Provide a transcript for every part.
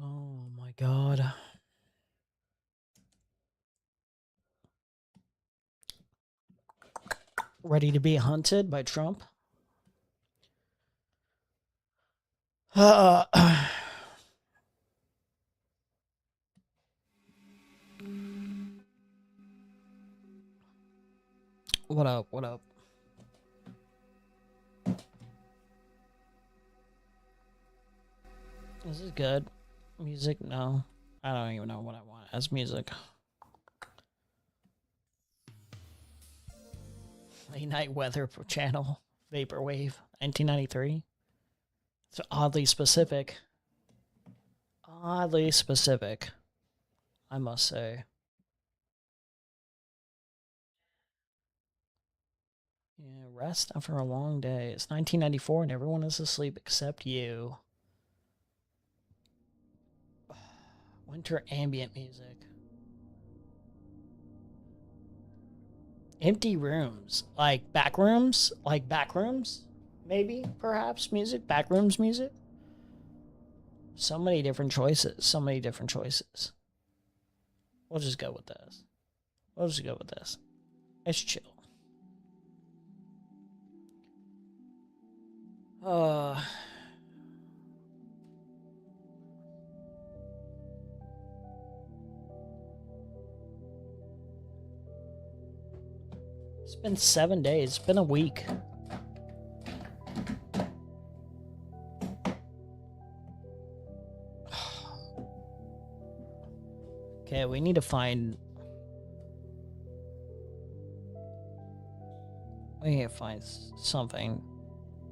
Oh my god. Ready to be hunted by Trump? Uh, what up? What up? This is good. Music? No. I don't even know what I want as music. Late night weather channel. Vaporwave. 1993. It's oddly specific. Oddly specific, I must say. Yeah, rest after a long day. It's 1994 and everyone is asleep except you. Winter ambient music. Empty rooms. Like back rooms? Like back rooms? Maybe, perhaps, music? Back rooms music? So many different choices. So many different choices. We'll just go with this. We'll just go with this. It's chill. It's been 7 days. It's been a week. Okay, we need to find... We need to find something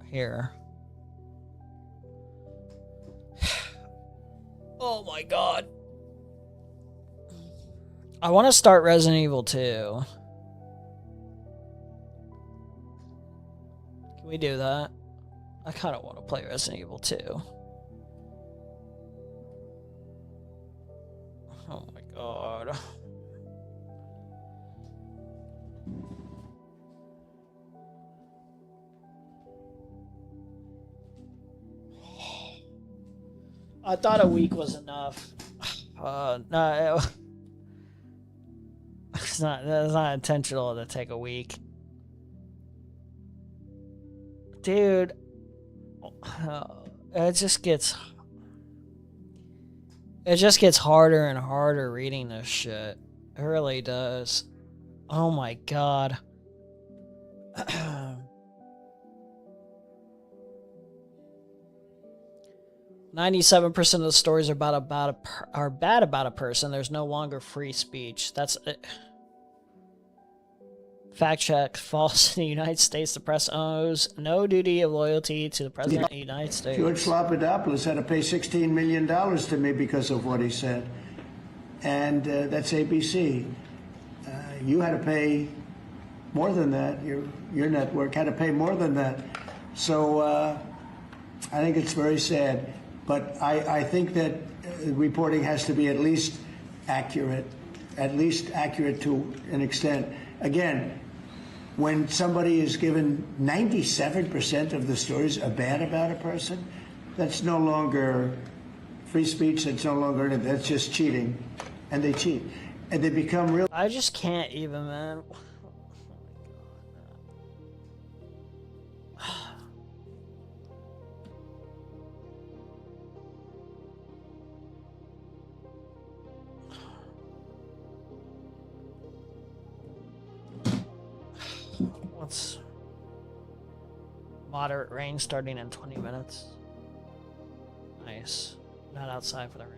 here. Oh my god. I want to start Resident Evil 2. Can we do that? I kind of want to play Resident Evil 2. Oh my god. I thought a week was enough. No, it's not intentional to take a week. Dude, it just gets harder and harder reading this shit. It really does. Oh my god. 97% of the stories are bad about a person. There's no longer free speech. That's it. Fact check. False. In the United States, the press owes no duty of loyalty to the President of the United States. George Papadopoulos had to pay $16 million to me because of what he said. And that's ABC. You had to pay more than that. Your network had to pay more than that. So I think it's very sad. But I think that reporting has to be at least accurate to an extent. Again, when somebody is given 97% of the stories are bad about a person, that's no longer free speech. That's no longer, that's just cheating. And they cheat. And they become real. I just can't even, man. What's moderate rain starting in 20 minutes? Nice. Not outside for the rain.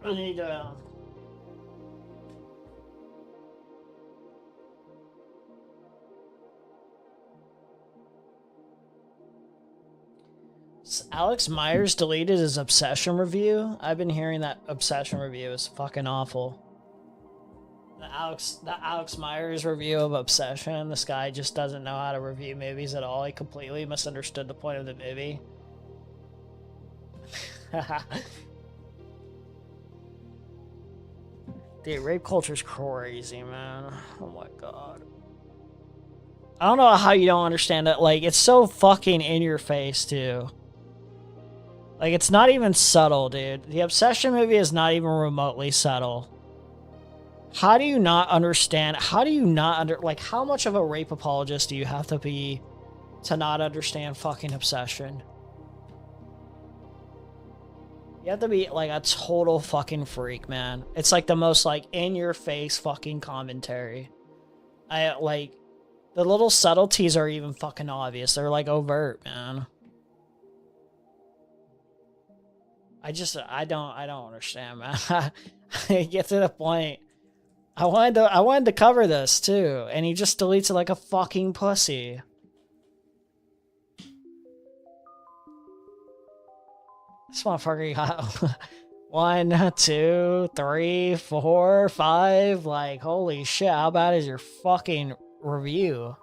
I need to... Alex Myers deleted his Obsession review. I've been hearing that Obsession review is fucking awful. The Alex Myers review of Obsession. This guy just doesn't know how to review movies at all. He completely misunderstood the point of the movie. Dude, rape culture's crazy, man. Oh my god. I don't know how you don't understand it. Like, it's so fucking in your face, too. Like, it's not even subtle, dude. The Obsession movie is not even remotely subtle. How do you not understand? How do you not like, how much of a rape apologist do you have to be to not understand fucking Obsession? You have to be, like, a total fucking freak, man. It's, like, the most, like, in-your-face fucking commentary. Like, the little subtleties are even fucking obvious. They're, like, overt, man. I don't understand, man. I get to the point. I wanted to cover this, too. And he just deletes it like a fucking pussy. This motherfucker got 1, 2, 3, 4, 5. Like, holy shit, how bad is your fucking review?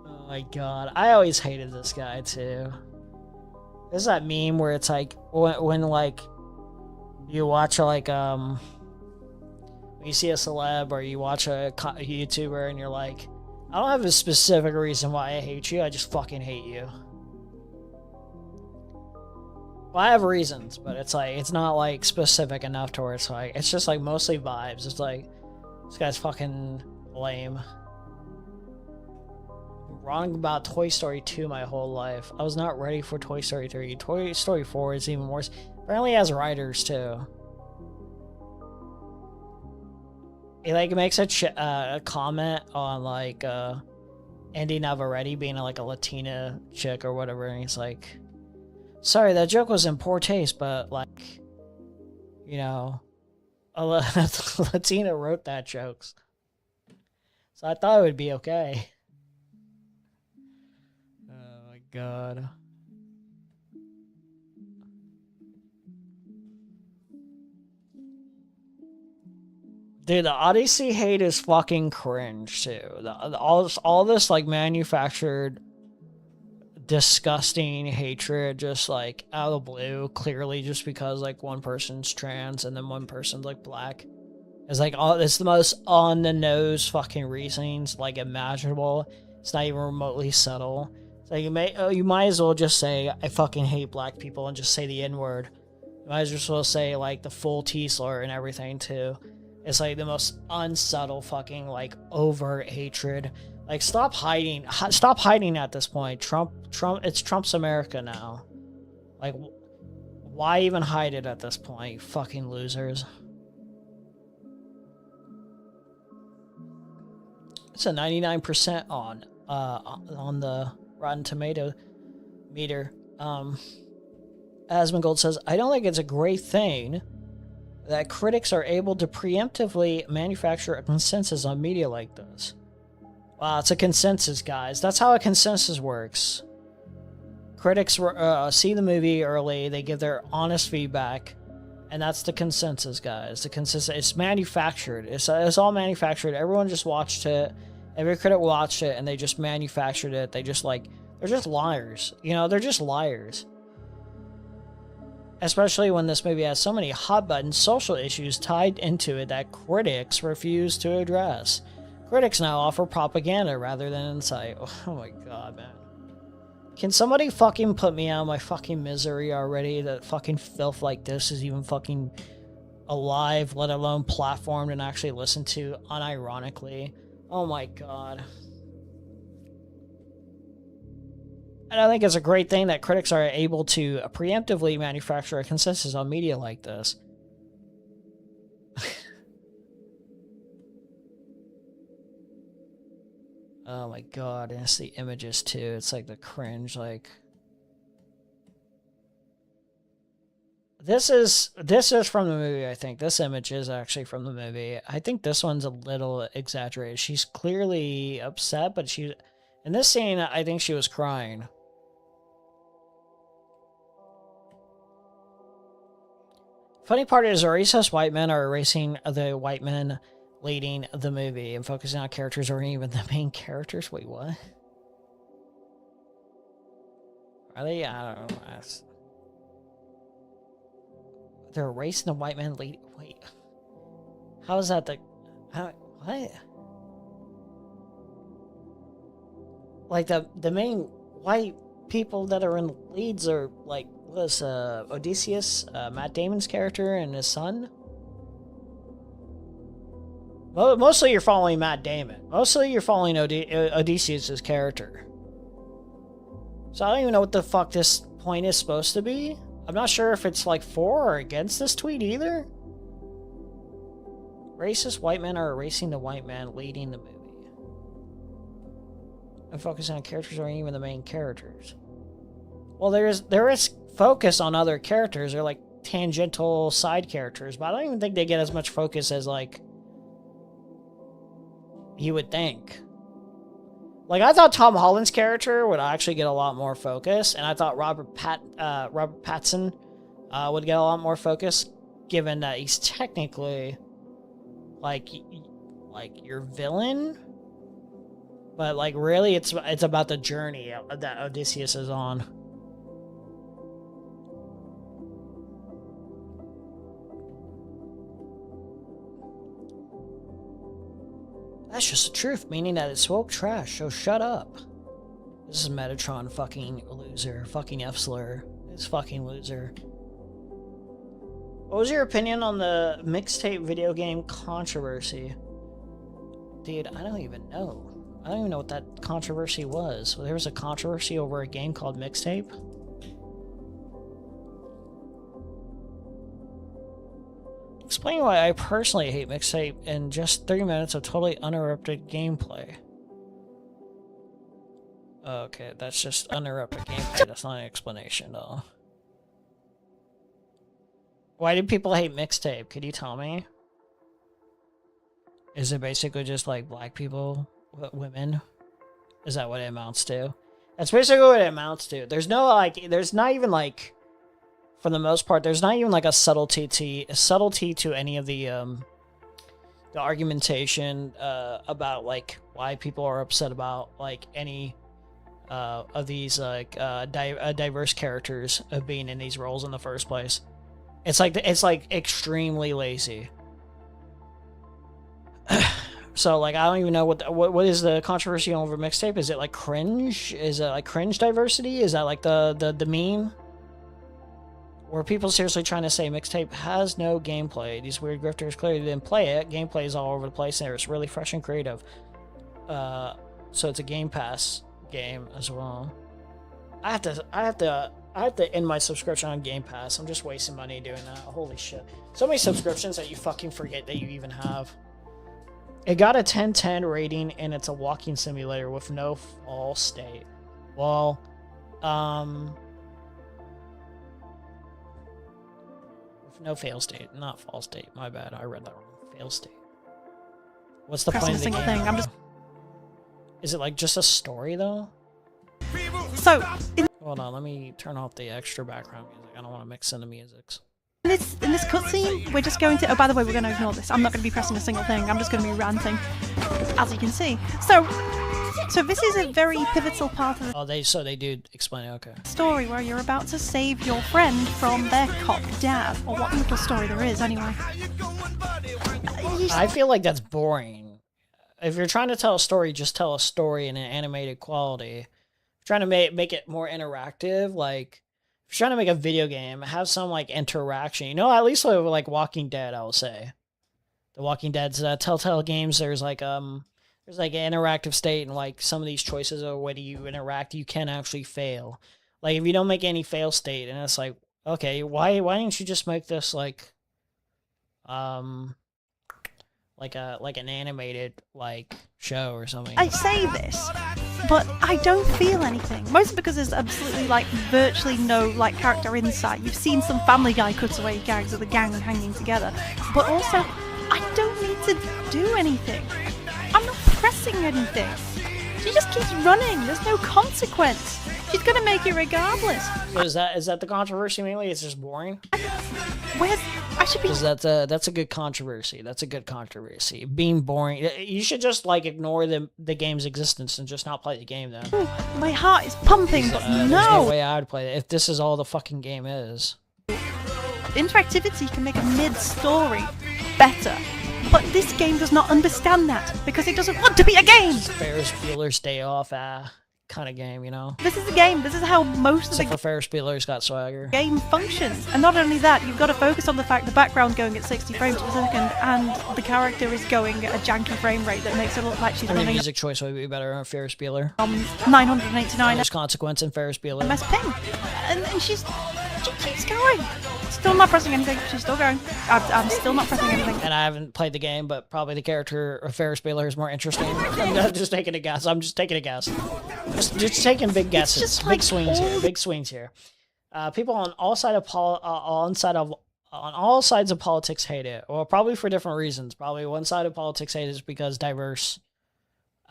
Oh my god. I always hated this guy, too. There's that meme where it's like, when like, you watch, like, when you see a celeb or you watch a YouTuber and you're like, I don't have a specific reason why I hate you, I just fucking hate you. Well, I have reasons, but it's like, it's not, like, specific enough to where it's like, it's just, like, mostly vibes. It's like, this guy's fucking lame. Wrong about Toy Story 2 my whole life. I was not ready for Toy Story 3. Toy Story 4 is even worse. Apparently it has writers, too. He, like, makes a comment on, like, Andy Navarrete being, like, a Latina chick or whatever, and he's like, sorry, that joke was in poor taste, but, like, you know, a Latina wrote that jokes. So I thought it would be okay. Oh, my God. Dude, the Odyssey hate is fucking cringe, too. All this, like, manufactured, disgusting hatred, just, like, out of the blue, clearly just because, like, one person's trans and then one person's, like, black. It's, like, it's the most on-the-nose fucking reasonings, like, imaginable. It's not even remotely subtle. So you might as well just say, I fucking hate black people, and just say the N-word. You might as well say, like, the full T-slur and everything, too. It's, like, the most unsubtle fucking, like, overt hatred. Like, stop hiding at this point. It's Trump's America now. Like, why even hide it at this point, you fucking losers? It's a 99% on the Rotten Tomato meter. Asmongold says, I don't think it's a great thing that critics are able to preemptively manufacture a consensus on media like this. Wow, it's a consensus, guys. That's how a consensus works. Critics see the movie early, they give their honest feedback, and that's the consensus, guys. The consensus, it's manufactured. It's all manufactured. Everyone just watched it. Every critic watched it, and they just manufactured it. They just, like, they're just liars. You know, they're just liars. Especially when this movie has so many hot-button social issues tied into it that critics refuse to address. Critics now offer propaganda rather than insight. Oh my god, man. Can somebody fucking put me out of my fucking misery already? That fucking filth like this is even fucking alive, let alone platformed and actually listened to unironically. Oh my god. And I think it's a great thing that critics are able to preemptively manufacture a consensus on media like this. Oh my god, and it's the images too. It's like the cringe, like... This is from the movie, I think. This image is actually from the movie. I think this one's a little exaggerated. She's clearly upset, but she... In this scene, I think she was crying. Funny part is, racist white men are erasing the white men leading the movie and focusing on characters or even the main characters. Wait, what? Are they? I don't know. They're erasing the white man lead. Wait. How is that the... what? Like, the main white people that are in leads are, like, was Odysseus, Matt Damon's character, and his son? Mostly you're following Matt Damon. Mostly you're following Odysseus' character. So I don't even know what the fuck this point is supposed to be. I'm not sure if it's like for or against this tweet either. Racist white men are erasing the white man leading the movie. And focusing on characters or even the main characters. Well, there is focus on other characters. They're like tangential side characters, but I don't even think they get as much focus as like you would think. Like, I thought Tom Holland's character would actually get a lot more focus, and I thought Robert Pattinson would get a lot more focus, given that he's technically like your villain, but like really, it's about the journey that Odysseus is on. That's just the truth, meaning that it's woke trash, so shut up. This is Metatron fucking loser. Fucking F-slur. This fucking loser. What was your opinion on the mixtape video game controversy? Dude, I don't even know. I don't even know what that controversy was. There was a controversy over a game called Mixtape? Explain why I personally hate Mixtape in just 30 minutes of totally uninterrupted gameplay. Okay, that's just uninterrupted gameplay. That's not an explanation, though. Why do people hate Mixtape? Could you tell me? Is it basically just like black people, women? Is that what it amounts to? That's basically what it amounts to. There's no like, there's not even like, for the most part, there's not even like a subtlety to any of the argumentation about like why people are upset about like any of these like diverse characters of being in these roles in the first place. It's like extremely lazy. So like I don't even know what is the controversy over Mixtape? Is it like cringe? Is it like cringe diversity? Is that like the meme? Were people seriously trying to say Mixtape has no gameplay? These weird grifters clearly didn't play it. Gameplay is all over the place and it's really fresh and creative. So it's a Game Pass game as well. I have to end my subscription on Game Pass. I'm just wasting money doing that. Holy shit. So many subscriptions that you fucking forget that you even have. It got a 10/10 rating and it's a walking simulator with no fall state. Well, no fail state, not fall state. My bad, I read that wrong. Fail state. What's the point of the game? Thing. I'm just... Is it like just a story though? So, hold on, let me turn off the extra background music. I don't want to mix in the musics. In this cutscene, we're just going to... Oh, by the way, we're going to ignore this. I'm not going to be pressing a single thing. I'm just going to be ranting, as you can see. So this is a very pivotal part of the they do explain it, okay. Story where you're about to save your friend from their cop dad, or what little story there is, anyway. I feel like that's boring. If you're trying to tell a story, just tell a story in an animated quality. If you're trying to make it more interactive, like... If you're trying to make a video game, have some, like, interaction. You know, at least with, like, Walking Dead, I will say. The Walking Dead's Telltale games, there's, like, an interactive state, and, like, some of these choices of whether you interact, you can actually fail. Like, if you don't make any fail state, and it's like, okay, why didn't you just make this, like an animated, like, show or something? I say this, but I don't feel anything. Mostly because there's absolutely, like, virtually no, like, character insight. You've seen some Family Guy cutaway gags of the gang hanging together. But also, I don't need to do anything. I'm not pressing anything. She just keeps running. There's no consequence. She's gonna make it regardless. So is that the controversy mainly? It's just boring? I I should be. Because that's a good controversy. That's a good controversy. Being boring. You should just like ignore the game's existence and just not play the game then. My heart is pumping, but There's no no. way I would play it if this is all the fucking game is. Interactivity can make a mid-story better, but this game does not understand that because it doesn't want to be a game. Ferris Bueller's Day Off kind of game, you know? This is a game. This is how most of Except the for Ferris Bueller's got swagger. game functions. And not only that, you've got to focus on the fact the background's going at 60 frames per second and the character is going at a janky frame rate that makes it look like she's I mean, running music choice would be better on Ferris Bueller. 989 There's consequence in Ferris Bueller. MS ping. And she keeps going. Still not pressing anything. She's still going. I'm still not pressing anything. And I haven't played the game, but probably the character of Ferris Bueller is more interesting. I'm just taking a guess. I'm just taking a guess. Just taking big guesses. just Big like swings here. Big swings here. People on all sides of politics hate it. Well, probably for different reasons. Probably one side of politics hate it is because diverse.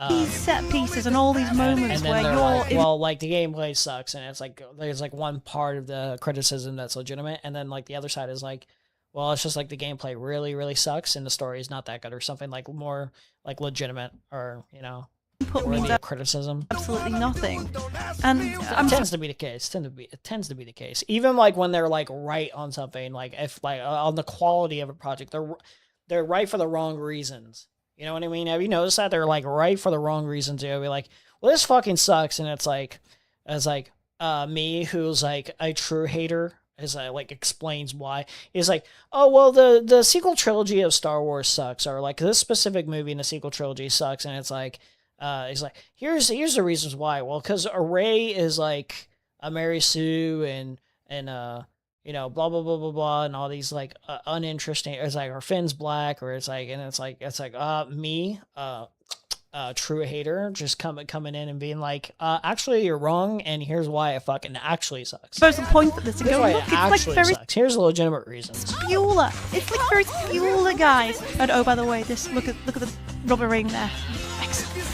These set pieces and all these moments And where then they're you're like, well, like the gameplay sucks, and it's like there's like one part of the criticism that's legitimate, and then like the other side is like, well, it's just like the gameplay really, really sucks, and the story is not that good, or something like more like legitimate, or you know, put me worthy down of criticism. absolutely nothing. And It I'm tends to be the case. It tends to be the case. Even like when they're like right on something, like if like on the quality of a project, they're right for the wrong reasons. You know what I mean? Have you noticed that they're like right for the wrong reasons? You'll be like, well, this fucking sucks, and it's like me who's like a true hater as I like explains why is like, oh well, the sequel trilogy of Star Wars sucks, or like this specific movie in the sequel trilogy sucks, and it's like here's the reasons why. Well, because Rey is like a Mary Sue and you know, blah blah blah blah blah, and all these like uninteresting. It's like her Finn's black, or it's like me, true hater, just coming in and being like, actually you're wrong, and here's why it fucking actually sucks. supposed to point at this and Here's go, why look, it it's like actually very sucks. Here's the legitimate reasons. Bueller. It's like very Bueller, guys. And oh, by the way, this look at the rubber ring there. Excellent.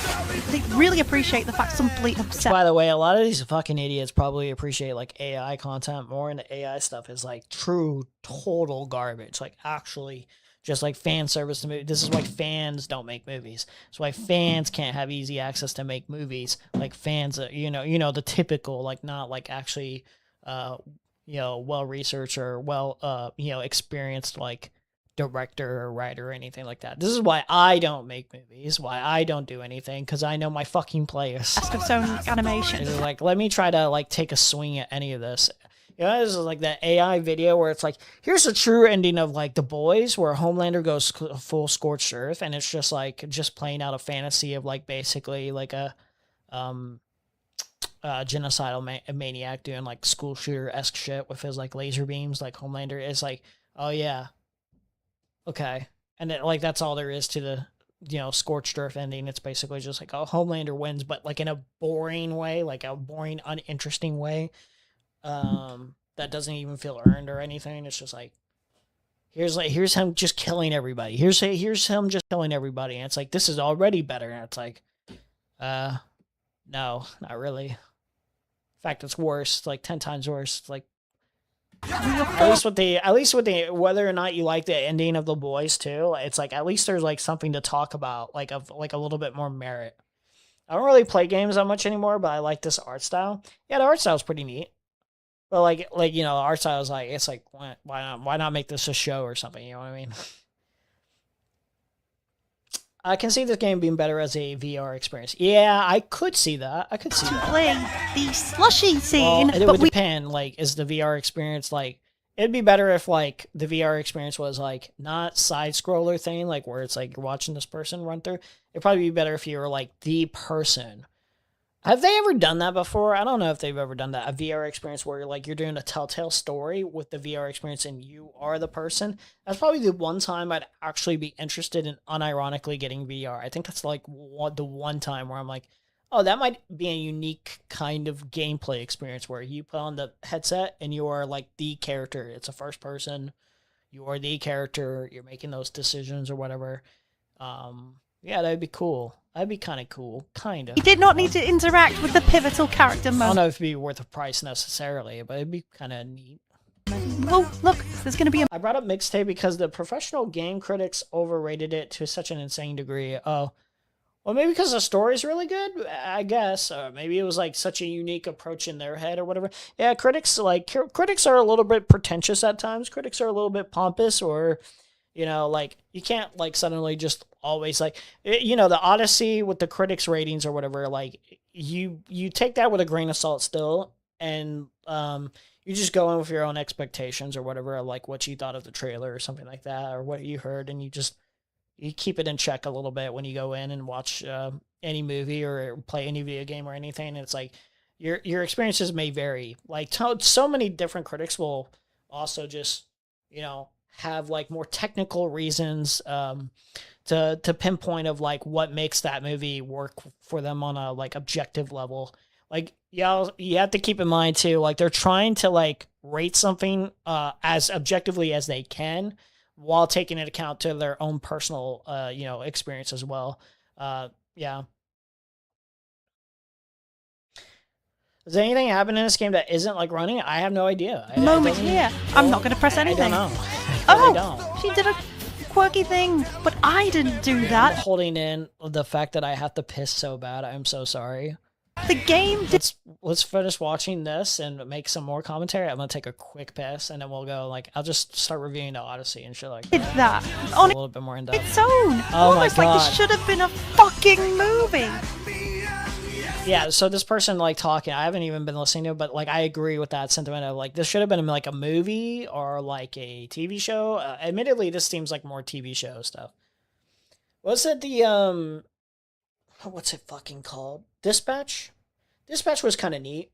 They really appreciate the fact some bleat upset. By the way, a lot of these fucking idiots probably appreciate like AI content more, and the AI stuff is like true total garbage. Like actually just like fan service to movies. This is why fans don't make movies. It's why fans can't have easy access to make movies. Like fans, you know the typical, like not like actually well researched or well experienced like director or writer or anything like that. This is why I don't make movies, why I don't do anything, because I know my fucking players. Best of Sony animation. It's like, let me try to like take a swing at any of this. You know, this is like that AI video where it's like, here's the true ending of like The Boys, where Homelander goes full scorched earth, and it's just like just playing out a fantasy of like basically like a genocidal maniac doing like school shooter-esque shit with his like laser beams. Like Homelander is like, oh yeah, okay, and then like that's all there is to the scorched earth ending. It's basically just like, oh, Homelander wins, but like in a boring way, like a boring, uninteresting way. That doesn't even feel earned or anything. It's just like, here's him just killing everybody. Here's him just killing everybody. And it's like, this is already better. And it's like, no, not really. In fact, it's worse. It's like 10 times worse. It's like, at least with the whether or not you like the ending of The Boys too, it's like at least there's like something to talk about, like of like a little bit more merit. I don't really play games that much anymore, but I like this art style. Yeah, the art style is pretty neat. But like the art style is like, it's like, why not make this a show or something? You know what I mean? I can see this game being better as a VR experience. Yeah, I could see that. I could see that. Play the slushy scene, Well, it but would depend. Like, is the VR experience like? It'd be better if like the VR experience was like not side scroller thing, like where it's like you're watching this person run through. It'd probably be better if you were like the person. Have they ever done that before? I don't know if they've ever done that. A VR experience where you're doing a telltale story with the VR experience and you are the person. That's probably the one time I'd actually be interested in unironically getting VR. I think that's like the one time where I'm like, oh, that might be a unique kind of gameplay experience where you put on the headset and you are like the character. It's a first person. You are the character. You're making those decisions or whatever. Yeah, that'd be cool. That'd be kind of cool. Kind of. you did not need to interact with the pivotal character I don't moment. know if it'd be worth a price necessarily, but it'd be kind of neat. Oh, look, there's going to be a... I brought up mixtape because the professional game critics overrated it to such an insane degree. Oh, well, maybe because the story's really good, I guess. Or maybe it was like such a unique approach in their head or whatever. Yeah, critics are a little bit pretentious at times. Critics are a little bit pompous, or like you can't like suddenly just always like the Odyssey with the critics ratings or whatever. Like you take that with a grain of salt still, and you just go in with your own expectations or whatever, like what you thought of the trailer or something like that, or what you heard, and you keep it in check a little bit when you go in and watch any movie or play any video game or anything. And it's like your experiences may vary. Like so many different critics will also just have like more technical reasons to pinpoint of like what makes that movie work for them on a like objective level. Like, yeah, you have to keep in mind too, like they're trying to like rate something as objectively as they can while taking into account to their own personal experience as well. Yeah. Does anything happen in this game that isn't like running? I have no idea. Moment here. I'm not going to press anything. I don't know. I really don't. She did a quirky thing, but I didn't do that. I'm holding in the fact that I have to piss so bad. I'm so sorry. The game did... Let's finish watching this and make some more commentary. I'm gonna take a quick piss and then we'll go like I'll just start reviewing the Odyssey and shit like that. On a little bit more in depth. Its own. Oh almost my God. Like this should have been a fucking movie. Yeah, so this person like talking, I haven't even been listening to it, but like I agree with that sentiment of like this should have been like a movie or like a TV show. Admittedly, this seems like more TV show stuff. Was it the what's it fucking called? Dispatch? Dispatch was kind of neat.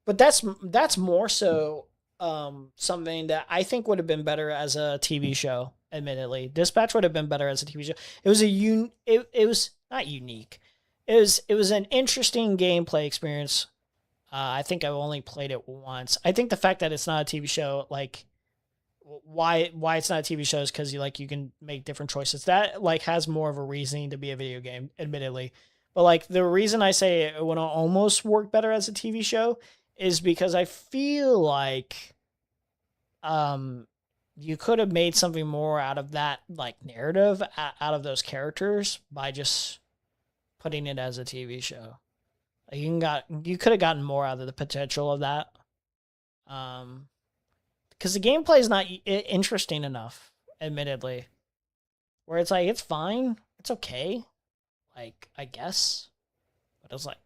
But that's more so something that I think would have been better as a TV show, admittedly. Dispatch would have been better as a TV show. It was it was not unique. It was an interesting gameplay experience. I think I've only played it once. I think the fact that it's not a TV show, like why it's not a TV show is because you can make different choices. That like has more of a reasoning to be a video game, admittedly. But like the reason I say it would almost work better as a TV show is because I feel like you could have made something more out of that like narrative, out of those characters by just putting it as a TV show. Like you could have gotten more out of the potential of that. Because the gameplay is not interesting enough, admittedly. Where it's like, it's fine. It's okay. Like, I guess. But it's like,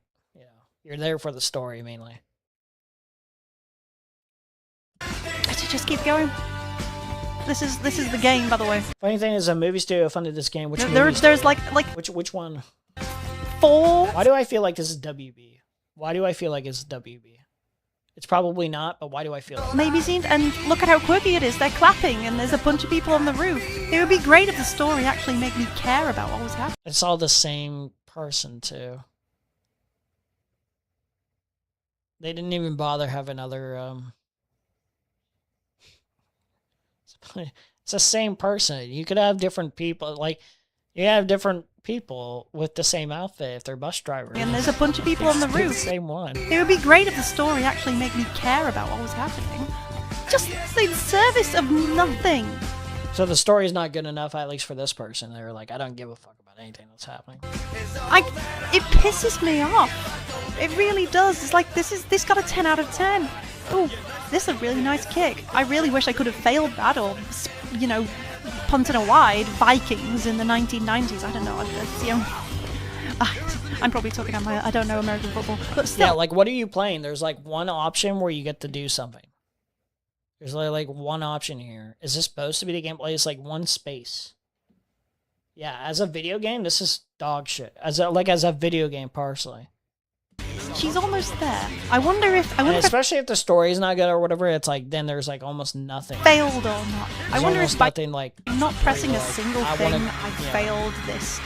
you're there for the story, mainly. I should just keep going. This is the game, by the way. Funny thing is, a movie studio funded this game. There's like which one? 4. Why do I feel like this is WB? Why do I feel like it's WB? It's probably not, but why do I feel like maybe scenes? And look at how quirky it is. They're clapping, and there's a bunch of people on the roof. It would be great if the story actually made me care about what was happening. It's all the same person too. They didn't even bother having other. It's the same person. You could have different people. Like you have different people with the same outfit if they're bus drivers. And there's a bunch of people on the roof. Same one. It would be great if the story actually made me care about what was happening. Just in service of nothing. So the story's not good enough, at least for this person. They were like, I don't give a fuck about anything that's happening. It pisses me off. It really does. It's like this got a 10 out of 10. Oh, this is a really nice kick. I really wish I could have failed that, or punted a wide Vikings in the 1990s. I don't know. I'm probably talking on I don't know American football, but still. Yeah, like what are you playing? There's like one option where you get to do something. There's like one option here. Is this supposed to be the gameplay? It's like one space. Yeah, as a video game, this is dog shit. As a video game, personally. She's almost there. I wonder if especially if the story's not good or whatever, it's like then there's like almost nothing. Failed or not. I wonder if nothing like not pressing a single thing, I failed this.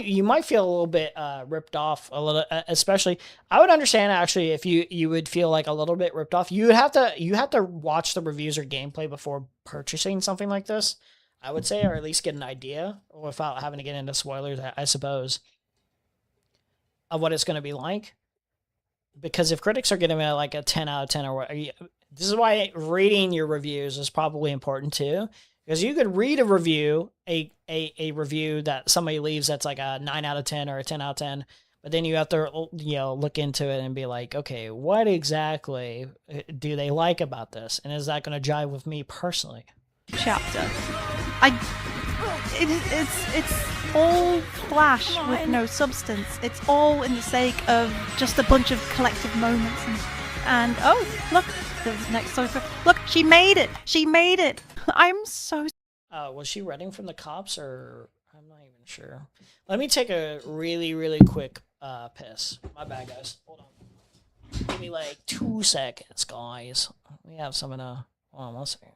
You might feel a little bit ripped off a little, especially. I would understand actually if you would feel like a little bit ripped off. You have to watch the reviews or gameplay before purchasing something like this. I would say, or at least get an idea without having to get into spoilers. I suppose of what it's going to be like. Because if critics are giving it like a 10 out of 10 or what, This is why reading your reviews is probably important too, because you could read a review, a review that somebody leaves that's like a 9 out of 10 or a 10 out of 10, but then you have to, look into it and be like, okay, what exactly do they like about this, and is that going to jive with me personally? Chapter. It's all flash with no substance. It's all in the sake of just a bunch of collective moments. And oh, look, the next sofa. Look, she made it. She made it. I'm so. Was she running from the cops, or I'm not even sure. Let me take a really, really quick piss. My bad, guys. Hold on. Give me like 2 seconds, guys. We have some in a. Hold on 1 second.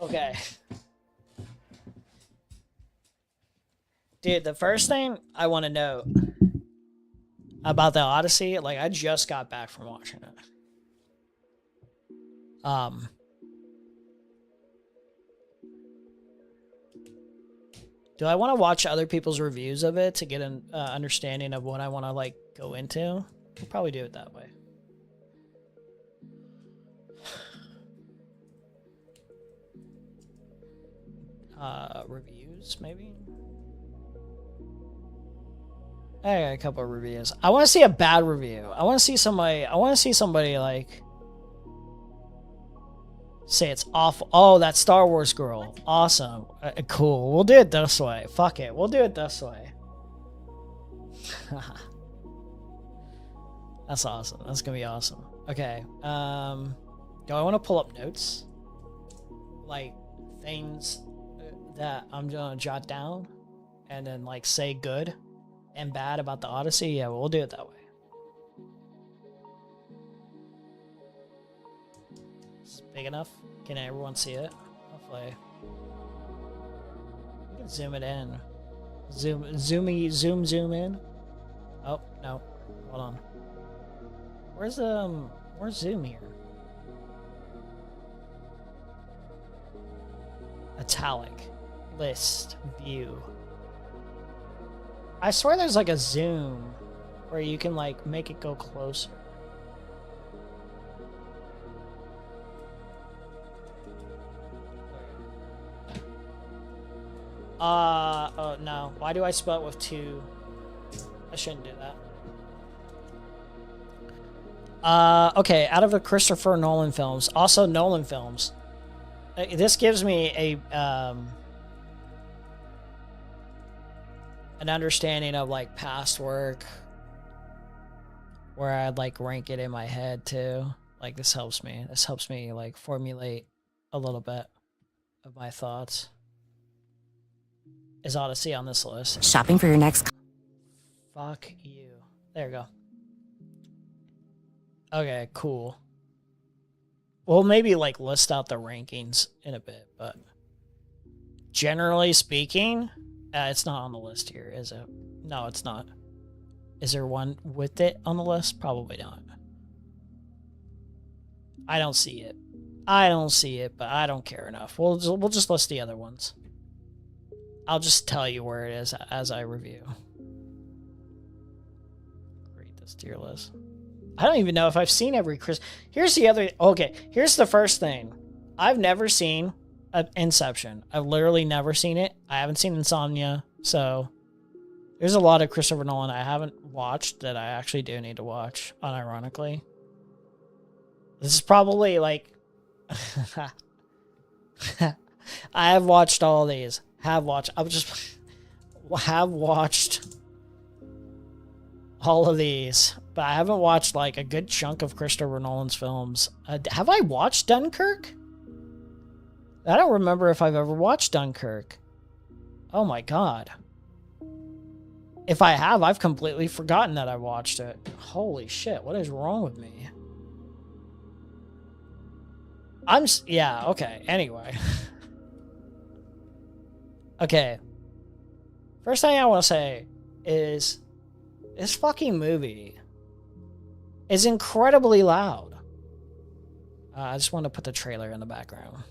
Okay. Dude, the first thing I want to know about the Odyssey, like, I just got back from watching it. Do I want to watch other people's reviews of it to get an understanding of what I want to, like, go into? I'll probably do it that way. Reviews, maybe? I got a couple of reviews. I want to see a bad review. I want to see somebody like say it's awful. Oh, that Star Wars girl. Awesome. Cool. We'll do it this way. Fuck it. We'll do it this way. That's awesome. That's gonna be awesome. Okay. Do I want to pull up notes? Like things that I'm gonna jot down and then like say good and bad about the Odyssey? Yeah, we'll do it that way. It's big enough? Can everyone see it? Hopefully. We can zoom it in. Zoom in. Oh, no. Hold on. Where's zoom here? Italic. List. View. I swear there's like a zoom where you can like make it go closer. Oh no. Why do I spell it with 2? I shouldn't do that. Okay, out of the Christopher Nolan films, also Nolan films. This gives me a an understanding of like past work where I'd like rank it in my head too. Like this helps me like formulate a little bit of my thoughts. Is Odyssey on this list? Shopping for your next... Fuck you. There you go. Okay, cool. We'll maybe like list out the rankings in a bit, but generally speaking, it's not on the list here, is it? No, it's not. Is there one with it on the list? Probably not. I don't see it. But I don't care enough. We'll just list the other ones. I'll just tell you where it is as I review. Read this tier list. I don't even know if I've seen every Chris. Here's the other. Okay, here's the first thing. I've never seen Inception. I've literally never seen it. I haven't seen Insomnia, so There's a lot of Christopher Nolan I haven't watched that I actually do need to watch, unironically. This is probably like... I have watched all these. Have watched all of these, but I haven't watched like a good chunk of Christopher Nolan's films. Have I watched Dunkirk? I don't remember if I've ever watched Dunkirk. Oh my god. If I have, I've completely forgotten that I watched it. Holy shit, what is wrong with me? Yeah, okay, anyway. Okay. First thing I want to say is this fucking movie is incredibly loud. I just want to put the trailer in the background.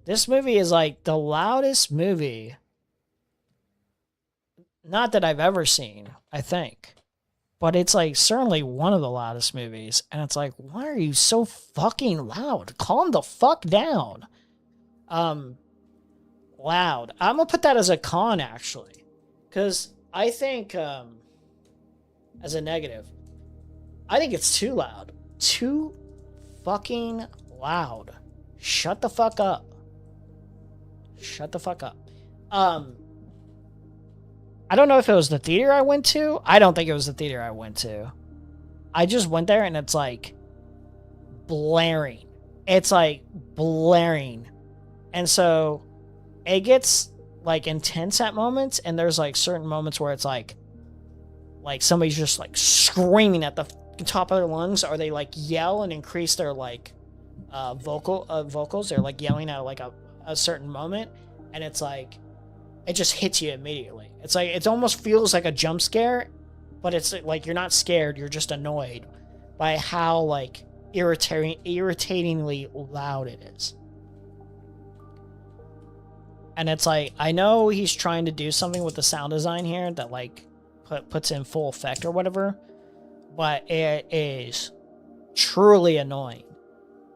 This movie is like the loudest movie, not that I've ever seen, I think. But it's like certainly one of the loudest movies. And it's like, why are you so fucking loud? Calm the fuck down. Loud. I'm gonna put that as a con, actually. Because I think, as a negative, I think it's too loud. Too fucking loud. Shut the fuck up. Shut the fuck up. I don't know if it was the theater I went to. I don't think it was the theater I went to. I just went there and it's like blaring. It's like blaring. And so it gets like intense at moments, and there's like certain moments where it's like somebody's just like screaming at the top of their lungs, or they like yell and increase their like vocals. They're like yelling at like a certain moment, and it's like it just hits you immediately. It's like it almost feels like a jump scare, but it's like you're not scared, you're just annoyed by how like irritatingly loud it is. And it's like, I know he's trying to do something with the sound design here that like puts in full effect or whatever, but it is truly annoying.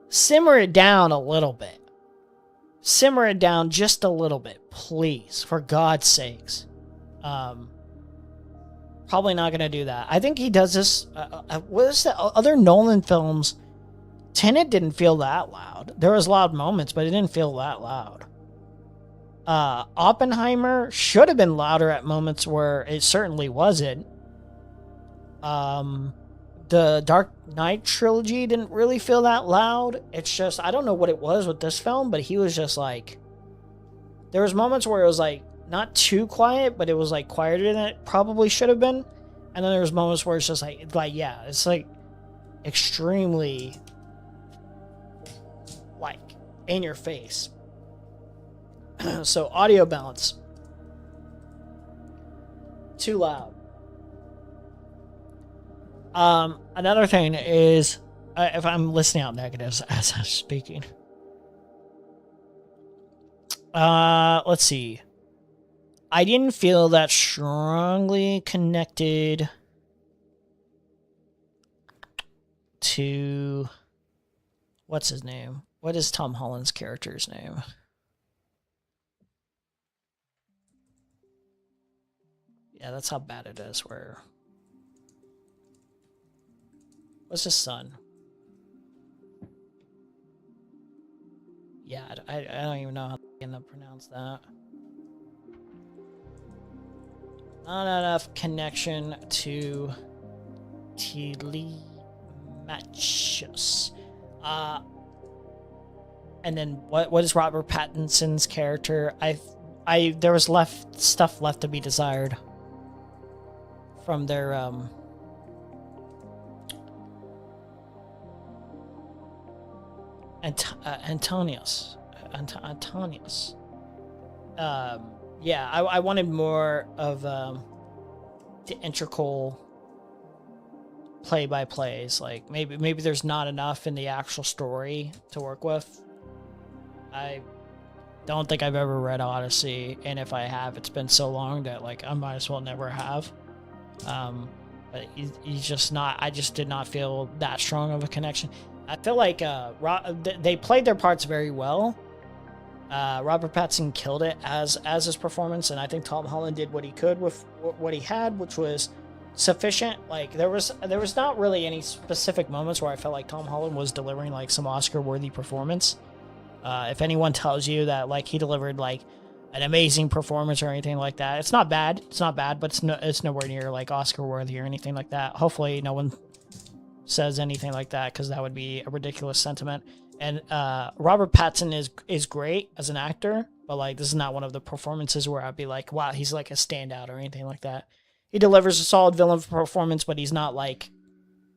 Simmer it down a little bit. Simmer it down just a little bit, please, for God's sakes. Probably not gonna do that. I think he does this. What is the other Nolan films? Tenet didn't feel that loud. There was loud moments, but it didn't feel that loud. Oppenheimer should have been louder at moments where it certainly wasn't. The Dark Knight trilogy didn't really feel that loud. It's just, I don't know what it was with this film, but he was just like, there was moments where it was like not too quiet, but it was like quieter than it probably should have been. And then there was moments where it's just like yeah, it's like extremely like in your face. So audio balance, too loud. Another thing is, if I'm listing out negatives as I'm speaking, let's see. I didn't feel that strongly connected to, what's his name? What is Tom Holland's character's name? Yeah, that's how bad it is. What's his son? Yeah, I don't even know how to pronounce that. Not enough connection to Telemachus. And then what is Robert Pattinson's character? There was stuff left to be desired from their Antonius. Yeah, I wanted more of the integral play-by-plays. Like maybe there's not enough in the actual story to work with. I don't think I've ever read Odyssey, and if I have, it's been so long that like I might as well never have. But he's just not. I just did not feel that strong of a connection. I feel like they played their parts very well. Robert Pattinson killed it as his performance, and I think Tom Holland did what he could with what he had, which was sufficient. Like there was not really any specific moments where I felt like Tom Holland was delivering like some Oscar-worthy performance. If anyone tells you that like he delivered like an amazing performance or anything like that, it's not bad. It's not bad, but it's nowhere near like Oscar-worthy or anything like that. Hopefully, no one says anything like that, because that would be a ridiculous sentiment. And Robert Pattinson is great as an actor, but like this is not one of the performances where I'd be like, wow, he's like a standout or anything like that. He delivers a solid villain performance, but he's not like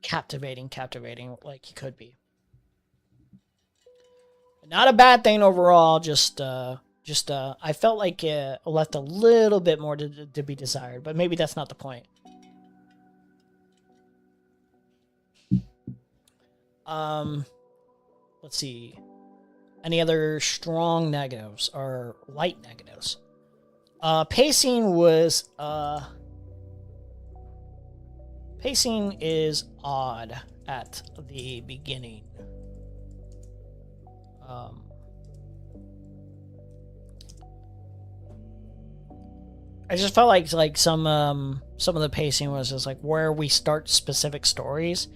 captivating like he could be. Not a bad thing overall. Just I felt like it left a little bit more to be desired, but maybe that's not the point. Let's see. Any other strong negatives or light negatives? Pacing is odd at the beginning. I just felt like some of the pacing was just like where we start specific stories.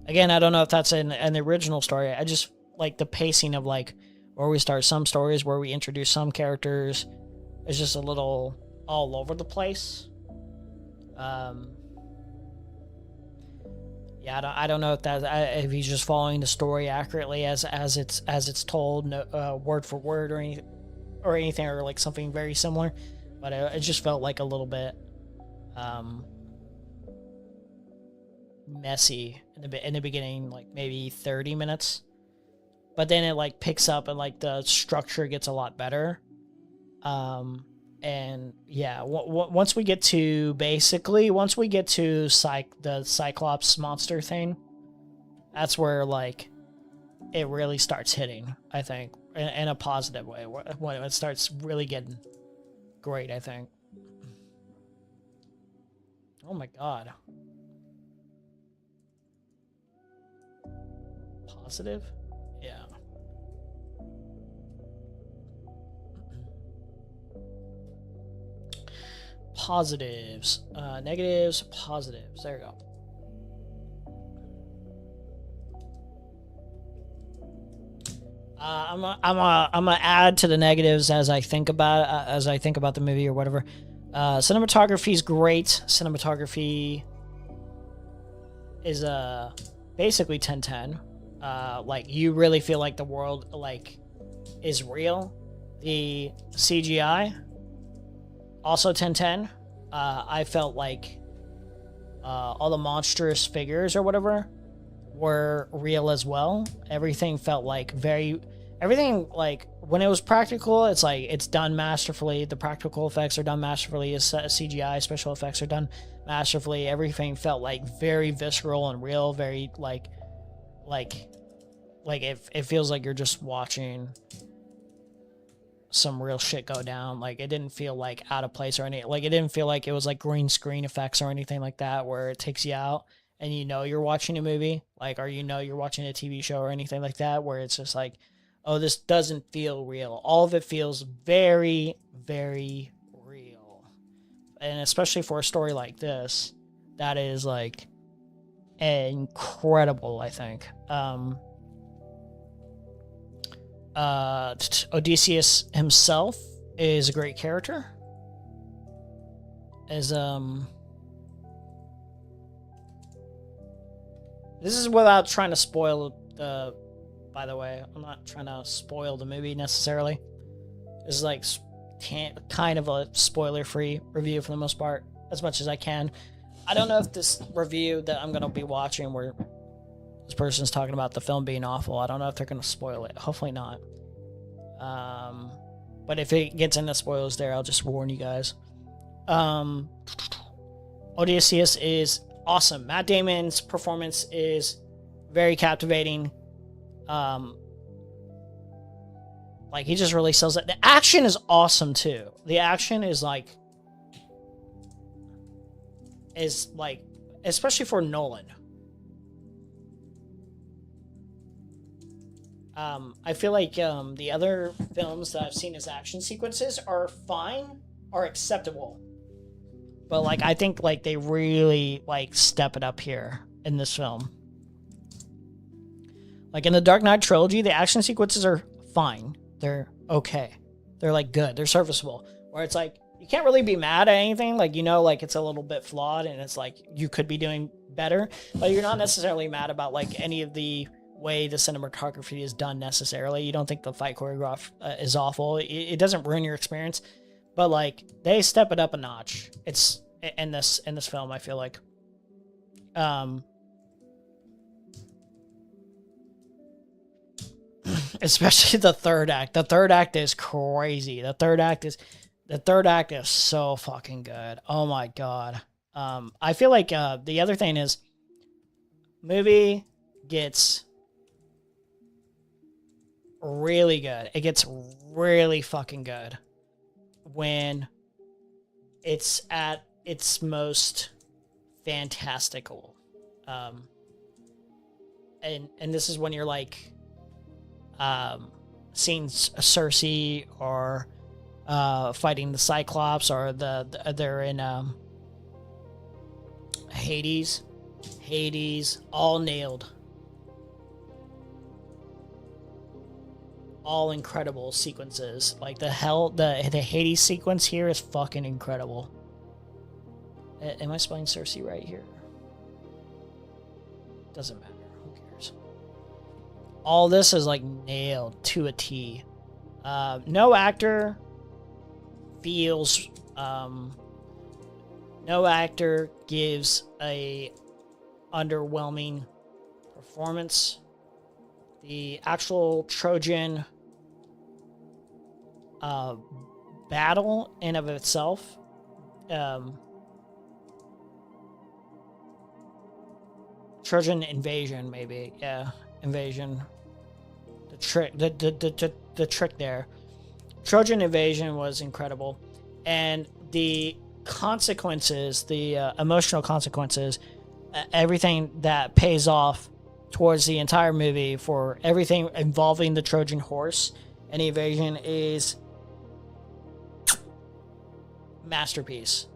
Again, I don't know if that's in the original story. I just like the pacing of like where we start some stories, where we introduce some characters. It's just a little all over the place. Yeah, I don't know if he's just following the story accurately as it's told, word for word or anything, or like something very similar. But it just felt like a little bit messy in the beginning, like maybe 30 minutes. But then it like picks up and like the structure gets a lot better. And yeah, once we get to the Cyclops monster thing, that's where like it really starts hitting, I think, in a positive way, when it starts really getting great, I think. Oh my god. Positive? Yeah. Positives. Negatives, positives. There you go. I'm gonna add to the negatives as I think about the movie or whatever. Cinematography is great. Cinematography is basically 10/10. Like you really feel like the world like is real. The CGI also 10/10. I felt like all the monstrous figures or whatever were real as well. Everything felt like everything like when it was practical, it's like it's done masterfully. The practical effects are done masterfully. CGI special effects are done masterfully. Everything felt like very visceral and real. Very like it feels like you're just watching some real shit go down. Like it didn't feel like out of place or anything. Like it didn't feel like it was like green screen effects or anything like that where it takes you out and you know you're watching a movie, like, or you know you're watching a TV show or anything like that, where it's just like, oh, this doesn't feel real. All of it feels very, very real. And especially for a story like this, that is like incredible, I think. Odysseus himself is a great character. This is without trying to spoil by the way, I'm not trying to spoil the movie necessarily. This is like kind of a spoiler-free review for the most part, as much as I can. I don't know if this review that I'm going to be watching where this person's talking about the film being awful, I don't know if they're going to spoil it. Hopefully not. But if it gets into spoilers there, I'll just warn you guys. Odysseus is awesome. Matt Damon's performance is very captivating. Like he just really sells it. The action is awesome too. The action is like, especially for Nolan. I feel like the other films that I've seen as action sequences are fine, are acceptable. But like I think like they really like step it up here in this film. Like in the Dark Knight trilogy, the action sequences are fine. They're okay. They're like good. They're serviceable. Where it's like you can't really be mad at anything. Like, you know, like it's a little bit flawed and it's like you could be doing better, but you're not necessarily mad about like any of the way the cinematography is done necessarily. You don't think the fight choreograph is awful. It doesn't ruin your experience, but like they step it up a notch. It's in this film, I feel like. Especially the third act. The third act is crazy. The third act is so fucking good. Oh my god. I feel like the other thing is movie gets really good. It gets really fucking good when it's at its most fantastical. And this is when you're like seeing Cersei or fighting the Cyclops, or they're in Hades, all nailed, all incredible sequences. Like the Hades sequence here is fucking incredible. Am I spelling Cersei right here? Doesn't matter. Who cares? All this is like nailed to a T. No actor feels. No actor gives a underwhelming performance. The actual Trojan battle in of itself, Trojan invasion, maybe, yeah, invasion. The trick there. Trojan invasion was incredible, and the consequences, the emotional consequences, everything that pays off towards the entire movie for everything involving the Trojan horse and evasion is masterpiece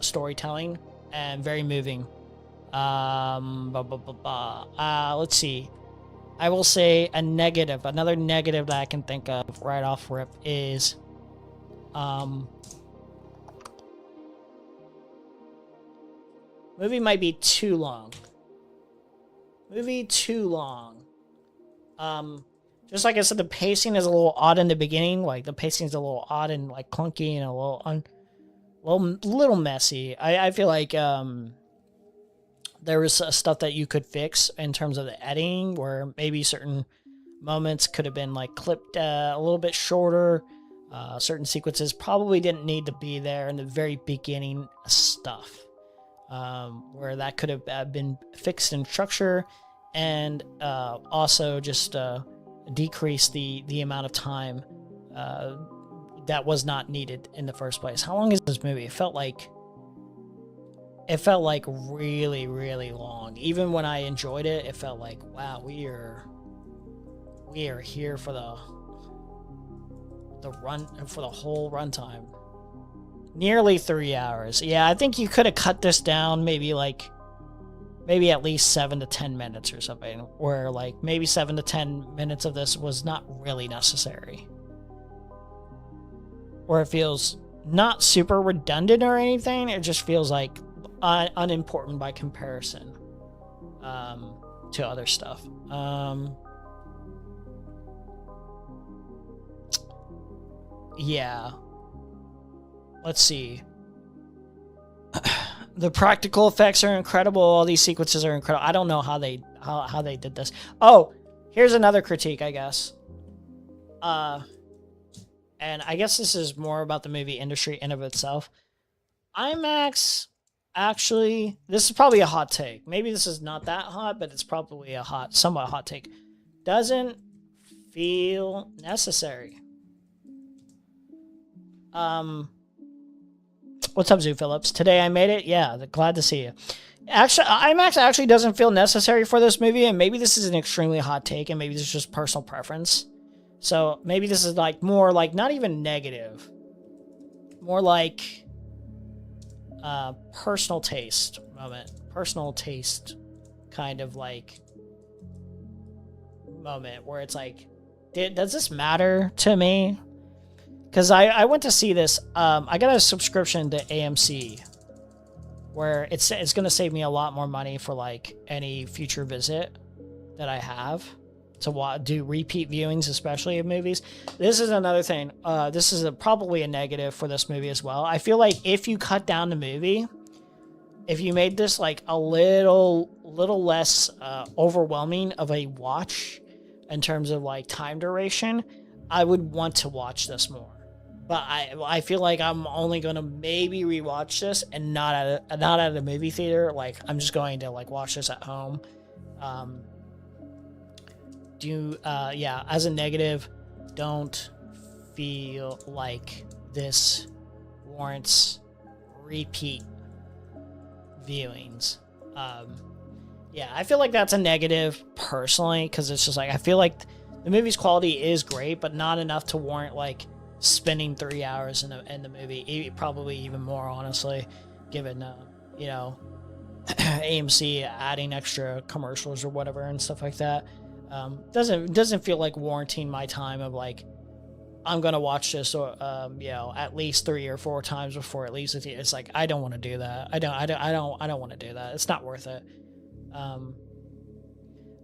storytelling and very moving. Let's see. I will say another negative that I can think of right off rip is movie might be too long. Just like I said, the pacing is a little odd in the beginning. Like the pacing is a little odd and like clunky and a little messy. I feel like there was stuff that you could fix in terms of the editing, where maybe certain moments could have been like clipped a little bit shorter. Certain sequences probably didn't need to be there in the very beginning stuff, where that could have been fixed in structure, and also just decrease the amount of time that was not needed in the first place. How long is this movie? It felt like really, really long. Even when I enjoyed it, it felt like, wow, we are here for the whole runtime. Nearly 3 hours. Yeah, I think you could have cut this down maybe at least 7 to 10 minutes or something, where like maybe 7 to 10 minutes of this was not really necessary. Or it feels not super redundant or anything. It just feels like unimportant by comparison to other stuff. Yeah. Let's see. The practical effects are incredible. All these sequences are incredible. I don't know how they did this. Oh, here's another critique, I guess. And I guess this is more about the movie industry in of itself. IMAX, actually, this is probably a hot take. Maybe this is not that hot, but it's probably a somewhat hot take. Doesn't feel necessary. What's up, Zoo Phillips? Today I made it? Yeah, glad to see you. Actually, IMAX actually doesn't feel necessary for this movie, and maybe this is an extremely hot take, and maybe this is just personal preference. So maybe this is like more like not even negative, more like personal taste moment, personal taste kind of like moment where it's like, does this matter to me? Because I went to see this. I got a subscription to AMC, where it's going to save me a lot more money for like any future visit that I have to do repeat viewings, especially of movies. This is another thing. This is probably a negative for this movie as well. I feel like if you cut down the movie, if you made this like a little less overwhelming of a watch in terms of like time duration, I would want to watch this more. But I feel like I'm only gonna maybe rewatch this and not at a movie theater. Like I'm just going to like watch this at home. Yeah, as a negative, don't feel like this warrants repeat viewings. Yeah, I feel like that's a negative personally, because it's just like I feel like the movie's quality is great, but not enough to warrant like spending 3 hours in the movie. Probably even more, honestly, given you know, AMC adding extra commercials or whatever and stuff like that. Doesn't feel like warranting my time of like I'm gonna watch this or you know, at least 3 or 4 times before it leaves with you. It's like I don't want to do that. I don't want to do that. It's not worth it.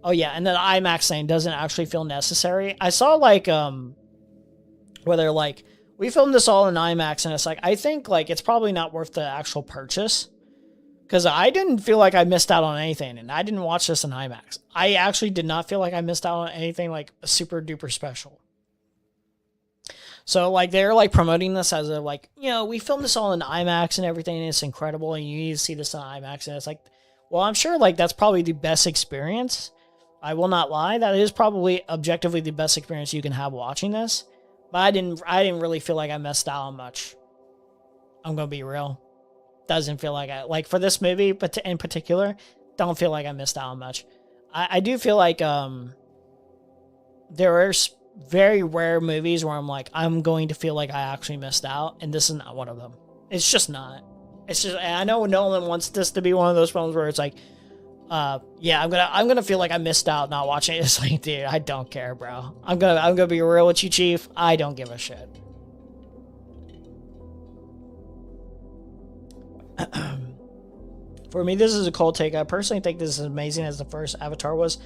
Oh yeah, and then the IMAX thing doesn't actually feel necessary. I saw like where they're like, we filmed this all in IMAX, and it's like I think like it's probably not worth the actual purchase. Because I didn't feel like I missed out on anything, and I didn't watch this in IMAX. I actually did not feel like I missed out on anything like super duper special. So like they're like promoting this as a like, you know, we filmed this all in IMAX and everything, and it's incredible, and you need to see this in IMAX. And it's like, well, I'm sure like that's probably the best experience. I will not lie, that is probably objectively the best experience you can have watching this. But I didn't really feel like I missed out on much. I'm gonna be real. Doesn't feel like I like for this movie, but in particular, don't feel like I missed out on much. I do feel like there are very rare movies where I'm like I'm going to feel like I actually missed out, and this is not one of them. It's just not. It's just, I know Nolan wants this to be one of those films where it's like, yeah, I'm gonna feel like I missed out not watching it. It's like, dude, I don't care, bro. I'm gonna be real with you, Chief. I don't give a shit. For me, this is a cold take. I personally think this is as amazing as the first Avatar was.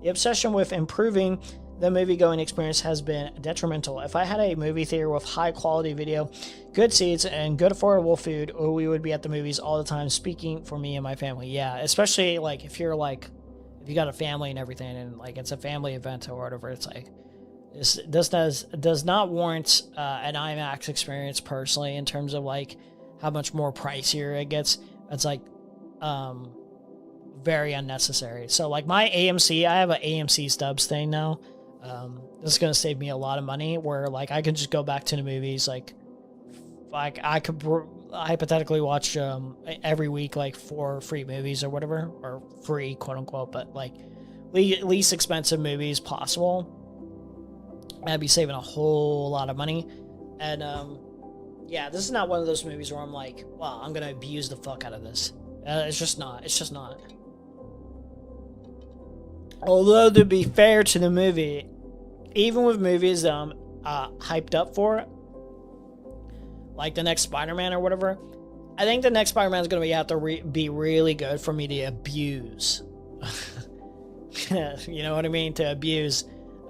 The obsession with improving the movie-going experience has been detrimental. If I had a movie theater with high-quality video, good seats, and good affordable food, we would be at the movies all the time, speaking for me and my family. Yeah, especially like if you're like, if you got a family and everything, and like it's a family event or whatever, it's like, this does not warrant an IMAX experience personally in terms of like how much more pricier it gets. It's like very unnecessary. So like my AMC, I have an AMC stubs thing now. This is gonna save me a lot of money where like I could just go back to the movies, like I could hypothetically watch every week like 4 free movies or whatever, or free quote unquote, but like least expensive movies possible. I'd be saving a whole lot of money. And yeah, this is not one of those movies where I'm like, wow, I'm gonna abuse the fuck out of this. It's just not. It's just not. Although, to be fair to the movie, even with movies that I'm hyped up for, like the next Spider-Man or whatever, I think the next Spider-Man is going to have to be really good for me to abuse. You know what I mean? To abuse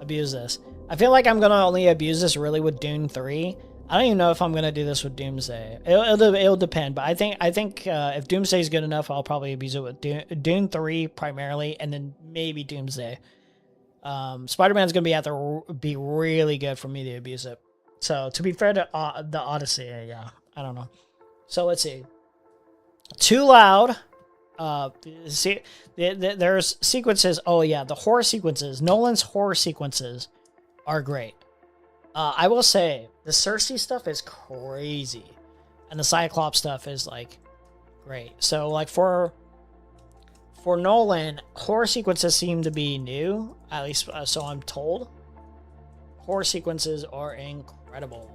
this. I feel like I'm going to only abuse this really with Dune 3. I don't even know if I'm going to do this with Doomsday. It'll depend, but I think if Doomsday is good enough, I'll probably abuse it with Dune 3 primarily, and then maybe Doomsday. Spider-Man's going to have to be really good for me to abuse it. So, to be fair to the Odyssey, yeah, I don't know. So, let's see. Too loud. See, there's sequences. Oh, yeah, the horror sequences. Nolan's horror sequences are great. I will say, the Cersei stuff is crazy. And the Cyclops stuff is, like, great. So, like, for for Nolan, horror sequences seem to be new, at least so I'm told. Horror sequences are incredible.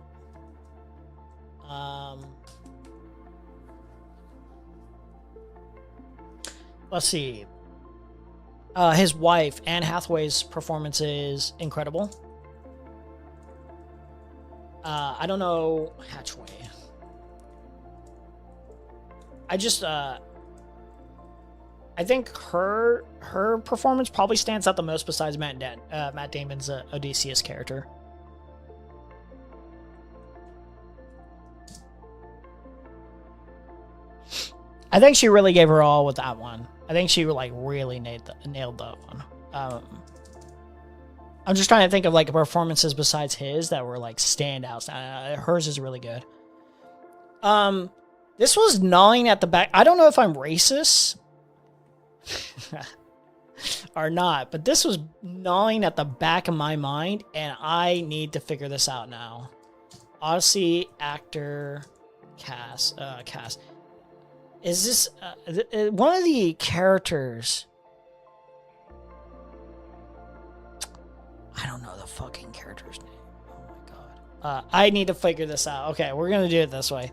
Let's see. His wife, Anne Hathaway's performance is incredible. I don't know Hatchway. I think her performance probably stands out the most besides Matt Damon's Odysseus character. I think she really gave her all with that one. I think she like really nailed that one. I'm just trying to think of like performances besides his that were like standouts. Hers is really good. This was gnawing at the back. I don't know if I'm racist or not, but this was gnawing at the back of my mind, and I need to figure this out now. Odyssey actor cast. Is this one of the characters? I don't know the fucking character's name. Oh my god. I need to figure this out. Okay, we're gonna do it this way.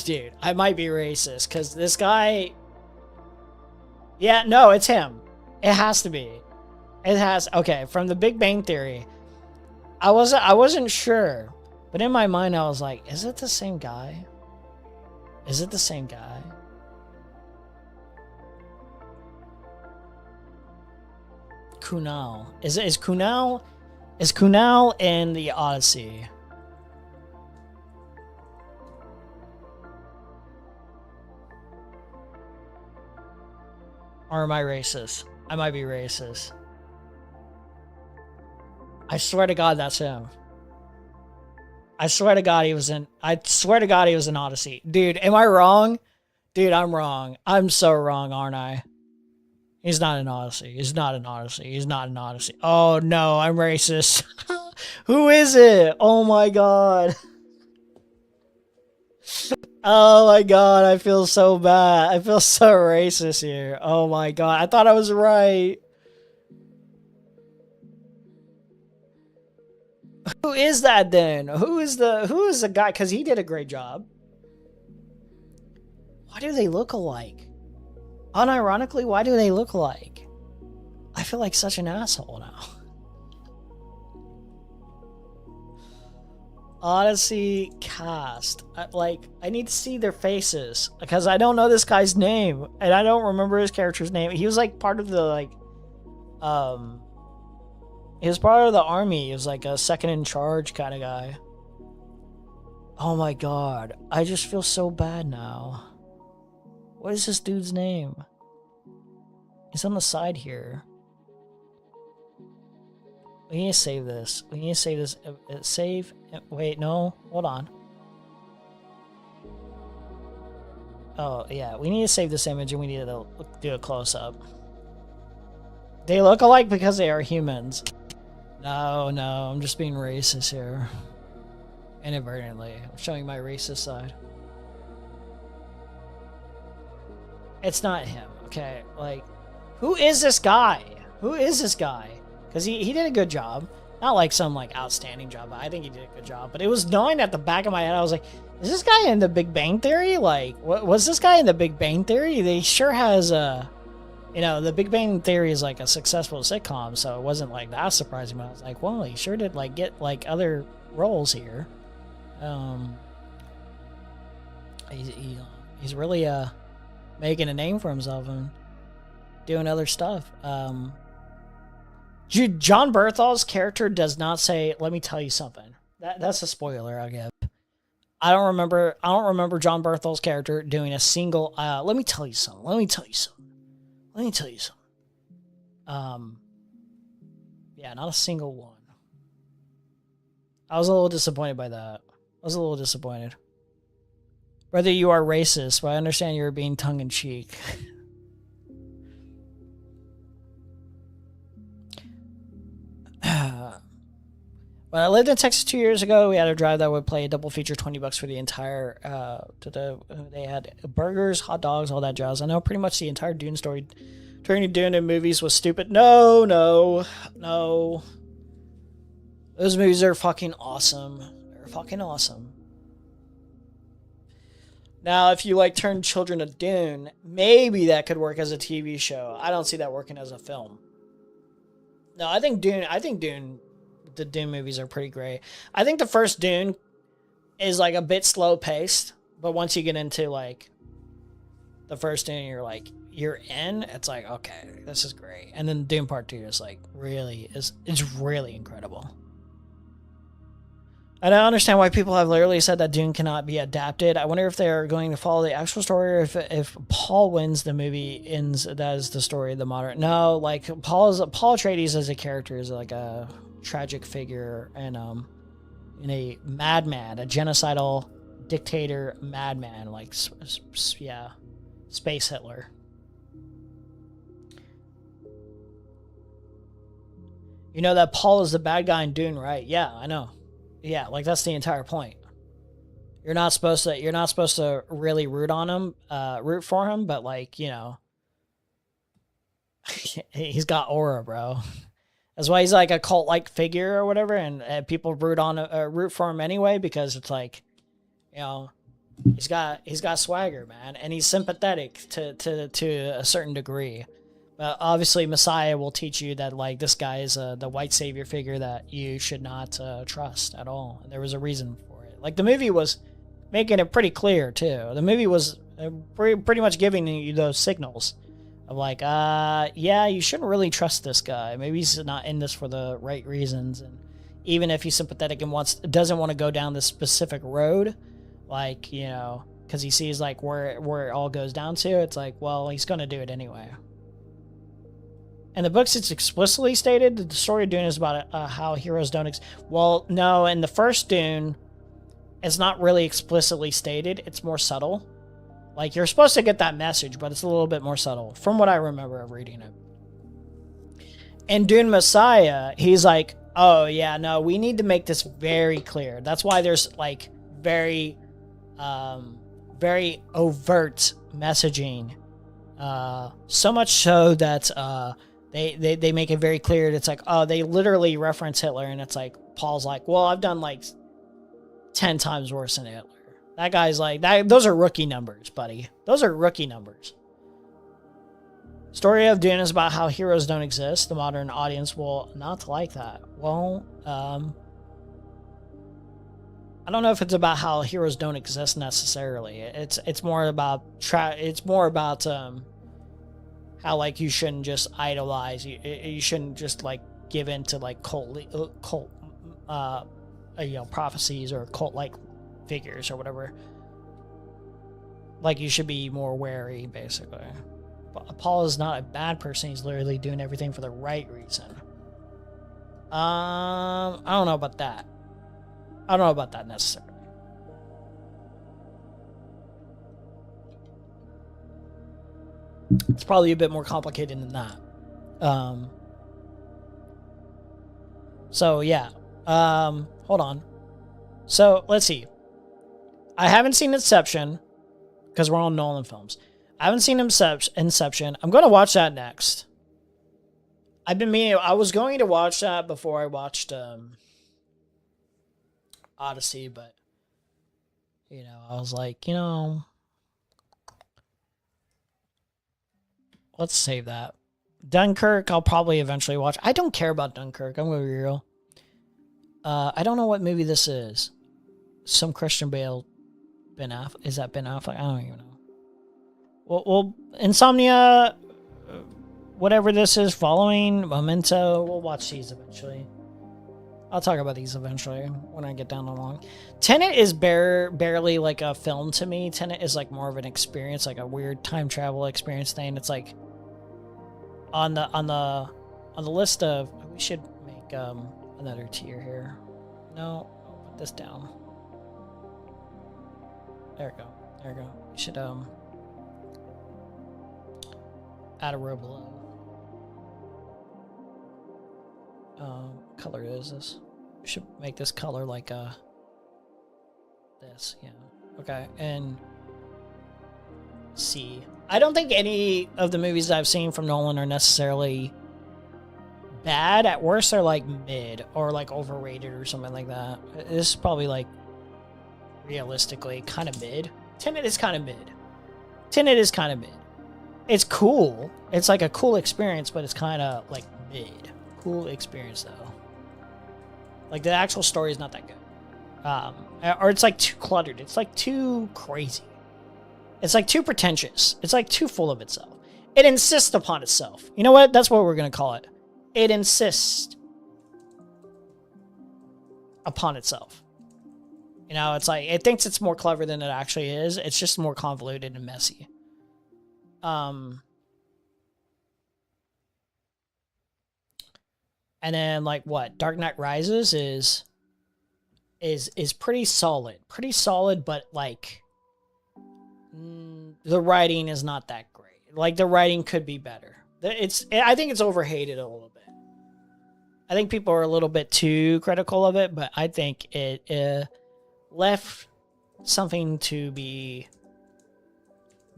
Dude, I might be racist because this guy. Yeah, no, it's him. It has to be. It has. Okay, from The Big Bang Theory. I wasn't sure, but in my mind I was like, is it the same guy? Is it the same guy? Kunal. Is Kunal in the Odyssey? Or am I racist? I might be racist. I swear to God that's him. I swear to God he was in Odyssey. Dude, am I wrong? Dude, I'm wrong. I'm so wrong, aren't I? He's not in Odyssey. He's not in Odyssey. He's not in Odyssey. Oh no, I'm racist. Who is it? Oh my God. Oh my God, I feel so bad. I feel so racist here. Oh my God, I thought I was right. Who is that then? Who is the guy? Because he did a great job. Why do they look alike? Unironically, why do they look alike? I feel like such an asshole now. Odyssey cast. I need to see their faces because I don't know this guy's name and I don't remember his character's name. He was like part of the he was part of the army. He was like a second in charge kind of guy. Oh my God. I just feel so bad now. What is this dude's name? He's on the side here. We need to save this. We need to save this. Save. Wait, no. Hold on. Oh, yeah. We need to save this image and we need to do a close-up. They look alike because they are humans. No, I'm just being racist here. Inadvertently. I'm showing my racist side. It's not him, okay? Like, who is this guy? Who is this guy? Because he did a good job. Not like some like outstanding job, but I think he did a good job. But it was gnawing at the back of my head. I was like, is this guy in The Big Bang Theory? Like, was this guy in The Big Bang Theory? They sure has a... You know, The Big Bang Theory is like a successful sitcom, so it wasn't like that surprising. But I was like, well, he sure did like get like other roles here. He's really making a name for himself and doing other stuff. John Berthal's character does not say, "Let me tell you something." That's a spoiler I'll give. I don't remember John Berthal's character doing a single. Let me tell you something. Let me tell you something. Let me tell you something. Yeah, not a single one. I was a little disappointed by that. I was a little disappointed. Whether you are racist, but I understand you're being tongue-in-cheek. When I lived in Texas 2 years ago, we had a drive that would play a double feature, $20 for the entire. They had burgers, hot dogs, all that jazz. I know pretty much the entire Dune story during Dune in movies was stupid. No, no, no. Those movies are fucking awesome. They're fucking awesome. Now, if you like turn children to Dune, maybe that could work as a TV show. I don't see that working as a film. No, I think Dune. The Dune movies are pretty great. I think the first Dune is like a bit slow paced, but once you get into like the first Dune, you're in. It's like, okay, this is great. And then Dune Part 2 is like it's really incredible. I don't understand why people have literally said that Dune cannot be adapted. I wonder if they're going to follow the actual story, or if Paul wins, the movie ends. That is the story of the modern. No, like Paul Atreides as a character is like a tragic figure and in a madman, a genocidal dictator madman, like yeah, space Hitler. You know that Paul is the bad guy in Dune, right? Yeah, I know. Yeah, like that's the entire point. You're not supposed to really root for him, but like, you know, he's got aura, bro. That's why he's like a cult-like figure or whatever, and people root for him anyway, because it's like, you know, he's got swagger, man, and he's sympathetic to a certain degree. But obviously, Messiah will teach you that like this guy is the white savior figure that you should not trust at all. And there was a reason for it. Like the movie was making it pretty clear too. The movie was pretty much giving you those signals of like, yeah, you shouldn't really trust this guy. Maybe he's not in this for the right reasons. And even if he's sympathetic and doesn't want to go down this specific road, like, you know, because he sees like where it all goes down to, it's like, well, he's going to do it anyway. In the books, it's explicitly stated that the story of Dune is about how heroes don't well, no, in the first Dune, it's not really explicitly stated. It's more subtle. Like, you're supposed to get that message, but it's a little bit more subtle, from what I remember of reading it. In Dune Messiah, he's like, oh, yeah, no, we need to make this very clear. That's why there's, like, very overt messaging. So much so that they make it very clear. It's like, oh, they literally reference Hitler, and it's like, Paul's like, well, I've done, like, 10 times worse than Hitler. That guy's like, those are rookie numbers, buddy. Those are rookie numbers. Story of Dune is about how heroes don't exist. The modern audience will not like that. Well, I don't know if it's about how heroes don't exist necessarily. It's more about how like you shouldn't just idolize. You shouldn't just like give in to like cult prophecies or cult like figures or whatever. Like, you should be more wary, basically. But Paul is not a bad person. He's literally doing everything for the right reason. I don't know about that. I don't know about that necessarily. It's probably a bit more complicated than that. So yeah. Hold on. So let's see. I haven't seen Inception because we're on Nolan films. I haven't seen Inception. I'm going to watch that next. I've been meaning. I was going to watch that before I watched Odyssey, but you know, I was like, you know, let's save that. Dunkirk, I'll probably eventually watch. I don't care about Dunkirk. I'm going to be real. I don't know what movie this is. Some Christian Bale. Ben Affleck. Is that Ben Affleck? I don't even know. Well, Insomnia, whatever this is, Following, Memento, we'll watch these eventually. I'll talk about these eventually when I get down the line. Tenet is barely like a film to me. Tenet is like more of an experience, like a weird time travel experience thing. It's like on the list of, we should make another tier here. No, I'll put this down. There we go. There we go. We should add a row below. What color is this? Should make this color like this, yeah. Okay, and C. I don't think any of the movies I've seen from Nolan are necessarily bad. At worst, they're like mid or like overrated or something like that. This is probably like realistically kind of mid. Tenet is kind of mid. Tenet is kind of mid. It's cool. It's like a cool experience, but it's kind of like mid. Cool experience though. Like the actual story is not that good. Or it's like too cluttered. It's like too crazy. It's like too pretentious. It's like too full of itself. It insists upon itself. You know what? That's what we're going to call it. It insists upon itself. You know, it's like, it thinks it's more clever than it actually is. It's just more convoluted and messy. And then like what? Dark Knight Rises is pretty solid. Pretty solid, but like the writing is not that great. Like the writing could be better. I think it's overhated a little bit. I think people are a little bit too critical of it, but I think it left something to be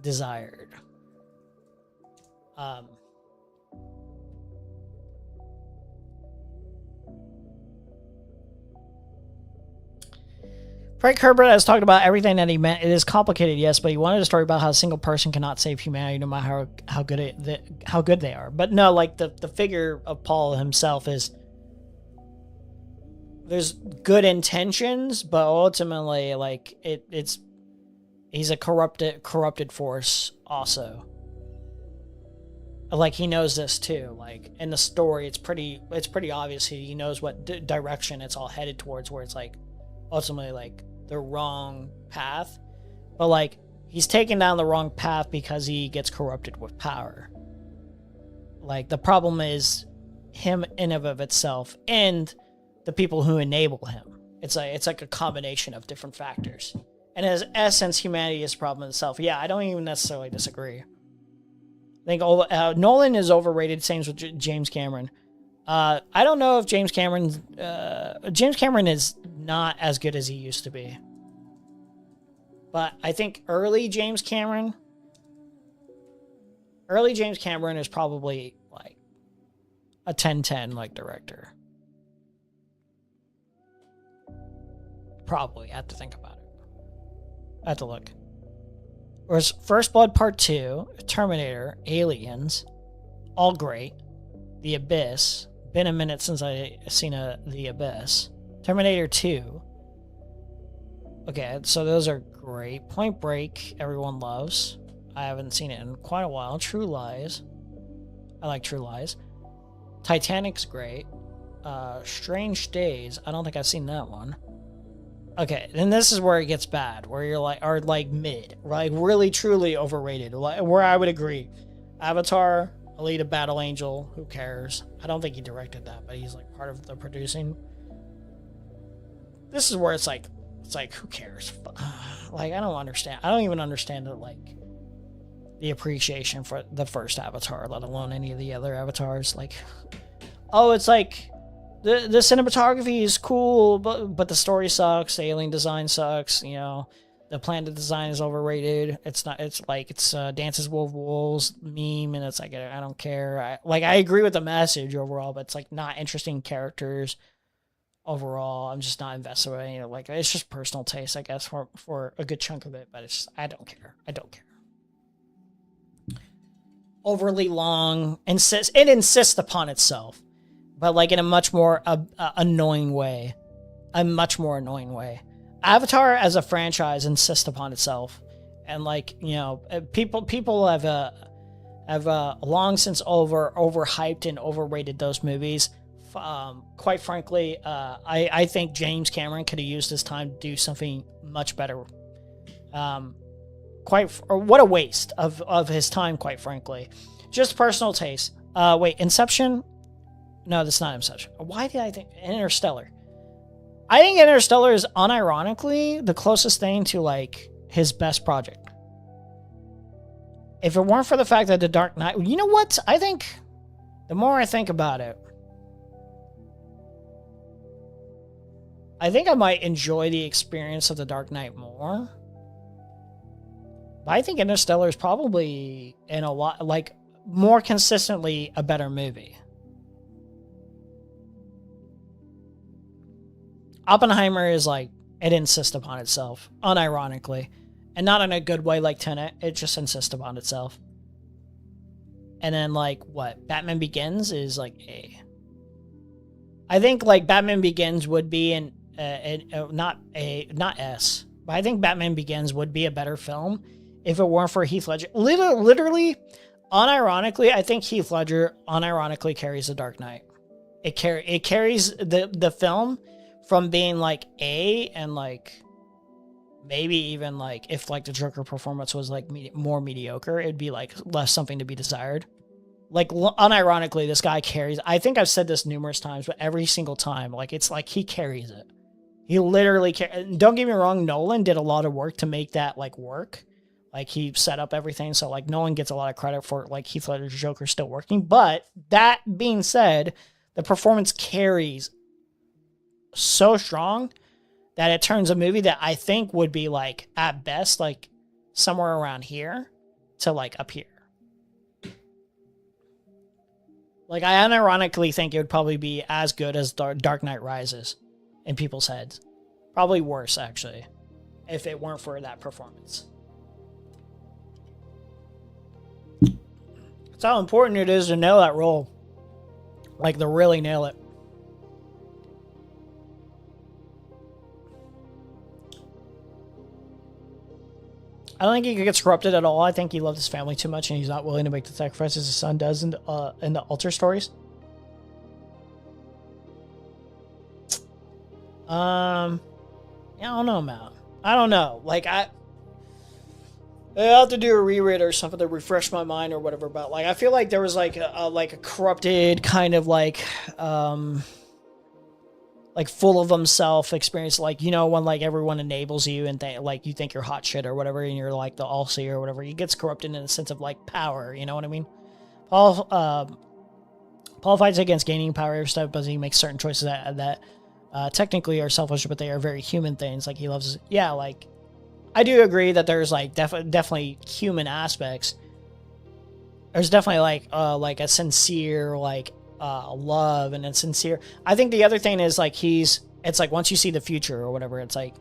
desired. Frank Herbert has talked about everything that he meant. It is complicated, yes, but he wanted a story about how a single person cannot save humanity no matter how good they are. But no, like the figure of Paul himself is, there's good intentions, but ultimately like he's a corrupted force also. Like he knows this too. Like in the story, it's pretty obvious he knows what direction it's all headed towards, where it's like ultimately like the wrong path, but like he's taken down the wrong path because he gets corrupted with power. Like the problem is him in and of itself and the people who enable him. It's like a combination of different factors. And in essence, humanity is a problem in itself. Yeah, I don't even necessarily disagree. I think Nolan is overrated. Same with James Cameron. I don't know if James Cameron is not as good as he used to be. But I think early James Cameron is probably like a 10-10 like director. Probably. I have to think about it. I have to look. Whereas First Blood Part 2, Terminator, Aliens, all great. The Abyss. Been a minute since I seen The Abyss. Terminator 2. Okay, so those are great. Point Break, everyone loves. I haven't seen it in quite a while. True Lies. I like True Lies. Titanic's great. Strange Days. I don't think I've seen that one. Okay, then this is where it gets bad, where you're like, or like mid, like really truly overrated, like where I would agree. Avatar, Alita Battle Angel, who cares? I don't think he directed that, but he's like part of the producing. This is where it's like who cares? Like I don't understand. I don't even understand the appreciation for the first Avatar, let alone any of the other avatars. Like, oh, it's like the cinematography is cool, but the story sucks. The alien design sucks. You know, the planet design is overrated. It's not. It's like it's Dances with Wolves meme, and it's like I don't care. I agree with the message overall, but it's like not interesting characters overall. I'm just not invested in it. Like it's just personal taste, I guess, for a good chunk of it. But it's just, I don't care. I don't care. Overly long, it insists upon itself, but like in a much more annoying way. A much more annoying way. Avatar as a franchise insists upon itself, and like, you know, people have long since overhyped and overrated those movies. Quite frankly, I think James Cameron could have used his time to do something much better. What a waste of his time, quite frankly. Just personal taste. Wait, Inception? No, that's not Inception. Why did I think Interstellar? I think Interstellar is unironically the closest thing to like his best project. If it weren't for the fact that The Dark Knight, you know what? I think the more I think about it, I think I might enjoy the experience of The Dark Knight more. But I think Interstellar is probably in a lot, like, more consistently a better movie. Oppenheimer is like, it insists upon itself, unironically. And not in a good way like Tenet, it just insists upon itself. And then, like, what? Batman Begins is like A. I think, like, Batman Begins would be not S, but I think Batman Begins would be a better film if it weren't for Heath Ledger. Literally, unironically, I think Heath Ledger unironically carries The Dark Knight. It carries the film from being like A, and like maybe even like if like the Joker performance was like more mediocre, it'd be like less something to be desired. Like unironically, this guy carries. I think I've said this numerous times, but every single time, like it's like he carries it. He literally don't get me wrong, Nolan did a lot of work to make that like work. Like he set up everything, so like Nolan gets a lot of credit for like Heath Ledger's Joker still working. But that being said, the performance carries so strong that it turns a movie that I think would be like at best like somewhere around here to like up here. Like I unironically think it would probably be as good as Dark Knight Rises in people's heads. Probably worse actually, if it weren't for that performance. That's how important it is to nail that role. Like to really nail it. I don't think he gets corrupted at all. I think he loved his family too much and he's not willing to make the sacrifices his son does in the Alter stories. Yeah, I don't know, man. I don't know. Like, I have to do a reread or something to refresh my mind or whatever. But like, I feel like there was like a corrupted kind of like full of himself experience, like, you know, when like everyone enables you and like you think you're hot shit or whatever, and you're like the all-seer or whatever. He gets corrupted in a sense of like power. You know what I mean? Paul fights against gaining power stuff, but he makes certain choices that technically are selfish, but they are very human things. Like he loves, yeah, like I do agree that there's like definitely human aspects. There's definitely like a sincere love and a sincere. I think the other thing is like it's like once you see the future or whatever, it's like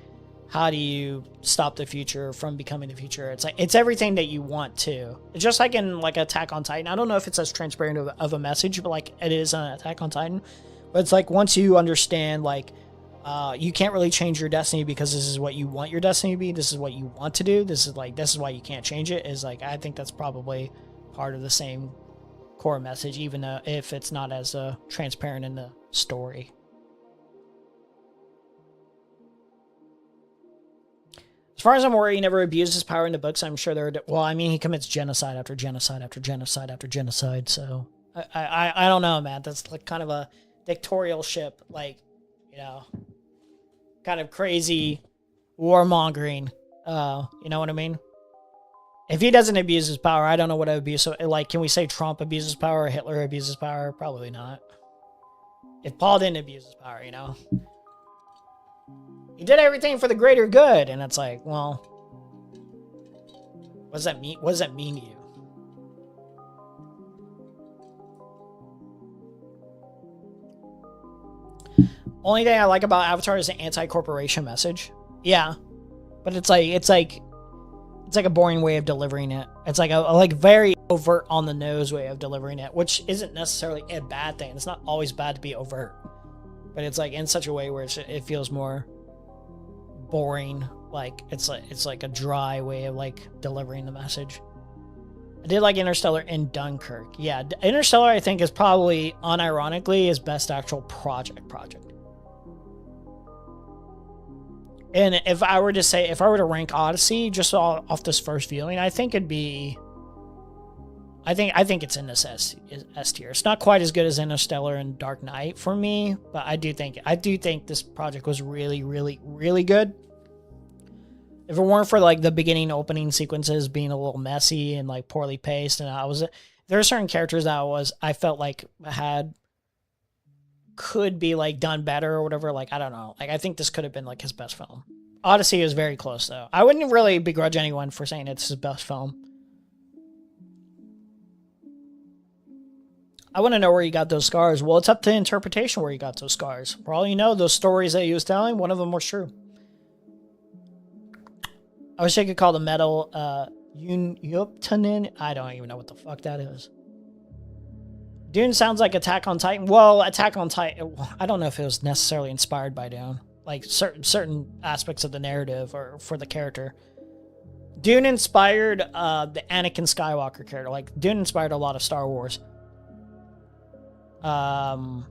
how do you stop the future from becoming the future? It's like it's everything that you want to. It's just like in like Attack on Titan. I don't know if it's as transparent of a message, but like it is on Attack on Titan. But it's like once you understand like you can't really change your destiny because this is what you want your destiny to be. This is what you want to do. This is why you can't change it. Is like I think that's probably part of the same core message, even though if it's not as transparent in the story. As far as I'm aware, he never abused his power in the books. I'm sure he commits genocide after genocide after genocide after genocide. So I don't know, man. That's like kind of a dictatorship, like, you know, kind of crazy warmongering. You know what I mean? If he doesn't abuse his power, I don't know what I would abuse. So, like, can we say Trump abuses power or Hitler abuses power? Probably not. If Paul didn't abuse his power, you know? He did everything for the greater good. And it's like, well, what does that mean? What does that mean to you? Only thing I like about Avatar is the anti-corporation message. Yeah. But it's like a boring way of delivering it. It's like a very overt on the nose way of delivering it, which isn't necessarily a bad thing. It's not always bad to be overt, but it's like in such a way where it feels more boring. Like it's like a dry way of like delivering the message. I did like Interstellar and Dunkirk. Yeah, Interstellar I think is probably unironically his best actual project. And if I were to rank Odyssey just off this first viewing, I think it'd be. I think it's in this S tier. It's not quite as good as Interstellar and Dark Knight for me, but I do think this project was really, really, really good. If it weren't for like the beginning opening sequences being a little messy and like poorly paced, and there are certain characters that I felt like had could be like done better or whatever. Like, I don't know. Like, I think this could have been like his best film. Odyssey is very close though. I wouldn't really begrudge anyone for saying it's his best film. I want to know where he got those scars. Well, it's up to interpretation where he got those scars. For all you know, those stories that he was telling, one of them was true. I wish I could call the metal Yuptanin. I don't even know what the fuck that is. Dune sounds like Attack on Titan. Well, Attack on Titan, I don't know if it was necessarily inspired by Dune. Like certain aspects of the narrative or for the character. Dune inspired the Anakin Skywalker character. Like, Dune inspired a lot of Star Wars. But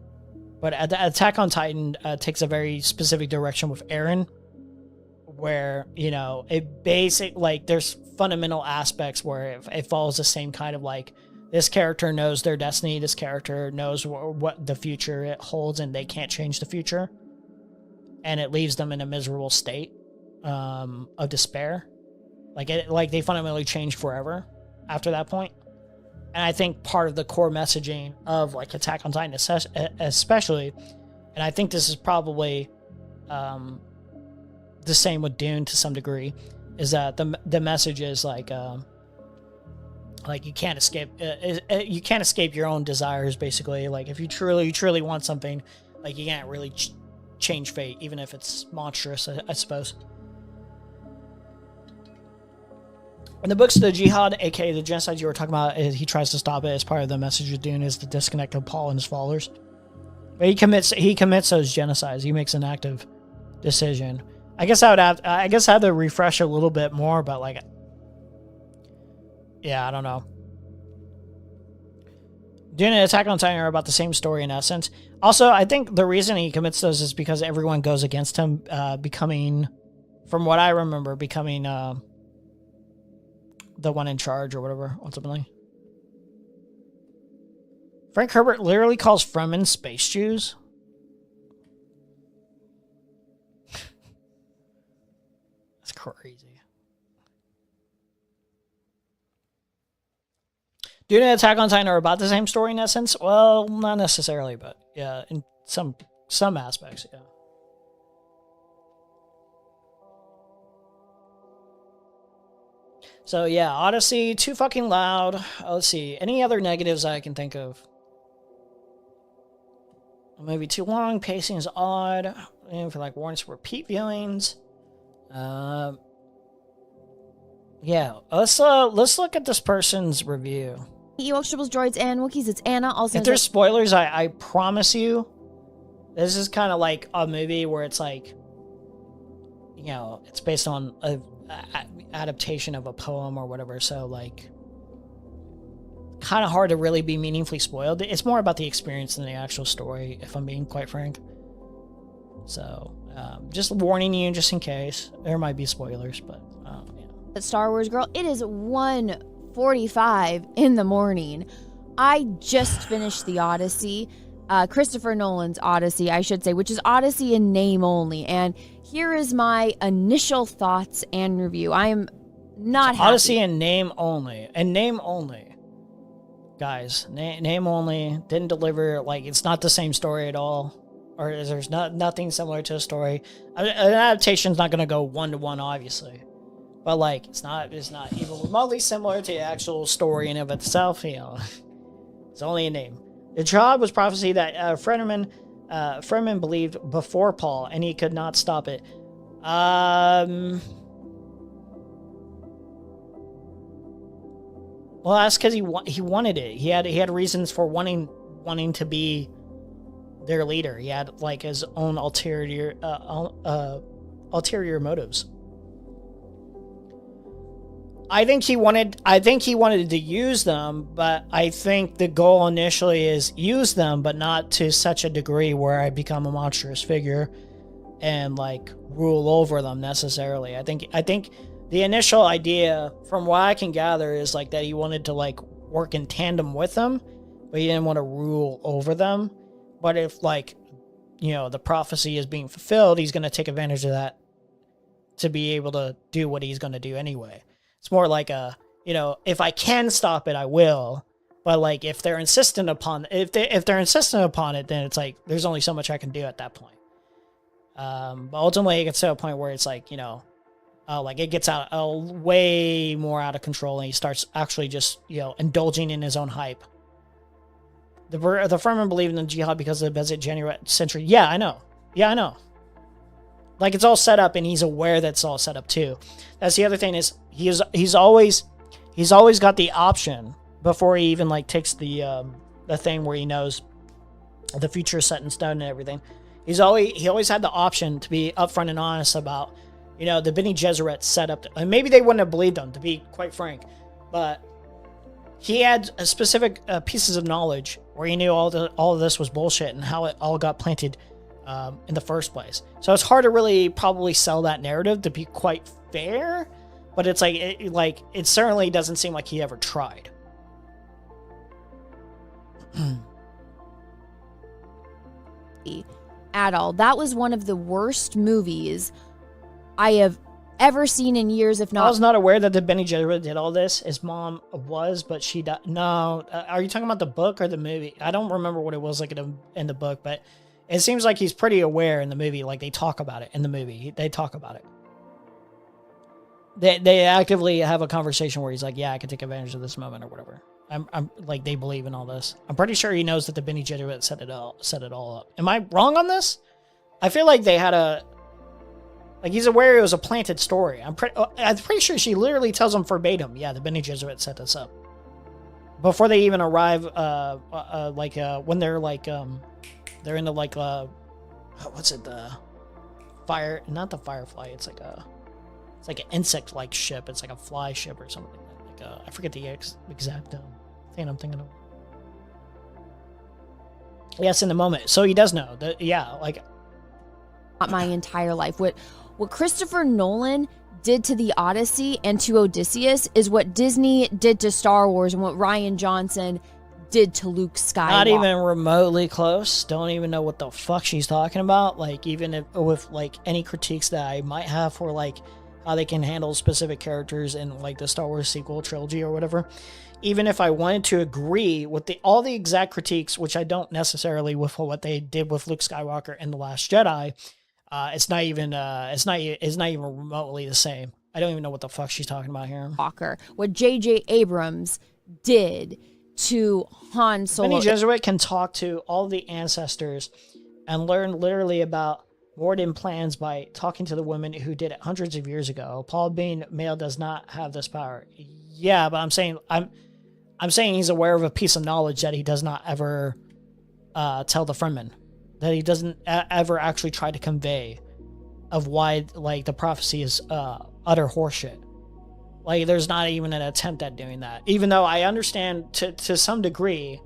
Attack on Titan takes a very specific direction with Eren, where, you know, it like there's fundamental aspects where it follows the same kind of like, this character knows their destiny, this character knows what the future it holds, and they can't change the future, and it leaves them in a miserable state of despair. Like they fundamentally change forever after that point. And I think part of the core messaging of like Attack on Titan especially, and I think this is probably the same with Dune to some degree, is that the message is like you can't escape your own desires, basically. Like, if you truly want something, like, you can't really change fate, even if it's monstrous, I suppose. In the books, the jihad, aka the genocide you were talking about, he tries to stop it as part of the message of Dune, is the disconnect of Paul and his followers. But he commits those genocides. He makes an active decision. I guess I have to refresh a little bit more, but like, yeah, I don't know. Dune and Attack on Titan are about the same story in essence. Also, I think the reason he commits those is because everyone goes against him, becoming, from what I remember, becoming the one in charge or whatever, ultimately. Frank Herbert literally calls Fremen space Jews. That's crazy. Dune and Attack on Titan are about the same story in essence. Well, not necessarily, but yeah, in some aspects, yeah. So yeah, Odyssey, too fucking loud. Let's see, any other negatives I can think of? Maybe too long, pacing is odd. I feel like warrants for repeat viewings. Yeah, let's look at this person's review. Ewoks, Tribbles, Droids, and Wookiees. It's Anna. Also, if there's spoilers, I promise you, this is kind of like a movie where it's like, you know, it's based on a adaptation of a poem or whatever. So like, kind of hard to really be meaningfully spoiled. It's more about the experience than the actual story, if I'm being quite frank. So, just warning you, just in case there might be spoilers, but yeah. Star Wars girl, it is 1:45 in the morning. I just finished the Odyssey, Christopher Nolan's Odyssey, I should say, which is Odyssey in name only. And here is my initial thoughts and review. I am not happy. Odyssey in name only, guys. Name only, didn't deliver. Like, it's not the same story at all, or there's nothing similar to a story. An adaptation's not going to go 1-to-1, obviously. But like, it's not even remotely similar to the actual story in of itself. You know, it's only a name. The job was prophecy that Fremen believed before Paul, and he could not stop it. Well, that's because he wanted it. He had reasons for wanting to be their leader. He had like his own ulterior motives. I think he wanted to use them, but I think the goal initially is use them, but not to such a degree where I become a monstrous figure and like rule over them necessarily. I think the initial idea, from what I can gather, is like that he wanted to like work in tandem with them, but he didn't want to rule over them. But if, like, you know, the prophecy is being fulfilled, he's going to take advantage of that to be able to do what he's going to do anyway. It's more like a, you know, if I can stop it, I will, But like if they're insistent upon if they're insistent upon it, then it's like there's only so much I can do at that point. But ultimately it gets to a point where it's like, like it gets out way more out of control, and he starts actually just, indulging in his own hype. The Fremen believe in the jihad because of the Bezit January century. Yeah, I know. Like it's all set up, and he's aware that it's all set up too. That's the other thing is he's always got the option before he even like takes the thing where he knows the future is set in stone and everything. He always had the option to be upfront and honest about, the Bene Gesserit set up, and maybe they wouldn't have believed him, to be quite frank, but he had specific pieces of knowledge where he knew all of this was bullshit and how it all got planted in the first place. So it's hard to really probably sell that narrative, to be quite fair, but it's like it certainly doesn't seem like he ever tried. At all. That was one of the worst movies I have ever seen in years, if not. I was not aware that the Bene Gesserit did all this. His mom was, but she died. No, are you talking about the book or the movie? I don't remember what it was like in the book, but it seems like he's pretty aware in the movie. Like they talk about it in the movie. They talk about it. They actively have a conversation where he's like, "Yeah, I can take advantage of this moment or whatever." I'm like, they believe in all this. I'm pretty sure he knows that the Bene Gesserit set it all up. Am I wrong on this? I feel like they had he's aware it was a planted story. I'm pretty sure she literally tells him verbatim, yeah, the Bene Gesserit set this up. Before they even arrive, when they're they're into what's it, not the Firefly, it's like an insect-like ship. It's like a fly ship or something. I forget the exact thing I'm thinking of. Yes, in the moment. So he does know that. Yeah, not my entire life. What Christopher Nolan did to the Odyssey and to Odysseus is what Disney did to Star Wars and what Rian Johnson did to Luke Skywalker. Not even remotely close. Don't even know what the fuck she's talking about. Like even with any critiques that I might have for how they can handle specific characters in the Star Wars sequel trilogy or whatever. Even if I wanted to agree with all the exact critiques, which I don't necessarily with what they did with Luke Skywalker in The Last Jedi, it's not even remotely the same. I don't even know what the fuck she's talking about here. What J.J. Abrams did to Han Solo. Bene Gesserit can talk to all the ancestors and learn literally about Warden plans by talking to the women who did it hundreds of years ago. Paul being male does not have this power. Yeah, but I'm saying he's aware of a piece of knowledge that he does not ever tell the Fremen, that he doesn't ever actually try to convey, of why the prophecy is utter horseshit. There's not even an attempt at doing that. Even though I understand to some degree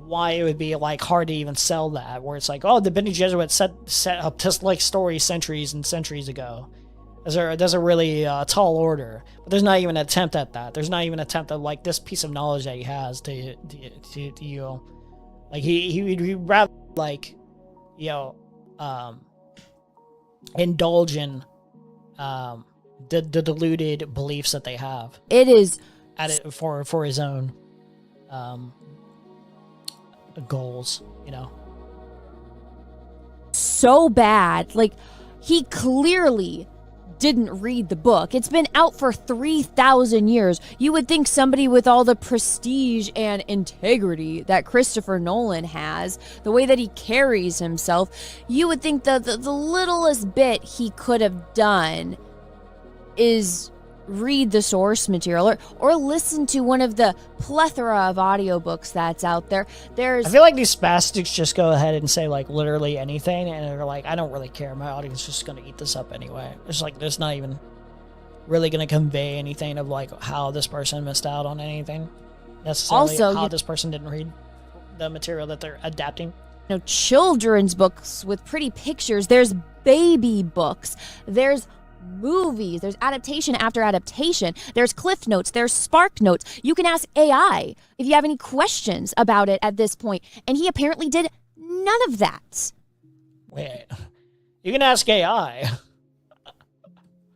why it would be hard to even sell that, where it's the Bene Gesserit set up this story centuries and centuries ago. There's a really tall order, but there's not even an attempt at that. There's not even an attempt at this piece of knowledge that he has to he'd rather indulge in the deluded beliefs that they have. It is at it for his own goals, so bad. He clearly didn't read the book. It's been out for 3,000 years. You would think somebody with all the prestige and integrity that Christopher Nolan has, the way that he carries himself, you would think the littlest bit he could have done is read the source material or listen to one of the plethora of audiobooks that's out there. I feel like these spastics just go ahead and say literally anything, and they're I don't really care. My audience is just going to eat this up anyway. It's there's not even really going to convey anything of how this person missed out on anything necessarily. Also, how this person didn't read the material that they're adapting. Children's books with pretty pictures. There's baby books. There's movies, there's adaptation after adaptation, there's cliff notes, there's spark notes. You can ask AI if you have any questions about it at this point, and he apparently did none of that. Wait, you can ask AI.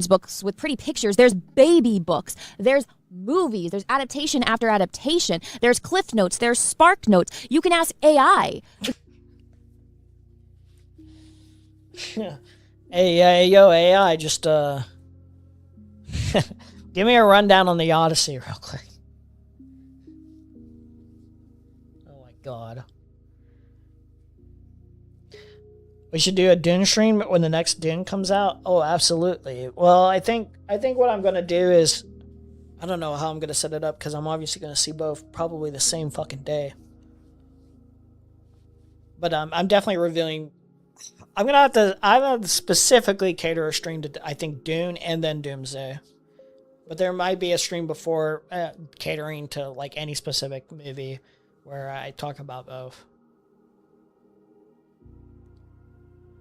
Books with pretty pictures, there's baby books, there's movies. There's adaptation after adaptation. There's Cliff Notes. There's Spark Notes. You can ask AI. Hey, yo, AI, just give me a rundown on the Odyssey real quick. Oh my god. We should do a Dune stream when the next Dune comes out. Oh, absolutely. Well, I think what I'm gonna do is, I don't know how I'm gonna set it up because I'm obviously gonna see both probably the same fucking day. But I'm definitely revealing. I'm gonna have to specifically cater a stream to, I think, Dune and then Doomsday. But there might be a stream before catering to like any specific movie where I talk about both.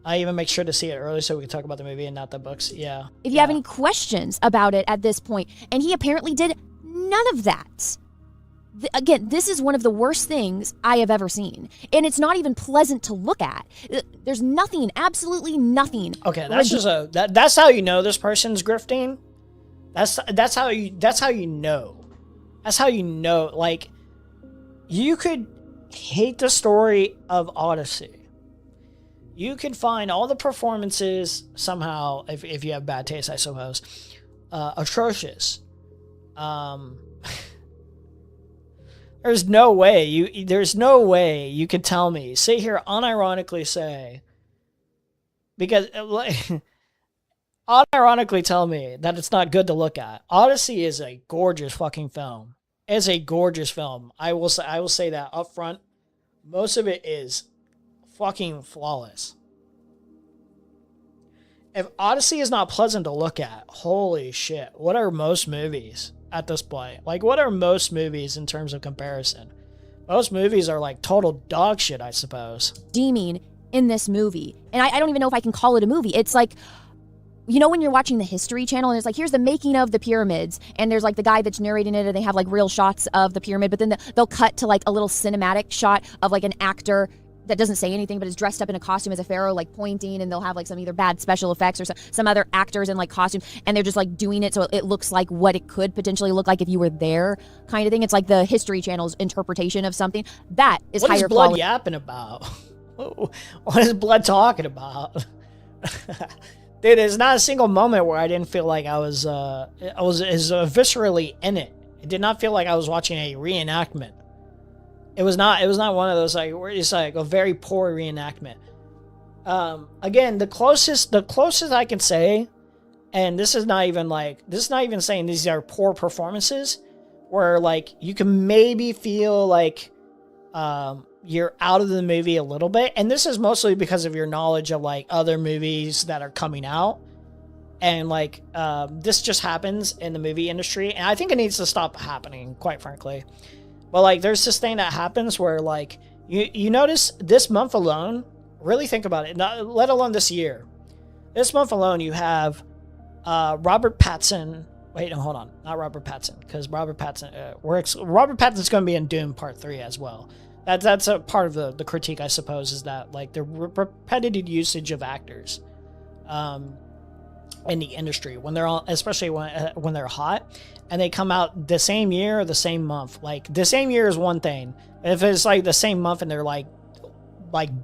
I even make sure to see it early so we can talk about the movie and not the books. Yeah. If you have any questions about it at this point, and he apparently did none of that. Again, this is one of the worst things I have ever seen. And it's not even pleasant to look at. There's nothing, absolutely nothing. Okay, that's just that's how you know this person's grifting. That's how you know. That's how you know. Like, you could hate the story of Odyssey. You could find all the performances somehow, if you have bad taste, I suppose, atrocious. There's no way you could tell me, sit here unironically say, because unironically tell me that it's not good to look at. Odyssey is a gorgeous fucking film. It's a gorgeous film. I will say that up front. Most of it is fucking flawless. If Odyssey is not pleasant to look at, holy shit, what are most movies at this point? Like, what are most movies in terms of comparison? Most movies are like total dog shit, I suppose. Redeeming in this movie. And I don't even know if I can call it a movie. It's like, you know when you're watching the History Channel and it's like, here's the making of the pyramids, and there's like the guy that's narrating it and they have like real shots of the pyramid, but then they'll cut to like a little cinematic shot of like an actor that doesn't say anything but is dressed up in a costume as a pharaoh, like pointing, and they'll have like some either bad special effects or some other actors in like costumes, and they're just like doing it so it looks like what it could potentially look like if you were there, kind of thing. It's like the History Channel's interpretation of something. That is higher quality. What is Blood yapping about? What is Blood talking about? Dude, there's not a single moment where I didn't feel like I was viscerally in it. It did not feel like I was watching a reenactment. It was not one of those like where it's like a very poor reenactment. Again, the closest I can say, and this is not even saying these are poor performances, where like you can maybe feel like you're out of the movie a little bit, and this is mostly because of your knowledge of like other movies that are coming out, and like this just happens in the movie industry, and I think it needs to stop happening, quite frankly. But like there's this thing that happens where like you notice this month alone, really think about it, not, let alone this year. This month alone you have Robert Pattinson. Wait, no, hold on. Not Robert Pattinson, because Robert Pattinson Robert Pattinson's going to be in Dune Part 3 as well. That's a part of the critique, I suppose, is that like the repetitive usage of actors in the industry when they're all, especially when they're hot and they come out the same year or the same month. Like the same year is one thing. If it's like the same month and they're like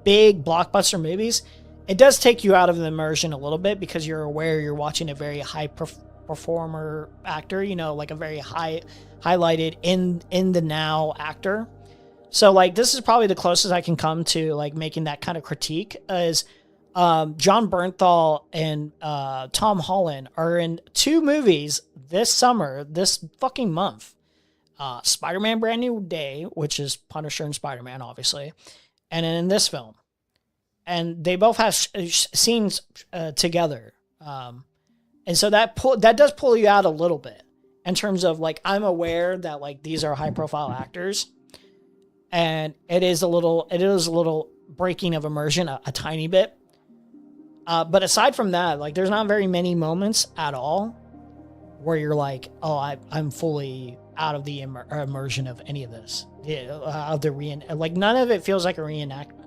big blockbuster movies, it does take you out of the immersion a little bit because you're aware you're watching a very high performer actor, you know, like a very highlighted in the now actor. So like this is probably the closest I can come to like making that kind of critique is John Bernthal and Tom Holland are in 2 movies this summer, this fucking month. Spider-Man Brand New Day, which is Punisher and Spider-Man, obviously, and then in this film. And they both have scenes together. And so that does pull you out a little bit in terms of like, I'm aware that like these are high profile actors, and it is a little breaking of immersion, a tiny bit. But aside from that, like there's not very many moments at all where you're like, oh, I'm fully out of the immersion of any of this. Yeah, of the like none of it feels like a reenactment.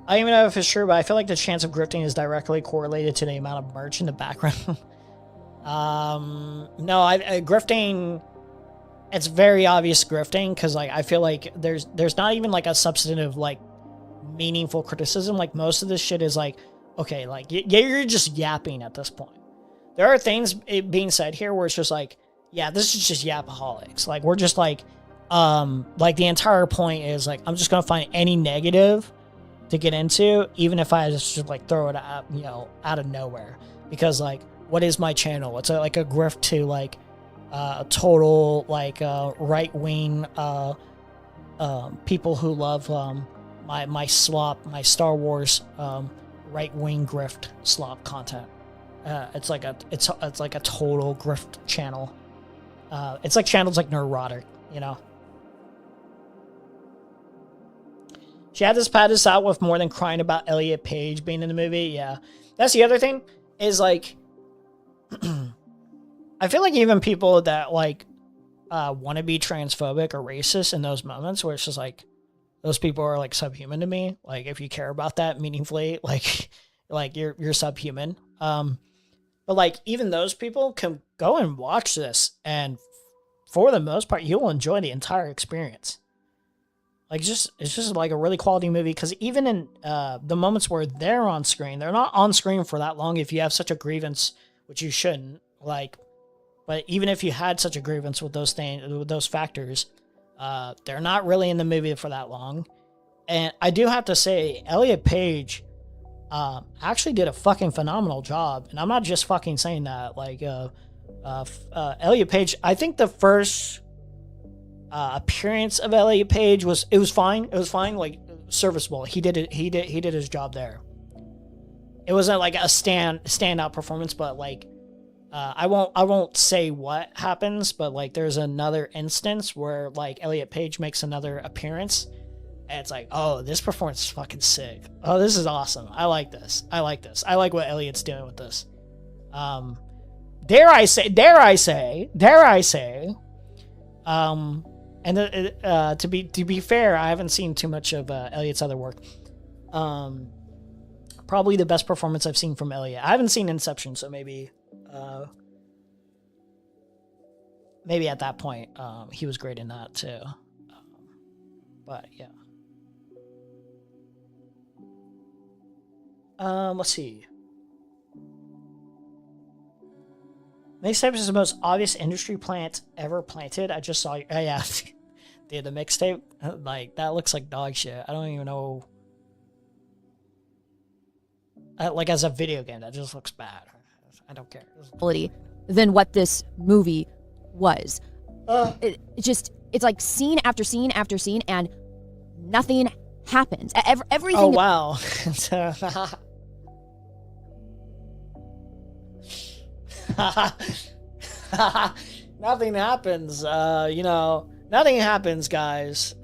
I don't even know if it's true, but I feel like the chance of grifting is directly correlated to the amount of merch in the background. No, grifting, it's very obvious grifting, because like I feel like there's not even like a substantive like meaningful criticism. Like most of this shit is like, okay, like you're just yapping at this point. There are things being said here where it's just like, yeah, this is just yapaholics. Like we're just like the entire point is like, I'm just gonna find any negative to get into, even if I just like throw it out, you know, out of nowhere. Because like, what is my channel? It's like a grift to like a total like right wing people who love my Star Wars right wing grift slop content. It's like a total grift channel. It's like channels like Neurotic, you know. She had to pad this out with more than crying about Elliot Page being in the movie. Yeah, that's the other thing is like, I feel like even people that like want to be transphobic or racist in those moments where it's just like, those people are like subhuman to me. Like if you care about that meaningfully, like you're subhuman. But like even those people can go and watch this, and for the most part, you'll enjoy the entire experience. Like it's just like a really quality movie, because even in the moments where they're on screen, they're not on screen for that long if you have such a grievance, which you shouldn't. Like, but even if you had such a grievance with those things, with those factors, they're not really in the movie for that long. And I do have to say, Elliot Page actually did a fucking phenomenal job, and I'm not just fucking saying that. Like Elliot Page, I think the first appearance of Elliot Page was fine, like serviceable. He did his job there. It wasn't like a standout performance, but like I won't say what happens, but like there's another instance where like Elliot Page makes another appearance, and it's like, oh, this performance is fucking sick. Oh, this is awesome. I like this. I like what Elliot's doing with this. Dare I say, and to be fair, I haven't seen too much of Elliot's other work. Probably the best performance I've seen from Elliot. I haven't seen Inception, so maybe at that point he was great in that too. But yeah. Let's see. Mixtape is the most obvious industry plant ever planted. I just saw you. Oh, yeah. Dude, the mixtape, like, that looks like dog shit. I don't even know. Like, as a video game, that just looks bad. I don't care. Than what this movie was. It's like scene after scene after scene, and nothing happens. Everything. Oh, wow. Nothing happens. Nothing happens, guys.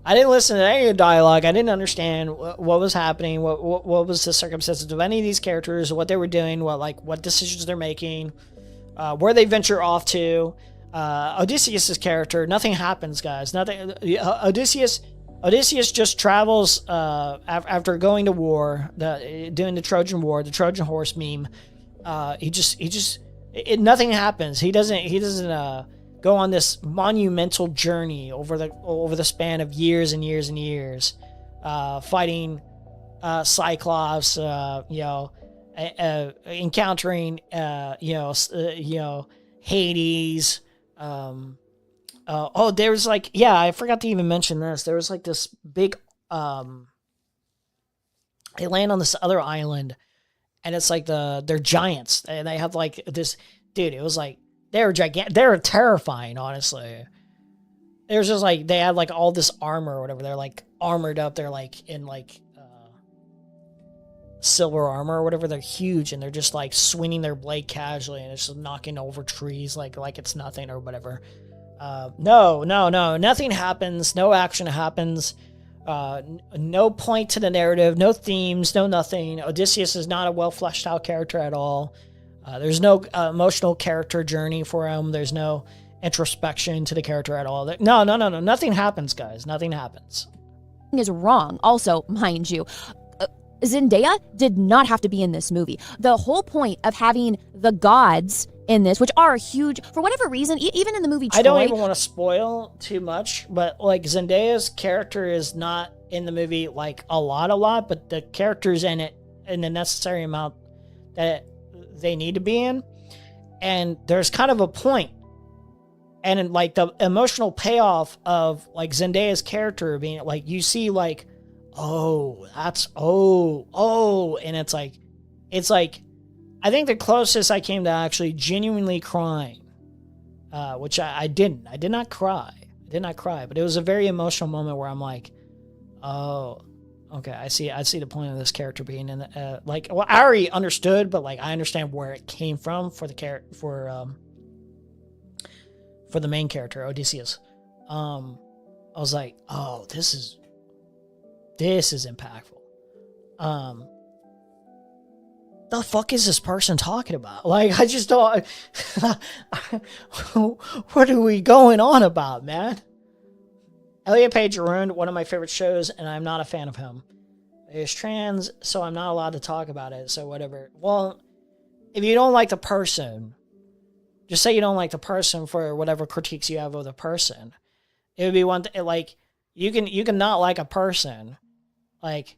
I didn't listen to any of the dialogue. I didn't understand what was happening, what was the circumstances of any of these characters, what they were doing, what decisions they're making, where they venture off to. Odysseus' character, nothing happens, guys. Nothing. Odysseus just travels after going to war, doing the Trojan War, the Trojan horse meme. Nothing happens. He doesn't go on this monumental journey over the span of years and years and years, fighting Cyclops, encountering Hades. There's like, yeah, I forgot to even mention this. There was like this big they land on this other island, and it's like they're giants, and they have like this, dude, it was like they were gigantic. They were terrifying, honestly. It was just like they had like all this armor or whatever. They're like armored up. They're like in like silver armor or whatever. They're huge, and they're just like swinging their blade casually, and it's just knocking over trees like it's nothing or whatever. No, nothing happens. No action happens. No point to the narrative. No themes. No nothing. Odysseus is not a well fleshed out character at all. There's no emotional character journey for him. There's no introspection to the character at all. No, nothing happens, guys. Nothing happens. Is wrong. Also, mind you, Zendaya did not have to be in this movie. The whole point of having the gods in this, which are huge, for whatever reason, even in the movie Troy, I don't even want to spoil too much, but like Zendaya's character is not in the movie like a lot, but the character's in it in the necessary amount that they need to be in. And there's kind of a point, and like the emotional payoff of like Zendaya's character being like, you see like, oh, that's and it's like I think the closest I came to actually genuinely crying, which I didn't. I did not cry, but it was a very emotional moment where I'm like, oh, okay, I see the point of this character being in the, like, well, I already understood, but like I understand where it came from for the for the main character, Odysseus. I was like, oh, this is impactful. The fuck is this person talking about? Like, I just don't. What are we going on about, man? Elliot Page ruined one of my favorite shows, and I'm not a fan of him. He's trans, so I'm not allowed to talk about it, so whatever. Well, if you don't like the person, just say you don't like the person for whatever critiques you have of the person. It would be one thing, like, you can not like a person, like,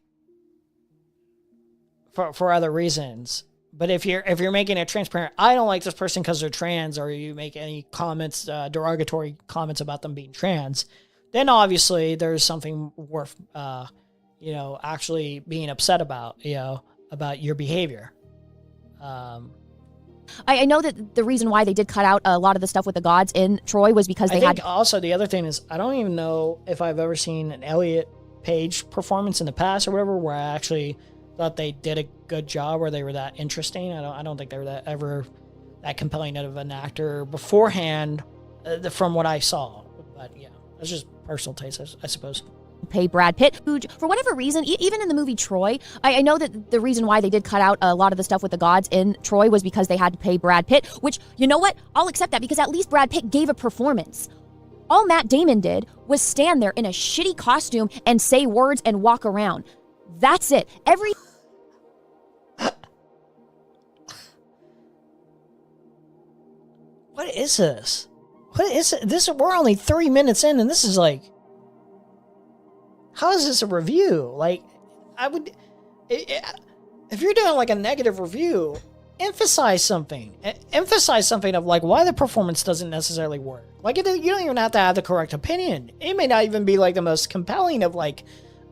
for other reasons. But if you're making it transparent, I don't like this person because they're trans, or you make any comments, derogatory comments about them being trans, then obviously there's something worth, actually being upset about, about your behavior. I know that the reason why they did cut out a lot of the stuff with the gods in Troy was because they had. Also, the other thing is, I don't even know if I've ever seen an Elliot Page performance in the past or whatever where I actually thought they did a good job, where they were that interesting. I don't think they were that compelling of an actor beforehand, from what I saw. But yeah, that's just personal taste, I suppose. Pay Brad Pitt, who, for whatever reason, even in the movie Troy, I know that the reason why they did cut out a lot of the stuff with the gods in Troy was because they had to pay Brad Pitt, which, you know what? I'll accept that, because at least Brad Pitt gave a performance. All Matt Damon did was stand there in a shitty costume and say words and walk around. That's it. What is this? What is it? We're only 3 minutes in, and this is like, how is this a review? Like, if you're doing like a negative review, emphasize something. Emphasize something of like why the performance doesn't necessarily work. Like, you don't even have to have the correct opinion. It may not even be like the most compelling of like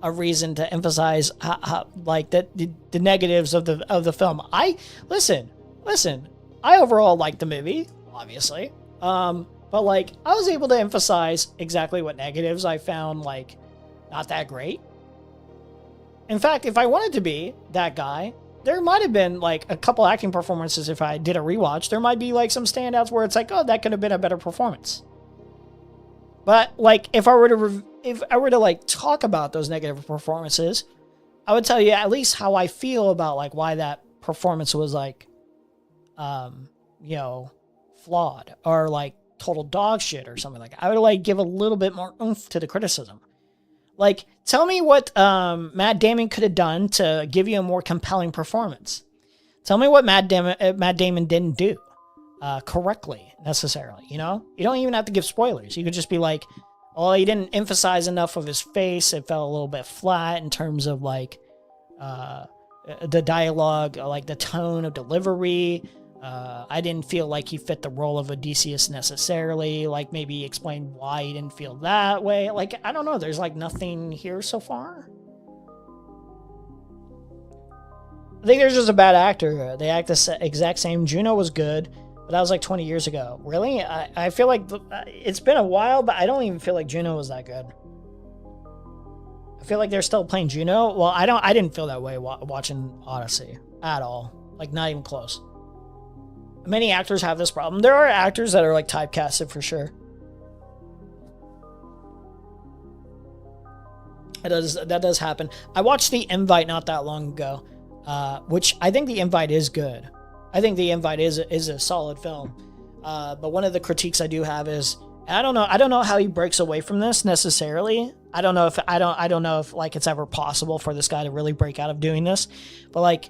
a reason to emphasize how like the negatives of the film. Listen. I overall liked the movie, obviously. But like I was able to emphasize exactly what negatives I found like not that great. In fact, if I wanted to be that guy, there might have been like a couple acting performances. If I did a rewatch, there might be like some standouts where it's like, oh, that could have been a better performance. But like, if I were to like talk about those negative performances, I would tell you at least how I feel about like why that performance was like, flawed or like total dog shit or something like that. I would like give a little bit more oomph to the criticism. Like, tell me what Matt Damon could have done to give you a more compelling performance. Tell me what Matt Damon didn't do correctly, necessarily, You don't even have to give spoilers. You could just be like, oh, he didn't emphasize enough of his face. It felt a little bit flat in terms of, like, the dialogue, like the tone of delivery. I didn't feel like he fit the role of Odysseus necessarily. Like, maybe explain why he didn't feel that way. Like, I don't know. There's, like, nothing here so far. I think there's just a bad actor. They act the exact same. Juno was good, but that was, like, 20 years ago. Really? I feel like it's been a while, but I don't even feel like Juno was that good. I feel like they're still playing Juno. Well, I didn't feel that way watching Odyssey at all. Like, not even close. Many actors have this problem. There are actors that are like typecasted for sure. That does happen. I watched The Invite not that long ago, which I think The Invite is good. I think The Invite is a solid film. But one of the critiques I do have is, and I don't know how he breaks away from this necessarily. I don't know if like it's ever possible for this guy to really break out of doing this. But like,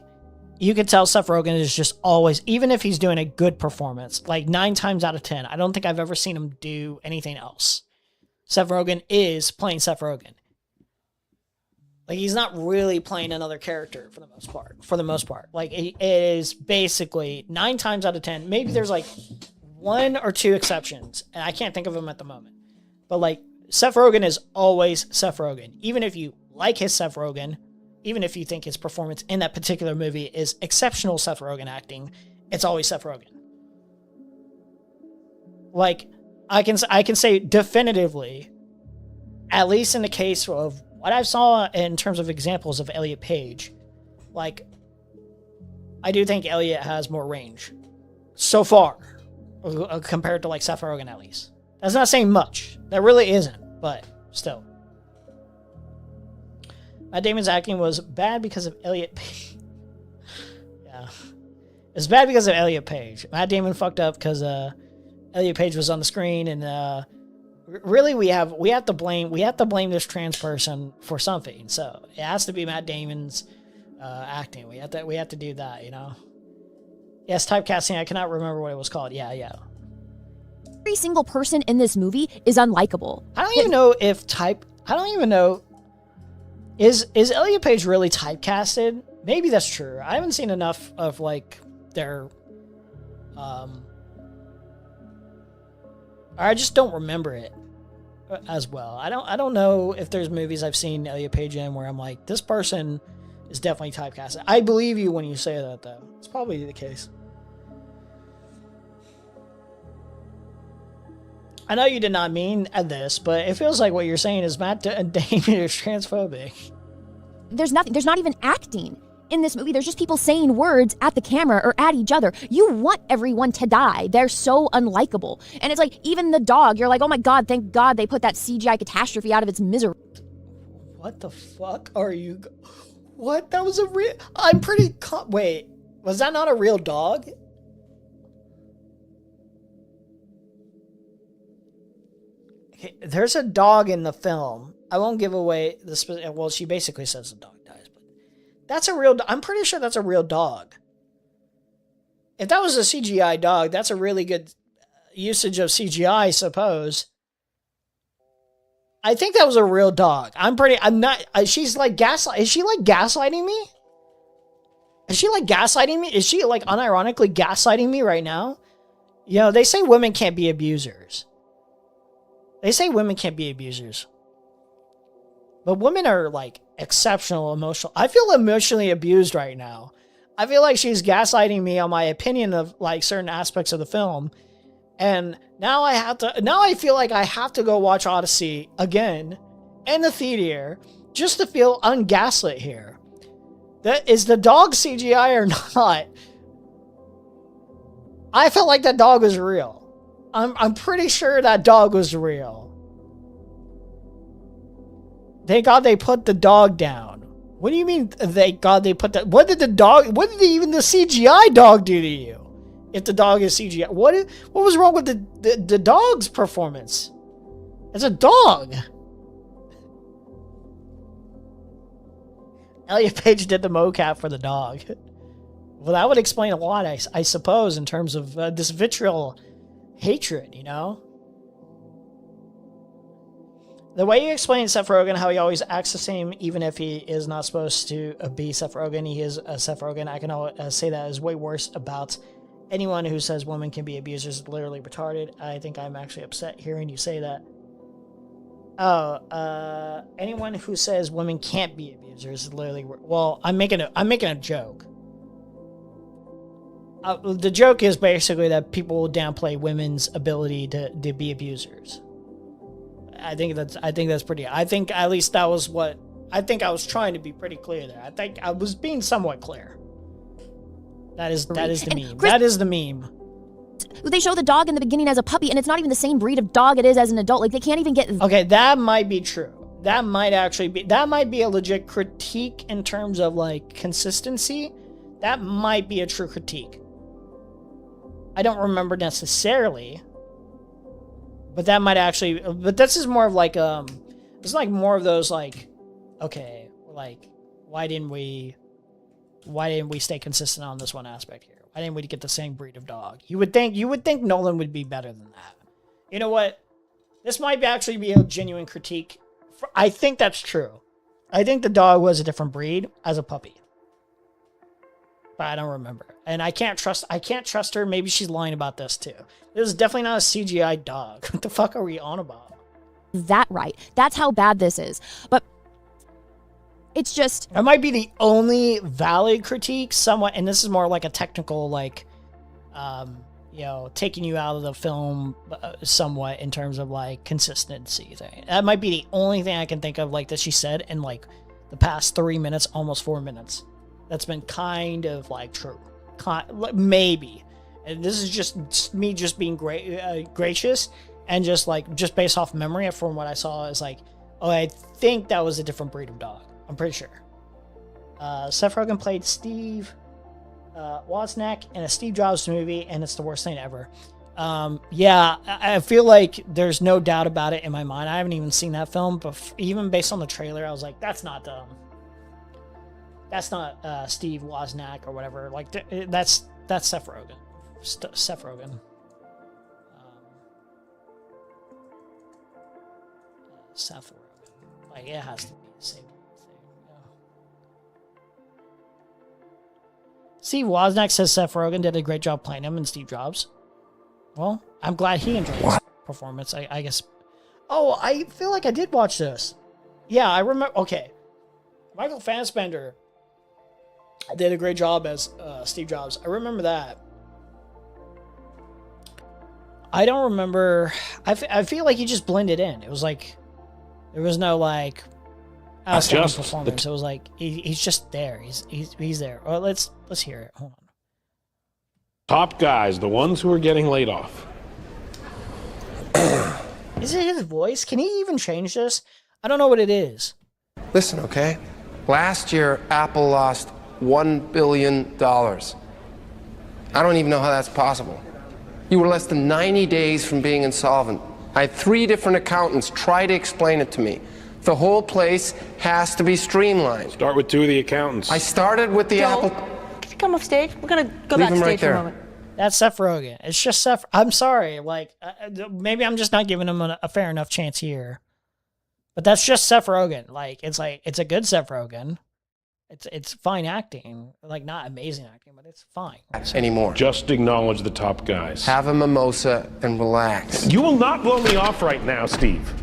you could tell Seth Rogen is just always, even if he's doing a good performance, like 9 times out of 10, I don't think I've ever seen him do anything else. Seth Rogen is playing Seth Rogen. Like, he's not really playing another character for the most part. Like, it is basically 9 times out of 10. Maybe there's like 1 or 2 exceptions, and I can't think of them at the moment. But like, Seth Rogen is always Seth Rogen. Even if you like his Seth Rogen, even if you think his performance in that particular movie is exceptional Seth Rogen acting, it's always Seth Rogen. Like, I can say definitively, at least in the case of what I saw in terms of examples of Elliot Page, like, I do think Elliot has more range so far compared to like Seth Rogen, at least. That's not saying much. That really isn't, but still. Matt Damon's acting was bad because of Elliot Page. Yeah. It's bad because of Elliot Page. Matt Damon fucked up because Elliot Page was on the screen, and really we have to blame this trans person for something. So it has to be Matt Damon's acting. We have to do that, you know. Yes, typecasting. I cannot remember what it was called. Yeah. Every single person in this movie is unlikable. I don't even know. Is Elliot Page really typecasted? Maybe that's true. I haven't seen enough of like their I just don't remember it as well. I don't know if there's movies I've seen Elliot Page in where I'm like, this person is definitely typecasted. I believe you when you say that, though. It's probably the case. I know you did not mean this, but it feels like what you're saying is Matt Damon is transphobic. There's not even acting in this movie. There's just people saying words at the camera or at each other. You want everyone to die. They're so unlikable. And it's like, even the dog, you're like, oh my God, thank God they put that CGI catastrophe out of its misery. What the fuck are you... What? That was a real... I'm pretty... Wait, was that not a real dog? Okay, there's a dog in the film. I won't give away the specific... Well, she basically says the dog dies, but... That's a real... I'm pretty sure that's a real dog. If that was a CGI dog, that's a really good usage of CGI, I suppose. I think that was a real dog. I'm not... She's like gaslight... Is she like gaslighting me? Is she like gaslighting me? Is she like unironically gaslighting me right now? You know, they say women can't be abusers. They say women can't be abusers. But women are like exceptional emotional. I feel emotionally abused right now. I feel like she's gaslighting me on my opinion of like certain aspects of the film. And now I feel like I have to go watch Odyssey again in the theater just to feel ungaslit here. That is the dog CGI or not? I felt like that dog was real. I'm pretty sure that dog was real. Thank God they put the dog down. What do you mean, thank God they put that? What did even the CGI dog do to you? If the dog is CGI, what was wrong with the dog's performance? It's a dog. Elliot Page did the mocap for the dog. Well, that would explain a lot, I suppose, in terms of this vitriol hatred, you know? The way you explain Seth Rogen, how he always acts the same, even if he is not supposed to be Seth Rogen, he is Seth Rogen. I can say that is way worse about anyone who says women can be abusers, literally retarded. I think I'm actually upset hearing you say that. Oh, anyone who says women can't be abusers is literally... Well, I'm making a joke. The joke is basically that people will downplay women's ability to be abusers. I think that's pretty... I think at least that was what... I think I was trying to be pretty clear there. I think I was being somewhat clear. That is the meme. That is the meme. They show the dog in the beginning as a puppy, and it's not even the same breed of dog it is as an adult. Like, they can't even get... Okay, that might be true. That might be a legit critique in terms of, like, consistency. That might be a true critique. I don't remember necessarily, but that might actually. But this is more of like it's like more of those like, okay, like why didn't we stay consistent on this one aspect here? Why didn't we get the same breed of dog? You would think Nolan would be better than that. You know what? This might actually be a genuine critique. I think that's true. I think the dog was a different breed as a puppy. But I don't remember. And I can't trust her. Maybe she's lying about this too. This is definitely not a CGI dog. What the fuck are we on about? Is that right? That's how bad this is. But it's just... That might be the only valid critique somewhat, and this is more like a technical, like, taking you out of the film somewhat in terms of, like, consistency thing. That might be the only thing I can think of, like, that she said in, like, the past 3 minutes, almost 4 minutes. That's been kind of, like, true. Maybe. And this is just me just being gracious and just based off memory from what I saw is like, oh, I think that was a different breed of dog. I'm pretty sure. Seth Rogen played Steve Wozniak in a Steve Jobs movie, and it's the worst thing ever. Yeah, I feel like there's no doubt about it in my mind. I haven't even seen that film, but even based on the trailer, I was like, that's not Steve Wozniak or whatever. Like, that's Seth Rogen. Seth Rogen. Seth Rogen. Like, it has to be the same thing. Yeah. Steve Wozniak says Seth Rogen did a great job playing him in Steve Jobs. Well, I'm glad he enjoyed his performance, I guess. Oh, I feel like I did watch this. Yeah, I remember. Okay. Michael Fassbender did a great job as Steve Jobs. I remember that. I don't remember. I feel like he just blended in. It was like there was no like outstanding performance. It was like he's just there. He's there. Well, let's hear it. Hold on. Top guys, the ones who are getting laid off. Is it his voice? Can he even change this? I don't know what it is. Listen, okay? Last year, Apple lost $1 billion. I don't even know how that's possible. You were less than 90 days from being insolvent. I had 3 different accountants try to explain it to me. The whole place has to be streamlined. Start with 2 of the accountants. I started with the Apple... Can you come off stage? We're going to go Leave him backstage right for a there. moment. That's Seth Rogen. It's just Seth. I'm sorry. Like, maybe I'm just not giving him a fair enough chance here. But that's just Seth Rogen. Like, it's a good Seth Rogen. It's fine acting. Like, not amazing acting, but it's fine. Anymore. Just acknowledge the top guys. Have a mimosa and relax. You will not blow me off right now, Steve.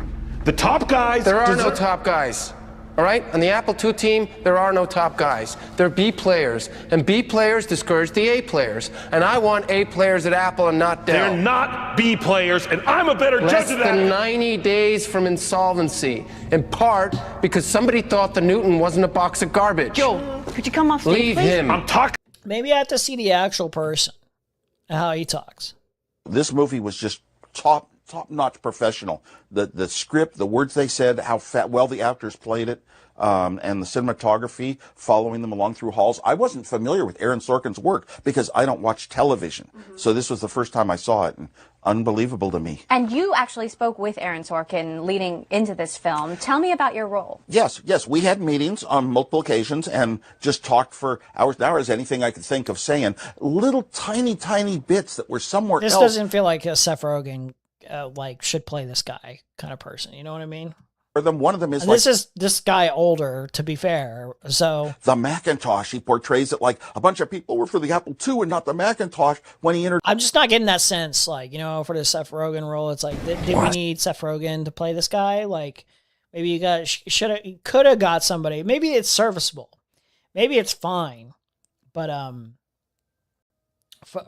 The top guys... There are no top guys. All right? On the Apple II team, there are no top guys. They're B players. And B players discourage the A players. And I want A players at Apple and not Dell. They're not B players, and I'm a better Less judge of that. than 90 days from insolvency. In part because somebody thought the Newton wasn't a box of garbage. Joe, could you come off stage, Leave please? him. I'm talking... Maybe I have to see the actual person and how he talks. This movie was just top-notch professional. The script, the words they said, how well the actors played it, and the cinematography, following them along through halls. I wasn't familiar with Aaron Sorkin's work because I don't watch television. So this was the first time I saw it, and unbelievable to me. And you actually spoke with Aaron Sorkin leading into this film. Tell me about your role. Yes, we had meetings on multiple occasions and just talked for hours and hours, anything I could think of saying. Little tiny bits that were somewhere This else. doesn't feel like a Seth Rogen should play this guy kind of person. You know what I mean? For them, one of them is And like this is this guy older, to be fair. So the Macintosh. He portrays it like a bunch of people were for the Apple II and not the Macintosh when he entered. I'm just not getting that sense. Like, you know, for the Seth Rogen role, it's like, did we need Seth Rogen to play this guy? Like, maybe you could have got somebody. Maybe it's serviceable. Maybe it's fine. But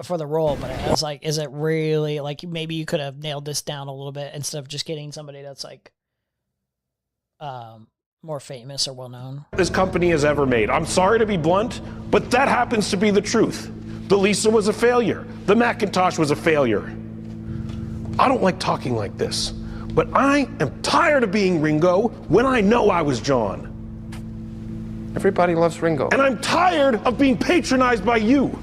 for the role, but I was like, is it really like maybe you could have nailed this down a little bit instead of just getting somebody that's like more famous or well known. This company has ever made. I'm sorry to be blunt, but that happens to be the truth. The Lisa was a failure. The Macintosh was a failure. I don't like talking like this, but I am tired of being Ringo when I know I was John. Everybody loves Ringo. And I'm tired of being patronized by you.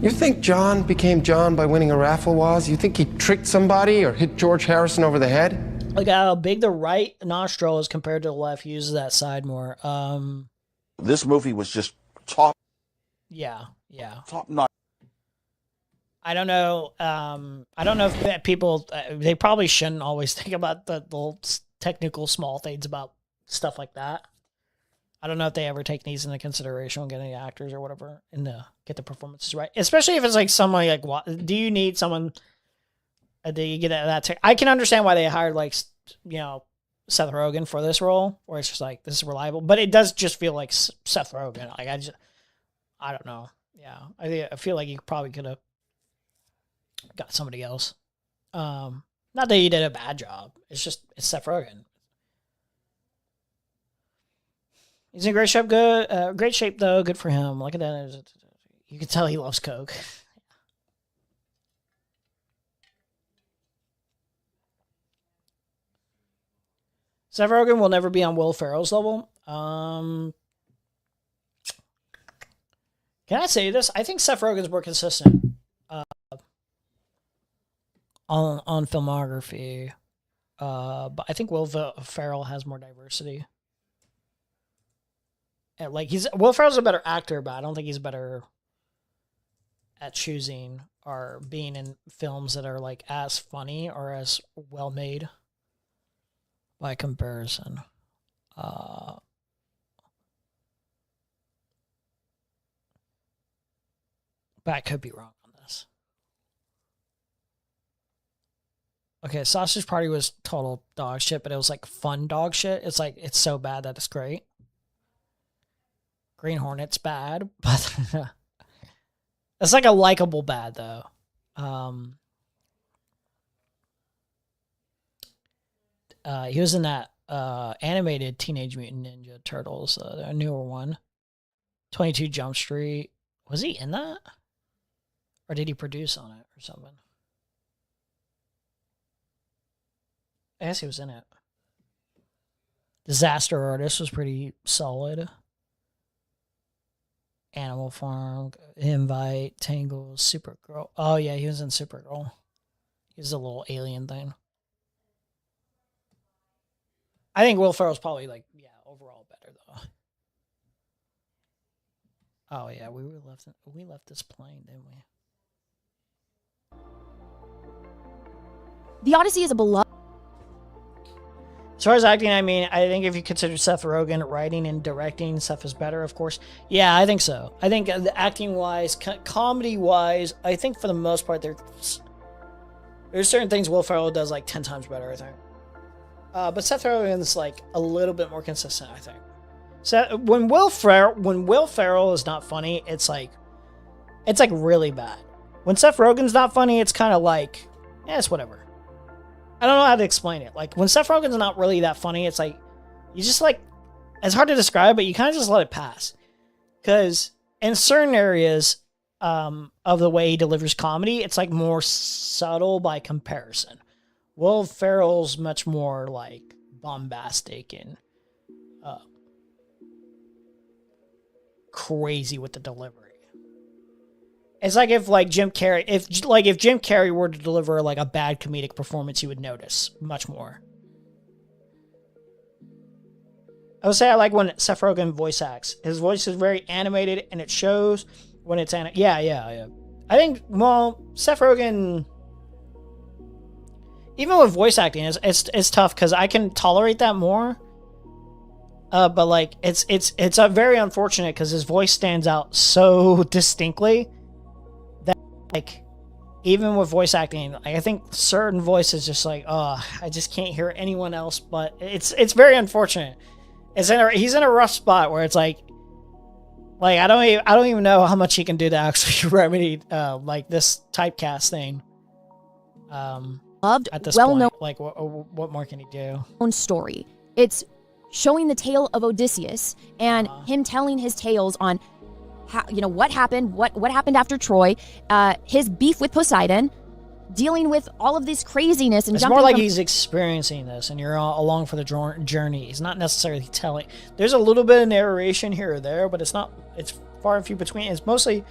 You think John became John by winning a raffle, Woz? You think he tricked somebody or hit George Harrison over the head? Look at how big the right nostril is compared to the left. He uses that side more. This movie was just top notch. I don't know. I don't know if people, they probably shouldn't always think about the little technical small things about stuff like that. I don't know if they ever take these into consideration when getting the actors or whatever and get the performances right. Especially if it's like somebody like, what, do you need someone, do you get that? I can understand why they hired like, you know, Seth Rogen for this role, where it's just like, this is reliable, but it does just feel like Seth Rogen. Like I don't know. Yeah. I feel like you probably could have got somebody else. Not that he did a bad job. It's Seth Rogen. He's in great shape. Great shape though. Good for him. Look at that. You can tell he loves Coke. Seth Rogen will never be on Will Ferrell's level. Can I say this? I think Seth Rogen's more consistent on filmography, but I think Will Ferrell has more diversity. And like Will Ferrell's a better actor, but I don't think he's better at choosing or being in films that are like as funny or as well made by comparison. But I could be wrong on this. Okay, Sausage Party was total dog shit, but it was like fun dog shit. It's like, it's so bad that it's great. Green Hornet's bad, but it's like a likable bad though. He was in that animated Teenage Mutant Ninja Turtles, the newer one. 22 Jump Street. Was he in that? Or did he produce on it or something? I guess he was in it. Disaster Artist was pretty solid. Animal Farm, Invite, Tangle, Supergirl. Oh yeah, he was in Supergirl. He was a little alien thing. I think Will Ferrell's probably like, yeah, overall better though. Oh yeah, we left this plane, didn't we? The Odyssey is a beloved. As far as acting, I mean, I think if you consider Seth Rogen writing and directing, Seth is better, of course. Yeah, I think so. I think acting-wise, comedy-wise, I think for the most part, there's certain things Will Ferrell does like 10 times better, I think. But Seth Rogen's like a little bit more consistent, I think. So when Will Ferrell is not funny, it's like really bad. When Seth Rogen's not funny, it's kind of like, yeah, it's whatever. I don't know how to explain it. Like, when Seth Rogen's not really that funny, it's like, you just like, it's hard to describe, but you kind of just let it pass. Because in certain areas of the way he delivers comedy, it's like more subtle by comparison. Will Ferrell's much more like bombastic and crazy with the delivery. It's like if Jim Carrey were to deliver like a bad comedic performance, you would notice much more. I would say I like when Seth Rogen voice acts. His voice is very animated and it shows when it's yeah. I think, well, Seth Rogen, even with voice acting, it's tough because I can tolerate that more. But like it's a very unfortunate because his voice stands out so distinctly. Like, even with voice acting, like, I think certain voices just like, oh, I just can't hear anyone else. But it's very unfortunate. He's in a rough spot where it's like I don't even know how much he can do to actually remedy like this typecast thing. Loved, at this point, like what more can he do? Own story. It's showing the tale of Odysseus and him telling his tales on how, what happened, what happened after Troy, his beef with Poseidon, dealing with all of this craziness. And it's more like he's experiencing this and you're along for the journey. He's not necessarily telling. There's a little bit of narration here or there, but it's far and few between. It's mostly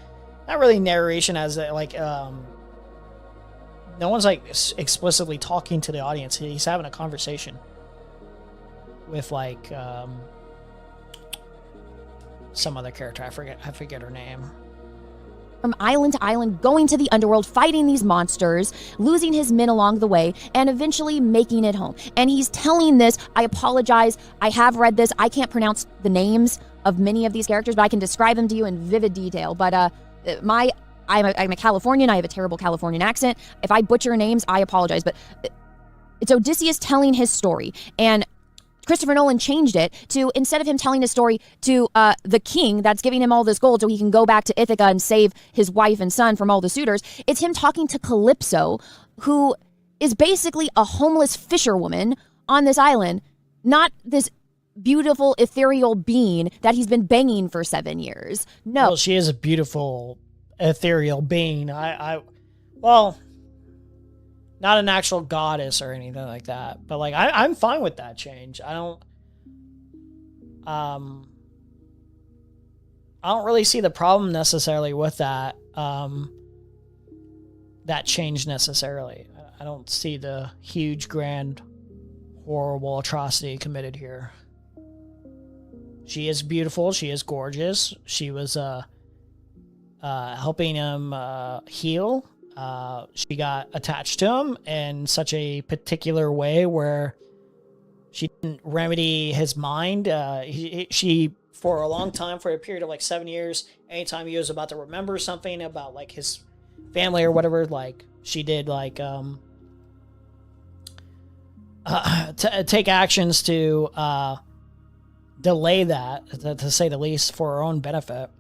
not really narration as like no one's like explicitly talking to the audience. He's having a conversation with like some other character. I forget her name. From island to island, going to the underworld, fighting these monsters, losing his men along the way, and eventually making it home. And he's telling this, I apologize, I have read this, I can't pronounce the names of many of these characters, but I can describe them to you in vivid detail. But I'm a Californian, I have a terrible Californian accent. If I butcher names, I apologize. But it's Odysseus telling his story, and Christopher Nolan changed it to, instead of him telling his story to the king that's giving him all this gold so he can go back to Ithaca and save his wife and son from all the suitors, it's him talking to Calypso, who is basically a homeless fisherwoman on this island, not this beautiful ethereal being that he's been banging for 7 years. No. Well, she is a beautiful ethereal being. Well, not an actual goddess or anything like that, but like I'm fine with that change. I don't really see the problem necessarily with that that change necessarily. I don't see the huge, grand, horrible atrocity committed here. She is beautiful. She is gorgeous. She was helping him heal. She got attached to him in such a particular way where she didn't remedy his mind. She, for a long time, for a period of like 7 years, anytime he was about to remember something about like his family or whatever, like she did like take actions to delay that, to say the least, for her own benefit.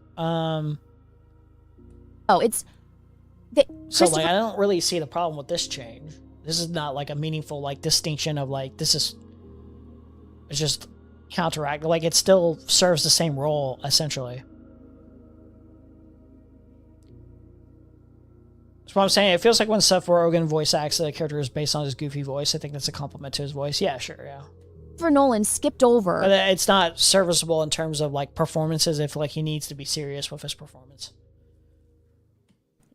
So like I don't really see the problem with this change. This is not like a meaningful like distinction of like it's just counteract, like it still serves the same role essentially. That's what I'm saying. It feels like when Seth Rogen voice acts the character is based on his goofy voice. I think that's a compliment to his voice. Yeah, sure, yeah. For Nolan skipped over. But it's not serviceable in terms of like performances if like he needs to be serious with his performance.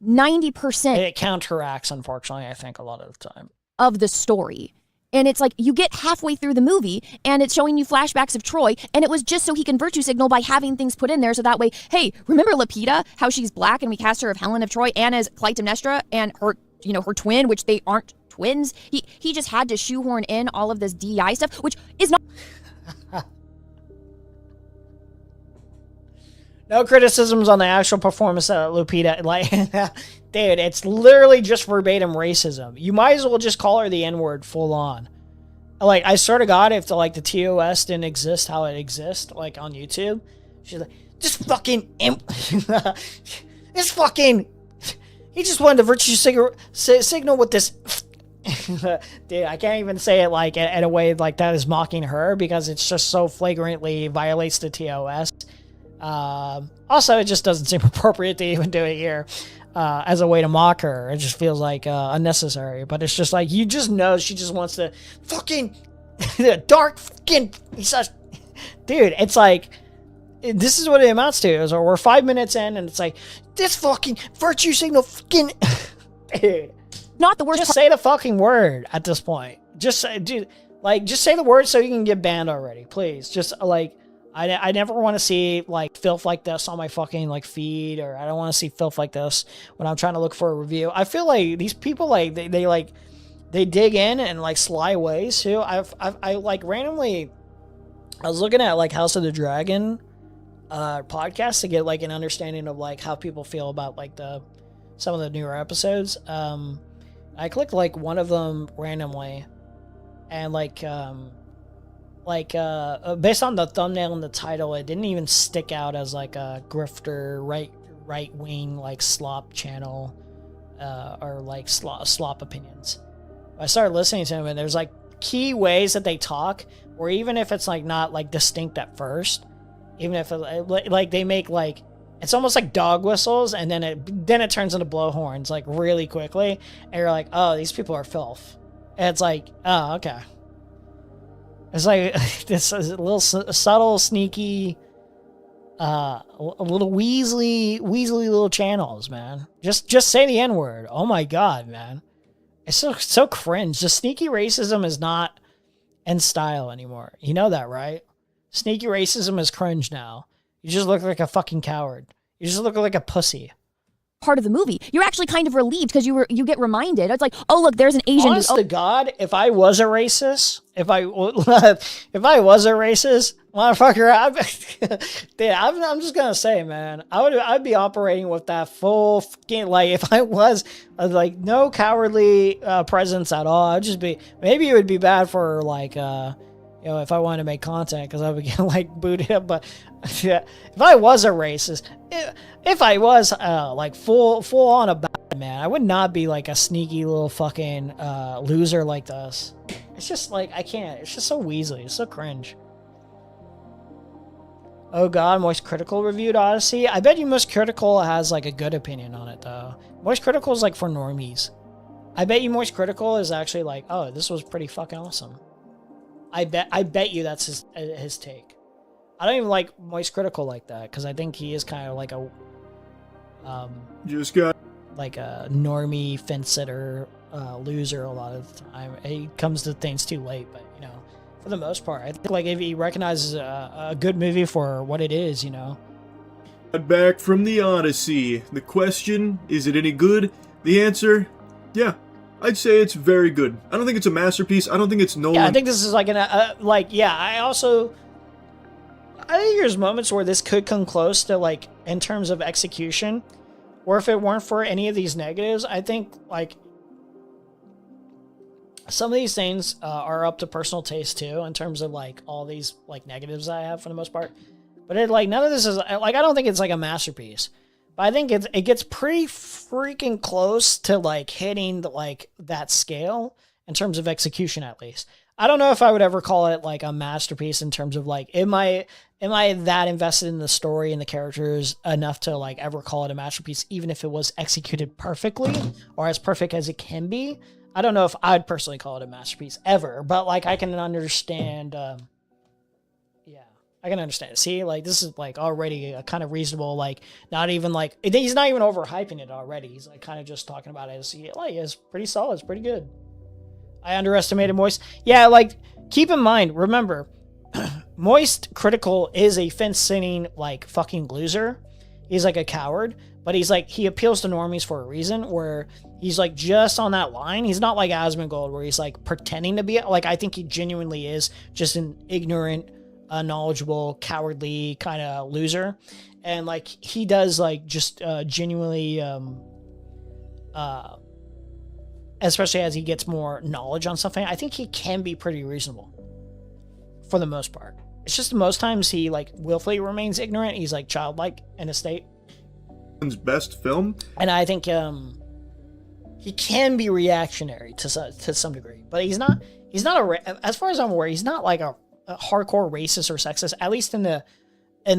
90%. It counteracts, unfortunately, I think, a lot of the time. Of the story. And it's like you get halfway through the movie and it's showing you flashbacks of Troy, and it was just so he can virtue signal by having things put in there so that way, hey, remember Lapita, how she's black and we cast her of Helen of Troy and as Clytemnestra and her, you know, her twin, which they aren't twins. He just had to shoehorn in all of this DEI stuff, which is not. No criticisms on the actual performance of Lupita. Like, dude, it's literally just verbatim racism. You might as well just call her the N-word full on. Like, I swear to God, if the TOS didn't exist how it exists, like on YouTube, she's like, just fucking this fucking. He just wanted to virtue signal with this. Dude, I can't even say it like in a way like that is mocking her because it's just so flagrantly violates the TOS. Also, it just doesn't seem appropriate to even do it here as a way to mock her. It just feels like unnecessary. But it's just like, you just know she just wants to fucking dark fucking. Dude, it's like, this is what it amounts to. So we're 5 minutes in and it's like, this fucking virtue signal fucking. Dude. Not the worst. Just say the fucking word at this point. Just say, dude, like, just say the word so you can get banned already, please. Just like. I never want to see like filth like this on my fucking like feed, or I don't want to see filth like this when I'm trying to look for a review. I feel like these people like they dig in like sly ways too. I like randomly I was looking at like House of the Dragon podcast to get like an understanding of like how people feel about like some of the newer episodes. I clicked like one of them randomly and based on the thumbnail and the title, it didn't even stick out as like a grifter right wing like slop channel or like slop opinions. I started listening to them and there's like key ways that they talk, or even if it's like not like distinct at first, even if like they make like it's almost like dog whistles and then it turns into blowhorns like really quickly, and you're like, oh, these people are filth. And it's like, oh, okay. It's like this little subtle, sneaky little Weasley little channels, man. Just say the N-word. Oh my god, man. It's so cringe. The sneaky racism is not in style anymore. You know that, right? Sneaky racism is cringe now. You just look like a fucking coward. You just look like a pussy. Part of the movie, you're actually kind of relieved because you get reminded. It's like, oh look, there's an Asian. Honest to God, if I was a racist, motherfucker, I'm just gonna say, man, I'd be operating with that full fucking, like, if I was like no cowardly presence at all. I'd just be, maybe it would be bad for like if I wanted to make content because I would get like booted up. But yeah, if I was a racist, if I was like full on a bad man, I would not be like a sneaky little fucking loser like this. It's just like, I can't. It's just so Weasley. It's so cringe. Oh god, Moist Critical reviewed Odyssey. I bet you Moist Critical has like a good opinion on it though. Moist Critical is like for normies. I bet you Moist Critical is actually like, oh, this was pretty fucking awesome. I bet you that's his take. I don't even like Moist Critical like that because I think he is kind of like a like a normie fence sitter loser a lot of the time. He comes to things too late, but you know, for the most part, I think like if he recognizes a good movie for what it is, you know. Back from the Odyssey. The question, is it any good? The answer, yeah. I'd say it's very good. I don't think it's a masterpiece. I don't think it's Nolan. Yeah, I think this is like I think there's moments where this could come close to like in terms of execution, or if it weren't for any of these negatives, I think like some of these things are up to personal taste too, in terms of like all these like negatives I have for the most part. But it like none of this is like, I don't think it's like a masterpiece. But I think it gets pretty freaking close to like hitting the, like that scale in terms of execution at least. I don't know if I would ever call it like a masterpiece in terms of like, am I that invested in the story and the characters enough to like ever call it a masterpiece, even if it was executed perfectly or as perfect as it can be? I don't know if I'd personally call it a masterpiece ever, but like I can understand. I can understand. See, like, this is, like, already a kind of reasonable, like, not even, like, he's not even overhyping it already. He's, like, kind of just talking about it as, like, it's pretty solid. It's pretty good. I underestimated Moist. Yeah, like, keep in mind, remember, Moist Critical is a fence-sitting, like, fucking loser. He's, like, a coward. But he's, like, he appeals to normies for a reason, where he's, like, just on that line. He's not like Asmongold, where he's, like, pretending to be, like, I think he genuinely is just an ignorant, knowledgeable, cowardly kind of loser, and like he does like just genuinely especially as he gets more knowledge on something, I think he can be pretty reasonable for the most part. It's just most times he like willfully remains ignorant. He's like childlike in a state. Best film, and I think he can be reactionary to some degree, but he's not as far as I'm aware, he's not like a hardcore racist or sexist, at least in the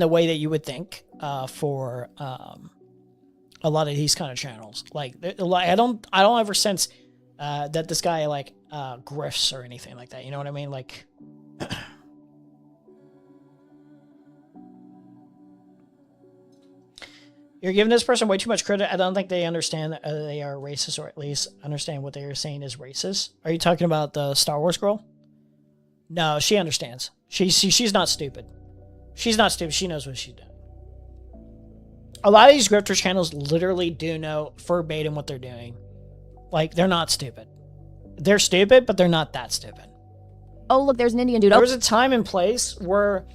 way that you would think for a lot of these kind of channels. Like I don't ever sense that this guy like grifts or anything like that. You know what I mean? Like you're giving this person way too much credit. I don't think they understand that they are racist, or at least understand what they are saying is racist. Are you talking about the Star Wars girl? No, she understands. She's not stupid. She's not stupid. She knows what she's doing. A lot of these grifter channels literally do know verbatim what they're doing. Like, they're not stupid. They're stupid, but they're not that stupid. Oh, look, there's an Indian dude. There was a time and place where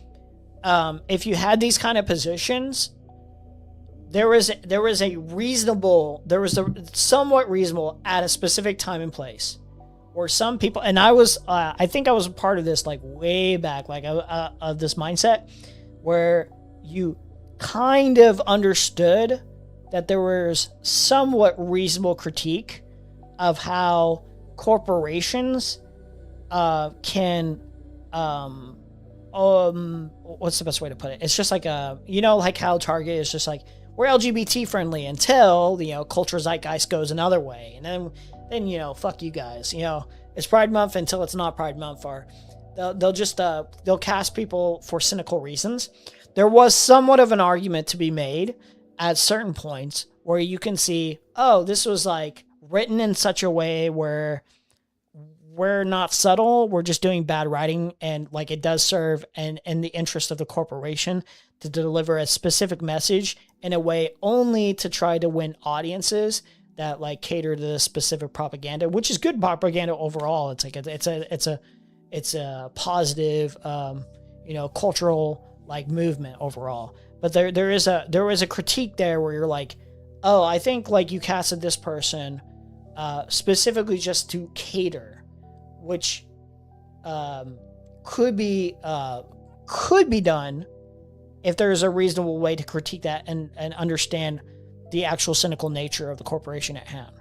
if you had these kind of positions, there was somewhat reasonable at a specific time and place. Or some people, and I think I was a part of this like way back, like of this mindset where you kind of understood that there was somewhat reasonable critique of how corporations can what's the best way to put it? It's just like like how Target is just like, we're LGBT friendly until cultural zeitgeist goes another way, and then fuck you guys. It's Pride Month until it's not Pride Month, or they'll cast people for cynical reasons. there was somewhat of an argument to be made at certain points where you can see, oh, this was like written in such a way where we're not subtle, we're just doing bad writing, and like it does serve in the interest of the corporation to deliver a specific message in a way only to try to win audiences that like cater to this specific propaganda, which is good propaganda overall. It's like it's a positive cultural like movement overall. But there was a critique there where you're like, oh, I think like you casted this person specifically just to cater, which could be done if there's a reasonable way to critique that and understand the actual cynical nature of the corporation at hand.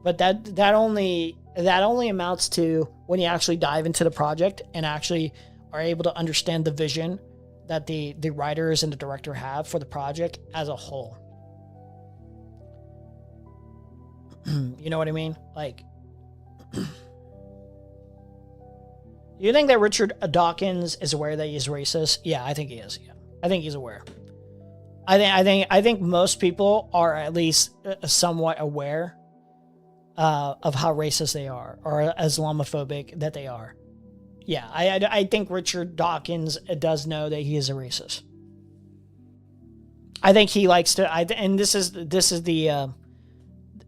But that only amounts to when you actually dive into the project and actually are able to understand the vision that the writers and the director have for the project as a whole. You know what I mean? Like, you think that Richard Dawkins is aware that he's racist? Yeah, I think he is. Yeah, I think he's aware. I think most people are at least somewhat aware of how racist they are or Islamophobic that they are. Yeah, I think Richard Dawkins does know that he is a racist. I think he likes to. And this is the.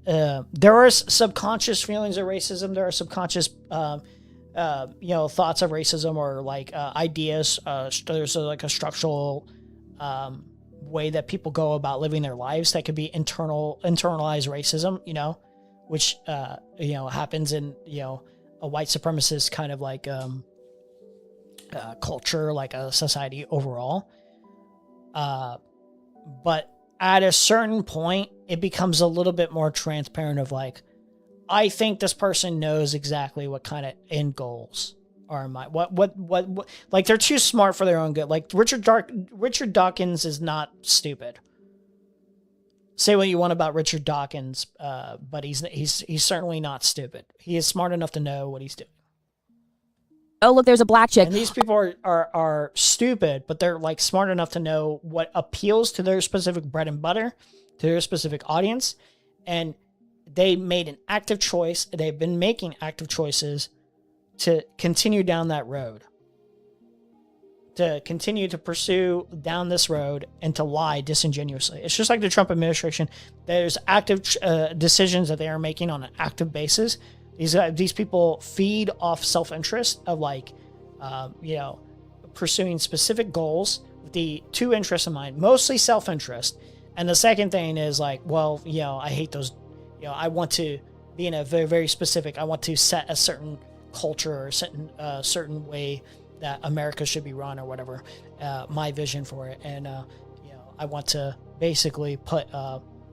There are subconscious feelings of racism. There are subconscious, thoughts of racism or like ideas. There's like a structural way that people go about living their lives that could be internalized racism. Which happens in a white supremacist kind of like culture, like a society overall. But at a certain point, it becomes a little bit more transparent of like, I think this person knows exactly what kind of end goals are in my, what, like they're too smart for their own good. Like Richard Dawkins is not stupid. Say what you want about Richard Dawkins, but he's certainly not stupid. He is smart enough to know what he's doing. Oh, look, there's a black chick. And these people are stupid, but they're like smart enough to know what appeals to their specific bread and butter, to their specific audience. And they made an active choice. They've been making active choices to continue down that road, to continue to pursue down this road and to lie disingenuously. It's just like the Trump administration. There's active decisions that they are making on an active basis. These people feed off self-interest of like, pursuing specific goals with the two interests in mind, mostly self-interest. And the second thing is like, well, I hate those, I want to be in a very, very specific, I want to set a certain culture or a certain way that America should be run or whatever, my vision for it. And, I want to basically put,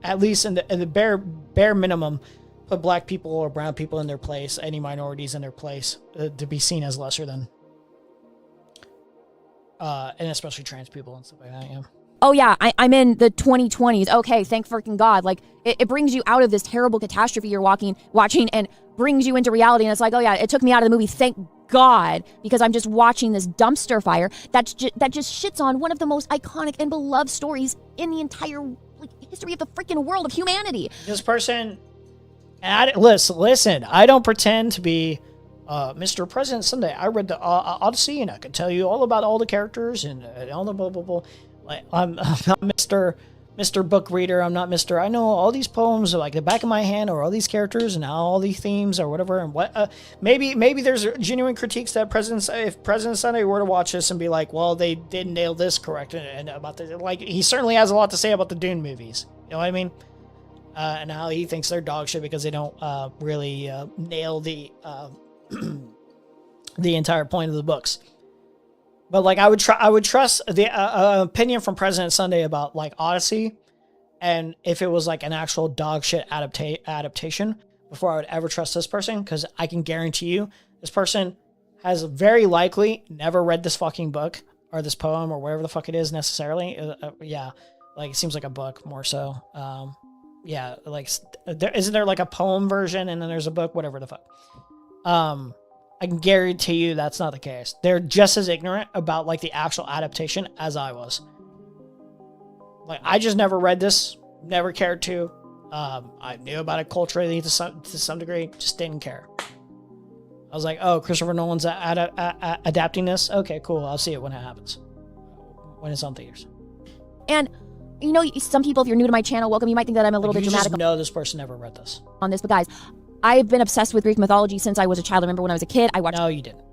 at least in the bare minimum, put black people or brown people in their place, any minorities in their place, to be seen as lesser than, and especially trans people and stuff like that. Yeah. Oh yeah, I'm in the 2020s. Okay, thank freaking God. Like it brings you out of this terrible catastrophe you're watching and brings you into reality. And it's like, oh yeah, it took me out of the movie. Thank God, because I'm just watching this dumpster fire that just shits on one of the most iconic and beloved stories in the entire history of the freaking world of humanity. This person, listen. I don't pretend to be Mr. President Sunday. I read the Odyssey, and I can tell you all about all the characters and all the blah blah blah. Like, I'm not Mr. Book Reader. I'm not Mr. I know all these poems are like the back of my hand, or all these characters and all these themes or whatever. And what maybe there's genuine critiques that if President Sunday were to watch this and be like, well, they didn't nail this correct and about this. Like, he certainly has a lot to say about the Dune movies. You know what I mean? And how he thinks they're dog shit because they don't really nail the the entire point of the books. But like I would trust the opinion from President Sunday about like Odyssey, and if it was like an actual dog shit adaptation, before I would ever trust this person, because I can guarantee you this person has very likely never read this fucking book or this poem or whatever the fuck it is necessarily. Yeah, like it seems like a book more so. Yeah, like isn't there like a poem version and then there's a book, whatever the fuck. I can guarantee you that's not the case. They're just as ignorant about like the actual adaptation as I was. Like, I just never read this, never cared to. I knew about it culturally to some degree, just didn't care. I was like, oh, Christopher Nolan's adapting this? Okay, cool. I'll see it when it happens. When it's on theaters. And, you know, some people, if you're new to my channel, welcome. You might think that I'm a little bit dramatic. You just know this person never read this. On this, but guys, I've been obsessed with Greek mythology since I was a child. I remember when I was a kid, I watched... No, you didn't.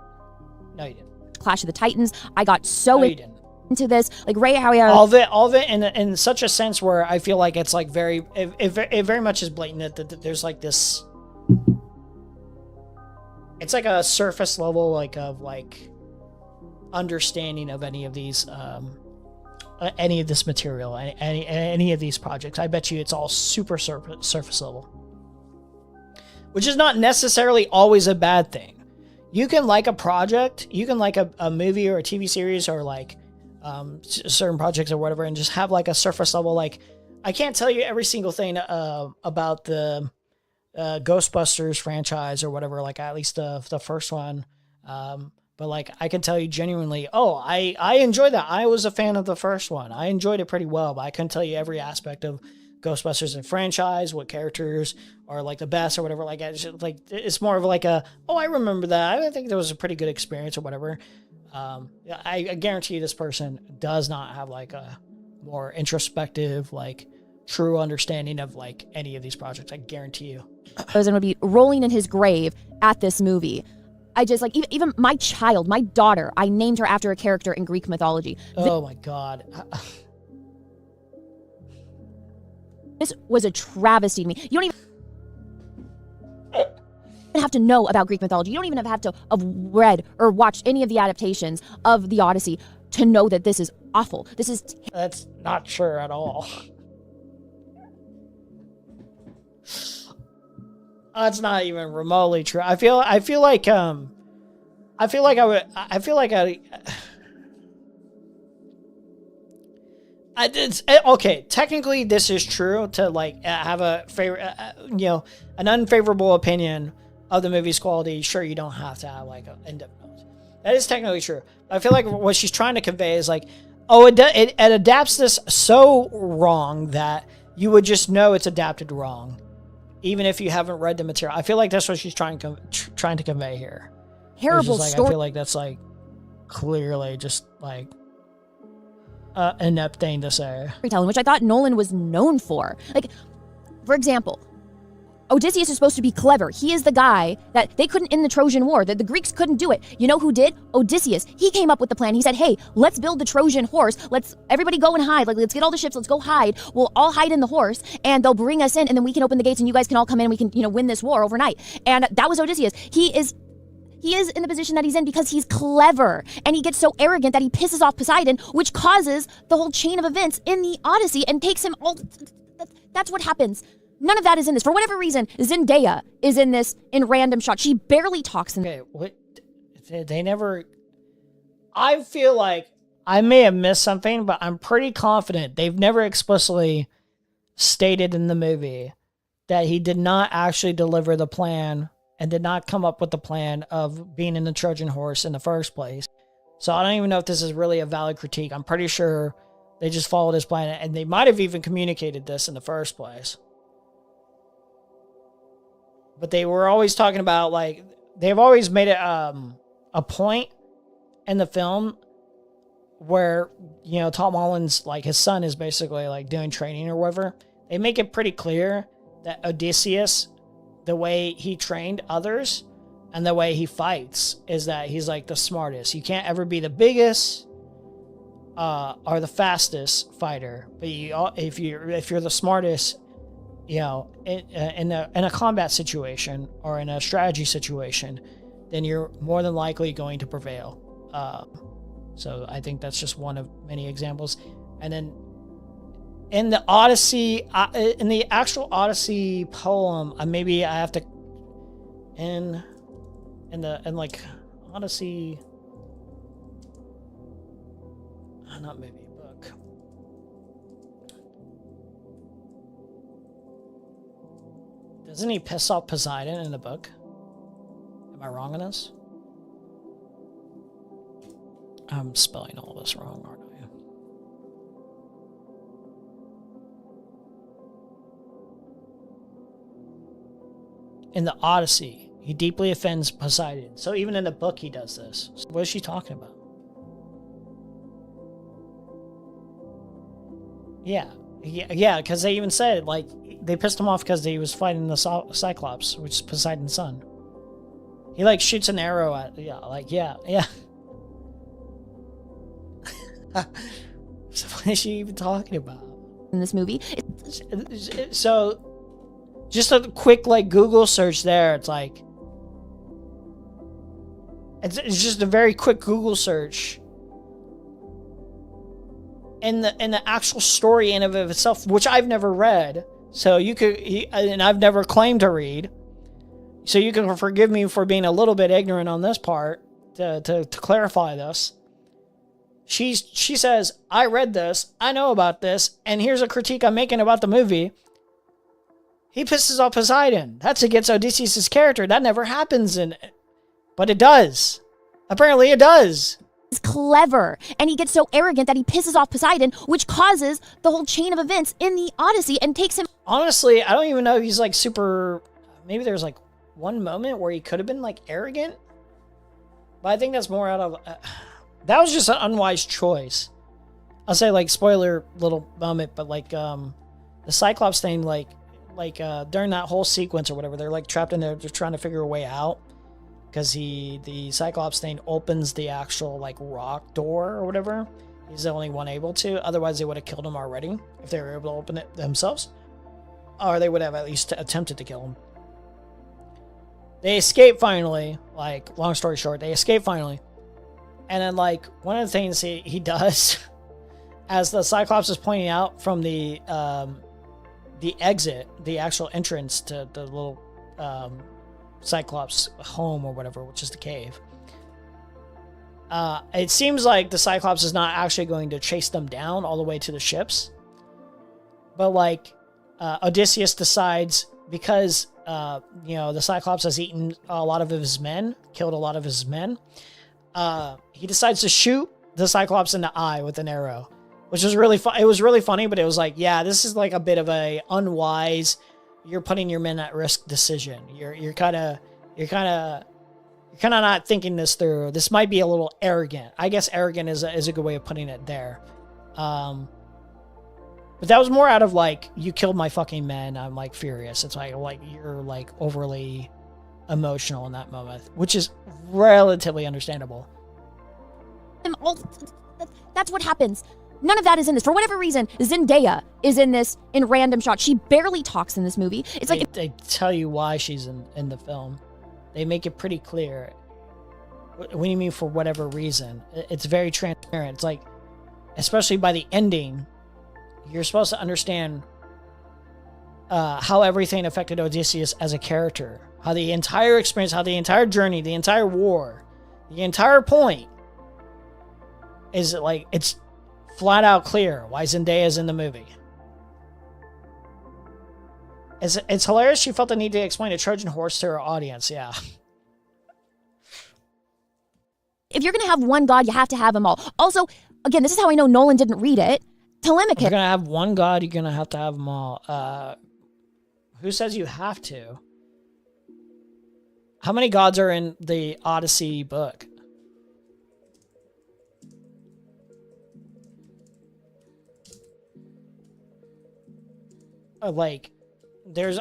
No, you didn't. Clash of the Titans. I got so you didn't. into this. Like, Ray, how we are... All of it in such a sense where I feel like it's like it very much is blatant that there's like this... It's like a surface level of understanding of any of these any of this material, any of these projects. I bet you it's all super surface level, which is not necessarily always a bad thing. You can like a project, you can like a movie or a TV series or like certain projects or whatever, and just have like a surface level. Like, I can't tell you every single thing about the Ghostbusters franchise or whatever, like at least the first one, but like I can tell you genuinely, oh, I enjoyed that. I was a fan of the first one. I enjoyed it pretty well, but I couldn't tell you every aspect of Ghostbusters and franchise, what characters are like the best or whatever. Like, it's more of like a, oh, I remember that. I think that was a pretty good experience or whatever. I guarantee you this person does not have like a more introspective, like true understanding of like any of these projects. I guarantee you. And would be rolling in his grave at this movie. I just like, even my child, my daughter, I named her after a character in Greek mythology. Oh my God. This was a travesty to me. You don't even have to know about Greek mythology. You don't even have to have read or watched any of the adaptations of the Odyssey to know that this is awful. That's not true at all. That's not even remotely true. I feel like okay, technically this is true to like have a an unfavorable opinion of the movie's quality. Sure, you don't have to have like an in-depth notes. That is technically true. I feel like what she's trying to convey is like, oh, it adapts this so wrong that you would just know it's adapted wrong, even if you haven't read the material. I feel like that's what she's trying to convey here. Terrible like, story. I feel like that's like clearly just like an inept thing to say. Storytelling, which I thought Nolan was known for. Like, for example, Odysseus is supposed to be clever. He is the guy that they couldn't end the Trojan War. The Greeks couldn't do it. You know who did? Odysseus. He came up with the plan. He said, hey, let's build the Trojan horse. Let's everybody go and hide. Like, let's get all the ships. Let's go hide. We'll all hide in the horse and they'll bring us in and then we can open the gates and you guys can all come in and we can, win this war overnight. And that was Odysseus. He is in the position that he's in because he's clever and he gets so arrogant that he pisses off Poseidon, which causes the whole chain of events in the Odyssey and takes him all. That's what happens. None of that is in this. For whatever reason, Zendaya is in this in random shots. She barely talks in Okay, what? They never... I feel like I may have missed something, but I'm pretty confident they've never explicitly stated in the movie that he did not actually deliver the plan and did not come up with the plan of being in the Trojan horse in the first place. So I don't even know if this is really a valid critique. I'm pretty sure they just followed his plan, and they might have even communicated this in the first place. But they were always talking about, like, they've always made it a point in the film where, Tom Holland's, like, his son is basically, like, doing training or whatever. They make it pretty clear that Odysseus, the way he trained others and the way he fights is that he's, like, the smartest. You can't ever be the biggest or the fastest fighter. But if you're the smartest... in a combat situation or in a strategy situation, then you're more than likely going to prevail. So I think that's just one of many examples. And then in the Odyssey, in the actual Odyssey poem, maybe I have to in like Odyssey, not maybe. Doesn't he piss off Poseidon in the book? Am I wrong on this? I'm spelling all this wrong, aren't in the Odyssey, he deeply offends Poseidon. So even in the book, he does this. So what is she talking about? Yeah, because they even said, like, they pissed him off because he was fighting the Cyclops, which is Poseidon's son. He, like, shoots an arrow at, yeah. So what is she even talking about? In this movie. So, just a quick, like, Google search there, it's like, it's just a very quick Google search. And the actual story in of itself, which I've never read, so you could, and I've never claimed to read, so you can forgive me for being a little bit ignorant on this part to clarify this. She says, I read this, I know about this, and here's a critique I'm making about the movie. He pisses off Poseidon. That's against Odysseus' character. That never happens, but it does. Apparently it does. He's clever, and he gets so arrogant that he pisses off Poseidon, which causes the whole chain of events in the Odyssey and takes him... Honestly, I don't even know if he's like super... Maybe there's like one moment where he could have been like arrogant, but I think that's more out of... that was just an unwise choice. I'll say, like, spoiler little moment, but like the Cyclops thing, like during that whole sequence or whatever, they're like trapped in there, they're trying to figure a way out. Because the Cyclops thing opens the actual, like, rock door or whatever. He's the only one able to. Otherwise, they would have killed him already if they were able to open it themselves. Or they would have at least attempted to kill him. They escape finally. Like, long story short, they escape finally. And then, like, one of the things he does, as the Cyclops is pointing out from the exit, the actual entrance to the little... Cyclops home or whatever, which is the cave. It seems like the Cyclops is not actually going to chase them down all the way to the ships. But like Odysseus decides, because the Cyclops has eaten a lot of his men, killed a lot of his men, he decides to shoot the Cyclops in the eye with an arrow, which was really fun. It was really funny, but it was like, yeah, this is like a bit of a unwise, you're putting your men at risk decision. You're kind of not thinking this through. This might be a little arrogant. I guess arrogant is a good way of putting it there. But that was more out of like, you killed my fucking men, I'm like furious. It's like you're like overly emotional in that moment, which is relatively understandable. That's what happens. None of that is in this. For whatever reason, Zendaya is in this in random shots. She barely talks in this movie. It's like... They tell you why she's in the film. They make it pretty clear. What do you mean for whatever reason? It's very transparent. It's like, especially by the ending, you're supposed to understand how everything affected Odysseus as a character. How the entire experience, how the entire journey, the entire war, the entire point is like, it's flat out clear why Zendaya is in the movie. It's hilarious she felt the need to explain a Trojan horse to her audience, yeah. If you're going to have one god, you have to have them all. Also, again, this is how I know Nolan didn't read it. Telemachus. If you're going to have one god, you're going to have them all. Who says you have to? How many gods are in the Odyssey book? Like,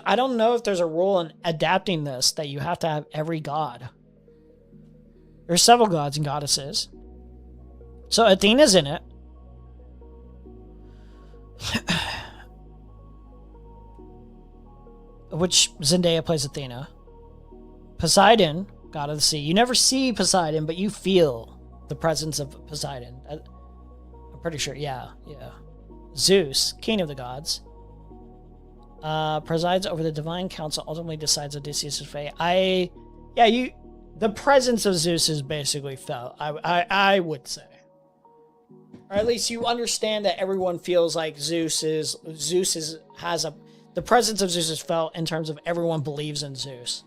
I don't know if there's a rule in adapting this that you have to have every god. There's several gods and goddesses. So Athena's in it. Which Zendaya plays Athena. Poseidon, god of the sea. You never see Poseidon, but you feel the presence of Poseidon. I'm pretty sure, yeah. Zeus, king of the gods. Presides over the divine council, ultimately decides Odysseus' fate. The presence of Zeus is basically felt, I would say. Or at least you understand that everyone feels like the presence of Zeus is felt in terms of everyone believes in Zeus.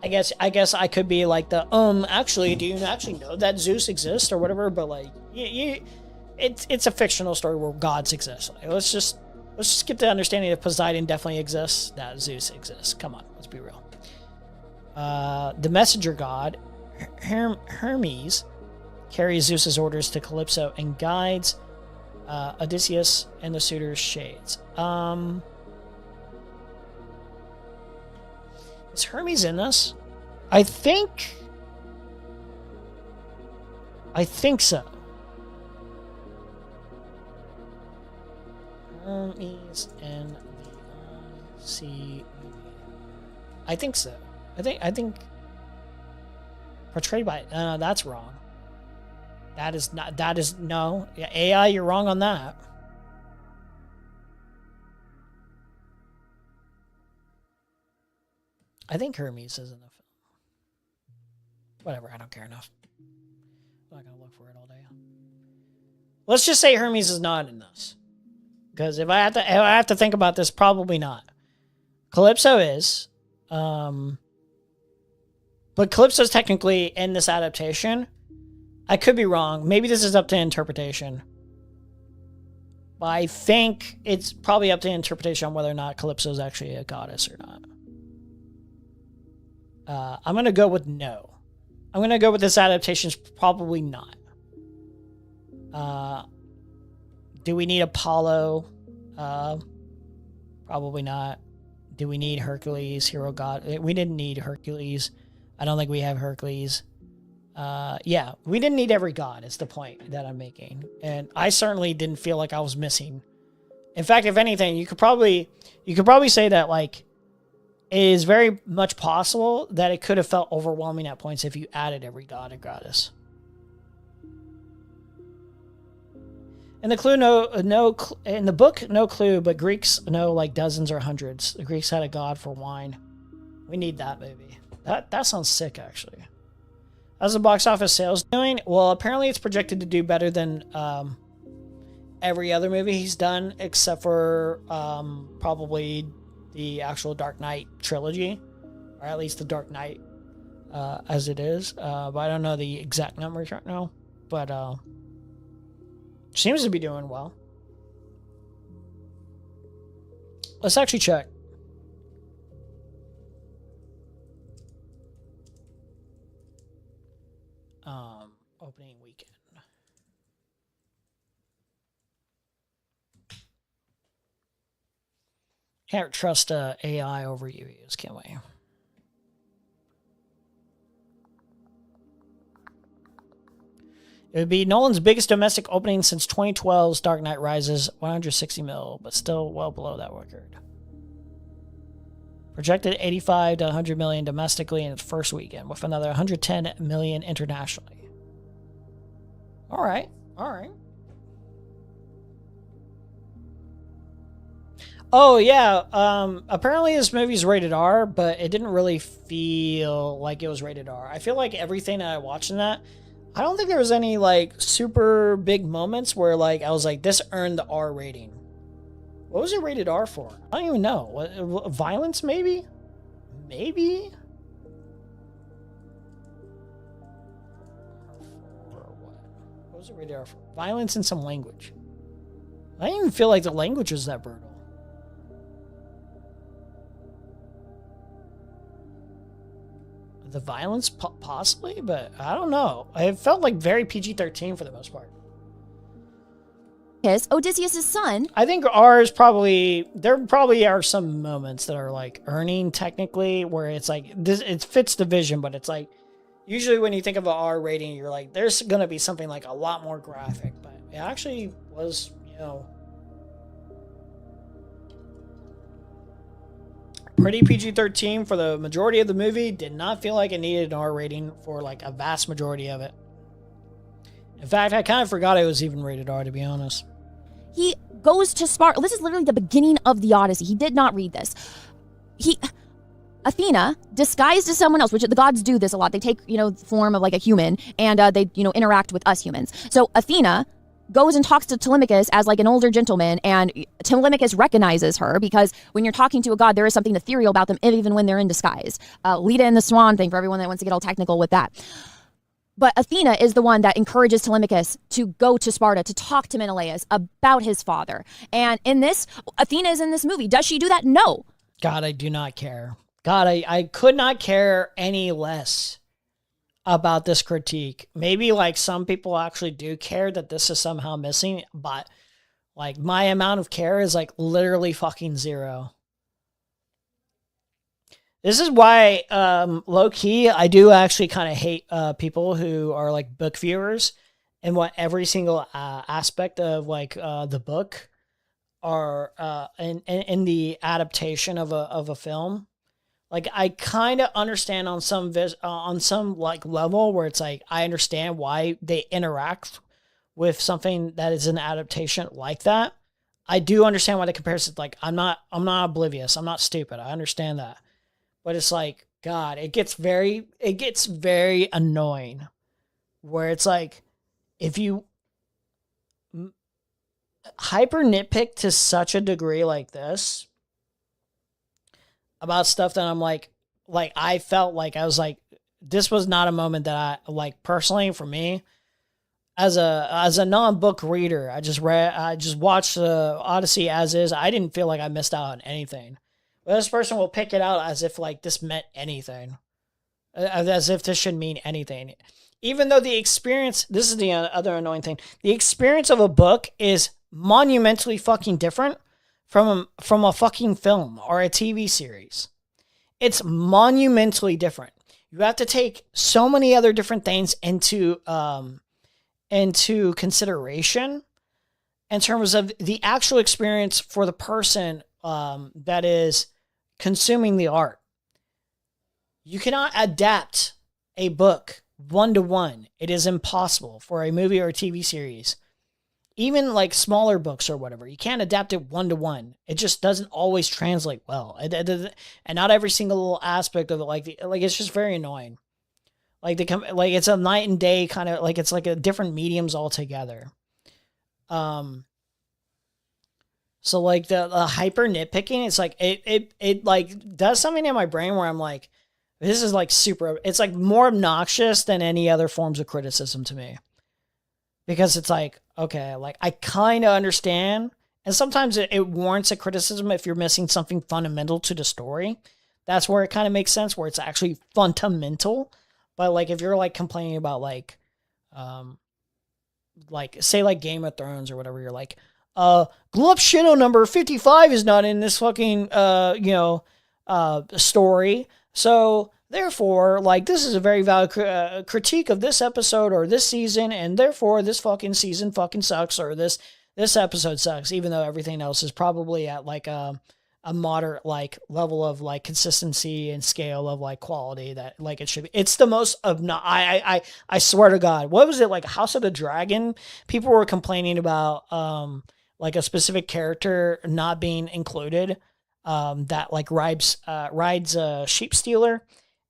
I guess I could be like actually, do you actually know that Zeus exists or whatever? But like, it's a fictional story where gods exist. Like, let's just Let's just get the understanding that Poseidon definitely exists, that Zeus exists. Come on, let's be real. The messenger god, Hermes, carries Zeus's orders to Calypso and guides Odysseus and the suitor's shades. Is Hermes in this? I think so. Hermes in the Odyssey movie. I think so. I think portrayed by that's wrong. That is no. Yeah, AI, you're wrong on that. I think Hermes is in the film. Whatever, I don't care enough. I'm not gonna look for it all day. Let's just say Hermes is not in this. Because if I have to think about this, probably not. Calypso is. But Calypso's technically in this adaptation. I could be wrong. Maybe this is up to interpretation. But I think it's probably up to interpretation on whether or not Calypso is actually a goddess or not. I'm going to go with no. I'm going to go with this adaptation's probably not. Do we need Apollo? Probably not. Do we need Hercules, hero god? We didn't need Hercules. I don't think we have Hercules. Yeah, we didn't need every god, is the point that I'm making. And I certainly didn't feel like I was missing. In fact, if anything, you could probably say that, like, it is very much possible that it could have felt overwhelming at points if you added every god and goddess. In the clue, in the book, no clue, but Greeks know like dozens or hundreds. The Greeks had a god for wine. We need that movie. That sounds sick, actually. How's the box office sales doing? Well, apparently it's projected to do better than every other movie he's done, except for probably the actual Dark Knight trilogy, or at least the Dark Knight as it is. But I don't know the exact numbers right now. But seems to be doing well. Let's actually check. Opening weekend. Can't trust AI over reviews, can we? It would be Nolan's biggest domestic opening since 2012's Dark Knight Rises, 160 mil, but still well below that record. Projected 85 to 100 million domestically in its first weekend, with another 110 million internationally. All right. Oh, yeah. Apparently this movie's rated R, but it didn't really feel like it was rated R. I feel like everything that I watched in that, I don't think there was any, like, super big moments where, like, I was like, this earned the R rating. What was it rated R for? I don't even know. What, violence, maybe? Maybe? What was it rated R for? Violence and some language. I didn't even feel like the language was that brutal. The violence, possibly, but I don't know. It felt like very PG-13 for the most part. Yes, Odysseus' son. I think ours probably, there probably are some moments that are like earning technically, where it's like, this, it fits the vision, but it's like, usually when you think of an R rating, you're like, there's going to be something like a lot more graphic, but it actually was, you know, pretty PG-13 for the majority of the movie. Did not feel like it needed an R rating for like a vast majority of it. In fact, I kind of forgot it was even rated R, to be honest. He goes to Sparta. This is literally the beginning of the Odyssey. He did not read this. Athena, disguised as someone else, which the gods do this a lot. They take, the form of like a human, and they, interact with us humans. So Athena goes and talks to Telemachus as like an older gentleman, and Telemachus recognizes her, because when you're talking to a god, there is something ethereal about them, even when they're in disguise. Lita and the Swan thing, for everyone that wants to get all technical with that. But Athena is the one that encourages Telemachus to go to Sparta to talk to Menelaus about his father. And in this, Athena is in this movie. Does she do that? No. God, I do not care. God, I could not care any less about this critique. Maybe like some people actually do care that this is somehow missing, but like my amount of care is like literally fucking zero. This is why, low key, I do actually kind of hate people who are like book viewers and want every single aspect of like the book or in the adaptation of a film. Like I kind of understand on some like level where it's like I understand why they interact with something that is an adaptation like that. I do understand why the comparison. Like I'm not oblivious. I'm not stupid. I understand that. But it's like, God, it gets very annoying where it's like, if you hyper nitpick to such a degree like this about stuff that I'm like I felt like I was like, this was not a moment that I like personally for me as a non-book reader. I just watched Odyssey as is. I didn't feel like I missed out on anything. But this person will pick it out as if like this meant anything, as if this should mean anything. Even though the experience, this is the other annoying thing, the experience of a book is monumentally fucking different from a fucking film or a TV series. It's monumentally different. You have to take so many other different things into consideration in terms of the actual experience for the person that is consuming the art. You cannot adapt a book one-to-one. It is impossible for a movie or a TV series. Even like smaller books or whatever, you can't adapt it one-to-one. It just doesn't always translate well. And not every single little aspect of it, like it's just very annoying. Like it's a night and day kind of, like it's like a different mediums altogether. So like the hyper nitpicking, it's like it like does something in my brain where I'm like, this is like super, it's like more obnoxious than any other forms of criticism to me. Because it's like, okay, like I kind of understand. And sometimes it warrants a criticism if you're missing something fundamental to the story. That's where it kind of makes sense, where it's actually fundamental. But like if you're like complaining about like say like Game of Thrones or whatever, you're like, Glup Shadow number 55 is not in this fucking, story. So therefore, like, this is a very valid critique of this episode or this season, and therefore this fucking season fucking sucks, or this episode sucks, even though everything else is probably at like a moderate like level of like consistency and scale of like quality that like it should be. It's the most I swear to God, what was it, like House of the Dragon? People were complaining about like a specific character not being included, that like rides a sheep stealer.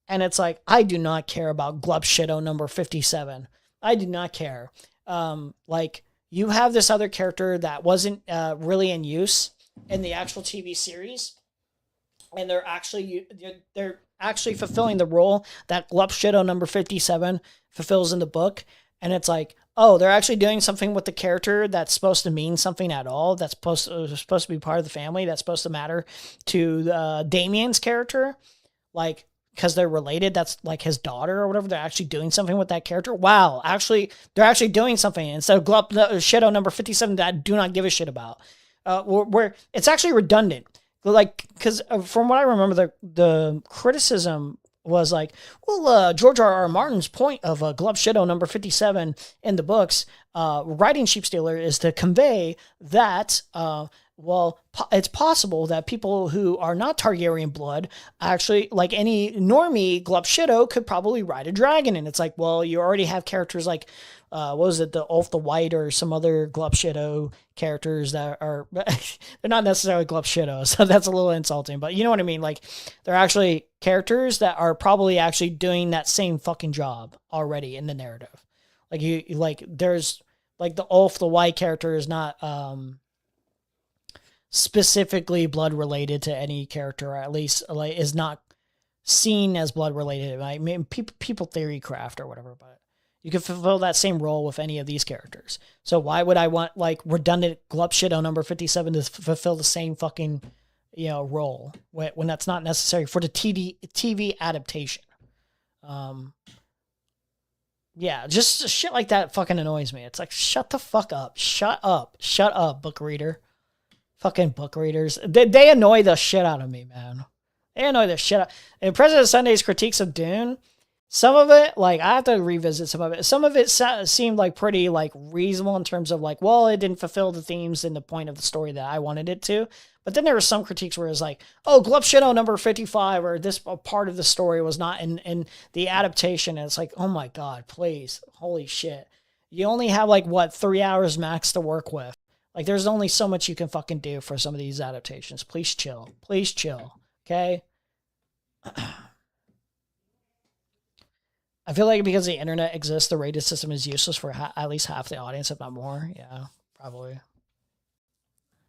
And it's like, I do not care about Glup Shadow number 57. I do not care. Like, you have this other character that wasn't really in use in the actual TV series, and they're actually fulfilling the role that Glup Shadow number 57 fulfills in the book. And it's like, oh, they're actually doing something with the character that's supposed to mean something at all. That's supposed to be part of the family. That's supposed to matter to Damien's character, like, because they're related. That's like his daughter or whatever. They're actually doing something with that character. Wow, actually, they're actually doing something instead of Glup Shadow number 57 that I do not give a shit about. Where it's actually redundant, like, because from what I remember, the criticism was like, well, George R.R. Martin's point of Glup Shadow number 57 in the books, writing Sheep Stealer, is to convey that, well, it's possible that people who are not Targaryen blood, actually, like any normie Glup Shadow, could probably ride a dragon. And it's like, well, you already have characters like, what was it, the Ulf the White or some other Glup Shadow characters that are, they're not necessarily Glup Shadow, so that's a little insulting, but you know what I mean? Like, they're actually characters that are probably actually doing that same fucking job already in the narrative. Like, there's, like, the Ulf the White character is not, specifically blood related to any character, or at least like is not seen as blood related. I mean, people theory craft or whatever, but You could fulfill that same role with any of these characters. So why would I want like redundant glup shit on number 57 to fulfill the same fucking, role when that's not necessary for the TV adaptation? Yeah, just shit like that fucking annoys me. It's like, shut the fuck up. Shut up, book reader. Fucking book readers. They annoy the shit out of me, man. They annoy the shit out. And President Sunday's critiques of Dune, some of it, like, I have to revisit some of it. Some of it seemed like pretty, like, reasonable in terms of, like, well, it didn't fulfill the themes and the point of the story that I wanted it to. But then there were some critiques where it was like, oh, glup shit on number 55, or this part of the story was not in the adaptation. And it's like, oh my God, please. Holy shit. You only have, like, 3 hours max to work with. Like, there's only so much you can fucking do for some of these adaptations. Please chill. Please chill. Okay? I feel like because the internet exists, the rated system is useless for at least half the audience, if not more. Yeah, probably.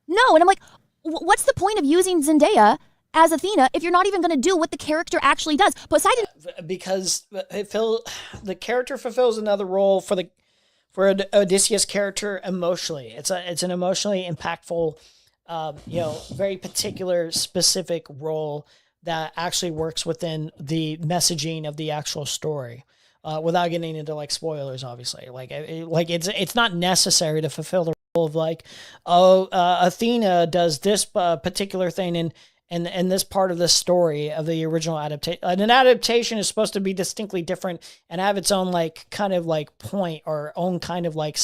No, and I'm like, what's the point of using Zendaya as Athena if you're not even going to do what the character actually does? Poseidon. Because the character fulfills another role for an Odysseus character emotionally. It's an emotionally impactful, very particular, specific role that actually works within the messaging of the actual story, without getting into like spoilers. Obviously, it's not necessary to fulfill the role of like, Athena does this particular thing in this part of the story of the original adaptation. An adaptation is supposed to be distinctly different and have its own like kind of like point or own kind of like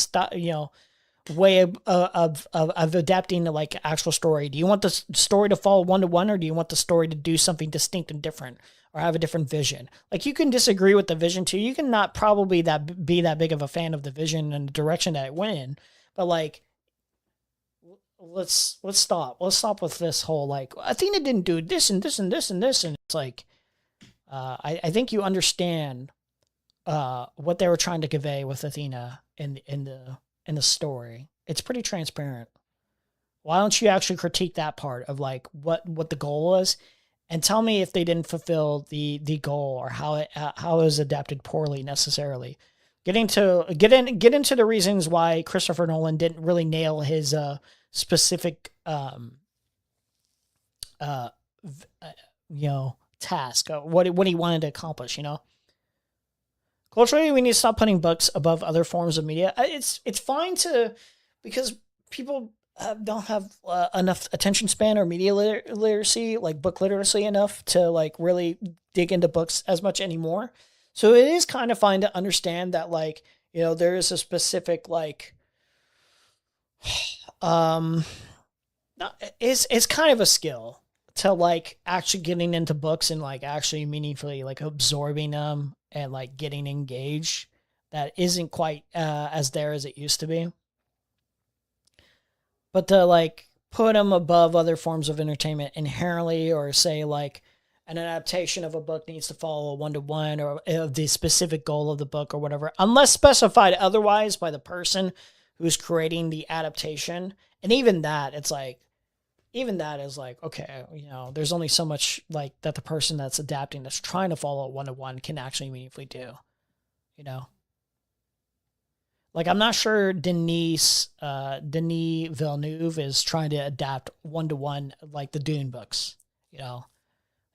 way of adapting to like actual story. Do you want the story to follow 1-to-1, or do you want the story to do something distinct and different, or have a different vision? Like, you can disagree with the vision too. You can not probably be that big of a fan of the vision and the direction that it went in, but like, let's stop with this whole like, Athena didn't do this and this and this and this, and it's like, I think you understand what they were trying to convey with Athena in the story. It's pretty transparent. Why don't you actually critique that part of like what the goal was, and tell me if they didn't fulfill the goal, or how it was adapted poorly necessarily. Get into the reasons why Christopher Nolan didn't really nail his specific task, what he wanted to accomplish. Culturally, we need to stop putting books above other forms of media. It's fine because people don't have enough attention span or media literacy, like book literacy enough to like really dig into books as much anymore. So it is kind of fine to understand that like, there is a specific like, it's kind of a skill to like actually getting into books and like actually meaningfully like absorbing them and like getting engaged. That isn't quite as there as it used to be. But to like put them above other forms of entertainment inherently, or say like an adaptation of a book needs to follow a 1-to-1 or the specific goal of the book or whatever, unless specified otherwise by the person who's creating the adaptation. And even that, it's like, even that is like, okay, there's only so much like that the person that's adapting, that's trying to follow a 1-to-1 can actually meaningfully do, Like, I'm not sure Denis Villeneuve is trying to adapt 1-to-1 like the Dune books,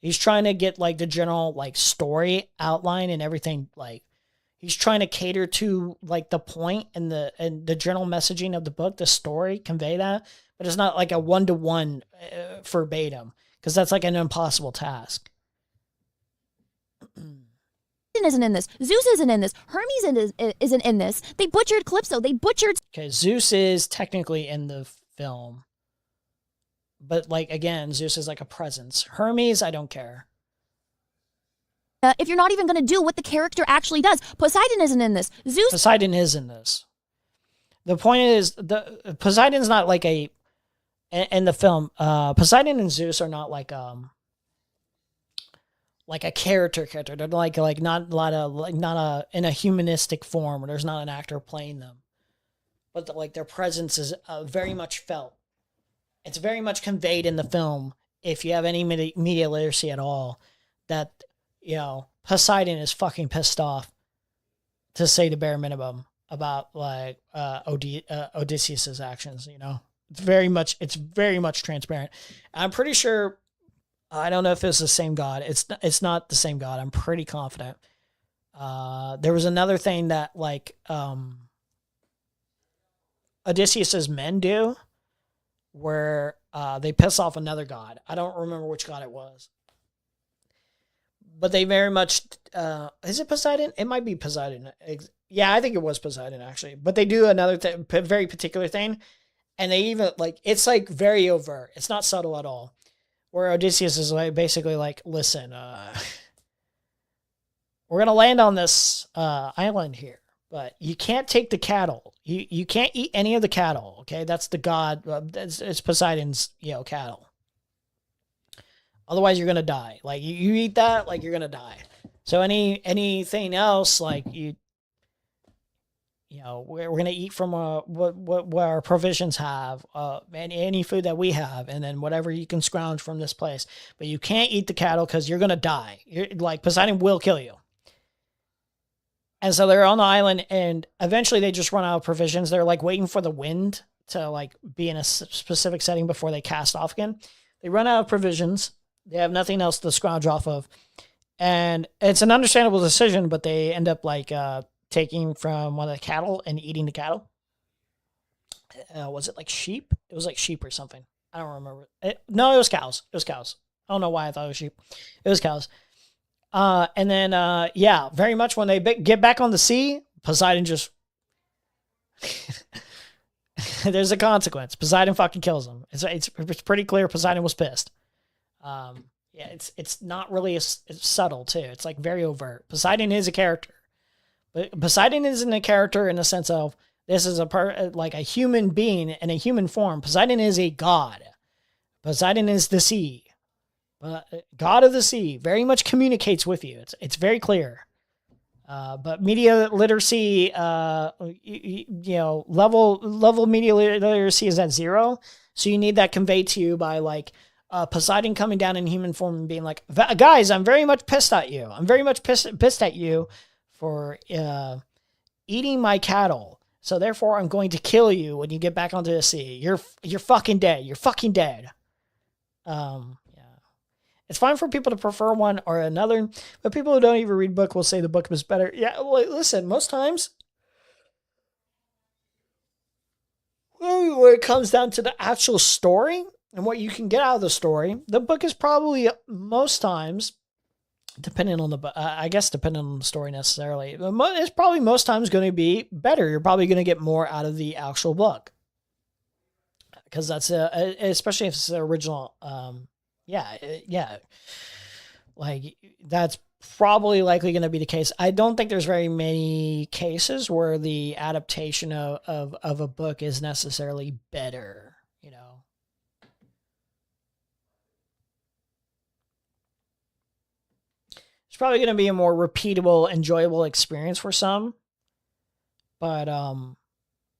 He's trying to get like the general like story outline and everything. Like, he's trying to cater to like the point and the general messaging of the book, the story, convey that. But it's not like a 1-to-1 verbatim, because that's like an impossible task. Isn't in this. Zeus isn't in this. Hermes isn't in this. They butchered Calypso. They butchered. Okay, Zeus is technically in the film, but like again, Zeus is like a presence. Hermes, I don't care. If you're not even going to do what the character actually does, Poseidon isn't in this. Zeus. Poseidon is in this. The point is, Poseidon's not like in the film. Poseidon and Zeus are not like a character. They're like not in a humanistic form, where there's not an actor playing them, but their presence is very much felt. It's very much conveyed in the film. If you have any media literacy at all, that Poseidon is fucking pissed off to say the bare minimum about like Odysseus's actions. You know, it's very much transparent. I'm pretty sure. I don't know if it's the same god. It's not the same god. I'm pretty confident. There was another thing that like Odysseus's men do, where they piss off another god. I don't remember which god it was, but they very much is it Poseidon? It might be Poseidon. Yeah, I think it was Poseidon actually. But they do another very particular thing, and they even like it's like very overt. It's not subtle at all. Where Odysseus is like basically like, listen, we're gonna land on this island here, but you can't take the cattle. You can't eat any of the cattle. Okay, that's the god. It's Poseidon's cattle. Otherwise, you're gonna die. Like you eat that, like you're gonna die. So anything else, like we're gonna eat from what our provisions have, any food that we have, and then whatever you can scrounge from this place. But you can't eat the cattle because you're gonna die. Like Poseidon will kill you. And so they're on the island, and eventually they just run out of provisions. They're like waiting for the wind to like be in a specific setting before they cast off again. They run out of provisions. They have nothing else to scrounge off of, and it's an understandable decision. But they end up like taking from one of the cattle and eating the cattle. Was it like sheep? It was like sheep or something. I don't remember. No, it was cows. It was cows. I don't know why I thought it was sheep. It was cows. And then, yeah, very much when they get back on the sea, Poseidon just... There's a consequence. Poseidon fucking kills him. It's pretty clear Poseidon was pissed. Yeah, it's not really it's subtle, too. It's like very overt. Poseidon is a character. But Poseidon isn't a character in the sense of this is like a human being in a human form. Poseidon is a god. Poseidon is the sea. God of the sea very much communicates with you. It's very clear. But media literacy, level media literacy is at 0. So you need that conveyed to you by like Poseidon coming down in human form and being like, guys, I'm very much pissed at you. I'm very much pissed at you for eating my cattle. So therefore, I'm going to kill you when you get back onto the sea. You're fucking dead. You're fucking dead. Yeah. It's fine for people to prefer one or another, but people who don't even read book will say the book was better. Yeah, well, listen, most times, when it comes down to the actual story and what you can get out of the story, the book is probably most times, depending on the story necessarily, it's probably most times going to be better. You're probably going to get more out of the actual book. Because that's, especially if it's the original, yeah. Like, that's probably likely going to be the case. I don't think there's very many cases where the adaptation of a book is necessarily better, It's probably going to be a more repeatable, enjoyable experience for some. But,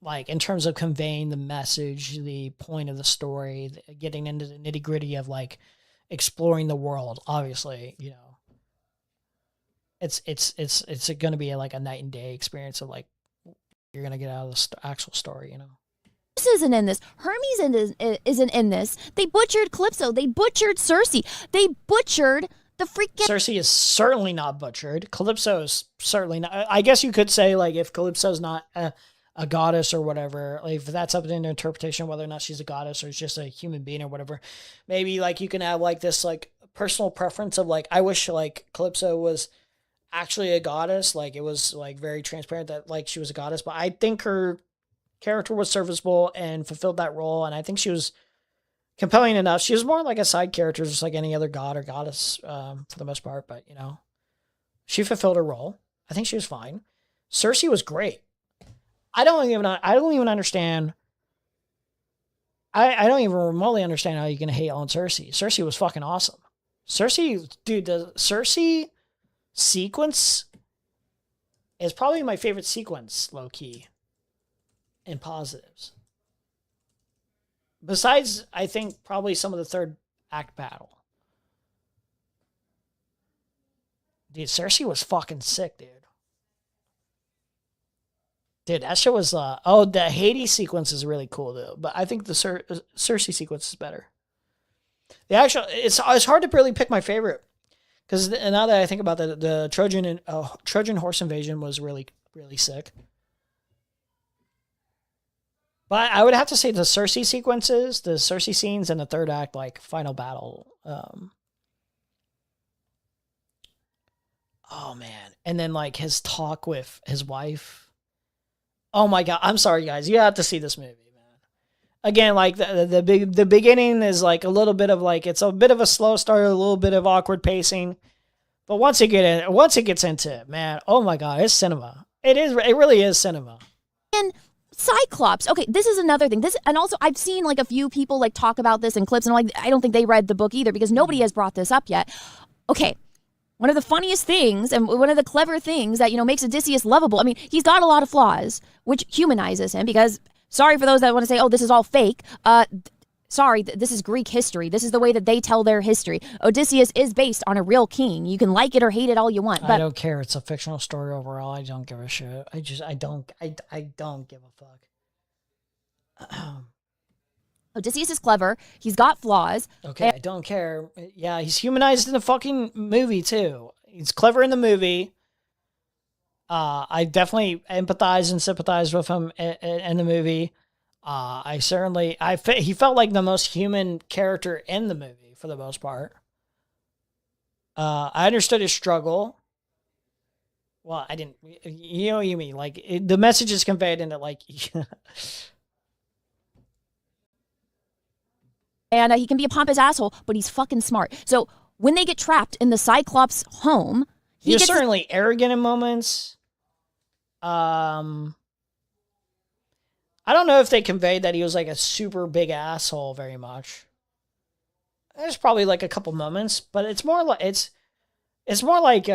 like, in terms of conveying the message, the point of the story, getting into the nitty-gritty of, like, exploring the world, obviously, it's going to be like a night and day experience of like you're going to get out of the actual story, This isn't in this. Hermes isn't in this. They butchered Calypso. They butchered Circe. They butchered the freaking... Circe is certainly not butchered. Calypso is certainly not. I guess you could say like if Calypso's not a goddess or whatever, like if that's up to interpretation, whether or not she's a goddess or just a human being or whatever, maybe like you can have like this like personal preference of like, I wish like Calypso was actually a goddess. Like it was like very transparent that like she was a goddess, but I think her character was serviceable and fulfilled that role. And I think she was compelling enough. She was more like a side character, just like any other god or goddess for the most part, but she fulfilled her role. I think she was fine. Circe was great. I don't even understand. I don't even remotely understand how you can hate on Circe. Circe was fucking awesome. Circe, dude, the Circe sequence is probably my favorite sequence, low key, in positives. Besides, I think probably some of the third act battle. Dude, Circe was fucking sick, dude. Dude, that shit was the Hades sequence is really cool though, but I think the Cersei sequence is better. The actual it's hard to really pick my favorite because now that I think about the Trojan horse invasion was really sick. But I would have to say the Cersei sequences, the Cersei scenes, and the third act like final battle. Oh man, and then like his talk with his wife. Oh my god, I'm sorry guys, you have to see this movie, man. Again, like the beginning is like a little bit of like it's a bit of a slow start, a little bit of awkward pacing, but once it gets into it, man, oh my god, it's cinema. It really is cinema. And Cyclops. Okay, this is another thing. And also I've seen like a few people like talk about this in clips, and like I don't think they read the book either because nobody has brought this up yet. Okay. One of the funniest things and one of the clever things that, makes Odysseus lovable. I mean, he's got a lot of flaws, which humanizes him because, sorry for those that want to say, oh, this is all fake. Sorry, this is Greek history. This is the way that they tell their history. Odysseus is based on a real king. You can like it or hate it all you want. But I don't care. It's a fictional story overall. I don't give a shit. I don't give a fuck. Odysseus is clever. He's got flaws. Okay, I don't care. Yeah, he's humanized in the fucking movie too. He's clever in the movie. I definitely empathize and sympathize with him in the movie. He felt like the most human character in the movie for the most part. I understood his struggle. Well, I didn't. You know what you mean? Like the message is conveyed in it, like. And he can be a pompous asshole, but he's fucking smart. So when they get trapped in the Cyclops home, he's certainly arrogant in moments. I don't know if they conveyed that he was like a super big asshole very much. There's probably like a couple moments, but it's more like it's more like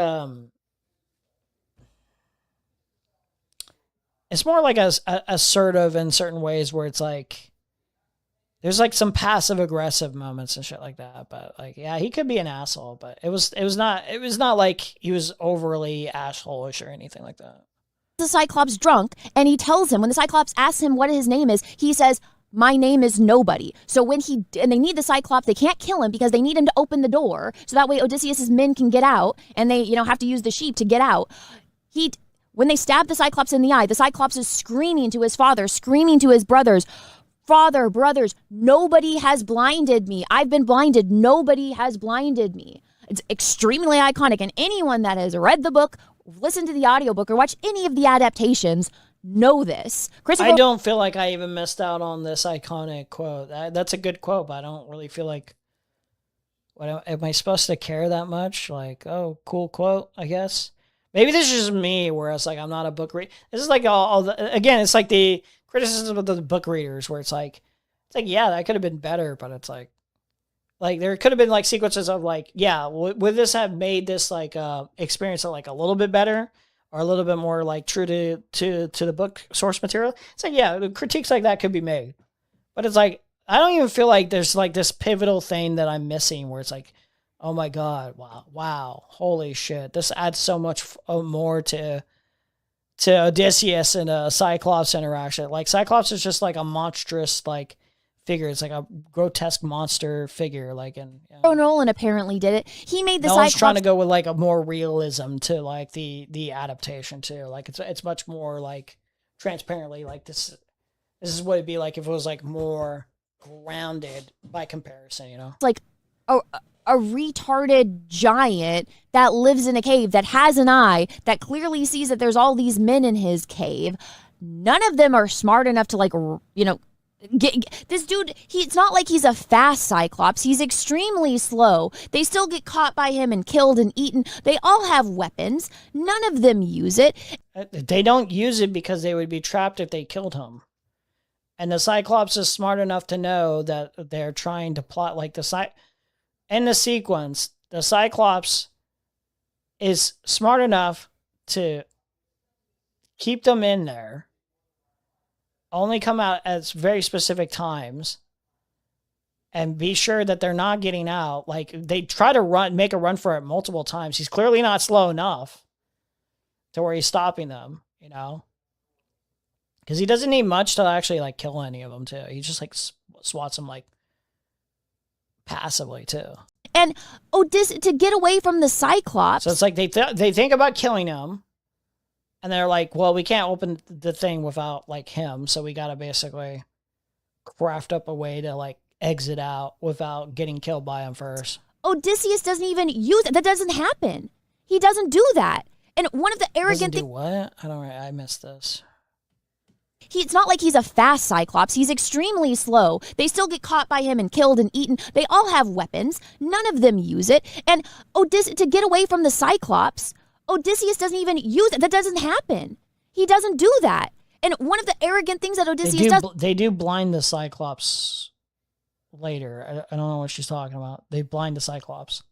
assertive in certain ways where it's like. There's like some passive aggressive moments and shit like that, but like yeah, he could be an asshole, but it was not like he was overly asshole-ish or anything like that. The Cyclops drunk, and he tells him when the Cyclops asks him what his name is, he says, "My name is nobody." So and they need the Cyclops, they can't kill him because they need him to open the door so that way Odysseus's men can get out, and they have to use the sheep to get out. When they stab the Cyclops in the eye, the Cyclops is screaming to his father, screaming to his brothers. Father, brothers, nobody has blinded me. I've been blinded. Nobody has blinded me. It's extremely iconic. And anyone that has read the book, listened to the audiobook, or watched any of the adaptations know this. I don't feel like I even missed out on this iconic quote. That's a good quote, but I don't really feel like... am I supposed to care that much? Like, oh, cool quote, I guess. Maybe this is just me, where it's like I'm not a book reader. This is like again, it's like the... criticism of the book readers where it's like yeah, that could have been better, but it's like there could have been like sequences of like, yeah, would this have made this like experience like a little bit better or a little bit more like true to the book source material? It's like, yeah, critiques like that could be made, but it's like I don't even feel like there's like this pivotal thing that I'm missing where it's like, oh my god, wow, holy shit, this adds so much more to Odysseus and a Cyclops interaction. Like Cyclops is just like a monstrous like figure. It's like a grotesque monster figure. Like Nolan apparently did it. He made the Cyclops. Nolan's trying to go with like a more realism to like the adaptation too. Like it's much more like transparently like this is what it'd be like if it was like more grounded by comparison. Like a retarded giant that lives in a cave that has an eye that clearly sees that there's all these men in his cave. None of them are smart enough to like, get this dude. It's not like he's a fast Cyclops. He's extremely slow. They still get caught by him and killed and eaten. They all have weapons. None of them use it. They don't use it because they would be trapped if they killed him. And the Cyclops is smart enough to know that they're trying to plot like in the sequence, the Cyclops is smart enough to keep them in there, only come out at very specific times, and be sure that they're not getting out. Like, they try to make a run for it multiple times. He's clearly not slow enough to where he's stopping them, Because he doesn't need much to actually like kill any of them too. He just like swats them like passively too. And Odyssey, to get away from the Cyclops. So it's like they think about killing him, and they're like, well, we can't open the thing without like him, so we gotta basically craft up a way to like exit out without getting killed by him first. Odysseus doesn't even use it. That doesn't happen. He doesn't do that. And one of the arrogant things. What? I missed this. It's not like he's a fast Cyclops. He's extremely slow. They still get caught by him and killed and eaten. They all have weapons. None of them use it. And to get away from the Cyclops, Odysseus doesn't even use it. That doesn't happen. He doesn't do that. And one of the arrogant things that Odysseus does. They do blind the Cyclops later. I don't know what she's talking about. They blind the Cyclops.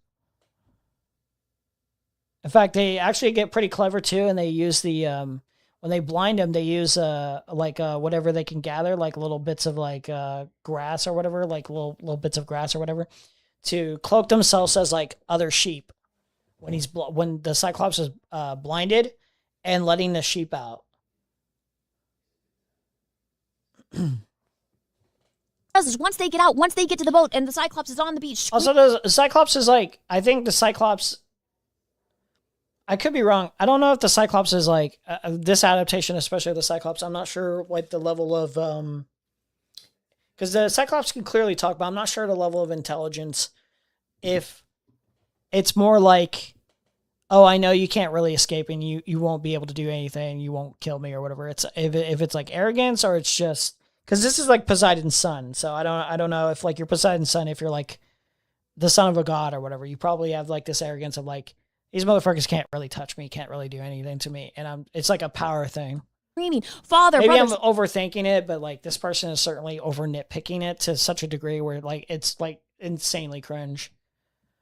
In fact, they actually get pretty clever too, and they use the when they blind him, they use whatever they can gather, like little bits of like grass or whatever, like little bits of grass or whatever, to cloak themselves as like other sheep when when the Cyclops is blinded, and letting the sheep out. Once they get out, once they get to the boat, and the Cyclops is on the beach. Also, the Cyclops is like, I think the Cyclops. I could be wrong. I don't know if the Cyclops is like this adaptation, especially the Cyclops. I'm not sure what the level of because the Cyclops can clearly talk, but I'm not sure the level of intelligence. If it's more like, oh, I know you can't really escape, and you won't be able to do anything. You won't kill me or whatever. It's if it's like arrogance, or it's just because this is like Poseidon's son. So I don't know if like you're Poseidon's son, if you're like the son of a god or whatever, you probably have like this arrogance of like, these motherfuckers can't really touch me, can't really do anything to me. And it's like a power thing. Screaming, father, maybe brothers. I'm overthinking it, but like this person is certainly over nitpicking it to such a degree where like it's like insanely cringe.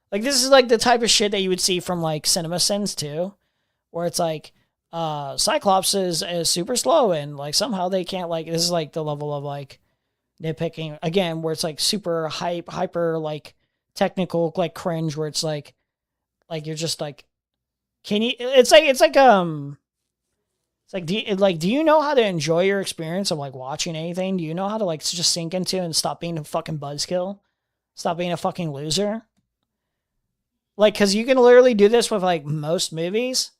Like this is like the type of shit that you would see from like Cinema Sins too, where it's like Cyclops is super slow, and like somehow they can't, like, this is like the level of like nitpicking again, where it's like super hyper like technical, like cringe, where it's like you're just like, can you? It's like do you know how to enjoy your experience of like watching anything? Do you know how to like just sink into and stop being a fucking buzzkill, stop being a fucking loser? Like, because you can literally do this with like most movies,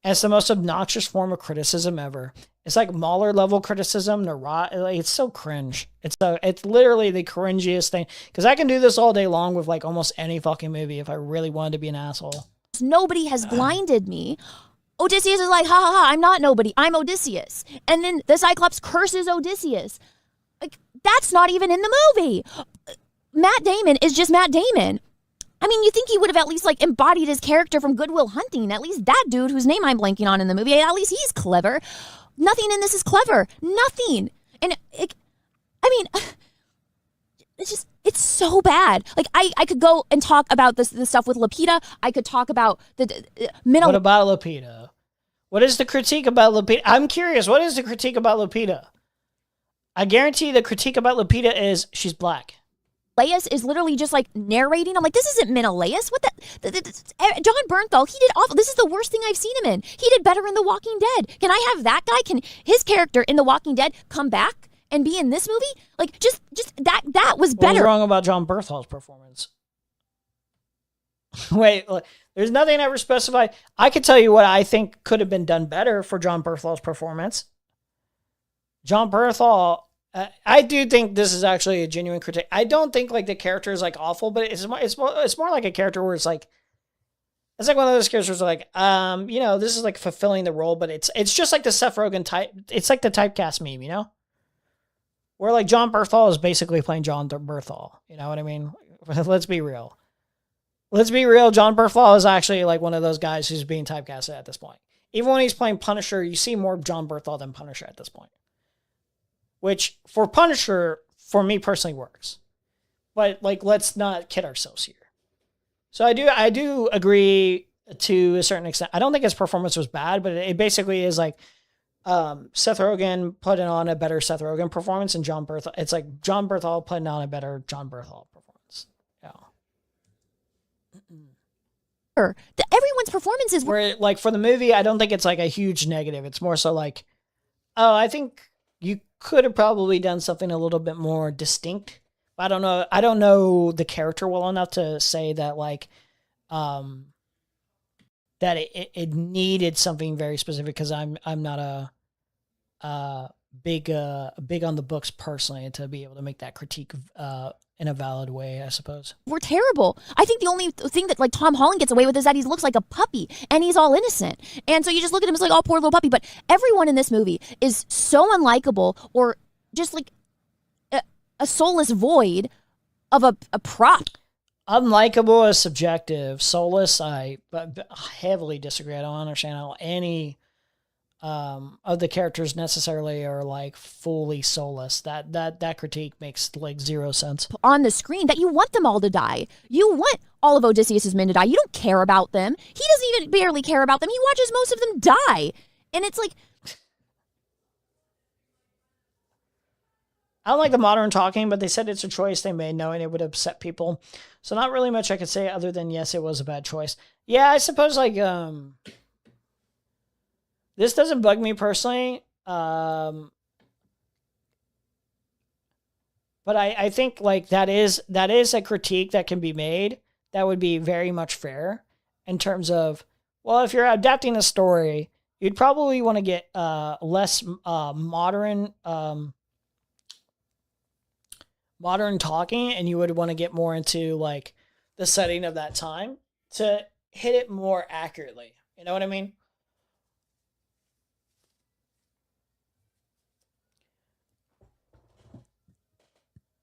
and it's the most obnoxious form of criticism ever. It's like Mahler level criticism. Like, it's so cringe. It's literally the cringiest thing. Because I can do this all day long with like almost any fucking movie if I really wanted to be an asshole. Nobody has blinded me. Odysseus is like, ha ha ha, I'm not nobody. I'm Odysseus. And then the Cyclops curses Odysseus. Like, that's not even in the movie. Matt Damon is just Matt Damon. I mean, you think he would have at least like embodied his character from Good Will Hunting. At least that dude whose name I'm blanking on in the movie, at least he's clever. Nothing in this is clever. Nothing. And it's so bad. Like, I could go and talk about the stuff with Lupita. I could talk about the What about Lupita? What is the critique about Lupita? I'm curious. What is the critique about Lupita? I guarantee the critique about Lupita is she's black. Menelaus is literally just like narrating. I'm like, this isn't Menelaus. What John Bernthal, he did awful. This is the worst thing I've seen him in. He did better in The Walking Dead. Can I have that guy? Can his character in The Walking Dead come back and be in this movie? Like, just that was better. What's wrong about John Berthal's performance? Wait, there's nothing ever specified. I could tell you what I think could have been done better for John Berthal's performance. John Berthal, I do think this is actually a genuine critique. I don't think like the character is like awful, but it's more like a character where it's like one of those characters where like, this is like fulfilling the role, but it's just like the Seth Rogen type. It's like the typecast meme, you know, where like John Berthal is basically playing John Berthal. You know what I mean? Let's be real. John Berthal is actually like one of those guys who's being typecasted at this point. Even when he's playing Punisher, you see more John Berthal than Punisher at this point. Which, for Punisher, for me personally works. But, like, let's not kid ourselves here. So I do agree to a certain extent. I don't think his performance was bad, but it basically is like Seth Rogen putting on a better Seth Rogen performance, and John Berthal. It's like John Berthal putting on a better John Berthal performance. Yeah. Everyone's performances were like, for the movie, I don't think it's like a huge negative. It's more so like, oh, I think could have probably done something a little bit more distinct. I don't know. I don't know the character well enough to say that like, that it needed something very specific, because I'm not a big on the books personally to be able to make that critique in a valid way, I suppose. We're terrible. I think the only thing that like Tom Holland gets away with is that he looks like a puppy and he's all innocent. And so you just look at him as like, oh, poor little puppy. But everyone in this movie is so unlikable, or just like a soulless void of a prop. Unlikable is subjective. Soulless, I heavily disagree. I don't understand how any of the characters necessarily are like fully soulless. That critique makes like zero sense. On the screen that you want them all to die. You want all of Odysseus's men to die. You don't care about them. He doesn't even barely care about them. He watches most of them die. And it's like, I don't like the modern talking, but they said it's a choice they made knowing it would upset people. So not really much I could say other than yes, it was a bad choice. Yeah, I suppose like this doesn't bug me personally. But I think like that is a critique that can be made that would be very much fair in terms of, well, if you're adapting a story, you'd probably want to get less modern talking, and you would want to get more into like the setting of that time to hit it more accurately. You know what I mean?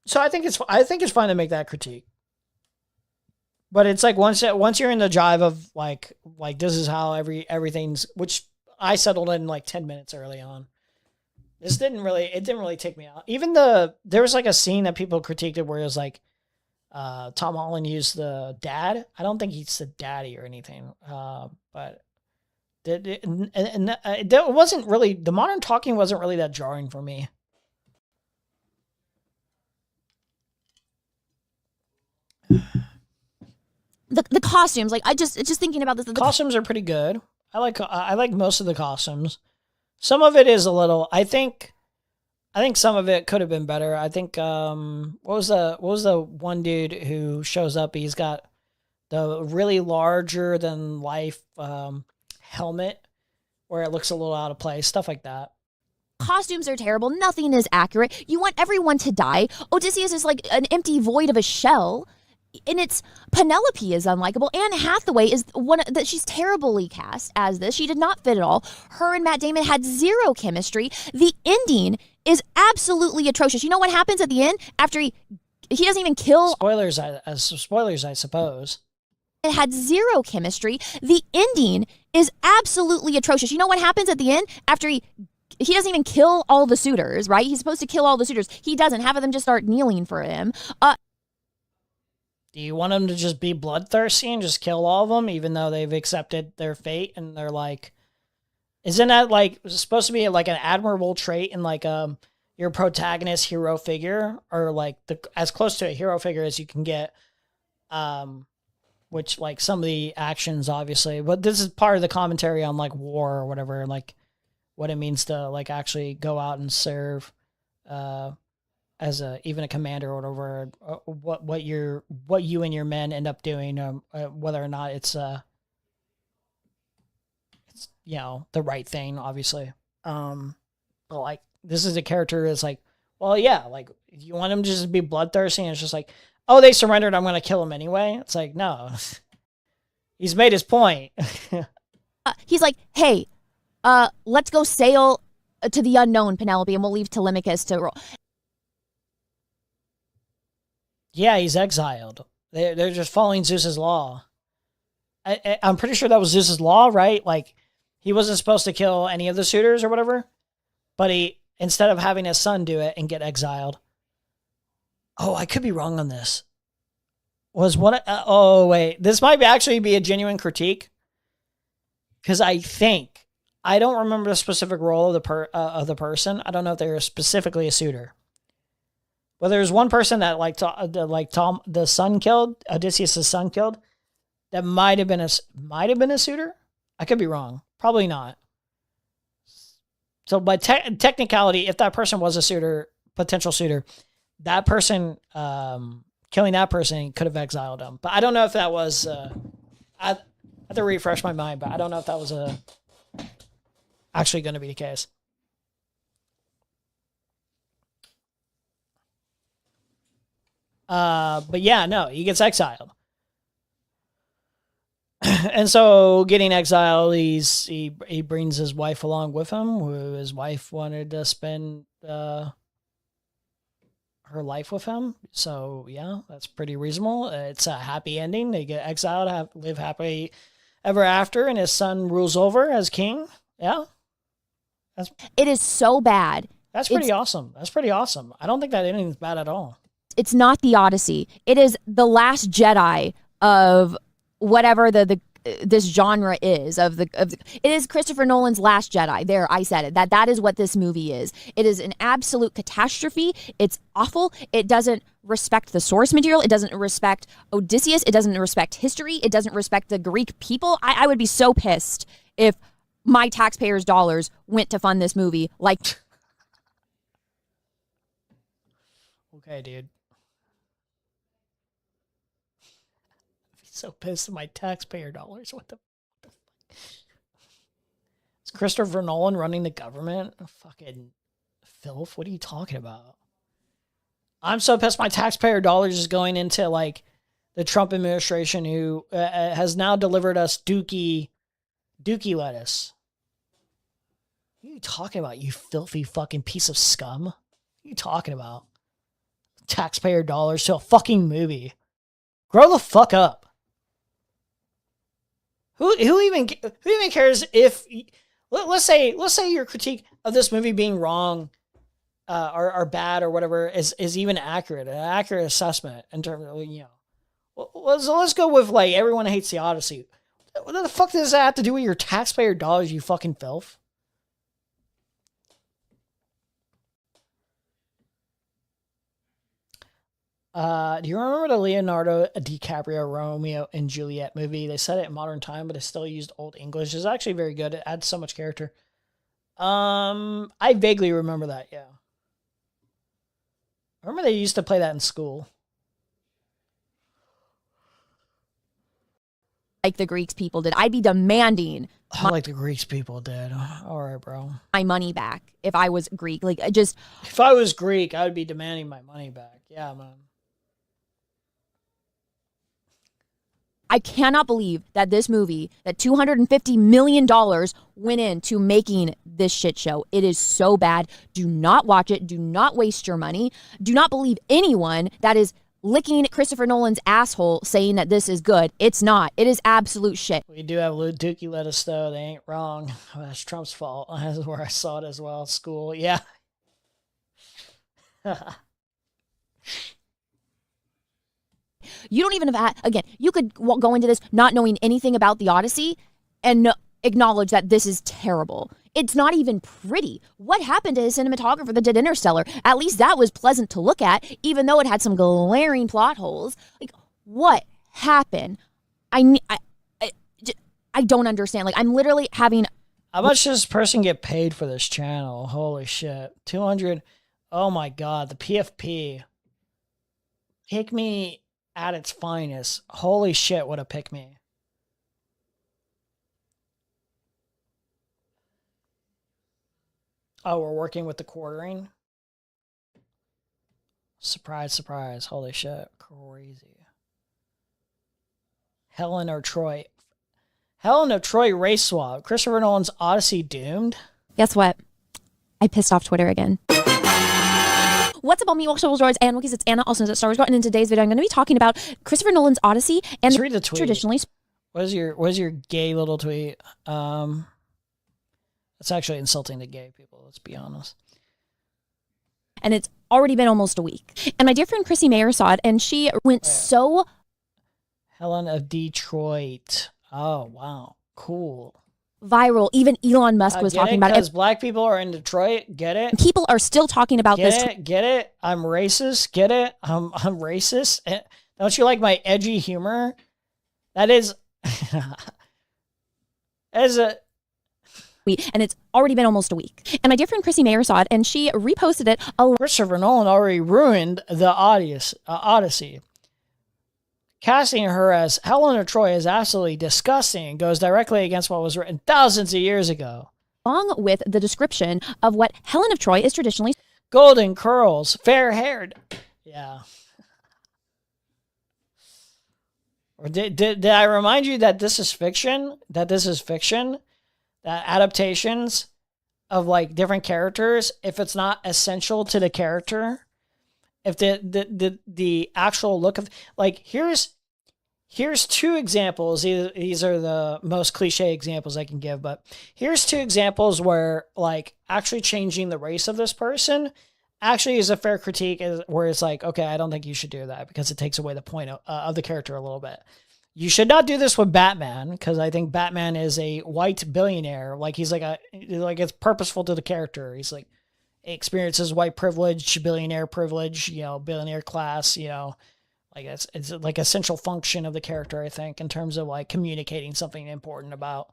So I think it's fine to make that critique. But it's like once you're in the jive of like this is how everything's, which I settled in like 10 minutes early on. It didn't really take me out. Even there was like a scene that people critiqued it where it was like Tom Holland used the dad. I don't think he's the daddy or anything. But it wasn't really, the modern talking wasn't really that jarring for me. the costumes, like just thinking about this. The costumes are pretty good. I like most of the costumes. Some of it is a little. I think some of it could have been better. I think what was the one dude who shows up? He's got the really larger than life helmet where it looks a little out of place. Stuff like that. Costumes are terrible. Nothing is accurate. You want everyone to die. Odysseus is like an empty void of a shell. And it's Penelope is unlikable. Anne Hathaway is that she's terribly cast as this. She did not fit at all. Her and Matt Damon had zero chemistry. The ending is absolutely atrocious. You know what happens at the end after he doesn't even kill. Spoilers, I suppose. It had zero chemistry. The ending is absolutely atrocious. You know what happens at the end after he doesn't even kill all the suitors, right? He's supposed to kill all the suitors. He doesn't. Half of them just start kneeling for him. Do you want them to just be bloodthirsty and just kill all of them, even though they've accepted their fate and they're like, isn't that like supposed to be like an admirable trait in like your protagonist hero figure, or like as close to a hero figure as you can get, which like some of the actions obviously, but this is part of the commentary on like war or whatever, like what it means to like actually go out and serve, as even a commander or whatever, what you and your men end up doing, whether or not it's the right thing, obviously. But like this is a character that's like, well, yeah, like you want him to just be bloodthirsty, and it's just like, oh, they surrendered, I'm gonna kill him anyway. It's like, no, he's made his point. He's like, hey, let's go sail to the unknown, Penelope, and we'll leave Telemachus to roll. Yeah, he's exiled. They're just following Zeus's law. I'm pretty sure that was Zeus's law, right? Like, he wasn't supposed to kill any of the suitors or whatever, but he, instead of having his son do it and get exiled. Oh, I could be wrong on this. Was one? Oh, wait. This might actually be a genuine critique, because I don't remember the specific role of the person. I don't know if they were specifically a suitor. Well, there's one person that Tom, the son killed, Odysseus' son killed, that might have been a suitor. I could be wrong. Probably not. So by technicality, if that person was a suitor, potential suitor, that person, killing that person could have exiled him. But I don't know if that was, I have to refresh my mind, but I don't know if that was actually going to be the case. But yeah, no, he gets exiled. And so getting exiled, he brings his wife along with him, who his wife wanted to spend her life with him. So yeah, that's pretty reasonable. It's a happy ending. They get exiled, live happily ever after, and his son rules over as king. Yeah. It is so bad. That's pretty awesome. That's pretty awesome. I don't think that ending's bad at all. It's not the Odyssey. It is the Last Jedi of whatever this genre is it is Christopher Nolan's Last Jedi. There, I said it. That is what this movie is. It is an absolute catastrophe. It's awful. It doesn't respect the source material. It doesn't respect Odysseus. It doesn't respect history. It doesn't respect the Greek people. I would be so pissed if my taxpayers' dollars went to fund this movie. Like, okay, dude. So pissed at my taxpayer dollars. What the fuck? Is Christopher Nolan running the government? Fucking filth. What are you talking about? I'm so pissed my taxpayer dollars is going into like the Trump administration, who has now delivered us dookie lettuce. What are you talking about, you filthy fucking piece of scum? What are you talking about? Taxpayer dollars to a fucking movie. Grow the fuck up. Who even cares if, let's say your critique of this movie being wrong, or bad or whatever is even accurate, an accurate assessment in terms of, let's go with like everyone hates the Odyssey. What the fuck does that have to do with your taxpayer dollars, you fucking filth? Do you remember the Leonardo DiCaprio Romeo and Juliet movie? They said it in modern time, but it still used old English. It's actually very good. It adds so much character. I vaguely remember that, yeah. I remember they used to play that in school. like the Greeks people did. I'd be demanding like the Greeks people did. All right, bro. My money back if I was Greek. Like, just... If I was Greek, I would be demanding my money back. Yeah, man. I cannot believe that this movie, that $250 million went into making this shit show. It is so bad. Do not watch it. Do not waste your money. Do not believe anyone that is licking Christopher Nolan's asshole saying that this is good. It's not. It is absolute shit. We do have Dookie lettuce, though. They ain't wrong. Oh, that's Trump's fault. That's where I saw it as well. School. Yeah. You don't even have, again, you could go into this not knowing anything about the Odyssey and acknowledge that this is terrible. It's not even pretty. What happened to his cinematographer that did Interstellar? At least that was pleasant to look at, even though it had some glaring plot holes. Like, what happened? I don't understand. Like, I'm literally having... How much does this person get paid for this channel? Holy shit. 200. Oh my God. The PFP. Pick me at its finest. Holy shit, what a pick me. Oh, we're working with the quartering? Surprise, surprise. Holy shit. Crazy. Helen of Troy. Helen of Troy race swap. Christopher Nolan's Odyssey doomed? Guess what? I pissed off Twitter again. What's up, all me, Star Wars and Wookiees? It's Anna, also known as Star Wars Girl, and in today's video, I'm going to be talking about Christopher Nolan's Odyssey and let's read the tweet. Traditionally. What is your gay little tweet? It's actually insulting to gay people, let's be honest. And it's already been almost a week. And my dear friend Chrissy Mayer saw it, and she went so... Helen of Detroit. Oh, wow. Cool. Viral. Even Elon Musk was talking about it. Because black people are in Detroit. Get it? People are still talking about this. Get it? I'm racist. Get it? I'm racist. Don't you like my edgy humor? That is... and it's already been almost a week. And my dear friend Chrissy Mayer saw it, and she reposted it. Christopher Nolan already ruined the Odyssey. Casting her as Helen of Troy is absolutely disgusting and goes directly against what was written thousands of years ago. Along with the description of what Helen of Troy is traditionally. Golden curls, fair-haired. Yeah. Or did I remind you that this is fiction? That adaptations of like different characters, if it's not essential to the character, if the actual look of, like, here's two examples. These are the most cliche examples I can give, but here's two examples where like actually changing the race of this person actually is a fair critique, where it's like, okay, I don't think you should do that because it takes away the point of the character a little bit. You should not do this with Batman, because I think Batman is a white billionaire. Like, he's like it's purposeful to the character. He's like, experiences white privilege, billionaire privilege, billionaire class, like it's like essential function of the character, I think, in terms of like communicating something important about,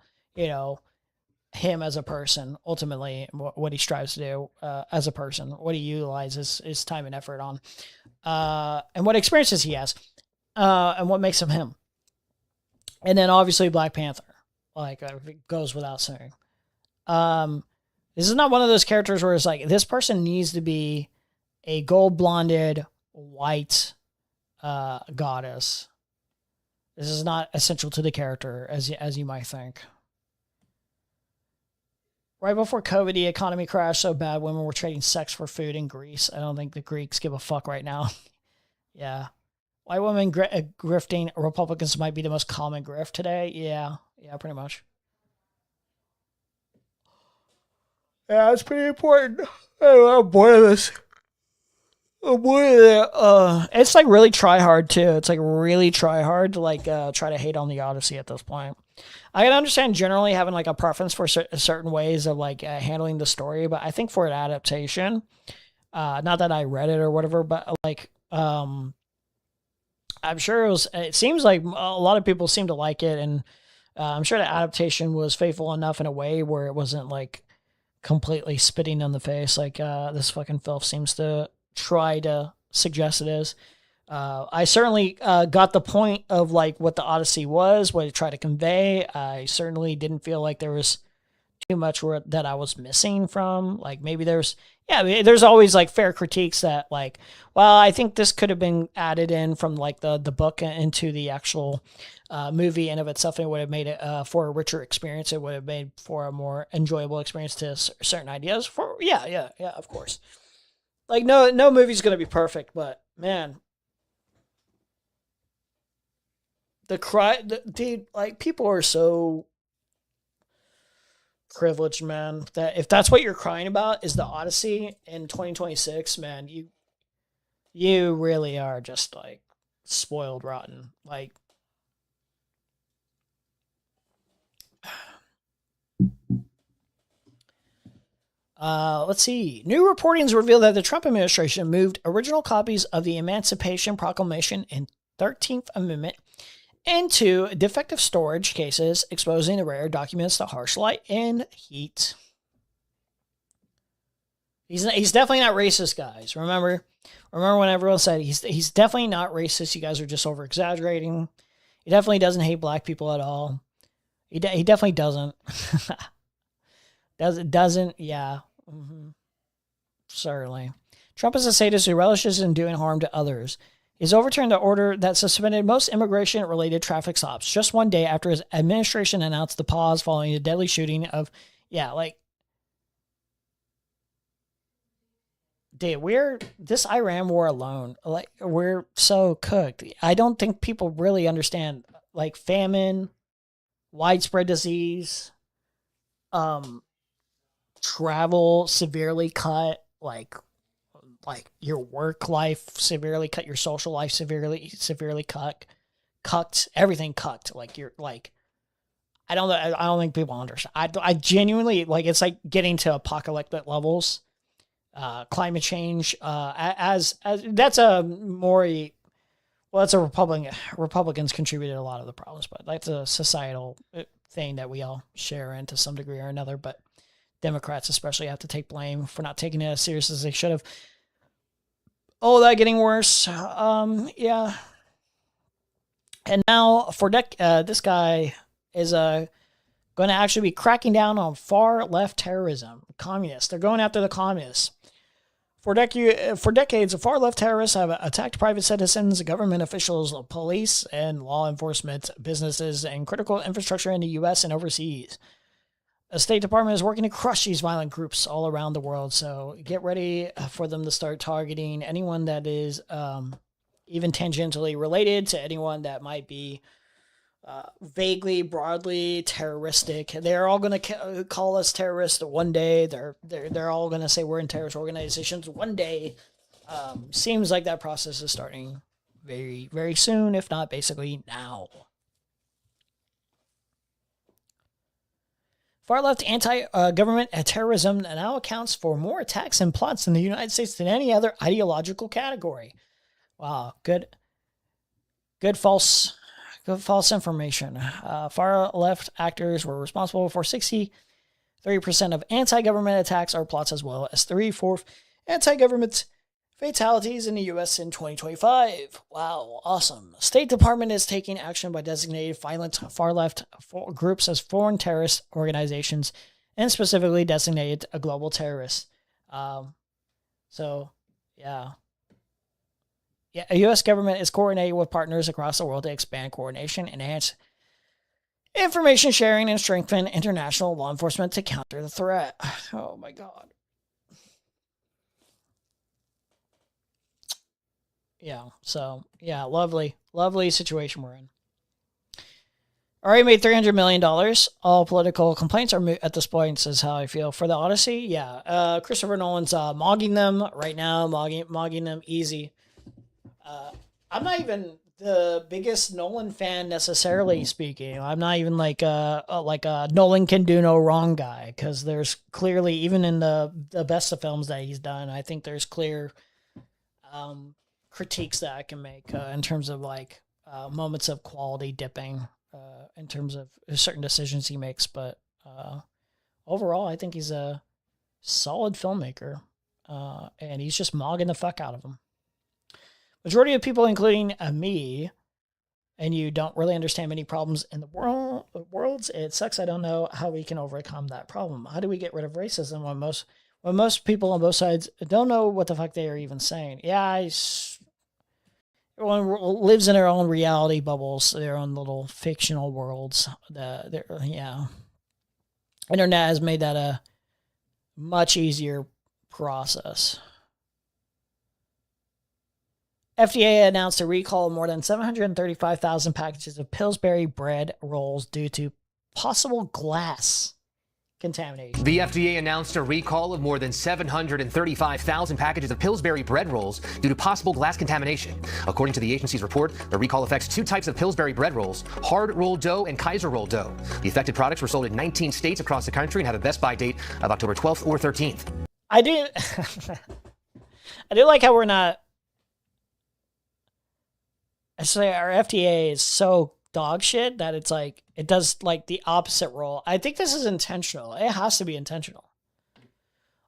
him as a person, ultimately what he strives to do as a person, what he utilizes his time and effort on, and what experiences he has, and what makes him him. And then obviously Black Panther, like, it goes without saying. This is not one of those characters where it's like, this person needs to be a gold-blonded, white goddess. This is not essential to the character, as you might think. Right before COVID, the economy crashed so bad women were trading sex for food in Greece. I don't think the Greeks give a fuck right now. Yeah. White women grifting Republicans might be the most common grift today. Yeah, pretty much. Yeah, it's pretty important. I'm bored of this. I'm bored of it. It's like really try hard too. It's like really try hard to like try to hate on the Odyssey at this point. I can understand generally having like a preference for certain ways of like handling the story, but I think for an adaptation, not that I read it or whatever, but like I'm sure it seems like a lot of people seem to like it, and I'm sure the adaptation was faithful enough in a way where it wasn't like completely spitting in the face like this fucking filth seems to try to suggest it is. I certainly got the point of like what the Odyssey was, what it tried to convey. I certainly didn't feel like there was too much that I was missing from. Like maybe there's always like fair critiques that like, well, I think this could have been added in from like the book into the actual movie in of itself, and it would have made it for a richer experience. It would have made for a more enjoyable experience to certain ideas. Yeah, of course. Like no movie's gonna be perfect, but man, dude, like people are so privileged, man, that if that's what you're crying about is the Odyssey in 2026, man, you really are just like spoiled rotten. Like, let's see. New reportings reveal that the Trump administration moved original copies of the Emancipation Proclamation and 13th Amendment into defective storage cases, exposing the rare documents to harsh light and heat. He's definitely not racist, guys. Remember when everyone said he's definitely not racist. You guys are just over exaggerating. He definitely doesn't hate black people at all. He definitely doesn't. doesn't. Yeah. Mm-hmm. Certainly. Trump is a sadist who relishes in doing harm to others. He's overturned the order that suspended most immigration-related traffic stops just one day after his administration announced the pause following the deadly shooting of, dude, this Iran war alone, like, we're so cooked. I don't think people really understand, like, famine, widespread disease, travel severely cut, like your work life severely cut, your social life severely cut, everything cut. Like you're like, I don't think people understand. I genuinely, like, it's like getting to apocalyptic levels. Climate change, as that's a more, well, that's a Republicans contributed a lot of the problems, but that's a societal thing that we all share in to some degree or another, but Democrats especially have to take blame for not taking it as serious as they should have. Oh, that getting worse. Yeah. And now this guy is going to actually be cracking down on far left terrorism, communists. They're going after the communists. For decades, far left terrorists have attacked private citizens, government officials, police, and law enforcement, businesses, and critical infrastructure in the U.S. and overseas. The State Department is working to crush these violent groups all around the world, so get ready for them to start targeting anyone that is even tangentially related to anyone that might be vaguely, broadly terroristic. They're all going to call us terrorists one day. They're all going to say we're in terrorist organizations one day. Seems like that process is starting very, very soon, if not basically now. Far-left anti-government terrorism now accounts for more attacks and plots in the United States than any other ideological category. Wow, good false information. Far-left actors were responsible for 63% of anti-government attacks or plots, as well as 3/4 anti-government fatalities in the U.S. in 2025. Wow, awesome. State Department is taking action by designating violent far-left groups as foreign terrorist organizations and specifically designated a global terrorist. Yeah, the U.S. government is coordinating with partners across the world to expand coordination, enhance information sharing, and strengthen international law enforcement to counter the threat. Oh my God. Yeah, so, yeah, lovely situation we're in. Already made $300 million. All political complaints are moot at this point, says how I feel. For the Odyssey, yeah. Christopher Nolan's mogging them right now, mogging them easy. I'm not even the biggest Nolan fan necessarily speaking. I'm not even like a Nolan can do no wrong guy, because there's clearly, even in the best of films that he's done, I think there's clear critiques that I can make in terms of like moments of quality dipping in terms of certain decisions he makes. But overall, I think he's a solid filmmaker, and he's just mogging the fuck out of them. Majority of people, including me, and you don't really understand many problems in the worlds. It sucks. I don't know how we can overcome that problem. How do we get rid of racism when most people on both sides don't know what the fuck they are even saying? Yeah, everyone lives in their own reality bubbles, their own little fictional worlds. Yeah. Internet has made that a much easier process. FDA announced a recall of more than 735,000 packages of Pillsbury bread rolls due to possible glass contamination. The FDA announced a recall of more than 735,000 packages of Pillsbury bread rolls due to possible glass contamination. According to the agency's report, the recall affects two types of Pillsbury bread rolls, hard rolled dough and Kaiser rolled dough. The affected products were sold in 19 states across the country and have a best buy date of October 12th or 13th. I do like how we're not. Actually, our FDA is so dog shit that it's like it does like the opposite role. I think this is intentional. It has to be intentional.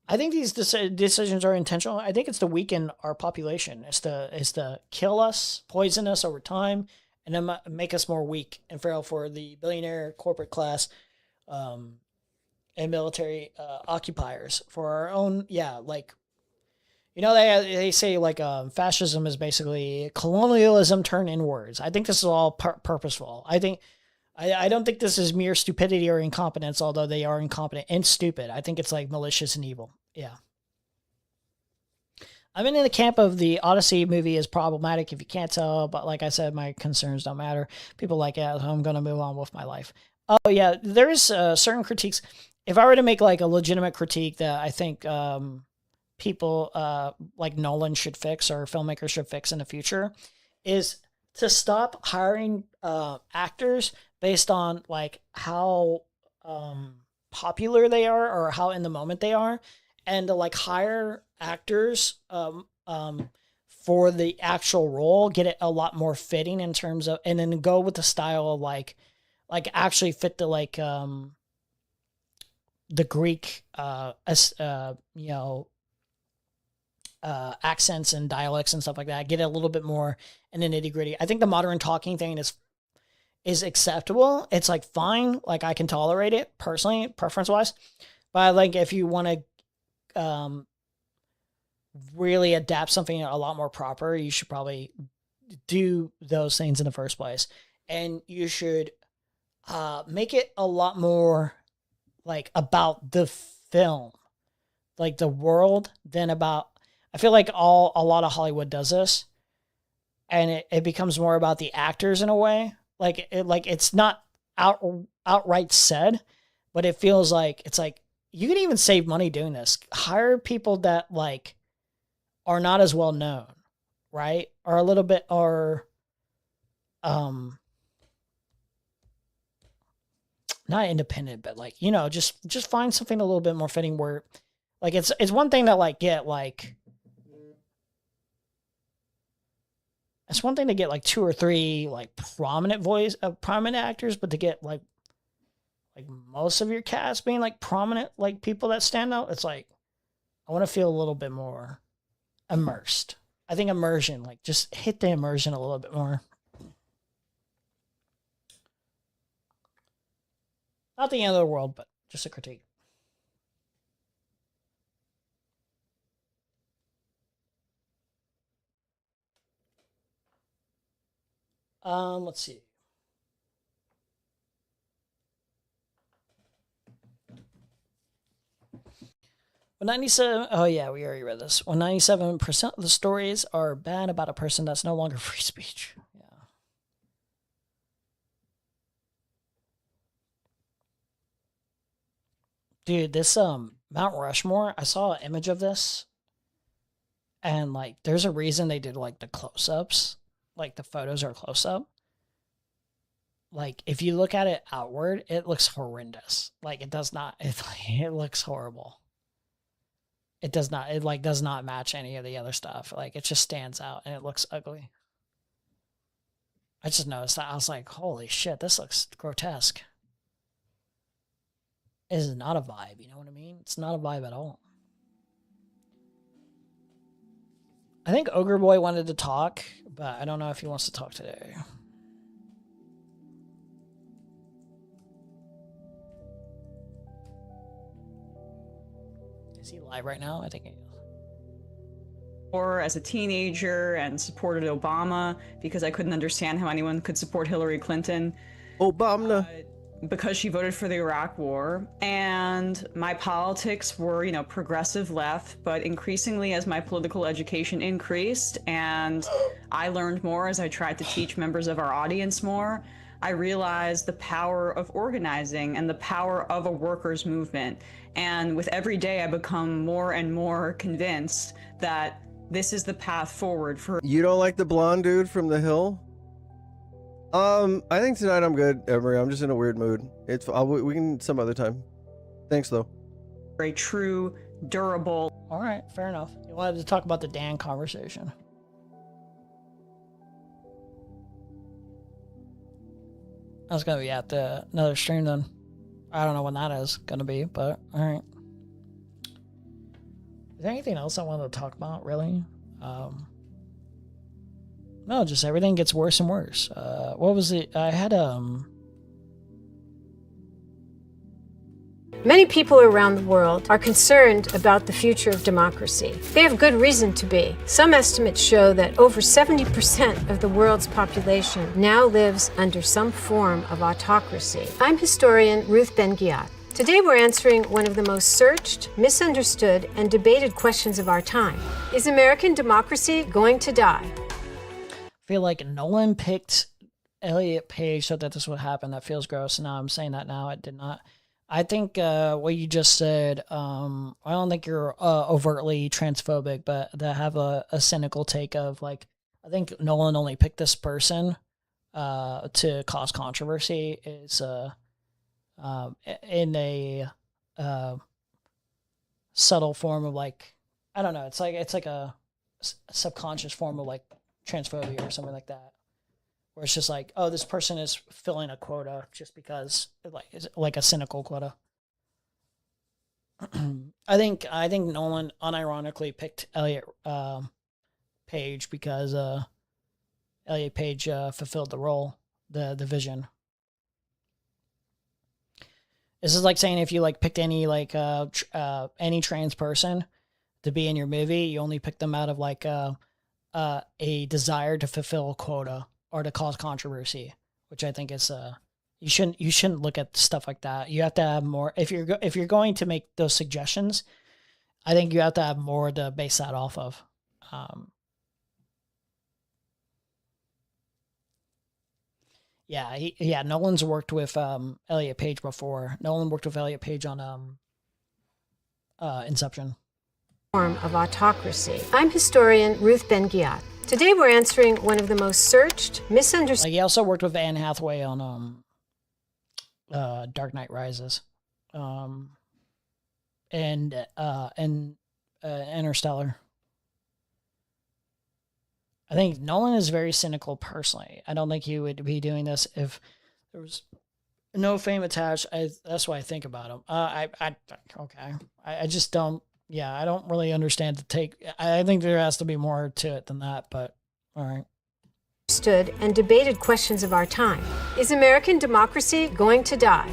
I think these decisions are intentional. I think it's to weaken our population. It's to kill us, poison us over time, and then make us more weak and frail for the billionaire corporate class and military occupiers. For our own, they say like fascism is basically colonialism turned inwards. I think this is all purposeful. I don't think this is mere stupidity or incompetence, although they are incompetent and stupid. I think it's like malicious and evil. Yeah. I'm in the camp of the Odyssey movie is problematic if you can't tell, but like I said, my concerns don't matter. People like it, so I'm going to move on with my life. Oh yeah, there's certain critiques. If I were to make like a legitimate critique that I think people like Nolan should fix or filmmakers should fix in the future, is to stop hiring actors based on like how popular they are or how in the moment they are, and to like hire actors for the actual role, get it a lot more fitting in terms of, and then go with the style of like like actually fit the like the Greek you know, accents and dialects and stuff like that. Get it a little bit more in the nitty gritty. I think the modern talking thing is acceptable. It's like fine. Like I can tolerate it personally, preference wise. But like if you want to really adapt something a lot more proper, you should probably do those things in the first place. And you should make it a lot more like about the film, like the world, than about. I feel like a lot of Hollywood does this, and it becomes more about the actors in a way. Like it's not outright said, but it feels like it's like you can even save money doing this. Hire people that like are not as well known, right? Or a little bit not independent, but like, you know, just find something a little bit more fitting where like it's one thing to like get like it's one thing to get like 2 or 3 like prominent actors, but to get like most of your cast being like prominent, like people that stand out, it's like I want to feel a little bit more immersed. I think immersion, like just hit the immersion a little bit more. Not the end of the world, but just a critique. Let's see. When 97, oh yeah, we already read this. When 97% of the stories are bad about a person, that's no longer free speech. Yeah. Dude, this Mount Rushmore, I saw an image of this, and like there's a reason they did like the close-ups. Like the photos are close up. Like if you look at it outward, it looks horrendous. Like it does not. It looks horrible. It does not. It like does not match any of the other stuff. Like it just stands out and it looks ugly. I just noticed that. I was like, holy shit, this looks grotesque. This is not a vibe. You know what I mean? It's not a vibe at all. I think Ogre Boy wanted to talk, but I don't know if he wants to talk today. Is he live right now? I think he is. Or as a teenager and supported Obama because I couldn't understand how anyone could support Hillary Clinton. Obama. Because she voted for the Iraq War, and my politics were, you know, progressive left, but increasingly as my political education increased and I learned more as I tried to teach members of our audience more, I realized the power of organizing and the power of a workers' movement. And with every day, I become more and more convinced that this is the path forward for— You don't like the blonde dude from The Hill? I think tonight I'm good, Emery. I'm just in a weird mood. We can some other time. Thanks, though. a true, durable— All right, fair enough. You wanted to talk about the Dan conversation. That's gonna be at another stream then. I don't know when that is gonna be, but all right. Is there anything else I wanted to talk about, really? No, just everything gets worse and worse. What was it? I had Many people around the world are concerned about the future of democracy. They have good reason to be. Some estimates show that over 70% of the world's population now lives under some form of autocracy. I'm historian Ruth Ben-Ghiat. Today we're answering one of the most searched, misunderstood, and debated questions of our time. Is American democracy going to die? I feel like Nolan picked Elliot Page so that this would happen. That feels gross. Now I'm saying that now. It did not. I think what you just said, I don't think you're overtly transphobic, but to have a cynical take of like, I think Nolan only picked this person to cause controversy is in a subtle form of like, I don't know. It's like a subconscious form of like transphobia or something like that. where it's just like, oh, this person is filling a quota just because, like, it's like a cynical quota. I think Nolan unironically picked Elliot Page because Elliot Page fulfilled the role, the vision. This is like saying if you like picked any like any trans person to be in your movie, you only pick them out of like a desire to fulfill a quota or to cause controversy, which I think is you shouldn't look at stuff like that. You have to have more if you're going to make those suggestions. I think you have to have more to base that off of. Yeah, Nolan's worked with Elliot Page before. Nolan worked with Elliot Page on Inception. Form of autocracy. I'm historian Ruth Ben-Ghiat. Today we're answering one of the most searched, misunderstood. Like he also worked with Anne Hathaway on Dark Knight Rises, and Interstellar. I think Nolan is very cynical personally. I don't think he would be doing this if there was no fame attached. That's what I think about him. I just don't. Yeah, I don't really understand the take. I think there has to be more to it than that. But all right. Understood and debated questions of our time. Is American democracy going to die?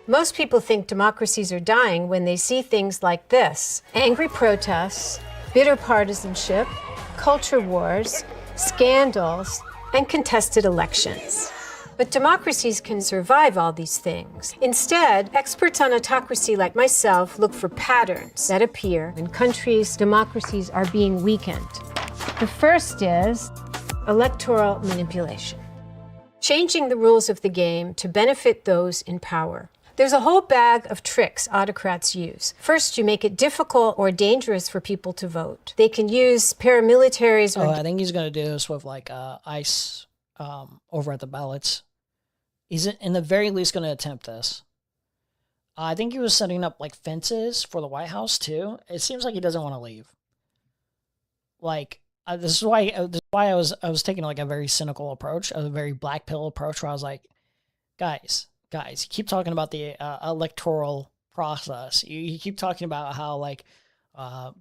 Most people think democracies are dying when they see things like this: angry protests, bitter partisanship, culture wars, scandals, and contested elections. But democracies can survive all these things. Instead, experts on autocracy like myself look for patterns that appear when countries' democracies are being weakened. The first is electoral manipulation. Changing the rules of the game to benefit those in power. There's a whole bag of tricks autocrats use. First, you make it difficult or dangerous for people to vote. They can use paramilitaries. I think he's going to do this with like ICE over at the ballots. He's in the very least going to attempt this. I think he was setting up like fences for the White House too. It seems like he doesn't want to leave. Like this is why I was taking like a very cynical approach, a very black pill approach, where I was like, guys, you keep talking about the electoral process. You keep talking about how like,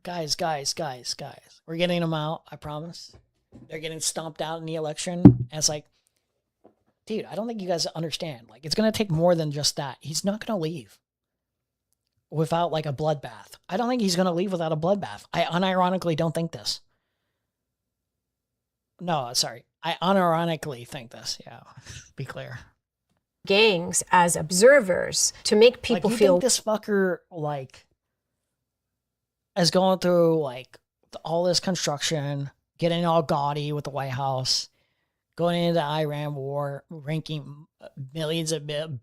guys, we're getting them out. I promise. They're getting stomped out in the election. And it's like, dude, I don't think you guys understand. Like, it's going to take more than just that. He's not going to leave without like a bloodbath. I don't think he's going to leave without a bloodbath. I unironically don't think this. No, sorry. I unironically think this. Yeah, be clear. Gangs as observers to make people like, feel think this fucker like is going through like all this construction, getting all gaudy with the White House, going into the Iran war, ranking billions and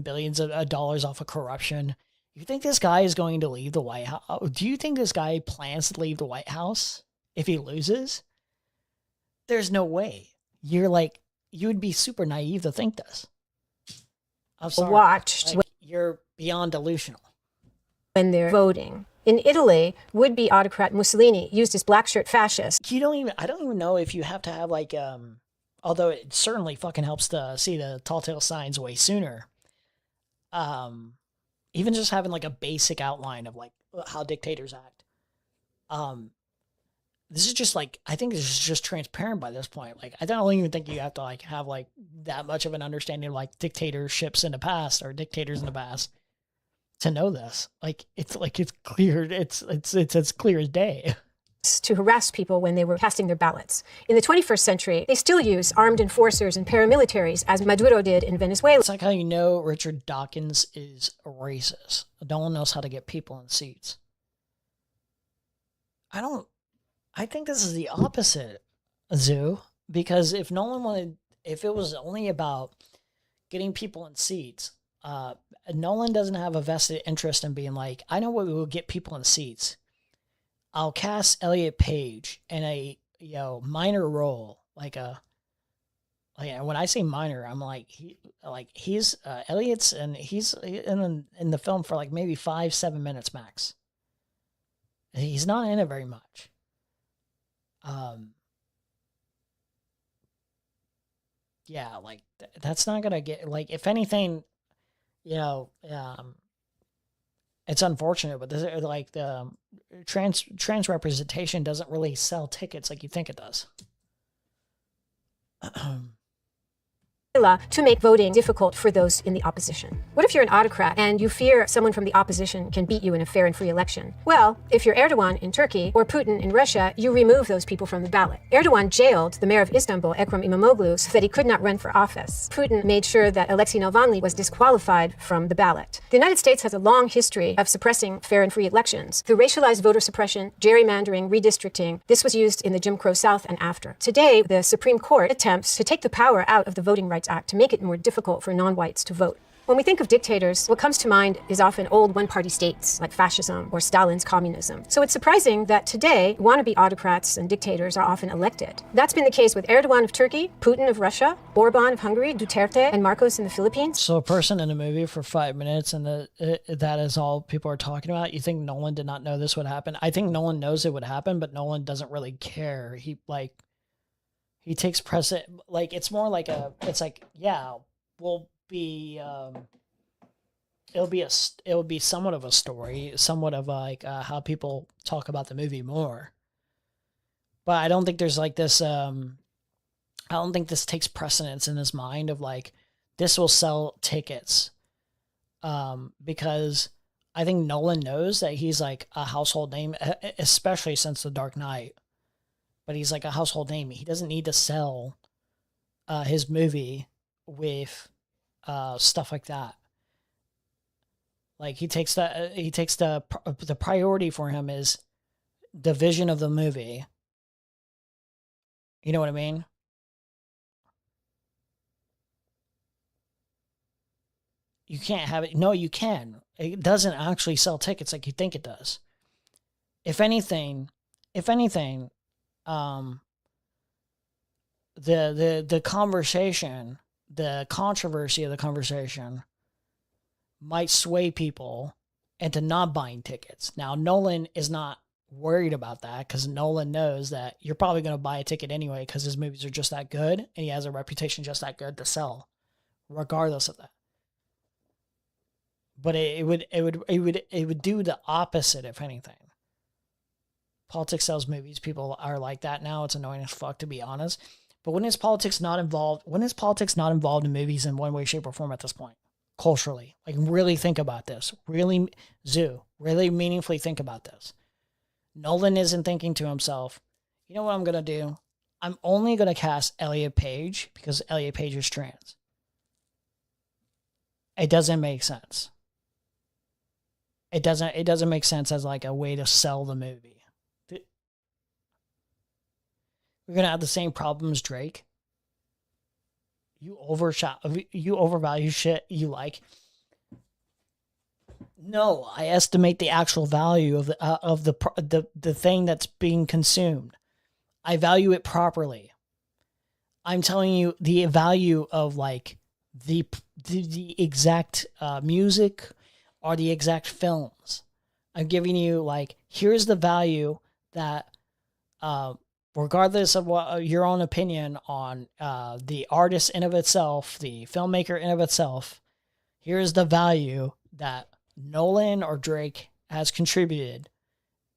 billions of dollars off of corruption. You think this guy is going to leave the White House? Do you think this guy plans to leave the White House if he loses? There's no way. You would be super naive to think this. I'm sorry. Watched. Like, you're beyond delusional. When they're voting. In Italy, would-be autocrat Mussolini used his black shirt fascist. I don't even know if you have to have like, although it certainly fucking helps to see the telltale signs way sooner. Even just having like a basic outline of like how dictators act. This is just like, I think this is just transparent by this point. Like, I don't even think you have to like have like that much of an understanding of like dictatorships in the past or dictators in the past to know this. Like, it's clear. It's as clear as day. To harass people when they were casting their ballots. In the 21st century, they still use armed enforcers and paramilitaries, as Maduro did in Venezuela. It's like how you know Richard Dawkins is a racist. No one knows how to get people in seats. I think this is the opposite, Zoo, because if it was only about getting people in seats, Nolan doesn't have a vested interest in being like, I know what will get people in seats. I'll cast Elliot Page in a minor role, like when I say minor, I'm like he's Elliot's and he's in the film for like maybe 5-7 minutes max. He's not in it very much. yeah, like that's not gonna get like if anything, it's unfortunate, but this, like the trans representation doesn't really sell tickets like you think it does. To make voting difficult for those in the opposition. What if you're an autocrat and you fear someone from the opposition can beat you in a fair and free election? Well, if you're Erdogan in Turkey or Putin in Russia, you remove those people from the ballot. Erdogan jailed the mayor of Istanbul, Ekrem İmamoğlu, so that he could not run for office. Putin made sure that Alexei Navalny was disqualified from the ballot. The United States has a long history of suppressing fair and free elections. Through racialized voter suppression, gerrymandering, redistricting, this was used in the Jim Crow South and after. Today, the Supreme Court attempts to take the power out of the Voting Rights Act to make it more difficult for non-whites to vote. When we think of dictators, what comes to mind is often old one-party states like fascism or Stalin's communism. So it's surprising that today, wannabe autocrats and dictators are often elected. That's been the case with Erdogan of Turkey, Putin of Russia, Orban of Hungary, Duterte and Marcos in the Philippines. So a person in a movie for 5 minutes and that is all people are talking about. You think Nolan did not know this would happen? I think Nolan knows it would happen, but Nolan doesn't really care. He takes precedent. Like it's more like we'll be it'll be somewhat of a story, somewhat of like how people talk about the movie more. But I don't think there's like this I don't think this takes precedence in his mind of like this will sell tickets. Because I think Nolan knows that he's like a household name, especially since The Dark Knight. But he's like a household name. He doesn't need to sell his movie with stuff like that. Like he takes the priority for him is the vision of the movie. You know what I mean? You can't have it. No, you can. It doesn't actually sell tickets like you think it does. If anything, the conversation, the controversy of the conversation might sway people into not buying tickets. Now, Nolan is not worried about that because Nolan knows that you're probably going to buy a ticket anyway because his movies are just that good and he has a reputation just that good to sell, regardless of that. But it would do the opposite, if anything. Politics sells movies. People are like that now. It's annoying as fuck, to be honest. But when is politics not involved? When is politics not involved in movies in one way, shape, or form at this point? Culturally, like really think about this. Really meaningfully think about this. Nolan isn't thinking to himself, you know what I'm gonna do? I'm only gonna cast Elliot Page because Elliot Page is trans. It doesn't make sense. It doesn't make sense as like a way to sell the movie. We're gonna have the same problem as Drake. You overvalue shit you like. No, I estimate the actual value of the thing that's being consumed. I value it properly. I'm telling you the value of like the exact music or the exact films. I'm giving you like here's the value that regardless of what your own opinion on the artist in of itself, the filmmaker in of itself, here's the value that Nolan or Drake has contributed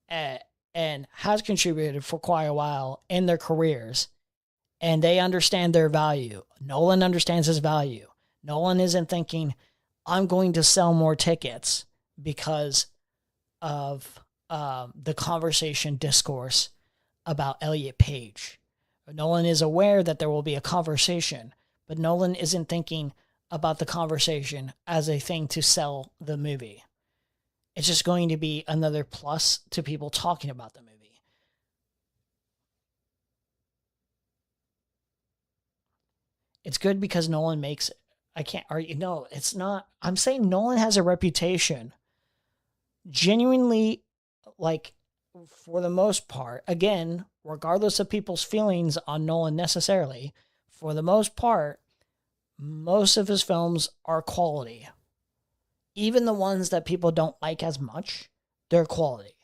and has contributed for quite a while in their careers, and they understand their value. Nolan understands his value. Nolan isn't thinking, I'm going to sell more tickets because of the conversation discourse about Elliot Page. Nolan is aware that there will be a conversation, but Nolan isn't thinking about the conversation as a thing to sell the movie. It's just going to be another plus to people talking about the movie. It's good because Nolan makes it. I can't argue. No, it's not. I'm saying Nolan has a reputation. Genuinely, like, for the most part, again, regardless of people's feelings on Nolan necessarily, for the most part, most of his films are quality. Even the ones that people don't like as much, they're quality.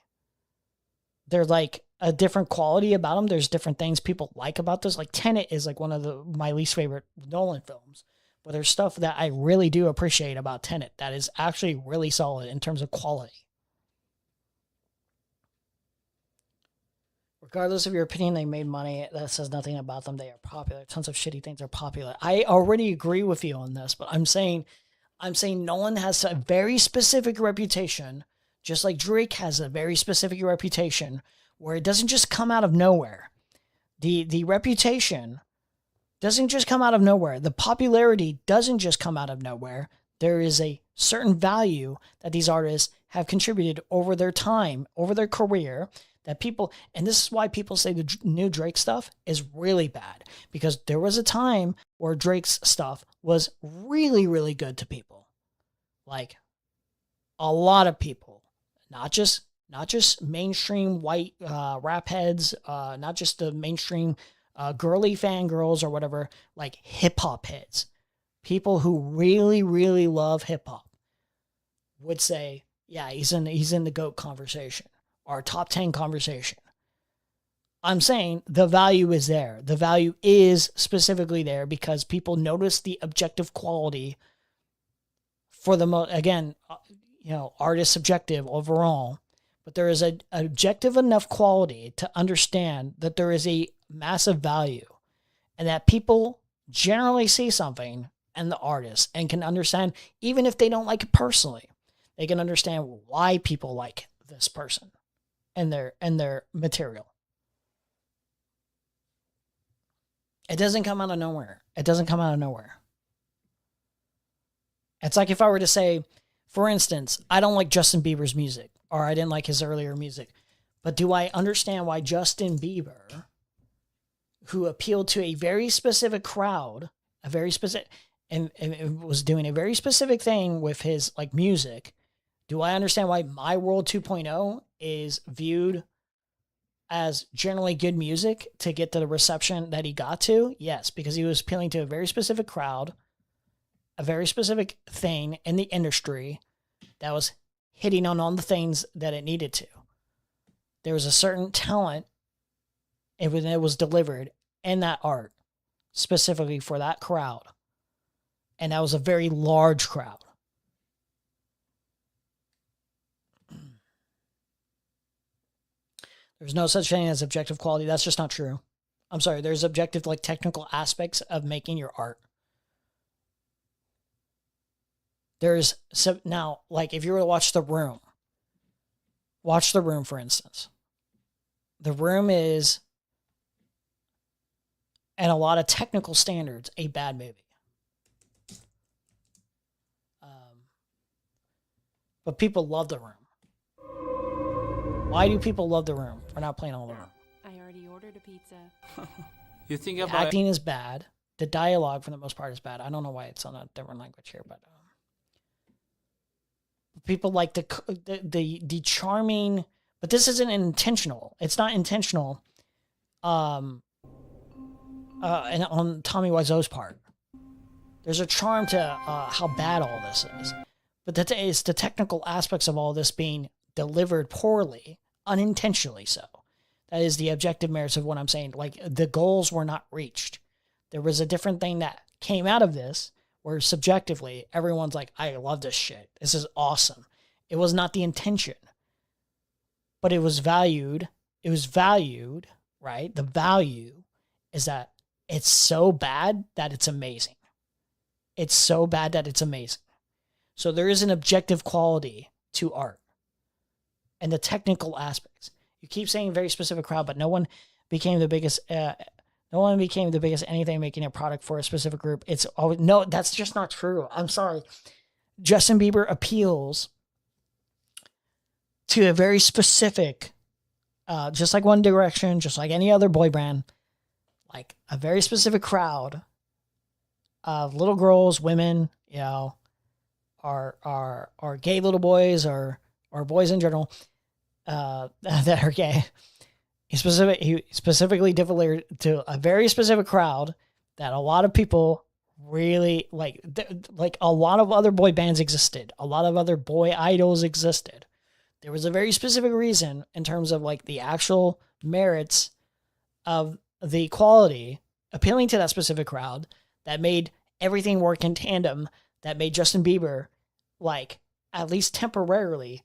They're like a different quality about them. There's different things people like about this. Like Tenet is like one of my least favorite Nolan films. But there's stuff that I really do appreciate about Tenet that is actually really solid in terms of quality. Regardless of your opinion, they made money. That says nothing about them. They are popular. Tons of shitty things are popular. I already agree with you on this, but I'm saying Nolan has a very specific reputation, just like Drake has a very specific reputation, where it doesn't just come out of nowhere. The reputation doesn't just come out of nowhere. The popularity doesn't just come out of nowhere. There is a certain value that these artists have contributed over their time, over their career, that people, and this is why people say the new Drake stuff is really bad, because there was a time where Drake's stuff was really, really good to people. Like a lot of people, not just mainstream white rap heads, not just the mainstream girly fangirls or whatever, like hip-hop heads. People who really, really love hip-hop would say, yeah, he's in the GOAT conversation or top 10 conversation. I'm saying the value is there. The value is specifically there because people notice the objective quality for the again, artist subjective overall, but there is an objective enough quality to understand that there is a massive value and that people generally see something in the artist and can understand, even if they don't like it personally, they can understand why people like this person and their material. It doesn't come out of nowhere. It doesn't come out of nowhere. It's like if I were to say, for instance, I don't like Justin Bieber's music, or I didn't like his earlier music, but do I understand why Justin Bieber, who appealed to a very specific crowd, and was doing a very specific thing with his like music, do I understand why My World 2.0 is viewed as generally good music to get to the reception that he got to? Yes, because he was appealing to a very specific crowd, a very specific thing in the industry that was hitting on all the things that it needed to. There was a certain talent, it was delivered in that art specifically for that crowd. And that was a very large crowd. There's no such thing as objective quality. That's just not true. I'm sorry. There's objective, like technical aspects of making your art. There's now, like if you were to watch The Room, for instance. The Room is, and a lot of technical standards, a bad movie. But people love The Room. Why do people love The Room? We're not playing all The Room. I already ordered a pizza. You think The about acting is bad. The dialogue, for the most part, is bad. I don't know why it's on a different language here, but people like the charming. But this isn't intentional. It's not intentional. And on Tommy Wiseau's part, there's a charm to how bad all this is. But that is the technical aspects of all this being delivered poorly, unintentionally so. That is the objective merits of what I'm saying. Like, the goals were not reached. There was a different thing that came out of this where subjectively everyone's like, I love this shit. This is awesome. It was not the intention, but it was valued. It was valued, right? The value is that it's so bad that it's amazing. It's so bad that it's amazing. So there is an objective quality to art and the technical aspects. You keep saying very specific crowd, but no one became the biggest. No one became the biggest anything making a product for a specific group. It's always no. That's just not true. I'm sorry. Justin Bieber appeals to a very specific, just like One Direction, just like any other boy band, like a very specific crowd of little girls, women, are gay little boys or boys in general that are gay. He specifically delivered to a very specific crowd that a lot of people really like. Like a lot of other boy bands existed. A lot of other boy idols existed. There was a very specific reason in terms of like the actual merits of the quality, appealing to that specific crowd that made everything work in tandem, that made Justin Bieber, like, at least temporarily,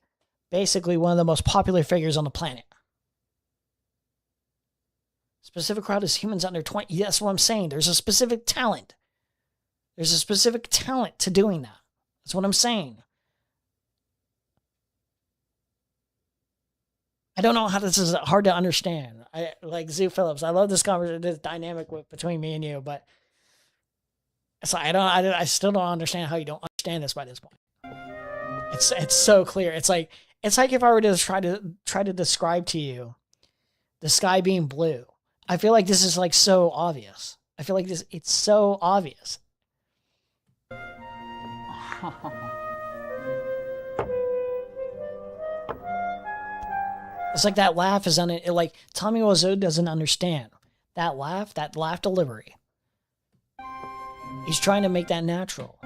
basically one of the most popular figures on the planet. Specific crowd is humans under 20. That's what I'm saying. There's a specific talent. There's a specific talent to doing that. That's what I'm saying. I don't know how this is hard to understand. I like Zoo Phillips. I love this conversation, this dynamic between me and you, but so I still don't understand how you don't understand this by this point. It's so clear. It's like if I were to try to describe to you the sky being blue. I feel like this is like so obvious. I feel like it's so obvious. It's like that laugh is like Tommy Wiseau doesn't understand that laugh delivery. He's trying to make that natural.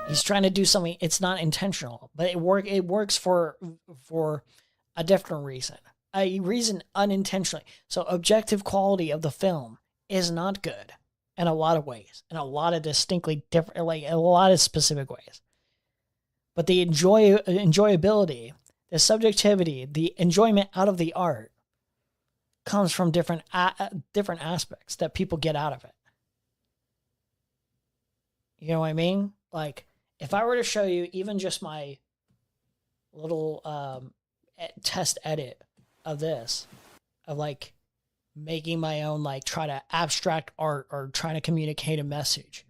He's trying to do something. It's not intentional, but it works for a different reason. A reason unintentionally. So objective quality of the film is not good in a lot of ways, in a lot of distinctly different, like a lot of specific ways. But the enjoyability, the subjectivity, the enjoyment out of the art comes from different aspects that people get out of it. You know what I mean? Like, if I were to show you even just my little test edit of this, of like making my own, like try to abstract art or trying to communicate a message.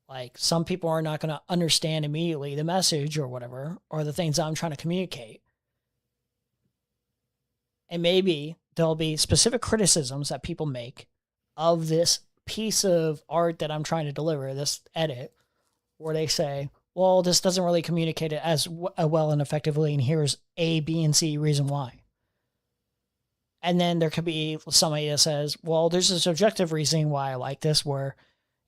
Like, some people are not going to understand immediately the message or whatever, or the things I'm trying to communicate. And maybe there'll be specific criticisms that people make of this piece of art that I'm trying to deliver, this edit, where they say, well, this doesn't really communicate it as well and effectively, and here's A, B, and C reason why. And then there could be somebody that says, well, there's a subjective reason why I like this, where,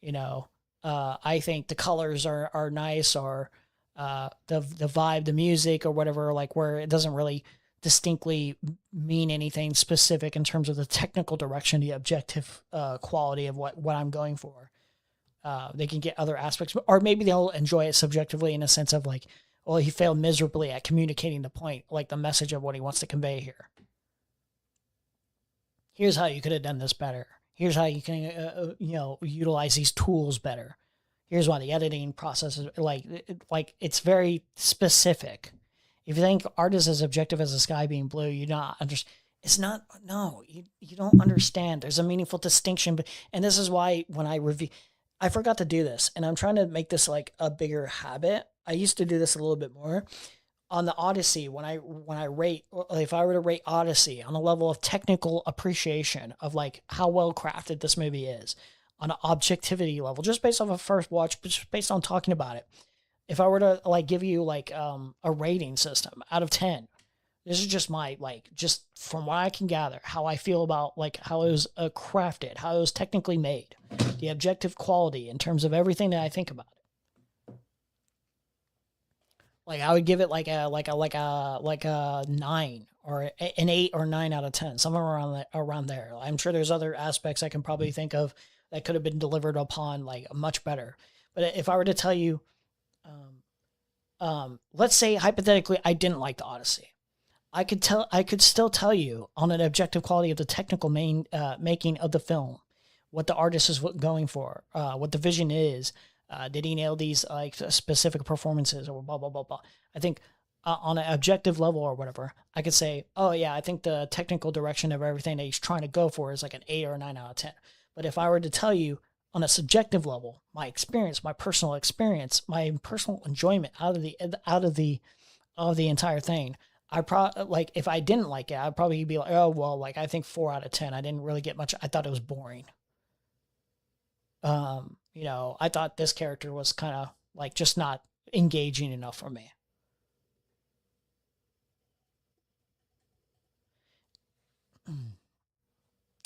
you know, I think the colors are nice, or the vibe, the music, or whatever, like where it doesn't really distinctly mean anything specific in terms of the technical direction, the objective quality of what I'm going for. They can get other aspects, or maybe they'll enjoy it subjectively in a sense of like, well, he failed miserably at communicating the point, like the message of what he wants to convey here. Here's how you could have done this better. Here's how you can, utilize these tools better. Here's why the editing process is like it's very specific. If you think art is as objective as the sky being blue, you don't understand. It's not. No, you don't understand. There's a meaningful distinction, and this is why when I review, I forgot to do this, and I'm trying to make this like a bigger habit. I used to do this a little bit more. On the Odyssey, when I rate, if I were to rate Odyssey on a level of technical appreciation of like how well crafted this movie is, on an objectivity level, just based off a first watch, just based on talking about it, if I were to like give you like a rating system out of 10, this is just my just from what I can gather, how I feel about like how it was crafted, how it was technically made, the objective quality in terms of everything that I think about it. Like I would give it like a 9 or an 8 or 9 out of 10, somewhere around there. I'm sure there's other aspects I can probably think of that could have been delivered upon like much better. But if I were to tell you, let's say hypothetically I didn't like the Odyssey, I could still tell you on an objective quality of the technical making of the film, what the artist is going for, what the vision is. Did he nail these like specific performances or blah, blah, blah, blah. I think on an objective level or whatever, I could say, oh yeah, I think the technical direction of everything that he's trying to go for is like an 8 or a 9 out of 10. But if I were to tell you on a subjective level, my experience, my personal experience, my personal enjoyment out of the entire thing, like if I didn't like it, I'd probably be like, oh, well, like I think 4 out of 10. I didn't really get much. I thought it was boring. I thought this character was kind of like just not engaging enough for me.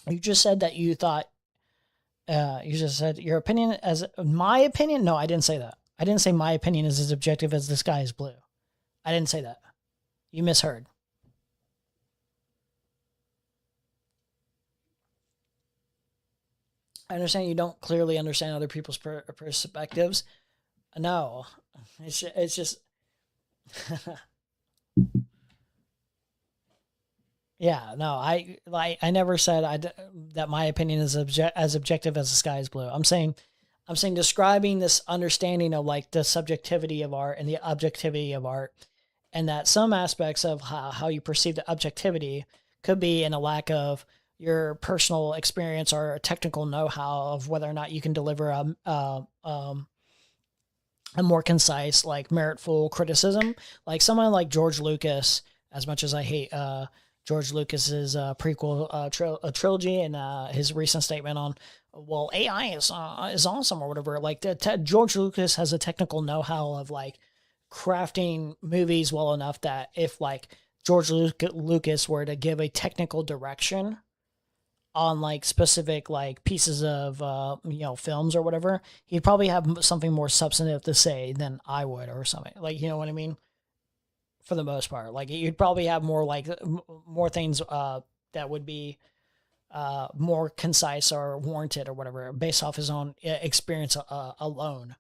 You just said that you thought, you just said your opinion as my opinion. No, I didn't say that. I didn't say my opinion is as objective as the sky is blue. I didn't say that. You misheard. I understand you don't clearly understand other people's perspectives. No, it's just yeah, no, I never said that my opinion is as objective as the sky is blue. I'm saying describing this understanding of like the subjectivity of art and the objectivity of art, and that some aspects of how you perceive the objectivity could be in a lack of your personal experience or a technical know-how of whether or not you can deliver a more concise, like meritful criticism. Like someone like George Lucas, as much as I hate George Lucas's prequel trilogy and his recent statement on, well, AI is awesome or whatever. Like George Lucas has a technical know-how of like crafting movies well enough that if like George Lucas were to give a technical direction on like specific like pieces of films or whatever, he'd probably have something more substantive to say than I would or something. Like, you know what I mean? For the most part, like you'd probably have more like more things that would be more concise or warranted or whatever based off his own experience alone.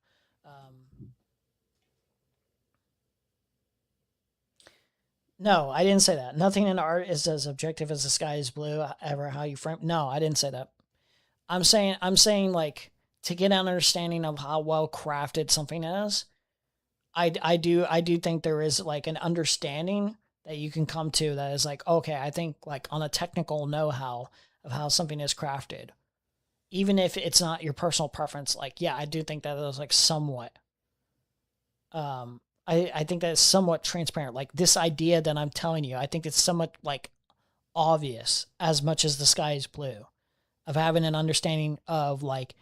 No, I didn't say that. Nothing in art is as objective as the sky is blue, ever how you frame. No, I didn't say that. I'm saying like to get an understanding of how well crafted something is. I do think there is like an understanding that you can come to that is like, okay, I think like on a technical know-how of how something is crafted, even if it's not your personal preference, like, yeah, I do think that is like somewhat, I think that is somewhat transparent. Like this idea that I'm telling you, I think it's somewhat like obvious as much as the sky is blue, of having an understanding of like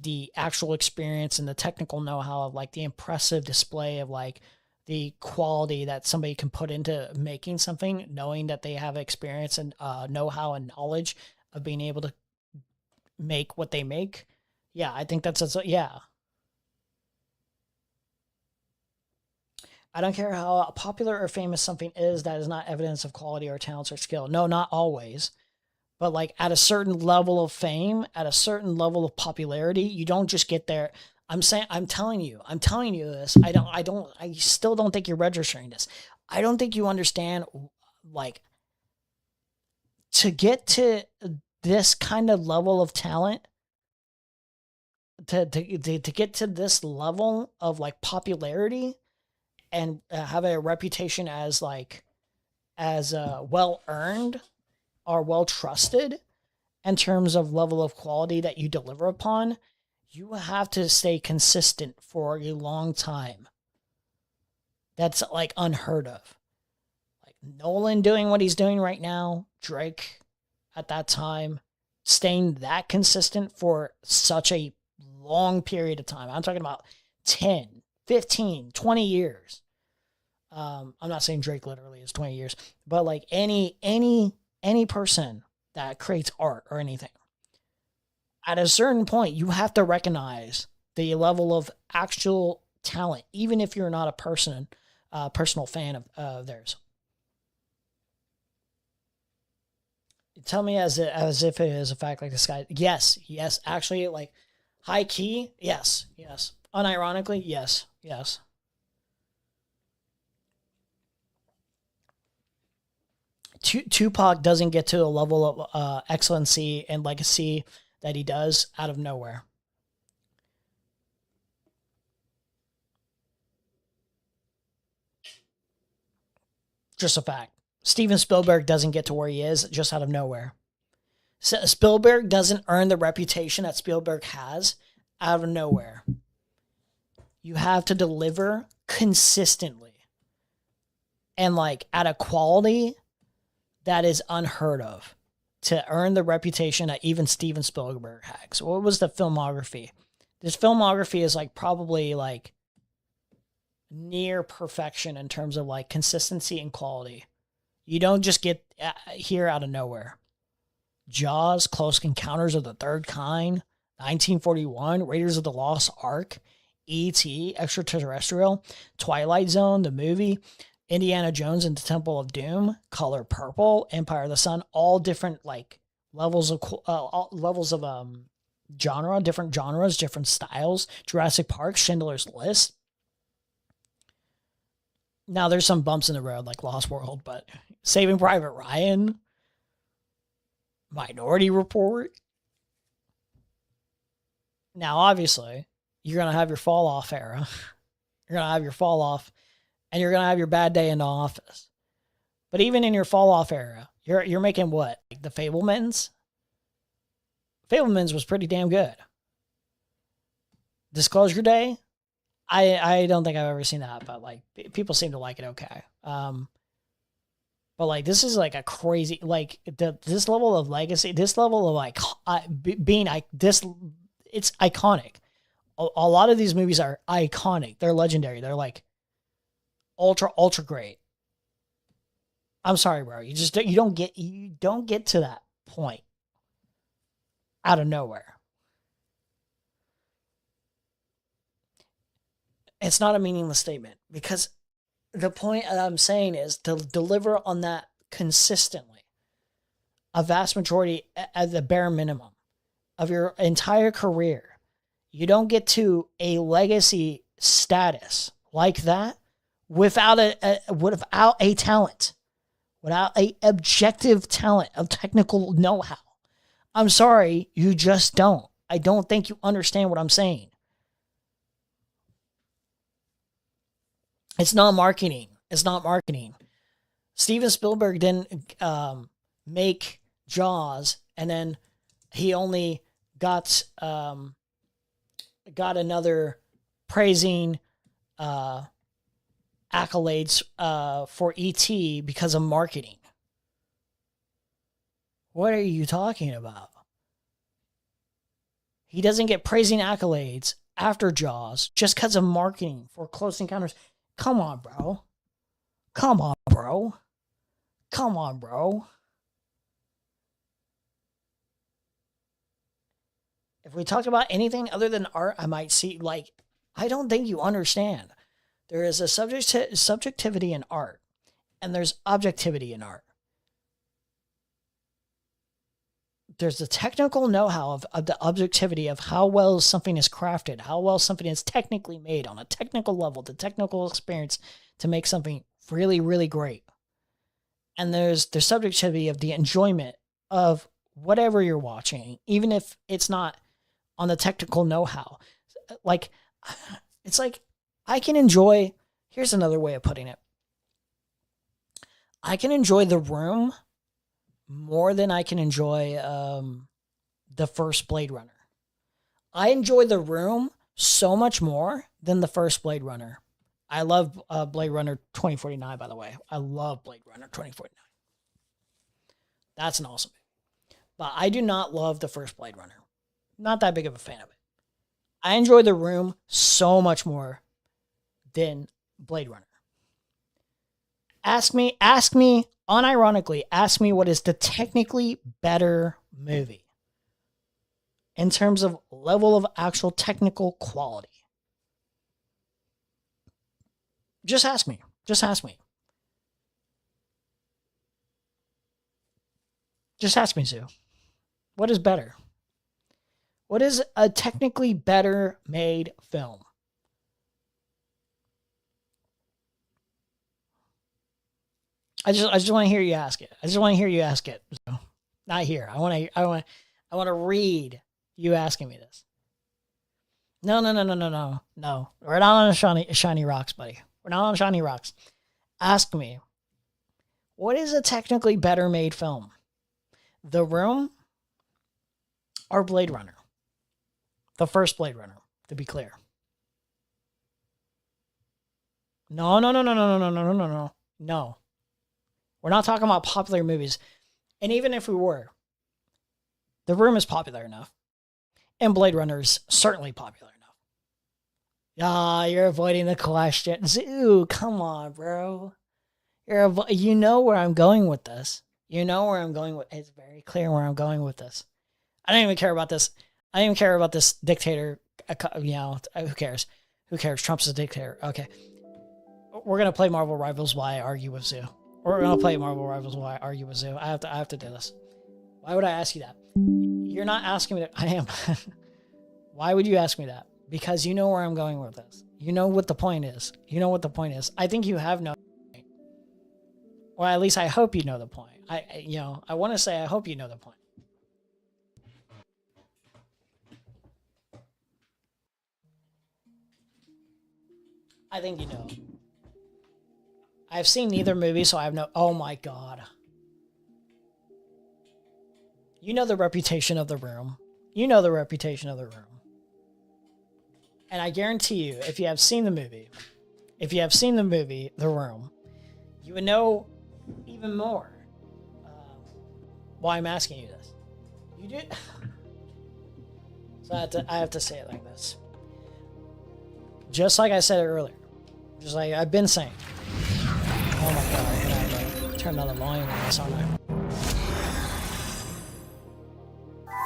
the actual experience and the technical know-how of like the impressive display of like the quality that somebody can put into making something, knowing that they have experience and know-how and knowledge of being able to make what they make. Yeah, I think yeah. I don't care how popular or famous something is, that is not evidence of quality or talents or skill. No, not always. But like at a certain level of fame, at a certain level of popularity, you don't just get there. I'm telling you this. I still don't think you're registering this. I don't think you understand, like, to get to this kind of level of talent, to get to this level of like popularity and have a reputation as well earned or well trusted in terms of level of quality that you deliver upon, you have to stay consistent for a long time. That's like unheard of. Like Nolan doing what he's doing right now, Drake at that time, staying that consistent for such a long period of time. I'm talking about 10, 15, 20 years. I'm not saying Drake literally is 20 years, but like any person that creates art or anything, at a certain point, you have to recognize the level of actual talent, even if you're not a personal fan of theirs. Tell me as if it is a fact like this guy. Yes, actually, like high key, yes. Unironically, yes. Tupac doesn't get to a level of excellency and legacy that he does out of nowhere. Just a fact. Steven Spielberg doesn't get to where he is just out of nowhere. Spielberg doesn't earn the reputation that Spielberg has out of nowhere. You have to deliver consistently and like at a quality that is unheard of to earn the reputation that even Steven Spielberg has. What was the filmography? This filmography is like probably like near perfection in terms of like consistency and quality. You don't just get here out of nowhere. Jaws, Close Encounters of the Third Kind, 1941, Raiders of the Lost Ark, E.T., Extraterrestrial, Twilight Zone, the movie, Indiana Jones and the Temple of Doom, Color Purple, Empire of the Sun, all different like levels of genre, different genres, different styles. Jurassic Park, Schindler's List. Now there's some bumps in the road like Lost World, but Saving Private Ryan, Minority Report. Now obviously you're gonna have your fall off era. You're gonna have your fall off, and you're gonna have your bad day in the office. But even in your fall off era, you're making what? Like the Fablemans? Fablemans was pretty damn good. Disclosure Day? I don't think I've ever seen that, but like people seem to like it okay. But like this is like a crazy like this level of legacy, this level of like being like this, it's iconic. A lot of these movies are iconic. They're legendary. They're like ultra great. I'm sorry, bro. You don't get to that point out of nowhere. It's not a meaningless statement because the point that I'm saying is to deliver on that consistently, a vast majority at the bare minimum of your entire career. You don't get to a legacy status like that without a talent, without a objective talent of technical know-how. I'm sorry, you just don't. I don't think you understand what I'm saying. It's not marketing. It's not marketing. Steven Spielberg didn't make Jaws, and then he only got another praising accolades for E.T. because of marketing. What are you talking about? He doesn't get praising accolades after Jaws just because of marketing for Close Encounters. Come on, bro. Come on, bro. Come on, bro. If we talk about anything other than art, I might see, like, I don't think you understand. There is a subjectivity in art, and there's objectivity in art. There's the technical know-how of the objectivity of how well something is crafted, how well something is technically made on a technical level, the technical experience to make something really, really great. And there's the subjectivity of the enjoyment of whatever you're watching, even if it's not on the technical know-how. Like, it's like I can enjoy, here's another way of putting it. I can enjoy The Room more than I can enjoy the first Blade Runner. I enjoy The Room so much more than the first Blade Runner. I love Blade Runner 2049, by the way. I love Blade Runner 2049. That's an awesome movie. But I do not love the first Blade Runner. Not that big of a fan of it. I enjoy The Room so much more than Blade Runner. Ask me, unironically, ask me what is the technically better movie in terms of level of actual technical quality. Just ask me. Just ask me. Just ask me, Sue. What is better? What is a technically better made film? I just want to hear you ask it. I just want to hear you ask it. So, not here. I want to read you asking me this. No. We're not on a shiny rocks, buddy. We're not on shiny rocks. Ask me, what is a technically better made film? The Room or Blade Runner? The first Blade Runner, to be clear. No. No. We're not talking about popular movies. And even if we were, The Room is popular enough. And Blade Runner is certainly popular enough. Ah, you're avoiding the question. Ooh, come on, bro. You know where I'm going with this. You know where I'm going with. It's very clear where I'm going with this. I don't even care about this. I don't even care about this dictator. You know, who cares? Who cares? Trump's a dictator. Okay. we're gonna play Marvel Rivals while I argue with Zoo. We're gonna play Marvel Rivals while I argue with Zoo. I have to do this. Why would I ask you that? You're not asking me that. I am. Why would you ask me that? Because you know where I'm going with this. You know what the point is. You know what the point is. I think you have no point. Or at least I hope you know the point. I want to say I hope you know the point. I think you know. I've seen neither movie, so I have no... Oh my god. You know the reputation of The Room. You know the reputation of The Room. And I guarantee you, if you have seen the movie, The Room, you would know even more why I'm asking you this. You did... So I have to say it like this. Just like I said it earlier. Just like I've been saying. Oh my god, I gotta turn down the volume on this, aren't I?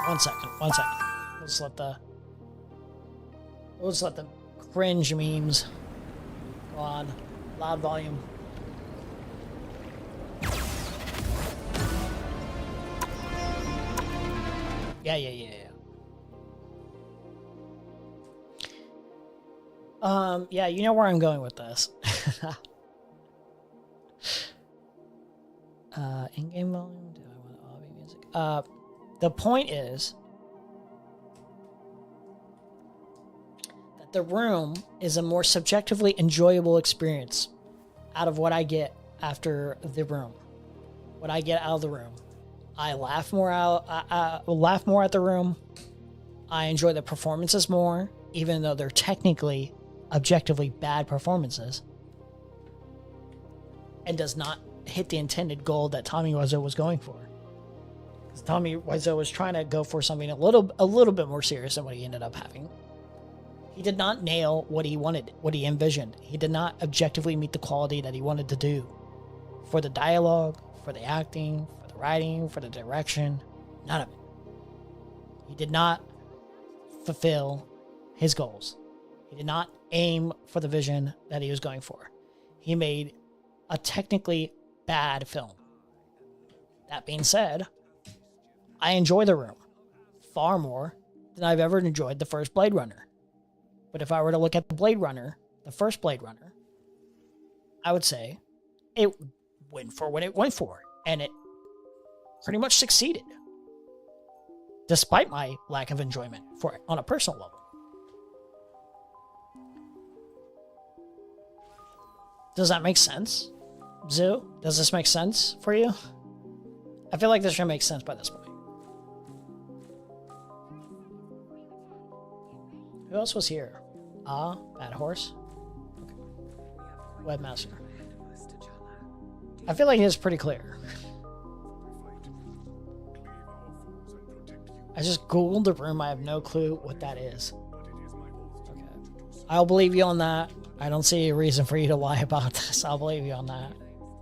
1 second. We'll just let the cringe memes go on. Loud volume. Yeah. Yeah, you know where I'm going with this. In-game volume? Do I want obby music? The point is that The Room is a more subjectively enjoyable experience out of what I get after The Room. What I get out of The Room. I laugh more laugh more at The Room. I enjoy the performances more, even though they're technically, objectively bad performances. And does not hit the intended goal that Tommy Wiseau was going for. Because Tommy Wiseau was trying to go for something a little bit more serious than what he ended up having. He did not nail what he wanted, what he envisioned. He did not objectively meet the quality that he wanted to do. For the dialogue, for the acting, for the writing, for the direction, none of it. He did not fulfill his goals. He did not aim for the vision that he was going for. He made a technically bad film. That being said, I enjoy The Room far more than I've ever enjoyed the first Blade Runner. But if I were to look at the first Blade Runner, I would say it went for what it went for, and it pretty much succeeded, despite my lack of enjoyment for it on a personal level. Does that make sense? Zoo, does this make sense for you? I feel like this should make sense by this point. Who else was here? Bad Horse? Okay. Webmaster. I feel like it's pretty clear. I just googled The Room. I have no clue what that is. Okay. I'll believe you on that. I don't see a reason for you to lie about this. I'll believe you on that.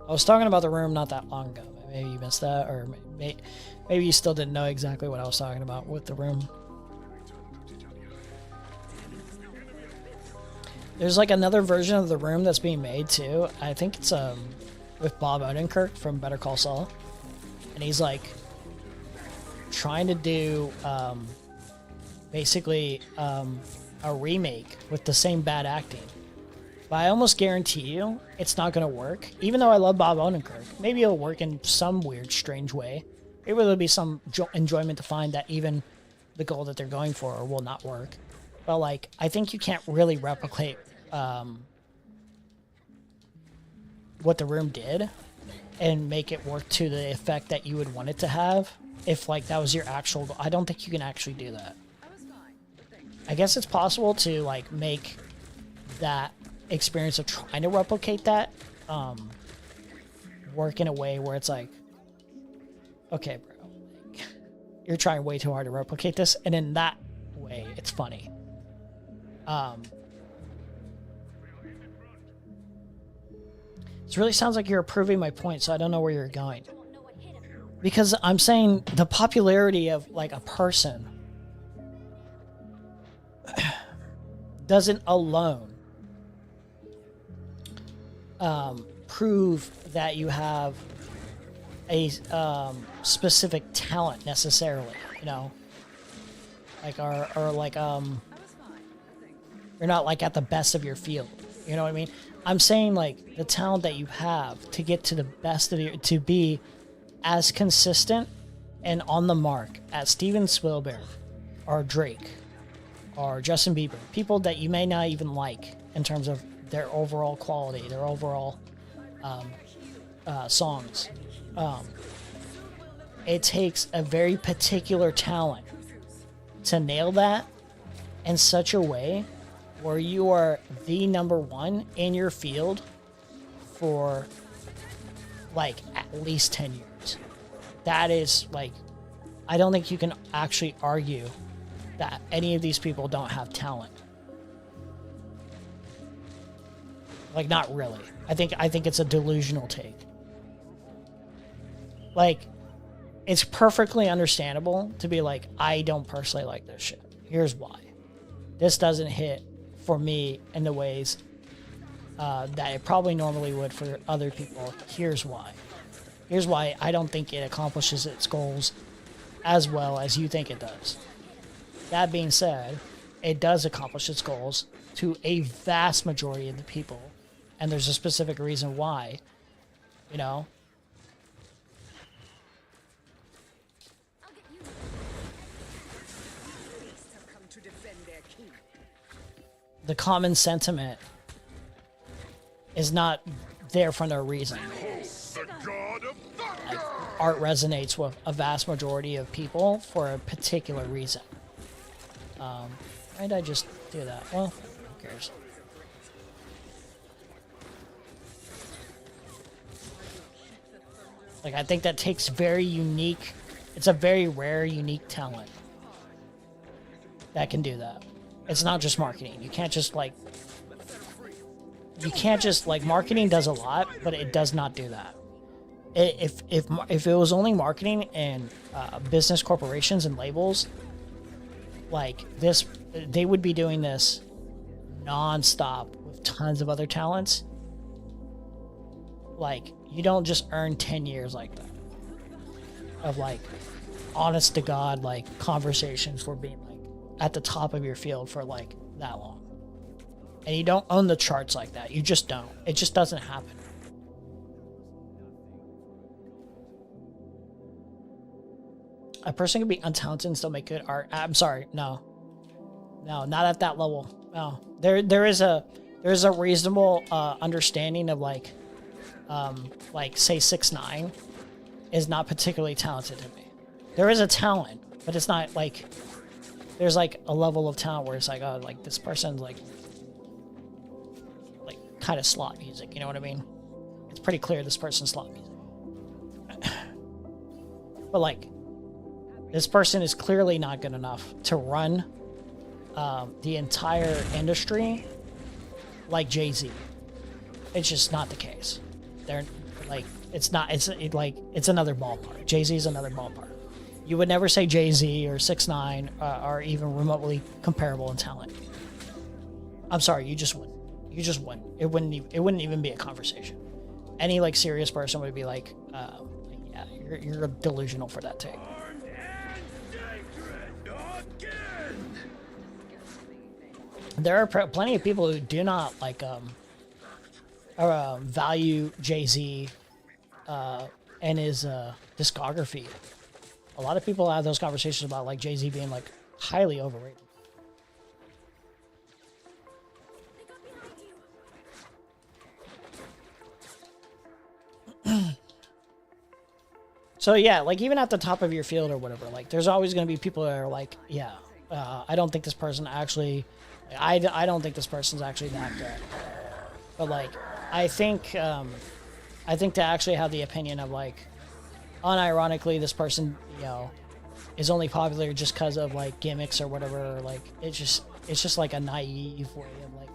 I was talking about The Room not that long ago. Maybe you missed that, or maybe you still didn't know exactly what I was talking about with The Room. There's like another version of The Room that's being made too. I think it's with Bob Odenkirk from Better Call Saul, and he's like trying to do basically a remake with the same bad acting. But I almost guarantee you it's not going to work. Even though I love Bob Odenkirk, maybe it'll work in some weird, strange way. Maybe there'll be some enjoyment to find that even the goal that they're going for will not work. But like, I think you can't really replicate what The Room did and make it work to the effect that you would want it to have. If like that was your actual goal. I don't think you can actually do that. I guess it's possible to like make that experience of trying to replicate that work in a way where it's like, okay, bro, you're trying way too hard to replicate this, and in that way it's funny. This really sounds like you're approving my point, so I don't know where you're going, because I'm saying the popularity of like a person doesn't alone prove that you have a specific talent necessarily, you know, like or like you're not like at the best of your field, you know what I mean? I'm saying like the talent that you have to get to the best of your, to be as consistent and on the mark as Steven Spielberg or Drake or Justin Bieber, people that you may not even like in terms of their overall quality, their overall songs. It takes a very particular talent to nail that in such a way where you are the number one in your field for like at least 10 years. That is like, I don't think you can actually argue that any of these people don't have talent. Like, not really. I think it's a delusional take. Like, it's perfectly understandable to be like, I don't personally like this shit. Here's why. This doesn't hit for me in the ways that it probably normally would for other people. Here's why. Here's why I don't think it accomplishes its goals as well as you think it does. That being said, it does accomplish its goals to a vast majority of the people. And there's a specific reason why, you know? The common sentiment is not there for no reason. Like, art resonates with a vast majority of people for a particular reason. Why did I just do that? Well, who cares? Like, I think that takes very unique, it's a very rare, unique talent that can do that. It's not just marketing. You can't just like, marketing does a lot, but it does not do that. If it was only marketing and business corporations and labels, like this, they would be doing this non-stop with tons of other talents. Like, you don't just earn 10 years like that of like honest to God like conversations for being like at the top of your field for like that long. And you don't own the charts like that. You just don't. It just doesn't happen. A person can be untalented and still make good art. I'm sorry, no, not at that level. No, there is a reasonable understanding of like say 6ix9ine is not particularly talented to me. There is a talent, but it's not like there's like a level of talent where it's like, oh, like this person's like kind of slot music. You know what I mean? It's pretty clear this person's slot music. But like, this person is clearly not good enough to run the entire industry like Jay-Z. It's just not the case. They're like, it's not, it's another ballpark. Jay-Z is another ballpark. You would never say Jay-Z or 6ix9ine are even remotely comparable in talent. I'm sorry, you just wouldn't. You just wouldn't. It wouldn't even be a conversation. Any like serious person would be like, yeah, you're delusional for that take. There are plenty of people who do not like value Jay-Z and his discography. A lot of people have those conversations about like Jay-Z being like highly overrated. So yeah, like even at the top of your field or whatever, like there's always going to be people that are like, yeah, I don't think this person actually, I don't think this person's actually that good. But like, I think to actually have the opinion of like, unironically, this person, you know, is only popular just because of like gimmicks or whatever. Or, like it's just like a naive way of like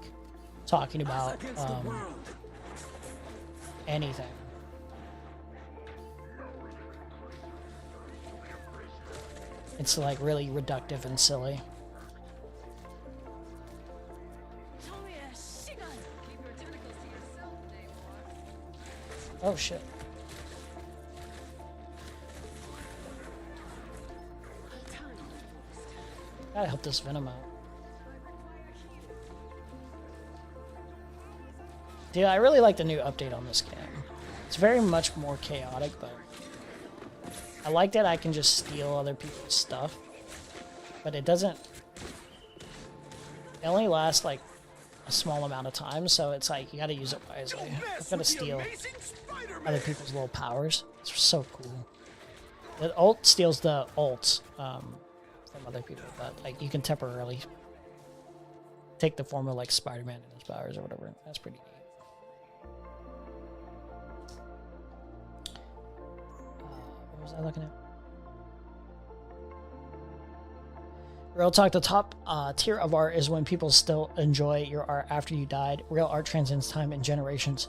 talking about anything. It's like really reductive and silly. Oh shit. Gotta help this Venom out. Dude, I really like the new update on this game. It's very much more chaotic, but I like that I can just steal other people's stuff. But it doesn't... It only lasts like a small amount of time, so it's like you gotta use it wisely. I've gotta steal other people's little powers. It's so cool. The ult steals the ults from other people, but like you can temporarily take the form of like Spider-Man and his powers or whatever. That's pretty neat. What was I looking at? Real talk, the top tier of art is when people still enjoy your art after you died. Real art transcends time and generations.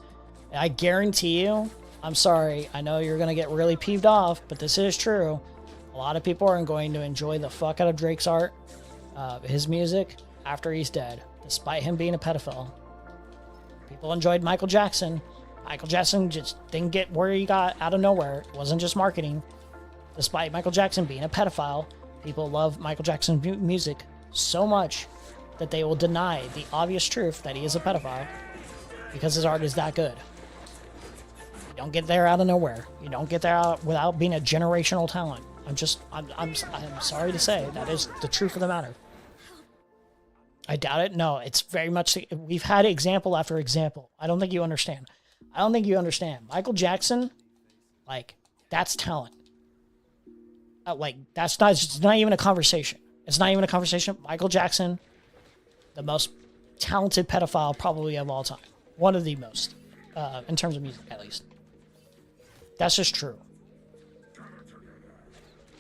I guarantee you, I'm sorry, I know you're going to get really peeved off, but this is true. A lot of people are going to enjoy the fuck out of Drake's art, his music, after he's dead, despite him being a pedophile. People enjoyed Michael Jackson. Michael Jackson just didn't get where he got out of nowhere. It wasn't just marketing. Despite Michael Jackson being a pedophile, people love Michael Jackson's music so much that they will deny the obvious truth that he is a pedophile because his art is that good. You don't get there out of nowhere. You don't get there out without being a generational talent. I'm sorry to say, that is the truth of the matter. I doubt it. No, it's very much, we've had example after example. I don't think you understand. I don't think you understand. Michael Jackson, like, that's talent. Like, that's not, it's not even a conversation. It's not even a conversation. Michael Jackson, the most talented pedophile probably of all time. One of the most, in terms of music, at least. That's just true.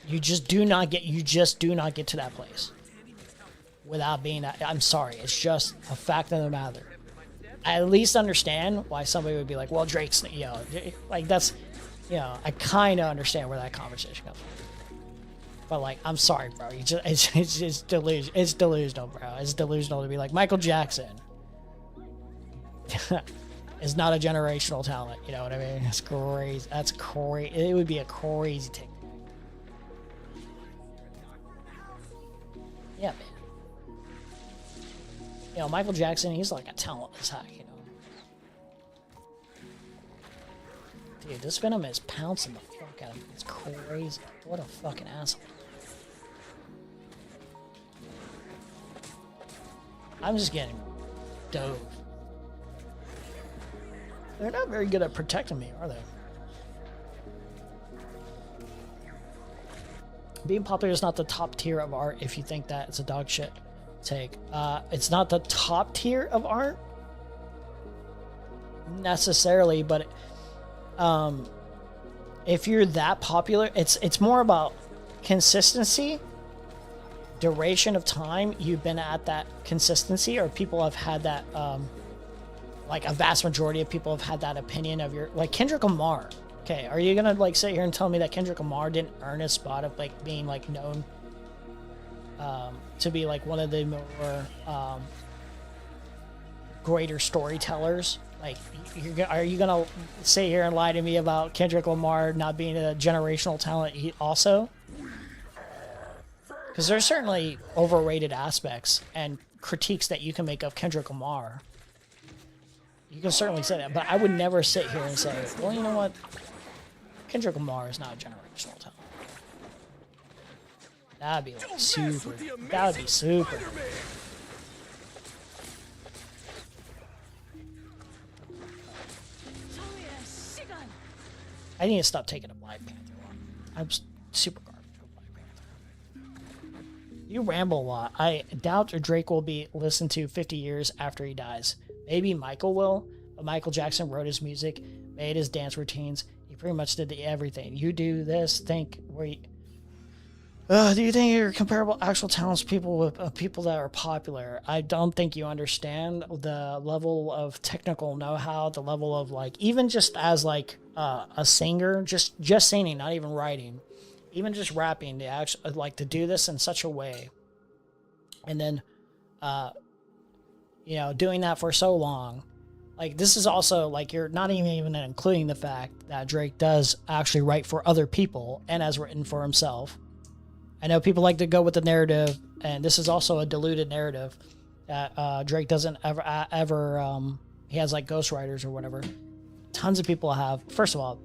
You just do not get to that place without being, I'm sorry, it's just a fact of the matter. I at least understand why somebody would be like, well, Drake's, you know, like that's, you know, I kind of understand where that conversation comes from. But like, I'm sorry, bro. You just, it's delusional, bro. It's delusional to be like, Michael Jackson is not a generational talent. You know what I mean? It's crazy. That's crazy. It would be a crazy take. Yeah, man. You know, Michael Jackson, he's like a talentless hack, you know. Dude, this Venom is pouncing the fuck out of me. It's crazy. What a fucking asshole. I'm just getting dove. They're not very good at protecting me, are they? Being popular is not the top tier of art if you think that it's a dog shit take. It's not the top tier of art necessarily, but if you're that popular, it's more about consistency, duration of time you've been at that consistency, or people have had that like a vast majority of people have had that opinion of your, like Kendrick Lamar. Okay, are you gonna like sit here and tell me that Kendrick Lamar didn't earn a spot of like being like known to be like one of the more greater storytellers? Like, are you gonna sit here and lie to me about Kendrick Lamar not being a generational talent also? Because there's certainly overrated aspects and critiques that you can make of Kendrick Lamar. You can certainly say that, but I would never sit here and say, well, you know what? Kendrick Lamar is not a generational talent. That'd be like super. That would be super. I need to stop taking a Black Panther one. I'm super garbage with Black Panther. You ramble a lot. I doubt Drake will be listened to 50 years after he dies. Maybe Michael will, but Michael Jackson wrote his music, made his dance routines. He pretty much did everything. You do this, think, wait. Do you think you're comparable actual talents people with people that are popular? I don't think you understand the level of technical know-how, the level of like, even just as like a singer, just singing, not even writing, even just rapping, to actually like to do this in such a way, and then you know, doing that for so long, Like, this is also, like, you're not even including the fact that Drake does actually write for other people and has written for himself. I know people like to go with the narrative, and this is also a diluted narrative, that Drake doesn't ever he has, like, ghostwriters or whatever. Tons of people have, first of all,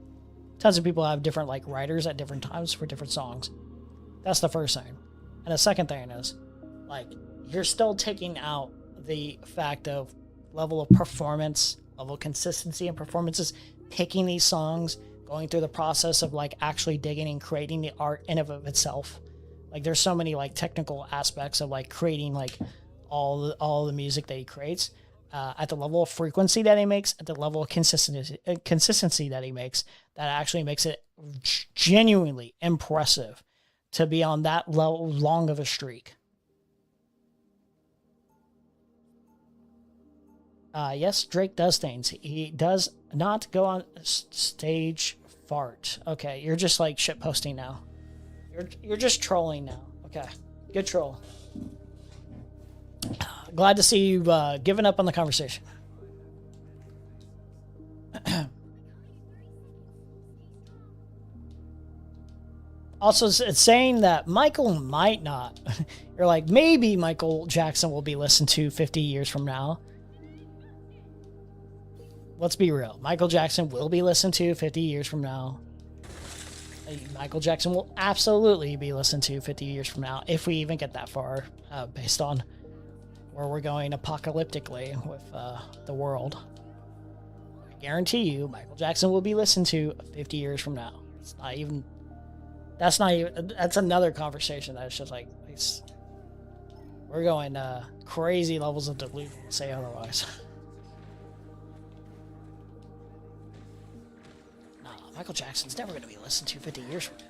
tons of people have different, like, writers at different times for different songs. That's the first thing. And the second thing is, like, you're still taking out the fact of level of performance, level of consistency and performances, picking these songs, going through the process of, like, actually digging and creating the art in and of itself. Like, there's so many, like, technical aspects of, like, creating, like, all the music that he creates, at the level of frequency that he makes, at the level of consistency that he makes, that actually makes it genuinely impressive to be on that long of a streak. Yes, Drake does things. He does not go on stage fart. Okay, you're just, like, shit posting now. You're just trolling now. Okay, good troll. Glad to see you've given up on the conversation. Also, it's saying that Michael might not. You're like, maybe Michael Jackson will be listened to 50 years from now. Let's be real. Michael Jackson will be listened to 50 years from now. Michael Jackson will absolutely be listened to 50 years from now, if we even get that far, based on where we're going apocalyptically with the world. I guarantee you, Michael Jackson will be listened to 50 years from now. It's not even... That's not even... That's another conversation that's just like... we're going crazy levels of delusion to say otherwise. Michael Jackson's never going to be listened to 50 years from now.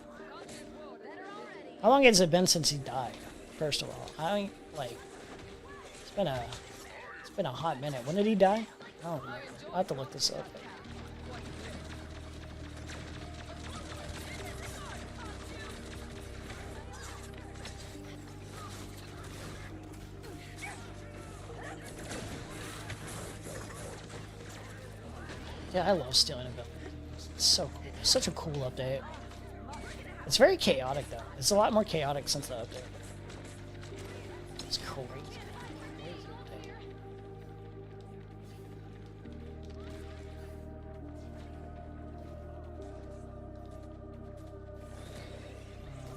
How long has it been since he died? First of all, I mean, like, it's been a hot minute. When did he die? I don't remember. I'll have to look this up. Yeah, I love stealing a building. It's so cool. Such a cool update. It's very chaotic, though. It's a lot more chaotic since the update. It's crazy.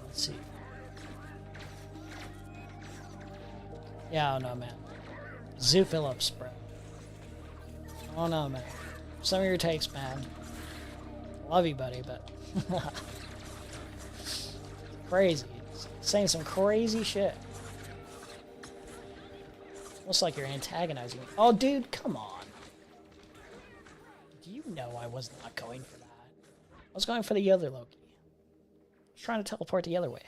Let's see. Yeah, I don't know, man. Zoo Phillips, bro. I don't know, man. Some of your takes, man. Love you, buddy, but crazy. Saying some crazy shit. Looks like you're antagonizing me. Oh, dude, come on. Do you know I was not going for that? I was going for the other Loki. I was trying to teleport the other way.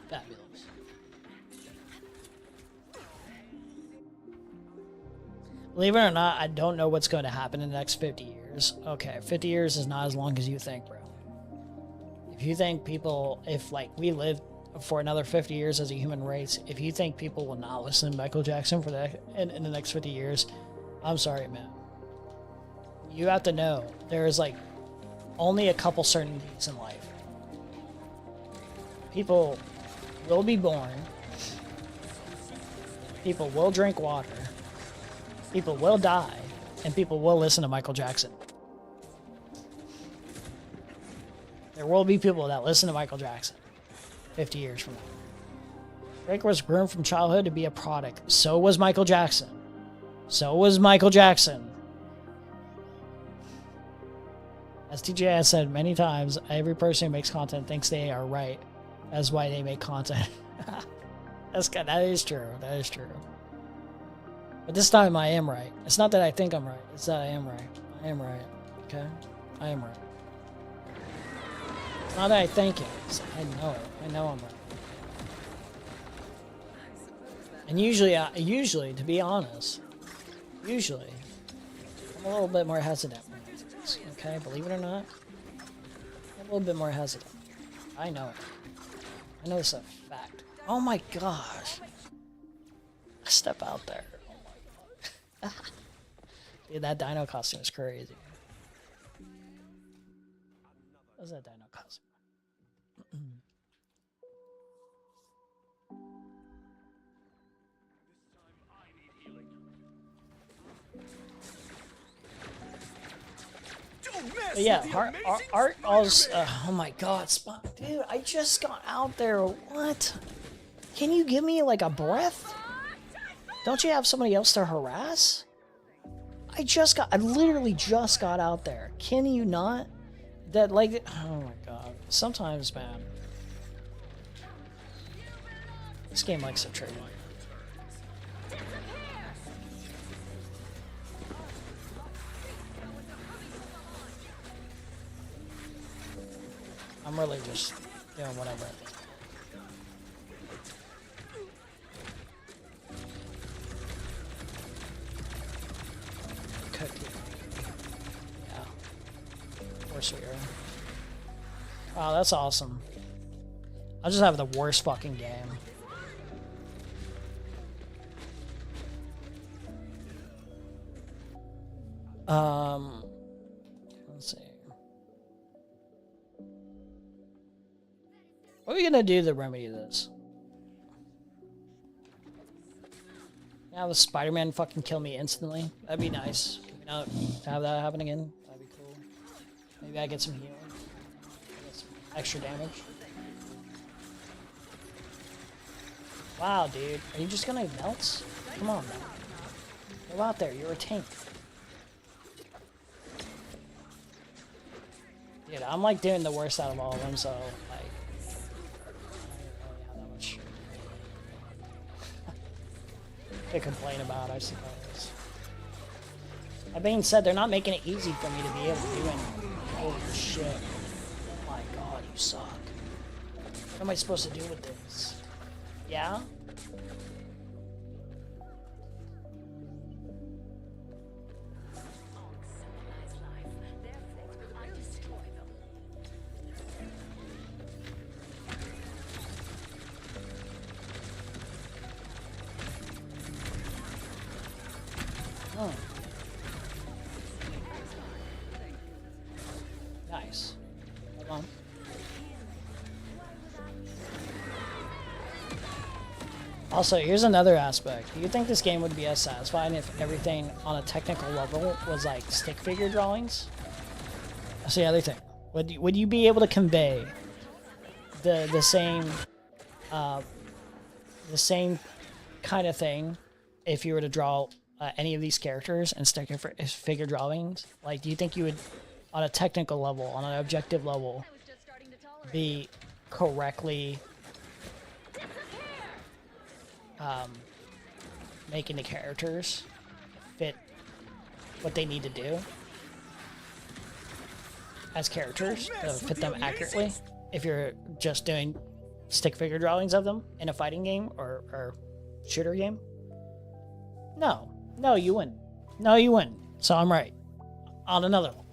Fabulous. Believe it or not, I don't know what's going to happen in the next 50 years. Okay, 50 years is not as long as you think, bro. If you think people, if, like, we live for another 50 years as a human race, if you think people will not listen to Michael Jackson for that in the next 50 years, I'm sorry, man. You have to know, there's, like, only a couple certainties in life. People will be born. People will drink water. People will die. And people will listen to Michael Jackson. There will be people that listen to Michael Jackson 50 years from now. Drake was groomed from childhood to be a product. So was Michael Jackson. So was Michael Jackson. As TJ has said many times, every person who makes content thinks they are right. That's why they make content. That is true. That is true. But this time I am right. It's not that I think I'm right. It's that I am right. I am right. Okay? I am right. It's not that I think it. It's I know it. I know I'm right. And usually, to be honest, I'm a little bit more hesitant when I do this, okay? Believe it or not, I'm a little bit more hesitant. I know it. I know it's a fact. Oh my gosh. Step out there. Oh my god. Dude, that dino costume is crazy. What's that dino costume? But yeah, art also. Oh my god, dude! I just got out there. What? Can you give me like a breath? Don't you have somebody else to harass? I literally just got out there. Can you not? That like, oh my god. Sometimes, man, this game likes to trigger me. I'm really just doing whatever at this point. Cookie. Yeah. Of course we are. Wow, that's awesome. I just have the worst fucking game. Let's see. What are we gonna do to remedy this? Have the Spider-Man fucking kill me instantly? That'd be nice. Can we not have that happen again? That'd be cool. Maybe I get some healing. Get some extra damage. Wow, dude. Are you just gonna melt? Come on, man. Go out there. You're a tank. Dude, I'm like doing the worst out of all of them, so like I don't really have that much to complain about, I suppose. That being said, they're not making it easy for me to be able to do anything. Holy shit. Oh my god, you suck. What am I supposed to do with this? Yeah? Oh. Nice. Hold on. Also, here's another aspect. Do you think this game would be as satisfying if everything on a technical level was like stick figure drawings? That's the other thing. Would you be able to convey the same kind of thing if you were to draw any of these characters and stick figure drawings? Like, do you think you would, on a technical level, on an objective level, be correctly making the characters fit what they need to do as characters to fit them accurately if you're just doing stick figure drawings of them in a fighting game or shooter game? No, you wouldn't. No, you wouldn't. So I'm right. On another one.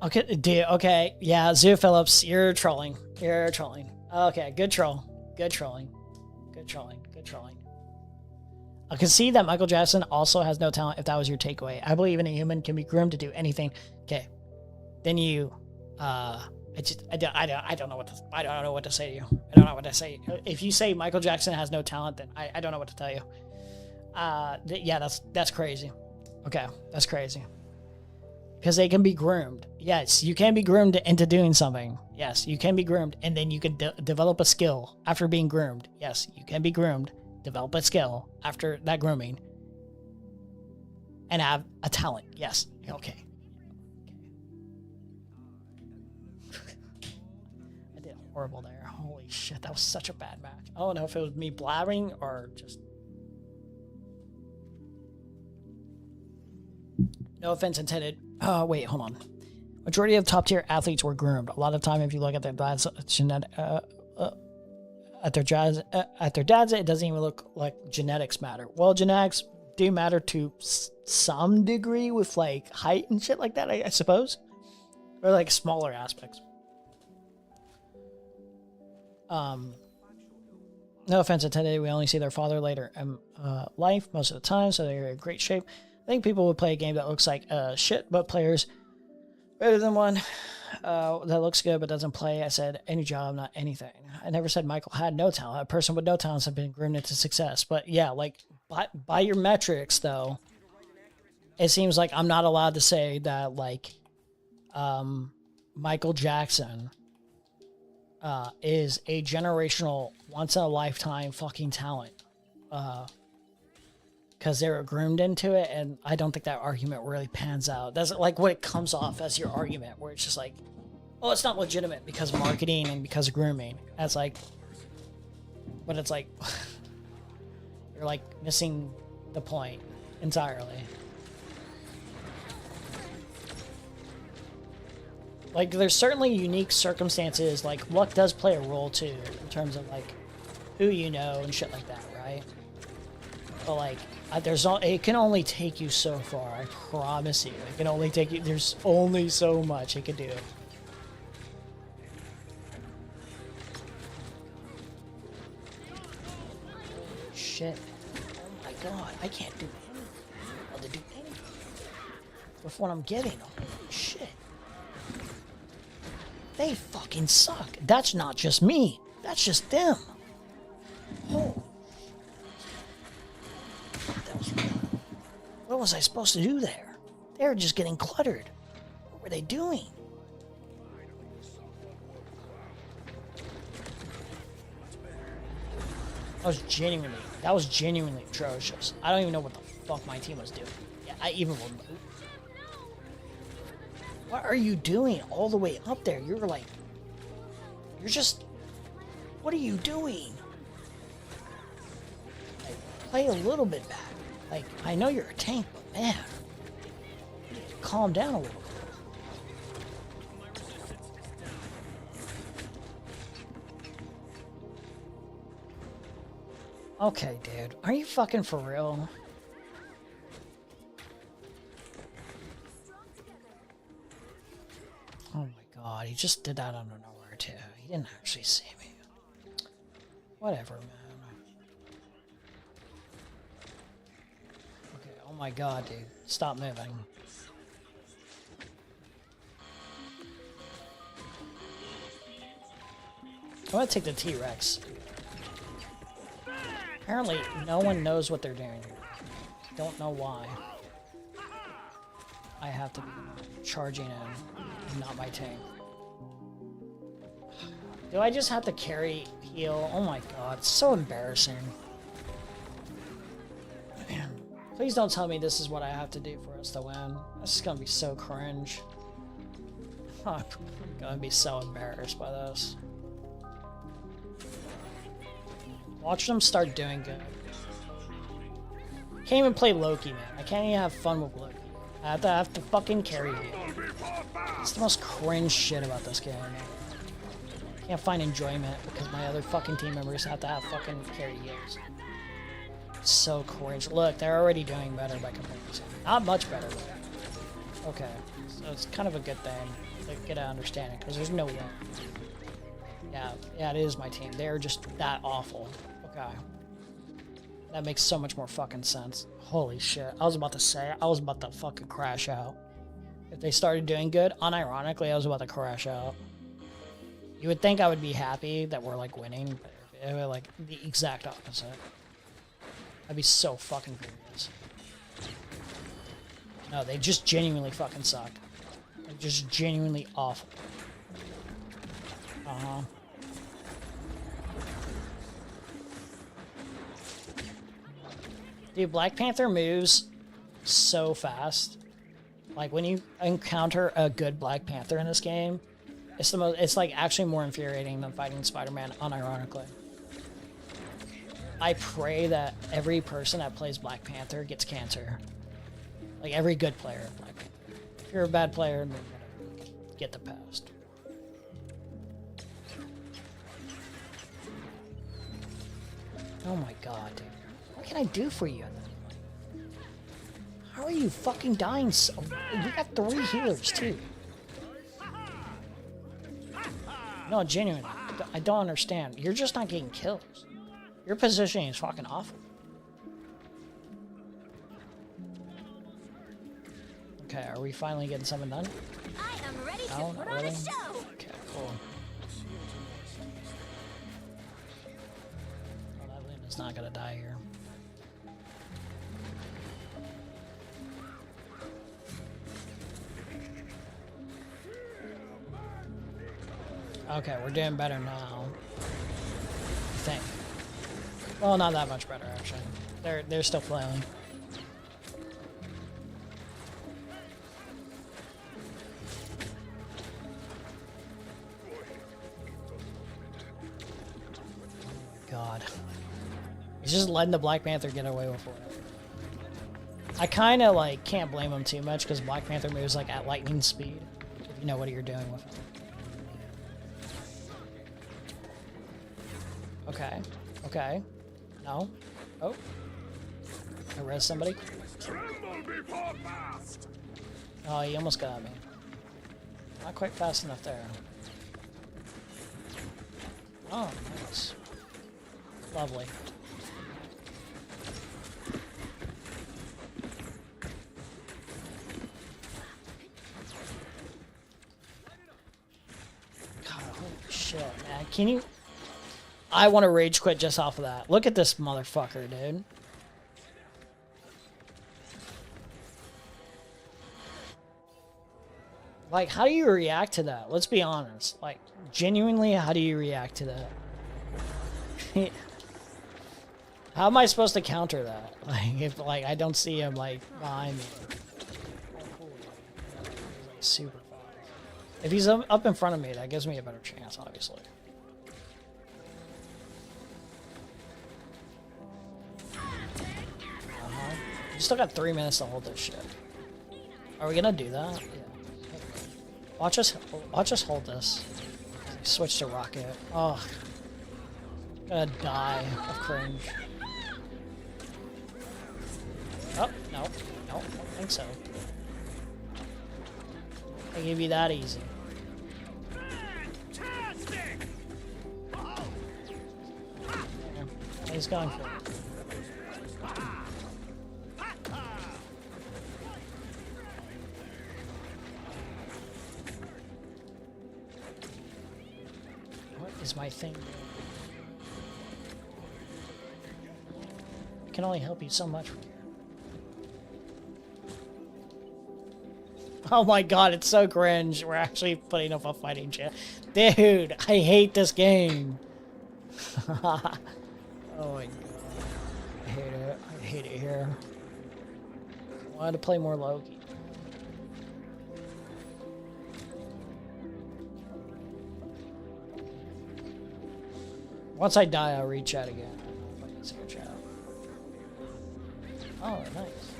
Okay, yeah, Zoo Phillips, you're trolling. You're trolling. Okay, good troll. Good trolling. Good trolling. Good trolling. I can see that Michael Jackson also has no talent, if that was your takeaway. I believe in a human can be groomed to do anything. Okay. Then you I don't know what to say to you. I don't know what to say. If you say Michael Jackson has no talent, then I don't know what to tell you. Yeah, that's crazy. Okay, that's crazy. Because they can be groomed. Yes, you can be groomed into doing something. Yes, you can be groomed, and then you can develop a skill after being groomed. Yes, you can be groomed, develop a skill after that grooming, and have a talent. Yes, okay. I did horrible there. Holy shit, that was such a bad match. I don't know if it was me blabbing or just... No offense intended. Wait, hold on. Majority of top tier athletes were groomed. A lot of time, if you look at their at their dad's, it doesn't even look like genetics matter. Well, genetics do matter to some degree with like height and shit like that, I suppose, or like smaller aspects. No offense intended, we only see their father later in life most of the time, so they're in great shape. I think people would play a game that looks like shit, but players better than one that looks good but doesn't play. I said any job, not anything. I never said Michael had no talent. A person with no talents have been groomed into success. But yeah, like by your metrics, though, it seems like I'm not allowed to say that like Michael Jackson is a generational, once in a lifetime fucking talent. Because they were groomed into it, and I don't think that argument really pans out. That's like what it comes off as your argument, where it's just like, oh, it's not legitimate because of marketing and because of grooming. That's like, but it's like, you're like missing the point entirely. Like, there's certainly unique circumstances, like luck does play a role too, in terms of like who you know and shit like that, right? But like, it can only take you so far. I promise you, it can only take you. There's only so much it can do. Shit! Oh my god! I can't do anything. I'm not able to do anything with what I'm getting. Holy shit! They fucking suck. That's not just me. That's just them. Oh. What was I supposed to do there? They were just getting cluttered. What were they doing? That was genuinely atrocious. I don't even know what the fuck my team was doing. Yeah, I even removed. What are you doing all the way up there? You're just, what are you doing? Like, play a little bit back. Like, I know you're a tank, but man, you need to calm down a little bit. Okay, dude. Are you fucking for real? Oh my god, he just did that out of nowhere, too. He didn't actually see me. Whatever, man. Okay, oh my god, dude. Stop moving. I'm gonna take the T-Rex. Apparently, no one knows what they're doing here. Don't know why. I have to be charging in, not my tank. Do I just have to carry heal? Oh my god, it's so embarrassing. Man, please don't tell me this is what I have to do for us to win. This is gonna be so cringe. I'm gonna be so embarrassed by this. Watch them start doing good. Can't even play Loki, man. I can't even have fun with Loki. I have to fucking carry you. It's the most cringe shit about this game, man. Can't find enjoyment because my other fucking team members have to have fucking carry heals. So cringe. Look, they're already doing better by comparison. Not much better, but okay. So it's kind of a good thing to get an understanding because there's no way. Yeah, it is my team. They're just that awful. Okay. That makes so much more fucking sense. Holy shit. I was about to say, I was about to fucking crash out. If they started doing good, unironically, I was about to crash out. You would think I would be happy that we're, like, winning, but it would, like, the exact opposite. I'd be so fucking furious. No, they just genuinely fucking suck. They're just genuinely awful. Uh-huh. Dude, Black Panther moves so fast. Like, when you encounter a good Black Panther in this game, it's like actually more infuriating than fighting Spider-Man, unironically. I pray that every person that plays Black Panther gets cancer. Like, every good player of Black Panther. If you're a bad player, then whatever. Get the past. Oh my god, dude. What can I do for you? How are you fucking dying so... We got 3 healers, too. No, genuinely. I don't understand. You're just not getting kills. Your positioning is fucking awful. Okay, are we finally getting something done? I am ready to put on a show. Okay, cool. Well, that Luna's not gonna die here. Okay, we're doing better now. I think. Well, not that much better actually. They're still flailing. God. He's just letting the Black Panther get away with whatever. I kind of like can't blame him too much because Black Panther moves like at lightning speed. If you know what you're doing with him. Okay. Okay. No. Oh. I res somebody. Oh, he almost got me. Not quite fast enough there. Oh, nice. Lovely. God, holy shit, man. Can you... I want to rage quit just off of that. Look at this motherfucker, dude. Like, how do you react to that? Let's be honest. Like, genuinely, how do you react to that? How am I supposed to counter that? Like, if, like, I don't see him, like, behind me. He's, like, super fast. If he's up in front of me, that gives me a better chance, obviously. You still got 3 minutes to hold this shit. Are we gonna do that? Yeah. Watch us hold this. Switch to rocket. Oh, I'm gonna die of cringe. Oh no, no, I don't think so. I gave you that easy. Yeah, he's going for it. Is my thing. I can only help you so much from here. Oh my god, it's so cringe. We're actually putting up a fighting chance. Dude, I hate this game. Oh my god. I hate it. I hate it here. I wanted to play more Loki. Once I die, I'll read chat again. Chat. Oh, nice.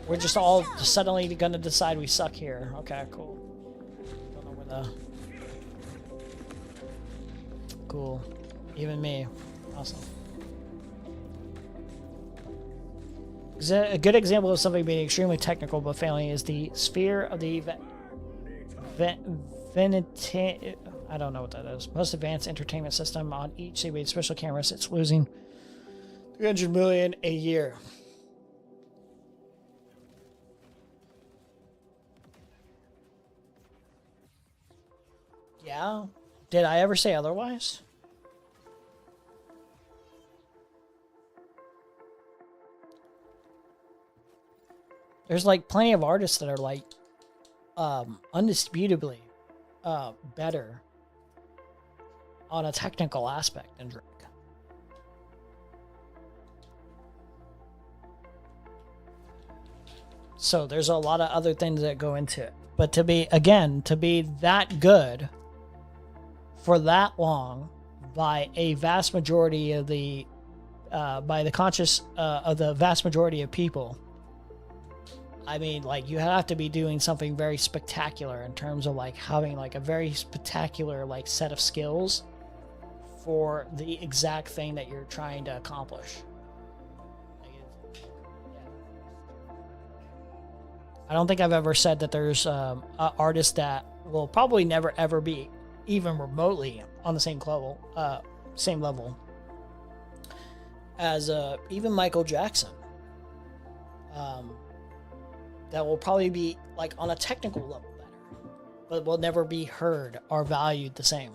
We're just all suddenly gonna decide we suck here. Okay, cool. Don't know where the... Cool. Even me. Awesome. A good example of something being extremely technical but failing is the sphere of the I don't know what that is. Most advanced entertainment system on each CB special cameras. It's losing 300 million a year. Yeah? Did I ever say otherwise? There's like plenty of artists that are like undisputably better on a technical aspect than Drake. So there's a lot of other things that go into it. But to be that good for that long by a vast majority of the by the conscious of the vast majority of people, I mean, like, you have to be doing something very spectacular in terms of like having like a very spectacular like set of skills for the exact thing that you're trying to accomplish. I don't think I've ever said that there's an artist that will probably never ever be even remotely on the same level as even Michael Jackson. That will probably be like on a technical level better, but will never be heard or valued the same.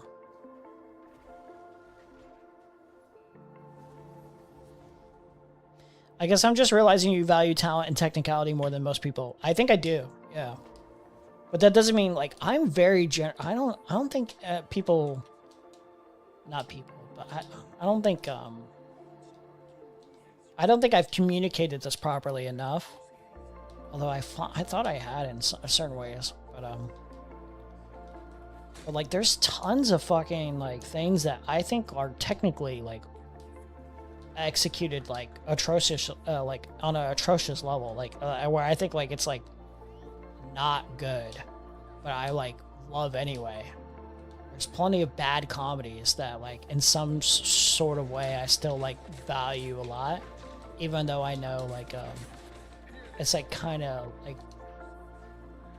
I guess I'm just realizing you value talent and technicality more than most people. I think I do, yeah. But that doesn't mean like I'm very I don't think people, not people, but I don't think I've communicated this properly enough. Although I thought I had in certain ways, but like there's tons of fucking like things that I think are technically like executed like atrocious, like on an atrocious level, like where I think like it's like not good, but I like love anyway. There's plenty of bad comedies that like in some sort of way I still like value a lot, even though I know like it's like kind of like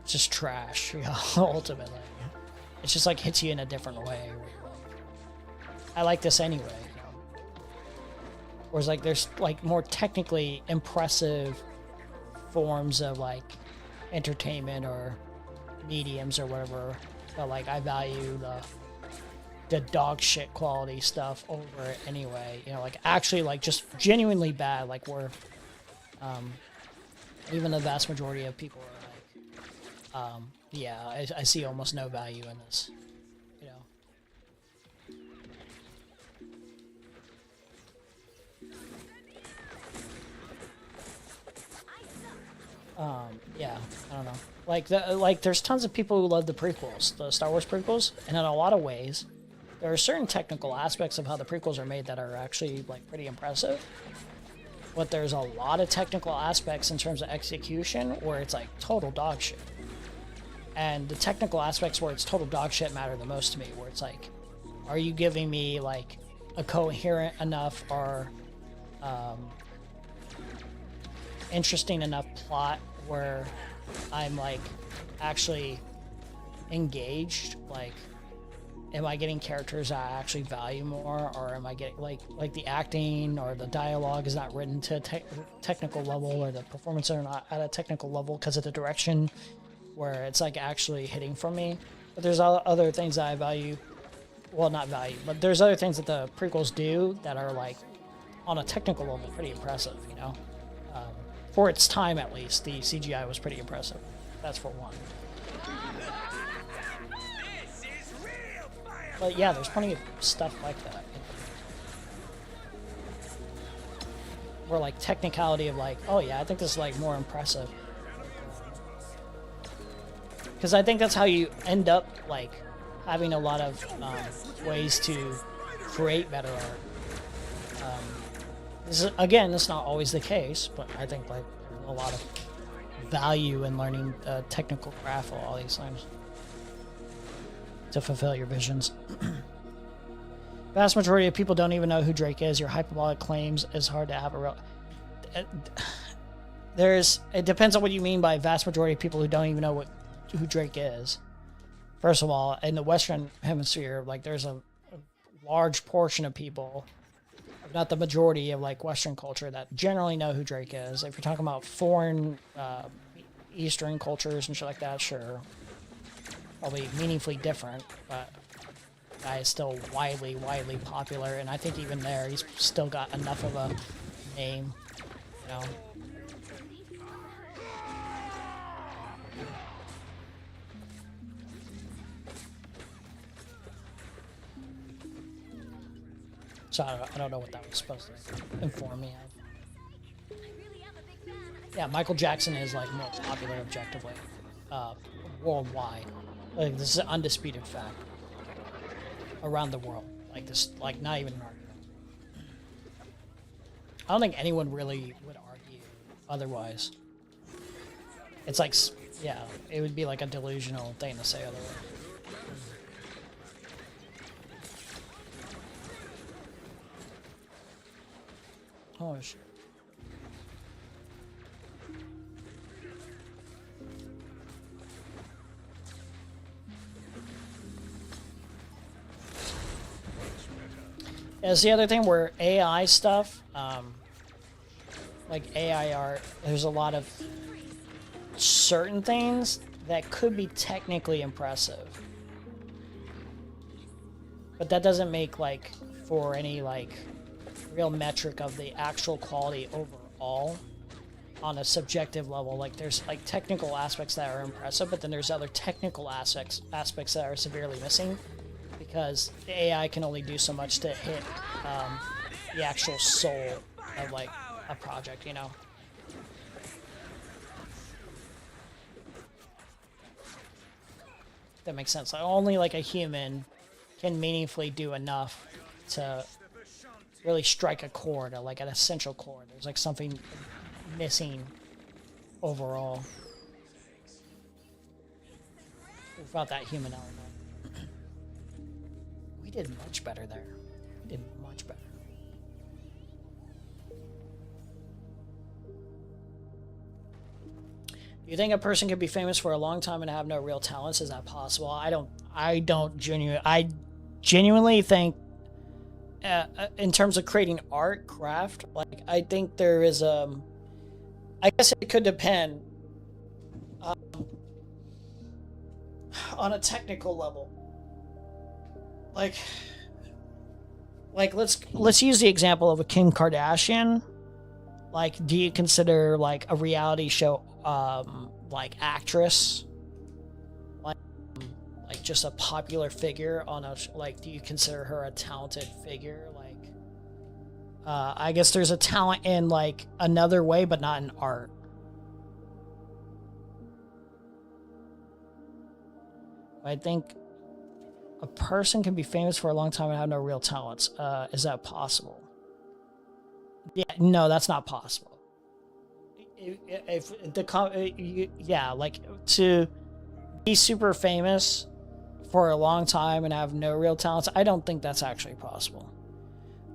just trash, you know. Ultimately it's just like hits you in a different way where you're like, I like this anyway, you know? Whereas like there's like more technically impressive forms of like entertainment or mediums or whatever, but like I value the dog shit quality stuff over it anyway, you know, like actually like just genuinely bad, like where even the vast majority of people are like yeah, I see almost no value in this, you know. Yeah, I don't know. Like there's tons of people who love the prequels, the Star Wars prequels, and in a lot of ways, there are certain technical aspects of how the prequels are made that are actually like pretty impressive. But there's a lot of technical aspects in terms of execution where it's like total dog shit. And the technical aspects where it's total dog shit matter the most to me, where it's like, are you giving me like a coherent enough or interesting enough plot where I'm like actually engaged? Like, am I getting characters I actually value more, or am I getting like the acting or the dialogue is not written to a technical level, or the performances are not at a technical level because of the direction where it's like actually hitting for me? But there's other things that I value, well, not value, but there's other things that the prequels do that are like on a technical level pretty impressive, you know. For its time, at least, the CGI was pretty impressive. That's for one. But yeah, there's plenty of stuff like that. Where like technicality of like, oh yeah, I think this is like more impressive. Because I think that's how you end up like having a lot of ways to create better art. This is not always the case, but I think like there's a lot of value in learning technical craft of all these things to fulfill your visions. Vast majority of people don't even know who Drake is. Your hyperbolic claims is hard to have a real. It depends on what you mean by vast majority of people who don't even know who Drake is. First of all, in the Western Hemisphere, like there's a large portion of people, if not the majority of like Western culture, that generally know who Drake is. If you're talking about foreign Eastern cultures and shit like that, sure, probably meaningfully different, but the guy is still widely popular, and I think even there he's still got enough of a name, you know. So I don't know what that was supposed to inform me of. Yeah, Michael Jackson is like more popular objectively, worldwide. Like this is an undisputed fact around the world. Like this, like not even an argument. I don't think anyone really would argue otherwise. It's like, yeah, it would be like a delusional thing to say otherwise. Oh shit. It's the other thing where AI stuff, like AI art, there's a lot of certain things that could be technically impressive. But that doesn't make, like, for any, like, real metric of the actual quality overall on a subjective level. Like, there's, like, technical aspects that are impressive, but then there's other technical aspects that are severely missing because the AI can only do so much to hit the actual soul of, like, a project, you know? That makes sense. Like, only, like, a human can meaningfully do enough to really strike a chord, like an essential chord. There's like something missing overall without that human element. We did much better there. We did much better. Do you think a person could be famous for a long time and have no real talents? Is that possible? I genuinely think in terms of creating art, craft, like I think there is I guess it could depend on a technical level. Like let's use the example of a Kim Kardashian. Like, do you consider like a reality show like actress like just a popular figure on a like, do you consider her a talented figure? Like I guess there's a talent in like another way but not in art. I think a person can be famous for a long time and have no real talents. Is that possible? Yeah, no, that's not possible. If the yeah, like to be super famous for a long time and have no real talents, I don't think that's actually possible.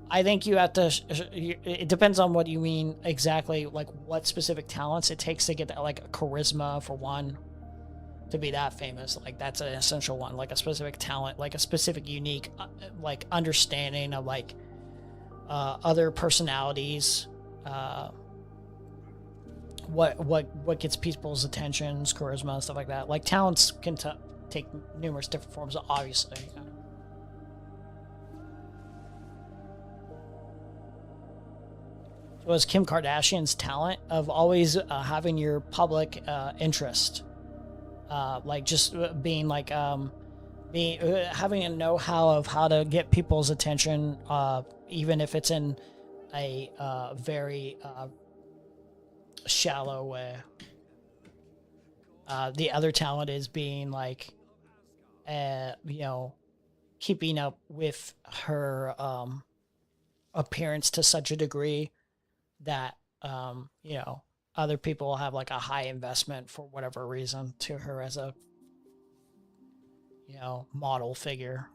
I think you have to it depends on what you mean exactly, like what specific talents it takes to get that, like a charisma for one, to be that famous. Like that's an essential one, like a specific talent, like a specific unique like understanding of like other personalities, what gets people's attentions, charisma and stuff like that. Like talents can take numerous different forms, obviously. So was Kim Kardashian's talent of always having your public interest, like just being like having a know-how of how to get people's attention, even if it's in a very shallow way. The other talent is being like, you know, keeping up with her appearance to such a degree that, you know, other people have like a high investment for whatever reason to her as a, you know, model figure.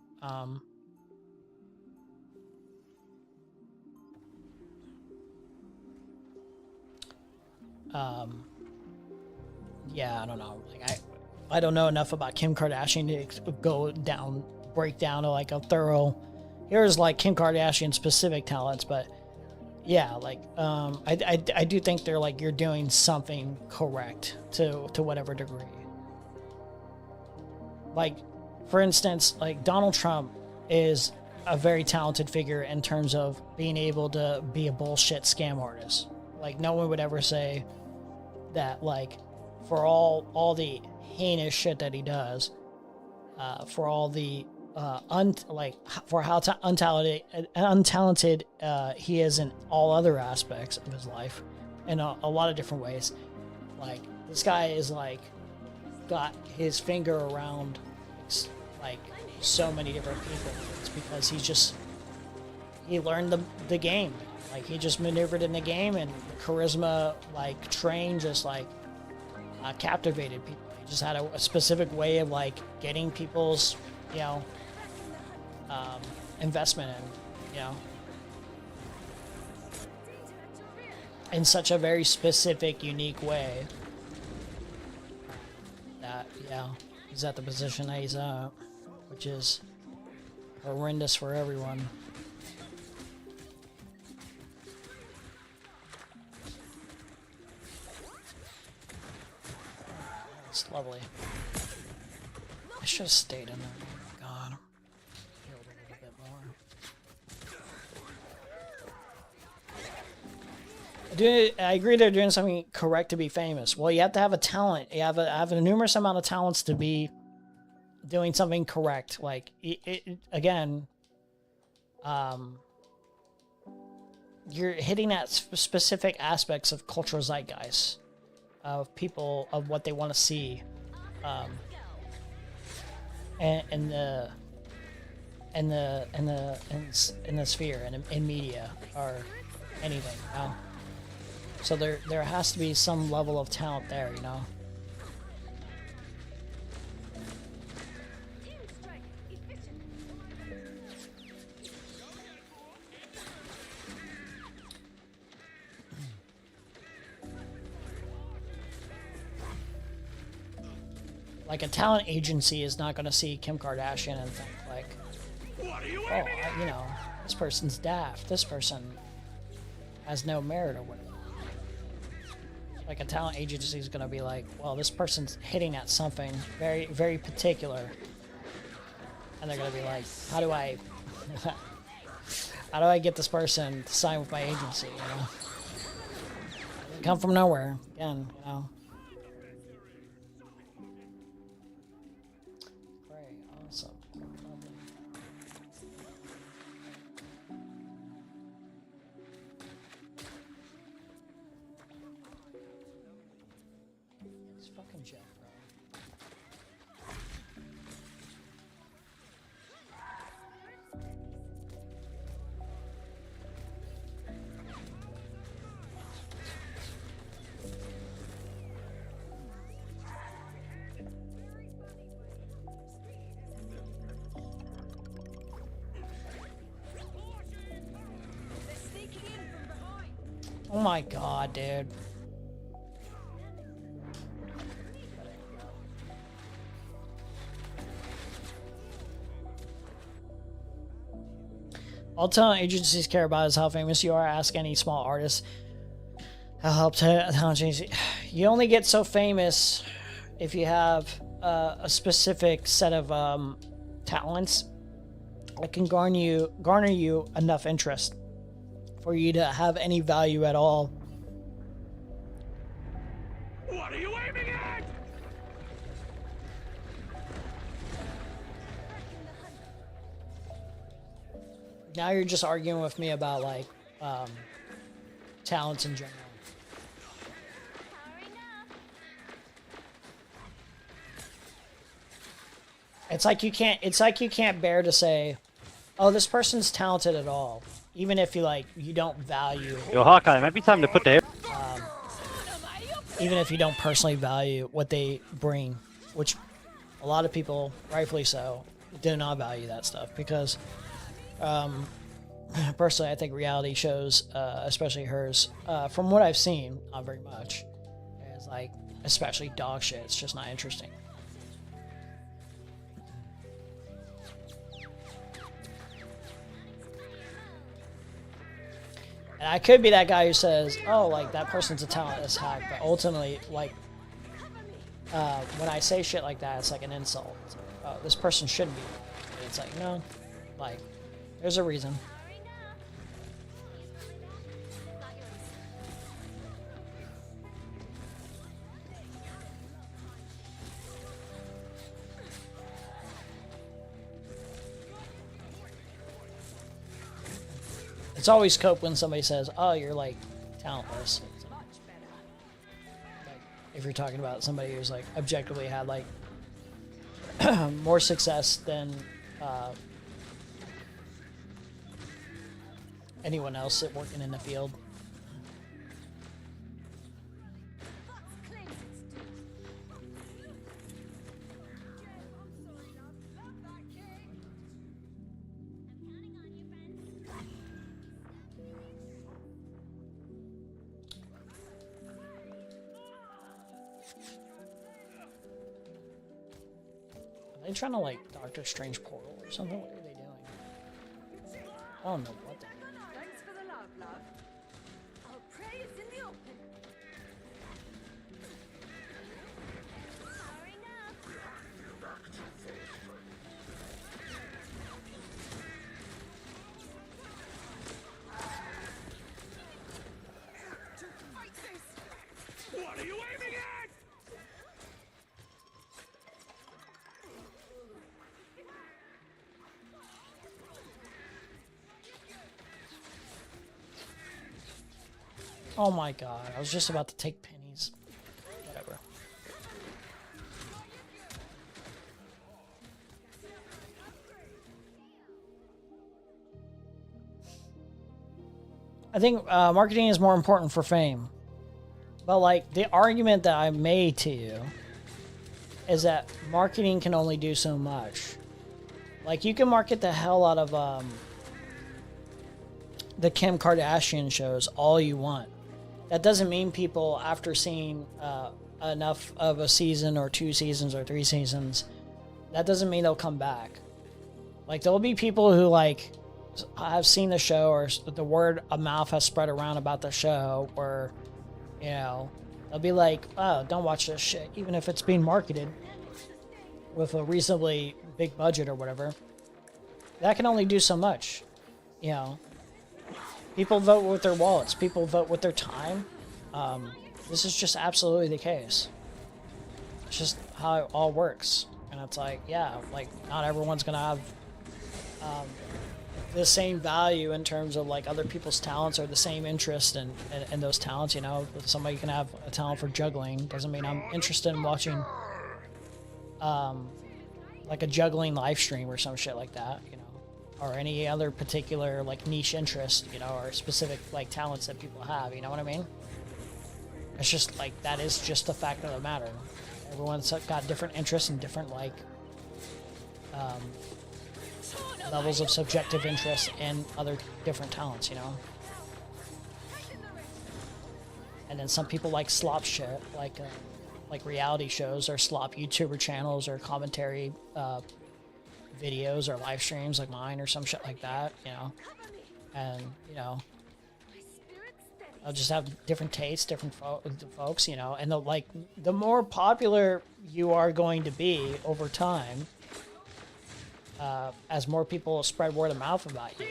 Yeah, I don't know. Like I don't know enough about Kim Kardashian to break down to like a thorough, here's like Kim Kardashian specific talents, but yeah, like I do think they're like, you're doing something correct to whatever degree. Like, for instance, like Donald Trump is a very talented figure in terms of being able to be a bullshit scam artist. Like no one would ever say that, like, for all the heinous shit that he does, for all the for how untalented he is in all other aspects of his life, in a lot of different ways. Like this guy is like got his finger around like so many different people. It's because he learned the game. Like he just maneuvered in the game, and the charisma like train just like captivated people. He just had a specific way of like getting people's, you know, investment in, you know. in such a very specific, unique way. That, yeah, he's at the position that he's at, which is horrendous for everyone. It's lovely. I should have stayed in there. Oh my god. Healed a little bit more. I agree they're doing something correct to be famous. Well, you have to have a talent. You have a numerous amount of talents to be doing something correct. Like, again, you're hitting at specific aspects of cultural zeitgeist, of people, of what they want to see, in the sphere and in media or anything, you know? So there has to be some level of talent there, you know? Like, a talent agency is not going to see Kim Kardashian and think, like, oh, you know, this person's daft. This person has no merit or whatever. Like, a talent agency is going to be like, well, this person's hitting at something very, very particular. And they're going to be like, how do I get this person to sign with my agency, you know? They come from nowhere, again, you know? Oh my god, dude. All talent agencies care about is how famous you are. Ask any small artist how help talent agency. You only get so famous if you have a specific set of talents that can garner you enough interest for you to have any value at all. What are you aiming at? Now you're just arguing with me about, like, talents in general. It's like you can't bear to say, oh, this person's talented at all. Even if you don't value. Yo, Hawkeye, it might be time to put the. Even if you don't personally value what they bring, which a lot of people, rightfully so, do not value that stuff because, personally, I think reality shows, especially hers, from what I've seen, not very much, is like, especially dog shit. It's just not interesting. And I could be that guy who says, oh, like, that person's a talent as heck, but ultimately, like, when I say shit like that, it's like an insult. It's like, oh, this person should be. And it's like, no, like, there's a reason. It's always cope when somebody says, oh, you're, like, talentless. Like, if you're talking about somebody who's, like, objectively had, like, more success than anyone else working in the field. Are they trying to like Doctor Strange portal or something? What are they doing? I don't know what they're doing. Thanks for the love, love. I'll pray it's in the open. Powering up. What are you aiming at? Oh my god, I was just about to take pennies. Whatever. I think marketing is more important for fame. But like the argument that I made to you is that marketing can only do so much. Like you can market the hell out of the Kim Kardashian shows all you want. That doesn't mean people, after seeing enough of a season or 2 seasons or 3 seasons, that doesn't mean they'll come back. Like there'll be people who like have seen the show, or the word of mouth has spread around about the show, or you know, they'll be like, oh, don't watch this shit, even if it's being marketed with a reasonably big budget or whatever. That can only do so much, you know. People vote with their wallets. People vote with their time. This is just absolutely the case. It's just how it all works. And it's like, yeah, like not everyone's gonna have the same value in terms of like other people's talents or the same interest in those talents. You know, if somebody can have a talent for juggling, doesn't mean I'm interested in watching like a juggling live stream or some shit like that. You know. Or any other particular like niche interest, you know, or specific like talents that people have, you know what I mean? It's just like, that is just the fact of the matter. Everyone's got different interests and different like levels of subjective interest in other different talents, you know? And then some people like slop shit, like reality shows or slop YouTuber channels or commentary videos or live streams like mine or some shit like that, you know. And you know, I'll just have different tastes, different folks, you know. And the more popular you are going to be over time, as more people spread word of mouth about you,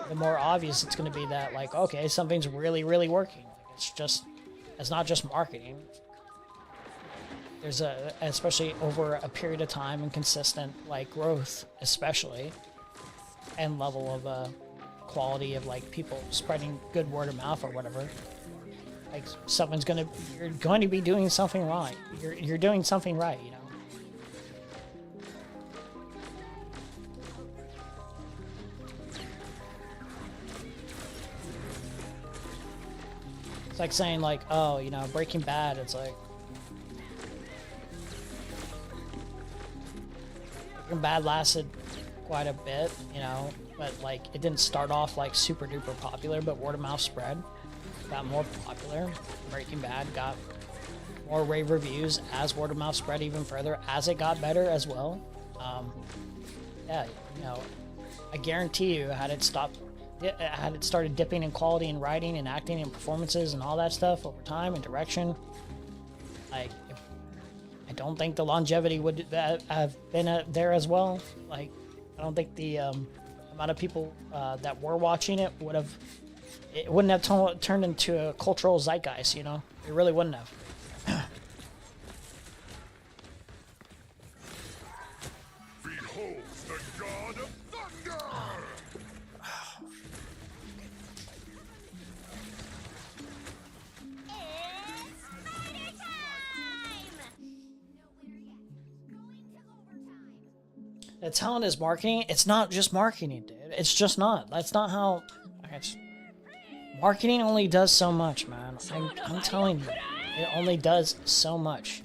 the more obvious it's going to be that like, okay, something's really working. Like it's not just marketing. There's especially over a period of time and consistent like growth, especially, and level of quality of like people spreading good word of mouth or whatever. Like you're going to be doing something right. You're doing something right, you know. It's like saying like, oh, you know, Breaking Bad. It's like. Bad lasted quite a bit, you know, but like it didn't start off like super duper popular, but word of mouth spread, got more popular. Breaking Bad got more rave reviews as word of mouth spread even further, as it got better as well. Yeah, you know, I guarantee you, had it started dipping in quality and writing and acting and performances and all that stuff over time and direction, like I don't think the longevity would have been there as well. Like, I don't think the amount of people that were watching it wouldn't have turned into a cultural zeitgeist, you know? It really wouldn't have. Behold the god of thunder! The talent is marketing. It's not just marketing, dude. It's just not. That's not how. Marketing only does so much, man. I'm telling you, it only does so much.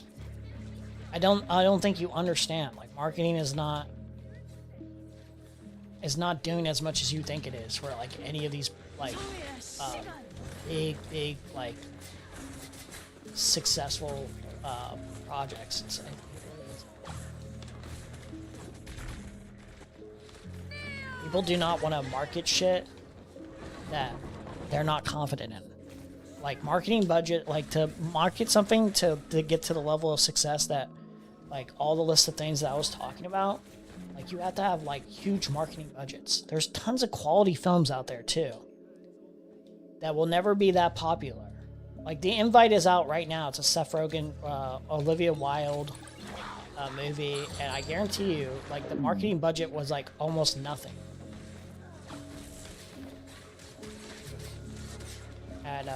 I don't think you understand. Like, marketing is not doing as much as you think it is for like any of these like big like successful projects. people do not want to market shit that they're not confident in. Like marketing budget, like to market something to get to the level of success that like all the list of things that I was talking about, like you have to have like huge marketing budgets. There's tons of quality films out there too that will never be that popular. Like The Invite is out right now. It's a Seth Rogen, Olivia Wilde movie, and I guarantee you, like the marketing budget was like almost nothing. And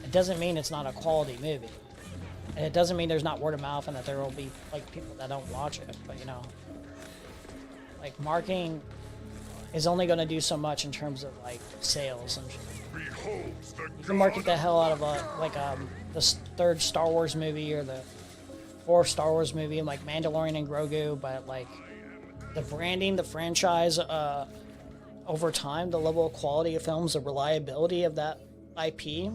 it doesn't mean it's not a quality movie. And it doesn't mean there's not word of mouth and that there will be like people that don't watch it. But you know, like marketing is only going to do so much in terms of like sales and shit. You can market the hell out of the third Star Wars movie or the fourth Star Wars movie, like Mandalorian and Grogu, but like the branding, the franchise, over time, the level of quality of films, the reliability of that IP,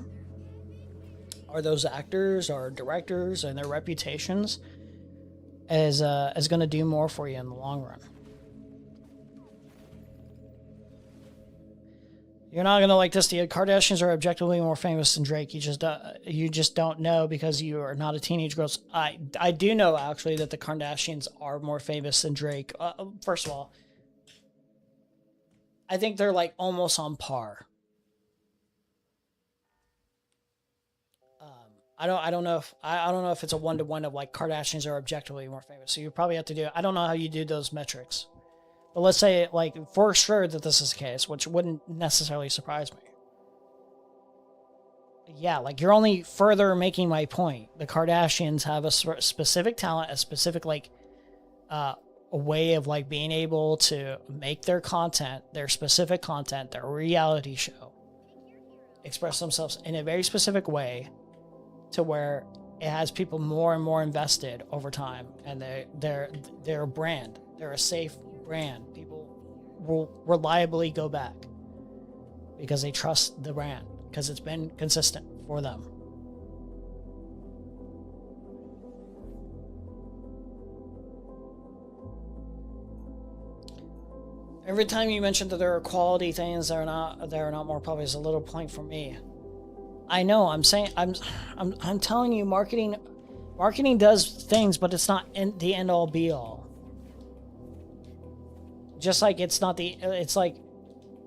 or those actors or directors and their reputations is going to do more for you in the long run. You're not gonna like this. The Kardashians are objectively more famous than Drake. You just don't know because you are not a teenage girl. I do know actually that the Kardashians are more famous than Drake. First of all, I think they're like almost on par. I don't know if it's a 1-to-1 of like Kardashians are objectively more famous. So you probably have to do. I don't know how you do those metrics. But let's say, like, for sure that this is the case, which wouldn't necessarily surprise me. Yeah, like, you're only further making my point. The Kardashians have a specific talent, a specific, like, a way of, like, being able to make their content, their specific content, their reality show, express themselves in a very specific way to where it has people more and more invested over time. And they're a brand. They're a safe brand. People will reliably go back because they trust the brand because it's been consistent for them. Every time you mention that there are quality things that are not more popular is a little point for me. I know. I'm saying I'm telling you, marketing does things, but it's not the end all be all. Just like it's like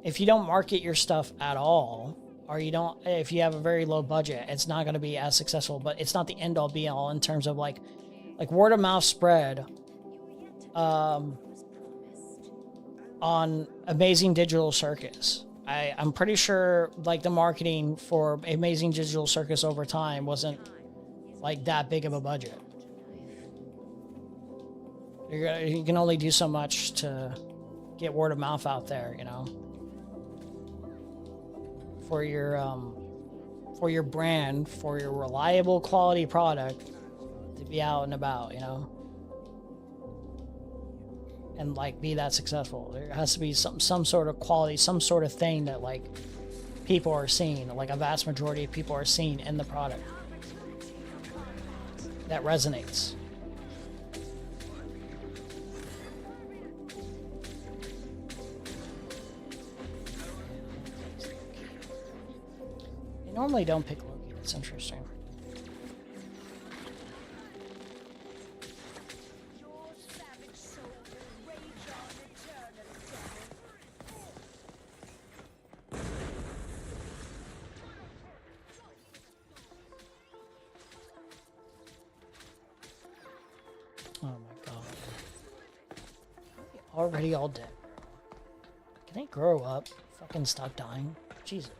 if you don't market your stuff at all, or if you have a very low budget, it's not going to be as successful, but it's not the end all be all in terms of like word of mouth spread on Amazing Digital Circus. I'm pretty sure like the marketing for Amazing Digital Circus over time wasn't like that big of a budget. You can only do so much to get word of mouth out there, you know, for your brand, for your reliable quality product to be out and about, you know, and like be that successful. There has to be some sort of quality, some sort of thing that like people are seeing, like a vast majority of people are seeing in the product that resonates. I normally don't pick Loki. That's interesting. Oh my god. Already all dead. Can they grow up? Fucking stop dying? Jesus.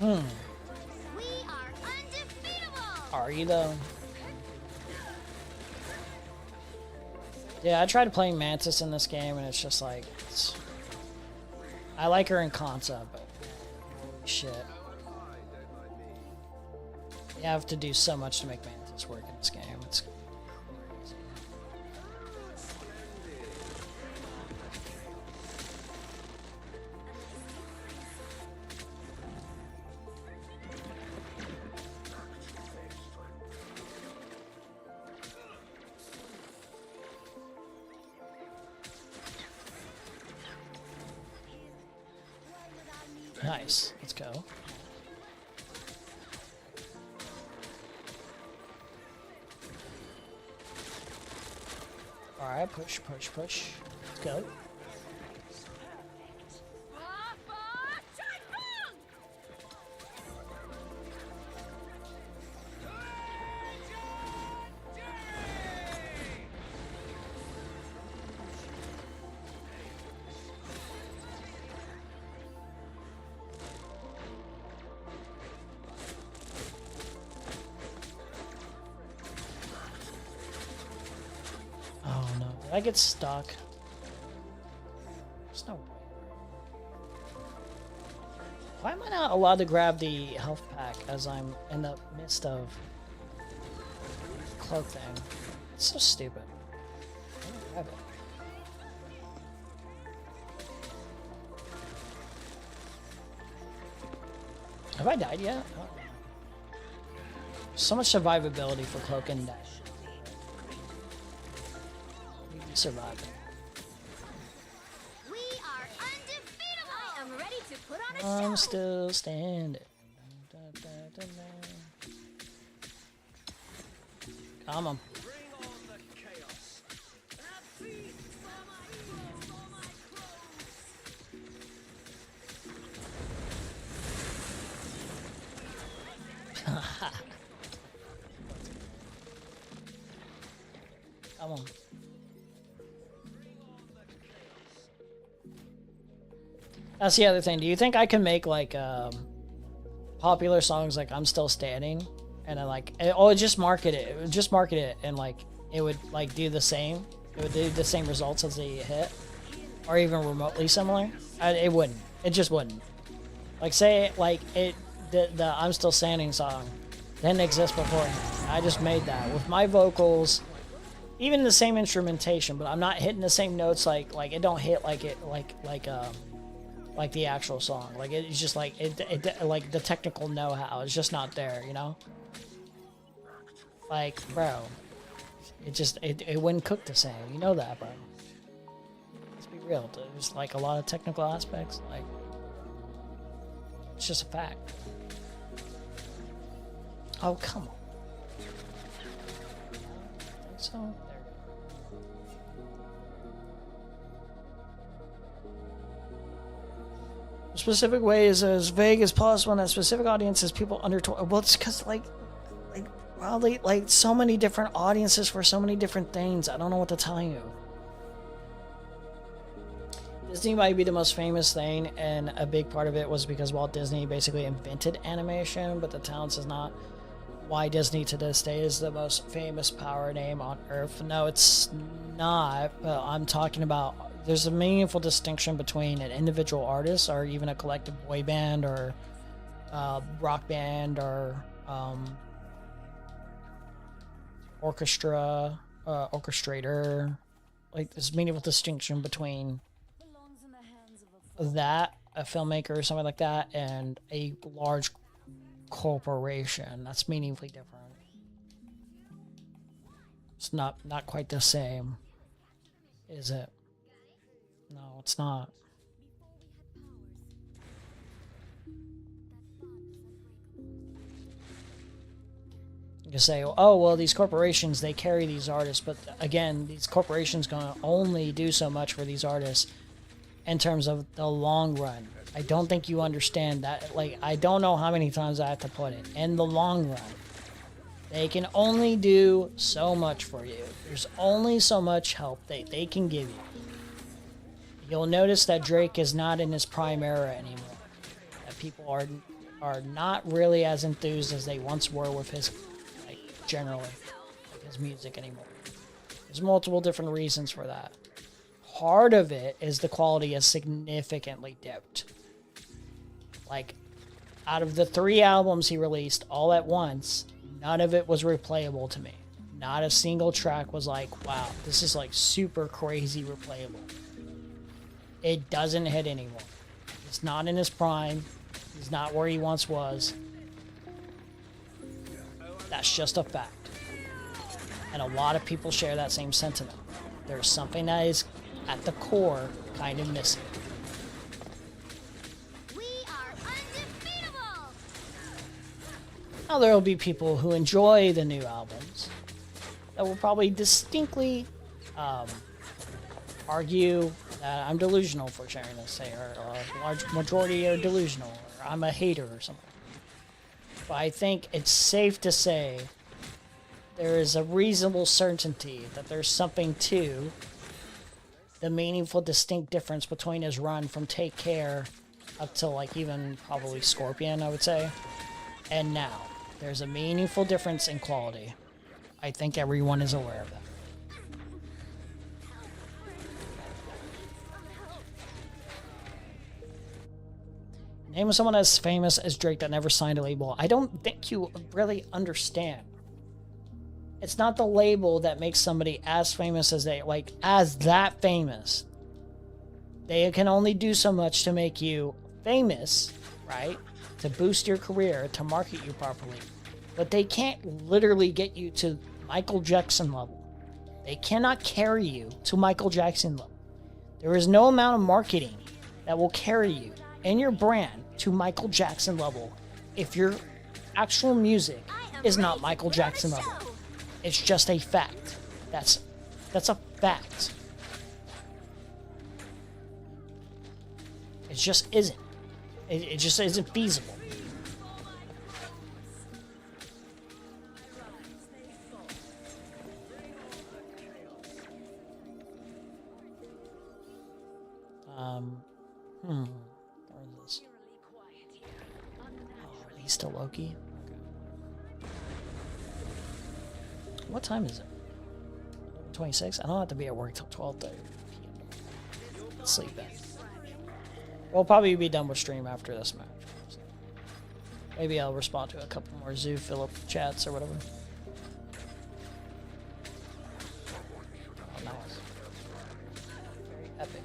We are undefeatable. Are you though? Yeah, I tried playing Mantis in this game and it's just like I like her in concept, but holy shit. You have to do so much to make Mantis work in this game. It's crazy. Nice. Let's go. Alright, push, push, push. Let's go. Oh no, did I get stuck? There's no way. Why am I not allowed to grab the health pack as I'm in the midst of cloak thing? It's so stupid. I don't grab it. Have I died yet? Oh. So much survivability for cloak and dash. Surviving. We are undefeatable. I am ready to put on a I'm show. still standing. Come on. Come on. That's the other thing. Do you think I can make like popular songs like "I'm Still Standing" and just market it? It would just market it and like it would like do the same. It would do the same results as the hit, or even remotely similar. It wouldn't. It just wouldn't. Like say like the "I'm Still Standing" song didn't exist beforehand. I just made that with my vocals, even the same instrumentation, but I'm not hitting the same notes. Like it don't hit like it like the actual song. Like it's just like it like the technical know-how is just not there, you know? Like, bro, it wouldn't cook the same. You know that, bro. Let's be real. There's like a lot of technical aspects. Like, it's just a fact. Oh, come on. So, there we go. Specific way is as vague as possible, and that specific audience is people under 12. Well, it's because probably like so many different audiences for so many different things. I don't know what to tell you. Disney might be the most famous thing, and a big part of it was because Walt Disney basically invented animation, but the talents is not why Disney to this day is the most famous power name on earth. No, it's not, but I'm talking about there's a meaningful distinction between an individual artist or even a collective boy band or rock band or orchestrator. Like there's a meaningful distinction between that, a filmmaker or something like that, and a large corporation. That's meaningfully different. It's not quite the same, is it? No, it's not. You can say, oh, well, these corporations, they carry these artists, but again, these corporations gonna only do so much for these artists in terms of the long run. I don't think you understand that. Like, I don't know how many times I have to put it. In the long run, they can only do so much for you. There's only so much help they can give you. You'll notice that Drake is not in his prime era anymore. That people are not really as enthused as they once were with his, like, generally, like his music anymore. There's multiple different reasons for that. Part of it is the quality has significantly dipped. Like, out of the 3 albums he released all at once, none of it was replayable to me. Not a single track was like, wow, this is like super crazy replayable. It doesn't hit anymore. He's not in his prime. He's not where he once was. That's just a fact. And a lot of people share that same sentiment. There's something that is, at the core, kind of missing. Now there will be people who enjoy the new albums that will probably distinctly argue that I'm delusional for sharing this, say, or a large majority are delusional, or I'm a hater or something. But I think it's safe to say there is a reasonable certainty that there's something to the meaningful, distinct difference between his run from Take Care up to like even probably Scorpion, I would say, and now. There's a meaningful difference in quality. I think everyone is aware of that. Name someone as famous as Drake that never signed a label. I don't think you really understand. It's not the label that makes somebody as famous as they, like, as that famous. They can only do so much to make you famous, right? To boost your career, to market you properly. But they can't literally get you to Michael Jackson level. They cannot carry you to Michael Jackson level. There is no amount of marketing that will carry you and your brand to Michael Jackson level if your actual music is not Michael Jackson level. It's just a fact. That's a fact. It just isn't. It just isn't feasible. Where is this? Oh, he's still Loki? Okay. What time is it? 26? I don't have to be at work till 12:30 p.m. Sleep in. We'll probably be done with stream after this match. So maybe I'll respond to a couple more Zoo Philip chats or whatever. Oh, nice. Very epic.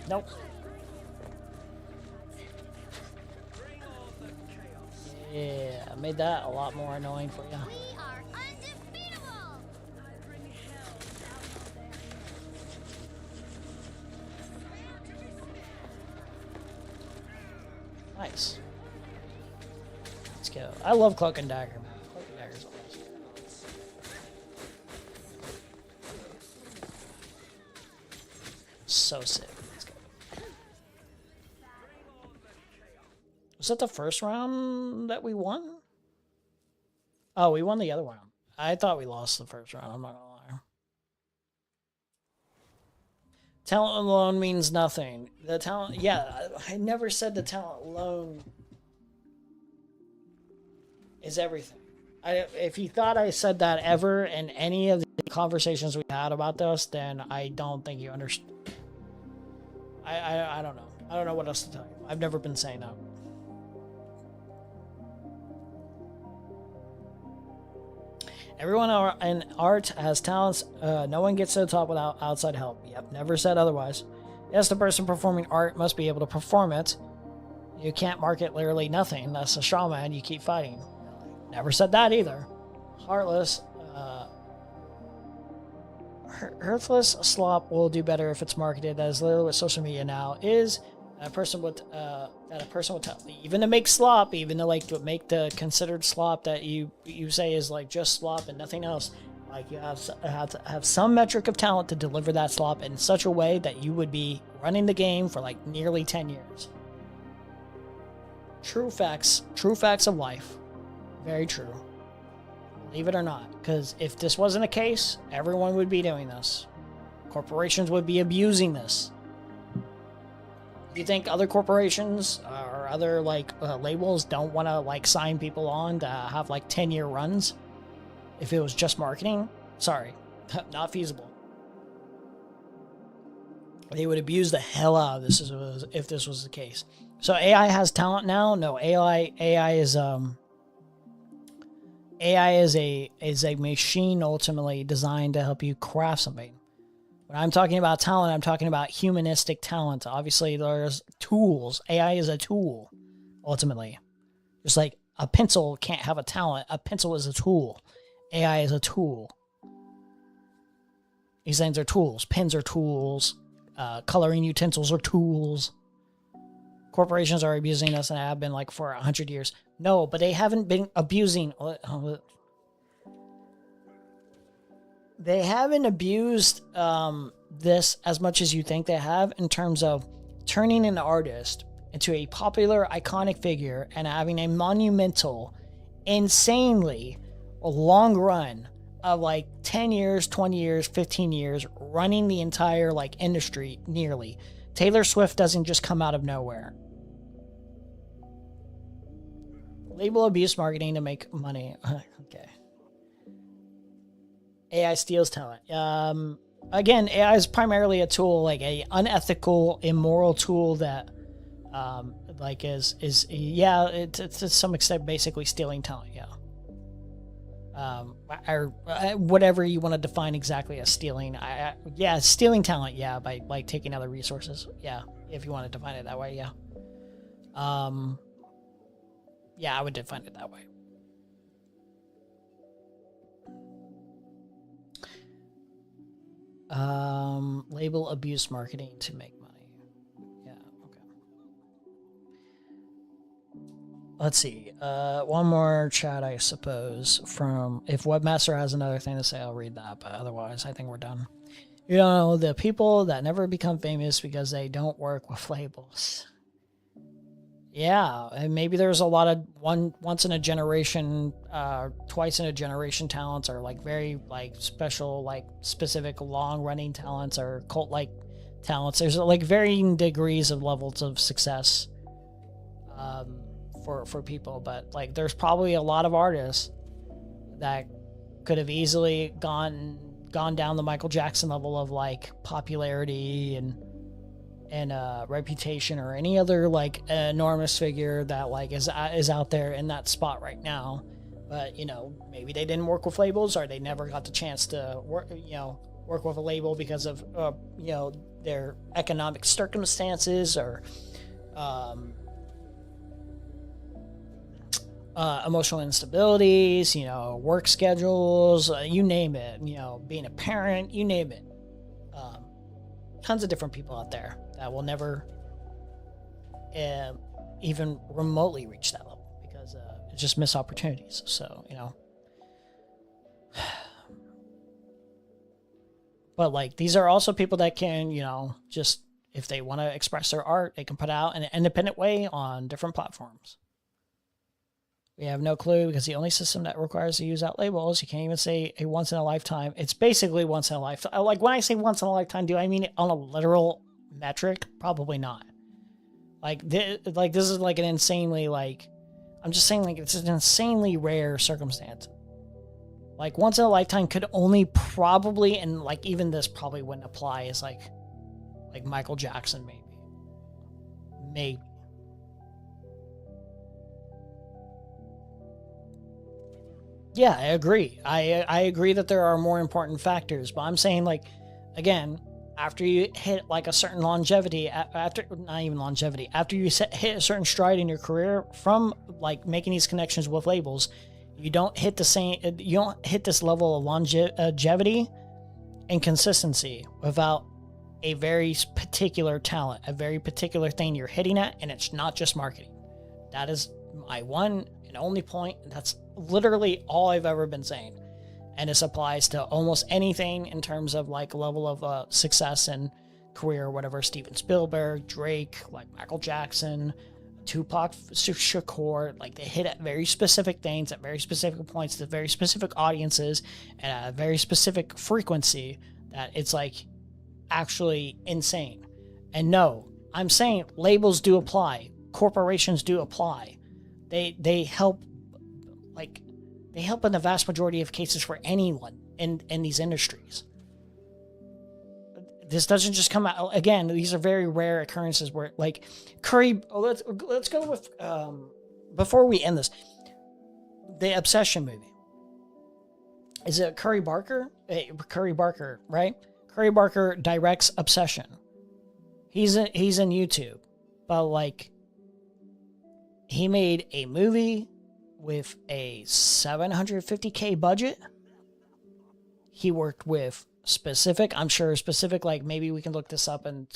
Nope. Yeah, I made that a lot more annoying for you. Nice. Let's go. I love Cloak and Dagger, man. Cloak and Dagger's awesome. So sick. Let's go. Was that the first round that we won? Oh, we won the other round. I thought we lost the first round. I'm not gonna lie. Talent alone means nothing. The talent, yeah, I never said the talent alone is everything. If you thought I said that ever in any of the conversations we had about this, then I don't think you understand. I don't know. I don't know what else to tell you. I've never been saying that. Everyone in art has talents. No one gets to the top without outside help. Yep, never said otherwise. Yes, the person performing art must be able to perform it. You can't market literally nothing. That's a straw man. You keep fighting. Never said that either. Heartless. Heartless slop will do better if it's marketed as literally what social media now is. A person would tell, even to make slop, even to like to make the considered slop that you say is like just slop and nothing else, like you have to have some metric of talent to deliver that slop in such a way that you would be running the game for like nearly 10 years. True facts of life. Very true. Believe it or not, because if this wasn't the case, everyone would be doing this. Corporations would be abusing this. You think other corporations or other like labels don't want to like sign people on to have like 10-year runs if it was just marketing? Sorry, not feasible. They would abuse the hell out of this if this was the case. So AI has talent now? No, AI is a machine ultimately designed to help you craft something. When I'm talking about talent, I'm talking about humanistic talent. Obviously, there's tools. AI is a tool, ultimately. Just like a pencil can't have a talent. A pencil is a tool. AI is a tool. These things are tools. Pens are tools. Coloring utensils are tools. Corporations are abusing us and have been like for 100 years. No, but they haven't been abusing. They haven't abused this as much as you think they have in terms of turning an artist into a popular, iconic figure and having a monumental, insanely long run of like 10 years, 20 years, 15 years, running the entire like industry nearly. Taylor Swift doesn't just come out of nowhere. Label abuse marketing to make money. Okay. AI steals talent. Again, AI is primarily a tool, like a unethical, immoral tool that, like is it's to some extent basically stealing talent. Yeah. Or whatever you want to define exactly as stealing. Yeah, stealing talent. Yeah, by like taking other resources. Yeah, if you want to define it that way. Yeah. Yeah, I would define it that way. Label abuse marketing to make money. Yeah, okay. Let's see. One more chat, I suppose, from if Webmaster has another thing to say, I'll read that, but otherwise I think we're done. You know, the people that never become famous because they don't work with labels. Yeah, and maybe there's a lot of once in a generation, twice in a generation talents, or like very like special, like specific long running talents, or cult like talents. There's like varying degrees of levels of success for people, but like there's probably a lot of artists that could have easily gone down the Michael Jackson level of like popularity and reputation, or any other like enormous figure that like is out there in that spot right now. But you know, maybe they didn't work with labels, or they never got the chance to work with a label because of their economic circumstances, or emotional instabilities, work schedules, you name it, being a parent, you name it. Tons of different people out there that will never even remotely reach that level because it's just missed opportunities. So, but like these are also people that can, just if they want to express their art, they can put out in an independent way on different platforms. We have no clue because the only system that requires to use out labels, you can't even say a once in a lifetime. It's basically once in a lifetime. Like when I say once in a lifetime, do I mean it on a literal metric? Probably not. Like this is like an insanely like, I'm just saying like it's an insanely rare circumstance. Like once in a lifetime could only probably, and like even this probably wouldn't apply as like Michael Jackson maybe. Yeah, I agree. I agree that there are more important factors, but I'm saying like, again, after you hit like a certain longevity, after you hit a certain stride in your career from like making these connections with labels, you don't hit this level of longevity and consistency without a very particular talent, a very particular thing you're hitting at, and it's not just marketing. That is my one and only point. That's literally all I've ever been saying, and this applies to almost anything in terms of like level of success and career or whatever. Steven Spielberg, Drake, like Michael Jackson, Tupac Shakur, like they hit at very specific things at very specific points to very specific audiences and at a very specific frequency that it's like actually insane. And no, I'm saying labels do apply, corporations do apply. They help. Like, they help in the vast majority of cases for anyone in these industries. this doesn't just come out again. These are very rare occurrences where like Curry. Let's go with before we end this, the Obsession movie. Is it Curry Barker? Curry Barker, right? Curry Barker directs Obsession. He's in YouTube, but like he made a movie with a $750K budget. He worked with specific, I'm sure specific, like maybe we can look this up and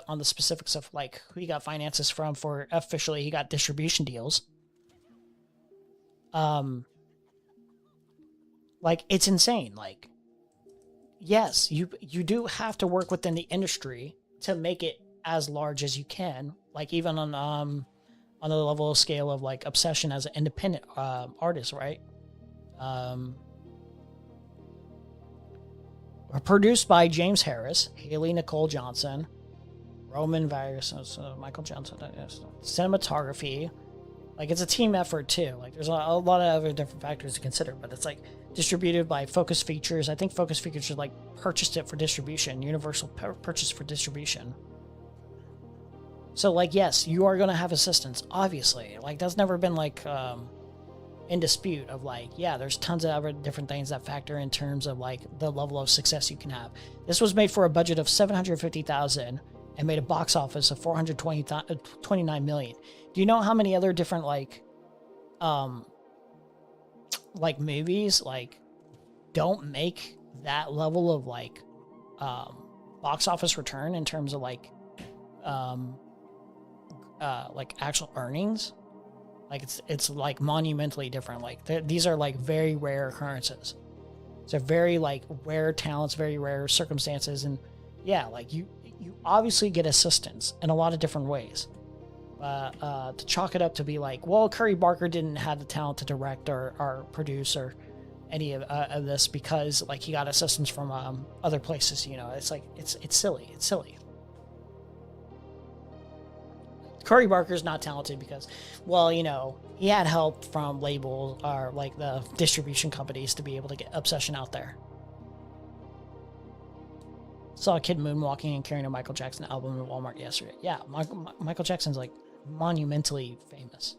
on the specifics of like who he got finances from for officially he got distribution deals. Like it's insane. Like, yes, you do have to work within the industry to make it as large as you can. Like even on the level of scale of like Obsession as an independent artist, right? Produced by James Harris, Haley Nicole Johnson, Roman Virus, Michael Johnson, cinematography. Like it's a team effort too. Like there's a lot of other different factors to consider, but it's like distributed by Focus Features. I think Focus Features like purchased it for distribution, Universal purchased for distribution. So like, yes, you are going to have assistance, obviously. Like that's never been like in dispute of like, yeah, there's tons of other different things that factor in terms of like the level of success you can have. This was made for a budget of $750,000 and made a box office of $429 million. Do you know how many other different like movies like don't make that level of like box office return in terms of like actual earnings? Like it's like monumentally different. Like these are like very rare occurrences. They're very like rare talents, very rare circumstances, and yeah, like you obviously get assistance in a lot of different ways. To chalk it up to be like, well, Curry Barker didn't have the talent to direct or produce or any of this because like he got assistance from other places. You know, it's like it's silly. It's silly. Curry Barker's not talented because, well, you know, he had help from labels or like the distribution companies to be able to get Obsession out there. Saw a kid moonwalking and carrying a Michael Jackson album at Walmart yesterday. Yeah, Michael Jackson's like monumentally famous.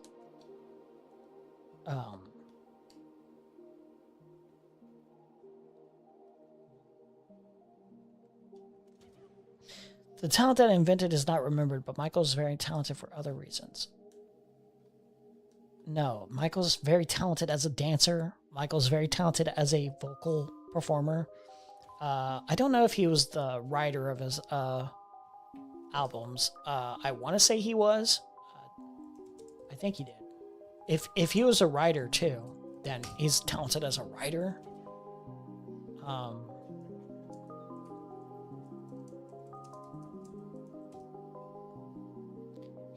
The talent that invented is not remembered, but Michael's very talented for other reasons. No, Michael's very talented as a dancer. Michael's very talented as a vocal performer. I don't know if he was the writer of his albums. I want to say he was. I think he did. If he was a writer too, then he's talented as a writer.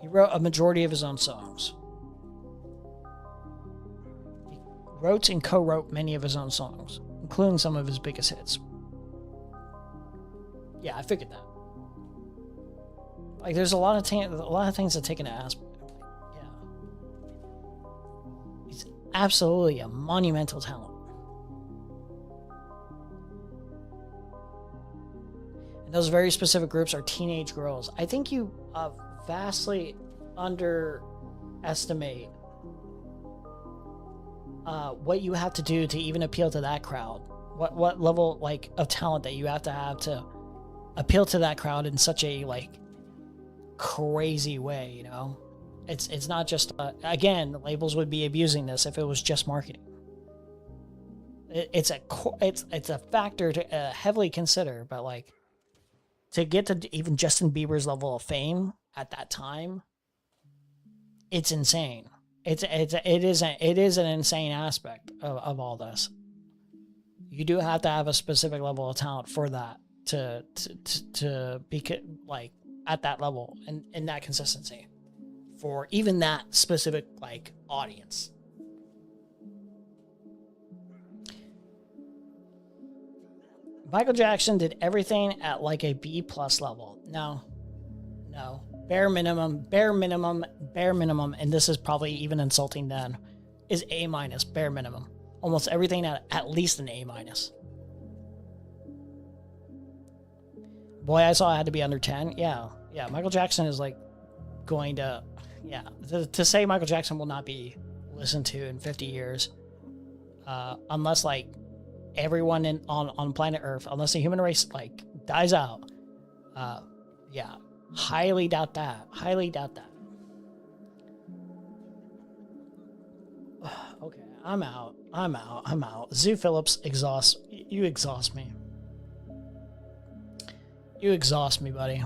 He wrote a majority of his own songs. He wrote and co-wrote many of his own songs, including some of his biggest hits. Yeah, I figured that. Like, there's a lot of things that take into aspect. Yeah, he's absolutely a monumental talent. And those very specific groups are teenage girls. I think you vastly underestimate what you have to do to even appeal to that crowd. What level like of talent that you have to appeal to that crowd in such a like crazy way, you know? It's not just again, labels would be abusing this if it was just marketing. It's a factor to heavily consider, but like to get to even Justin Bieber's level of fame at that time, it's insane. It is an insane aspect of all this. You do have to have a specific level of talent for that to be like at that level and in that consistency for even that specific like audience. Michael Jackson did everything at like a B+ level. No. Bare minimum, and this is probably even insulting then, is A-, bare minimum. Almost everything at least an A-. Boy I Saw had to be under 10. Yeah. Michael Jackson is like going to, to say Michael Jackson will not be listened to in 50 years, unless like everyone on planet Earth, unless the human race like dies out. Highly doubt that. Okay, I'm out. Zoo Phillips you exhaust me. You exhaust me, buddy.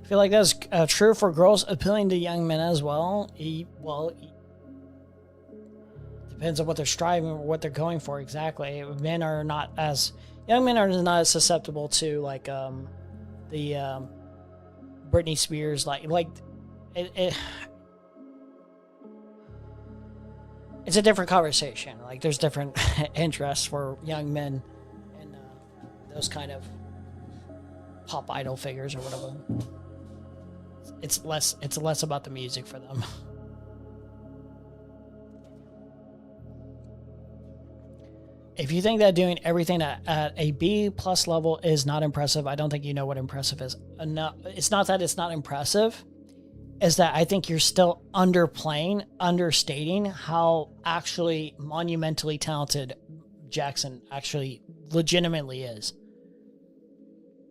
I feel like that's true for girls appealing to young men as well. Depends on what they're striving, or what they're going for exactly. Young men are not as susceptible to like the Britney Spears it's a different conversation. Like there's different interests for young men and those kind of pop idol figures or whatever. It's less about the music for them. If you think that doing everything at a B+ level is not impressive, I don't think you know what impressive is. It's not that it's not impressive. It's that I think you're still understating how actually monumentally talented Jackson actually legitimately is.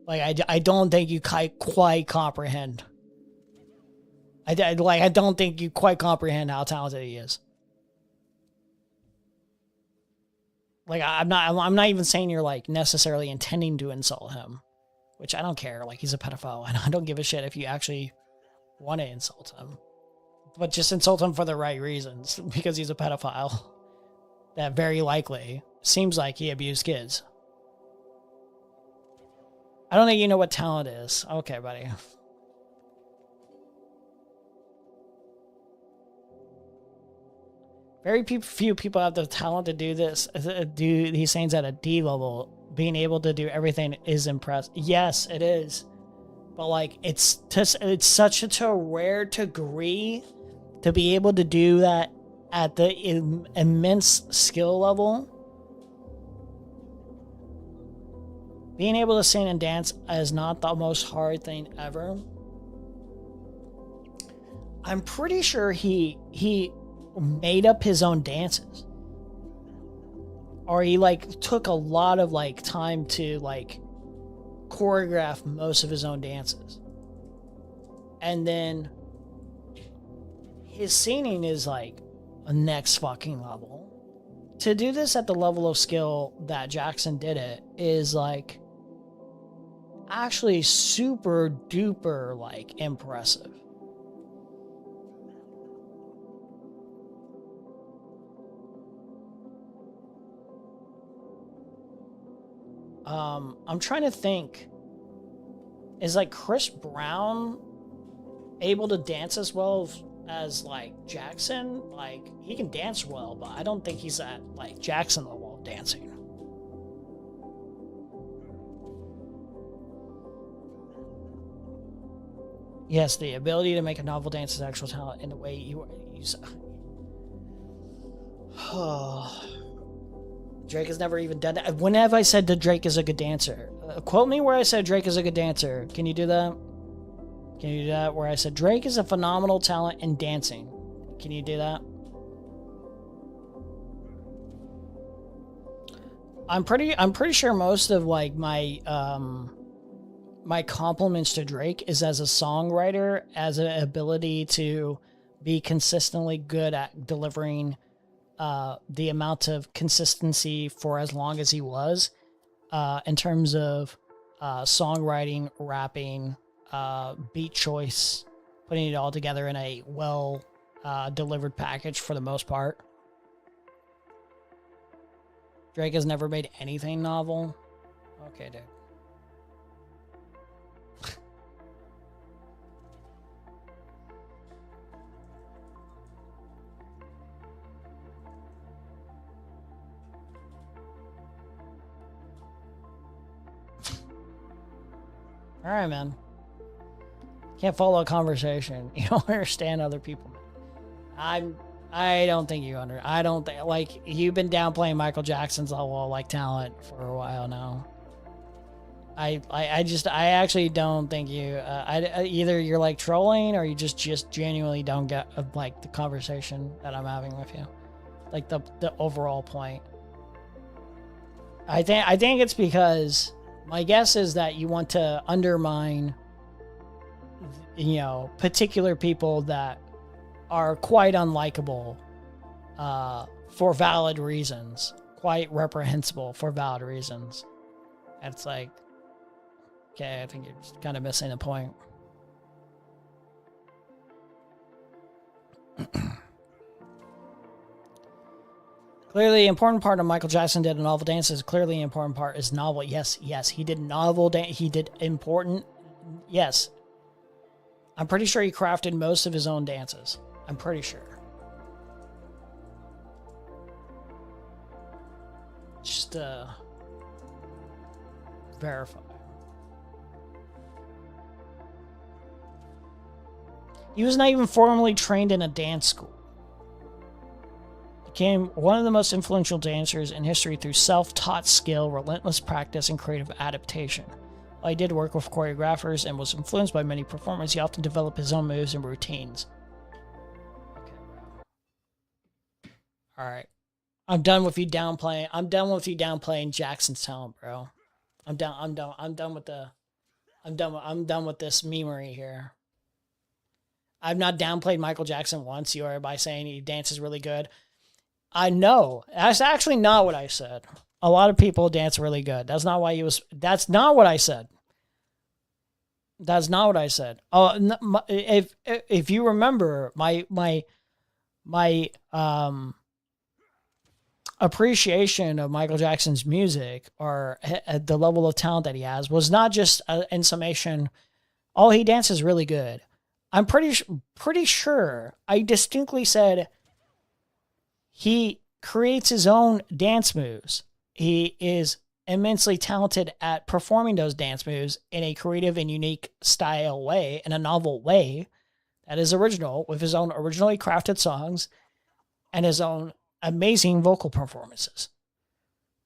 Like, I don't think you quite comprehend. I don't think you quite comprehend how talented he is. Like, I'm not even saying you're like necessarily intending to insult him, which I don't care. Like, he's a pedophile, and I don't give a shit if you actually want to insult him, but just insult him for the right reasons, because he's a pedophile that very likely seems like he abused kids. I don't think you know what talent is. Okay, buddy. Very few people have the talent to do this, do these things at a D level. Being able to do everything is impressive. Yes, it is. But like, it's such a rare degree to be able to do that at the immense skill level. Being able to sing and dance is not the most hard thing ever. I'm pretty sure he made up his own dances, or he like took a lot of like time to like choreograph most of his own dances, and then his singing is like a next fucking level. To do this at the level of skill that Jackson did it is like actually super duper like impressive. I'm trying to think. Is like Chris Brown able to dance as well as like Jackson? Like, he can dance well, but I don't think he's at like Jackson level of dancing. Yes, the ability to make a novel dance is actual talent in the way you Drake has never even done that. When have I said that Drake is a good dancer? Quote me where I said Drake is a good dancer. Can you do that? Can you do that? Where I said Drake is a phenomenal talent in dancing. Can you do that? I'm pretty sure most of like my my compliments to Drake is as a songwriter, as an ability to be consistently good at delivering the amount of consistency for as long as he was, in terms of songwriting, rapping, beat choice, putting it all together in a well delivered package for the most part. Drake has never made anything novel. Okay, dude. All right, man. Can't follow a conversation. You don't understand other people. I'm I don't think you I don't think, like, you've been downplaying Michael Jackson's level of, like, talent for a while now. I actually don't think you, either you're, like, trolling or you just genuinely don't get, like, the conversation that I'm having with you. Like, the overall point. I think it's because my guess is that you want to undermine, you know, particular people that are quite unlikable for valid reasons, quite reprehensible for valid reasons. And it's like, okay, I think you're just kind of missing the point. Clearly, the important part of Michael Jackson did a novel dances. Clearly, the important part is novel. Yes, he did novel dance. He did important. Yes. I'm pretty sure he crafted most of his own dances. I'm pretty sure. Just verify. He was not even formally trained in a dance school. Became one of the most influential dancers in history through self-taught skill, relentless practice, and creative adaptation. While he did work with choreographers and was influenced by many performers, he often developed his own moves and routines. Okay, bro. All right. I'm done with you downplaying Jackson's talent, bro. I'm done with this memery here. I've not downplayed Michael Jackson once, by saying he dances really good. I know. That's actually not what I said. A lot of people dance really good. That's not why that's not what I said. That's not what I said. Oh, if you remember my appreciation of Michael Jackson's music or the level of talent that he has was not just in summation, oh, he dances really good. I'm pretty sure I distinctly said he creates his own dance moves. He is immensely talented at performing those dance moves in a creative and unique style way, in a novel way that is original, with his own originally crafted songs and his own amazing vocal performances.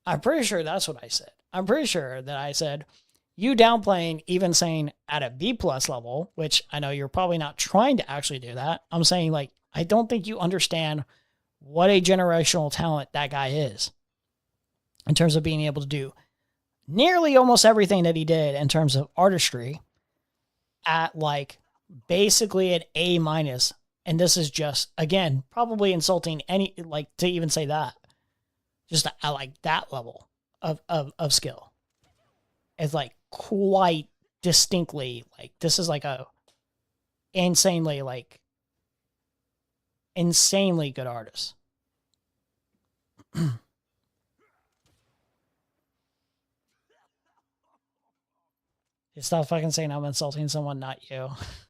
I'm pretty sure that's what I said. I'm pretty sure that I said, you downplaying, even saying at a B+ level, which I know you're probably not trying to actually do that. I'm saying, like, I don't think you understand what a generational talent that guy is in terms of being able to do nearly almost everything that he did in terms of artistry at, like, basically an A-. And this is just, again, probably insulting to even say that. Just at like that level of skill. It's like quite distinctly, like, this is like a insanely good artist. Stop fucking saying I'm insulting someone, not you.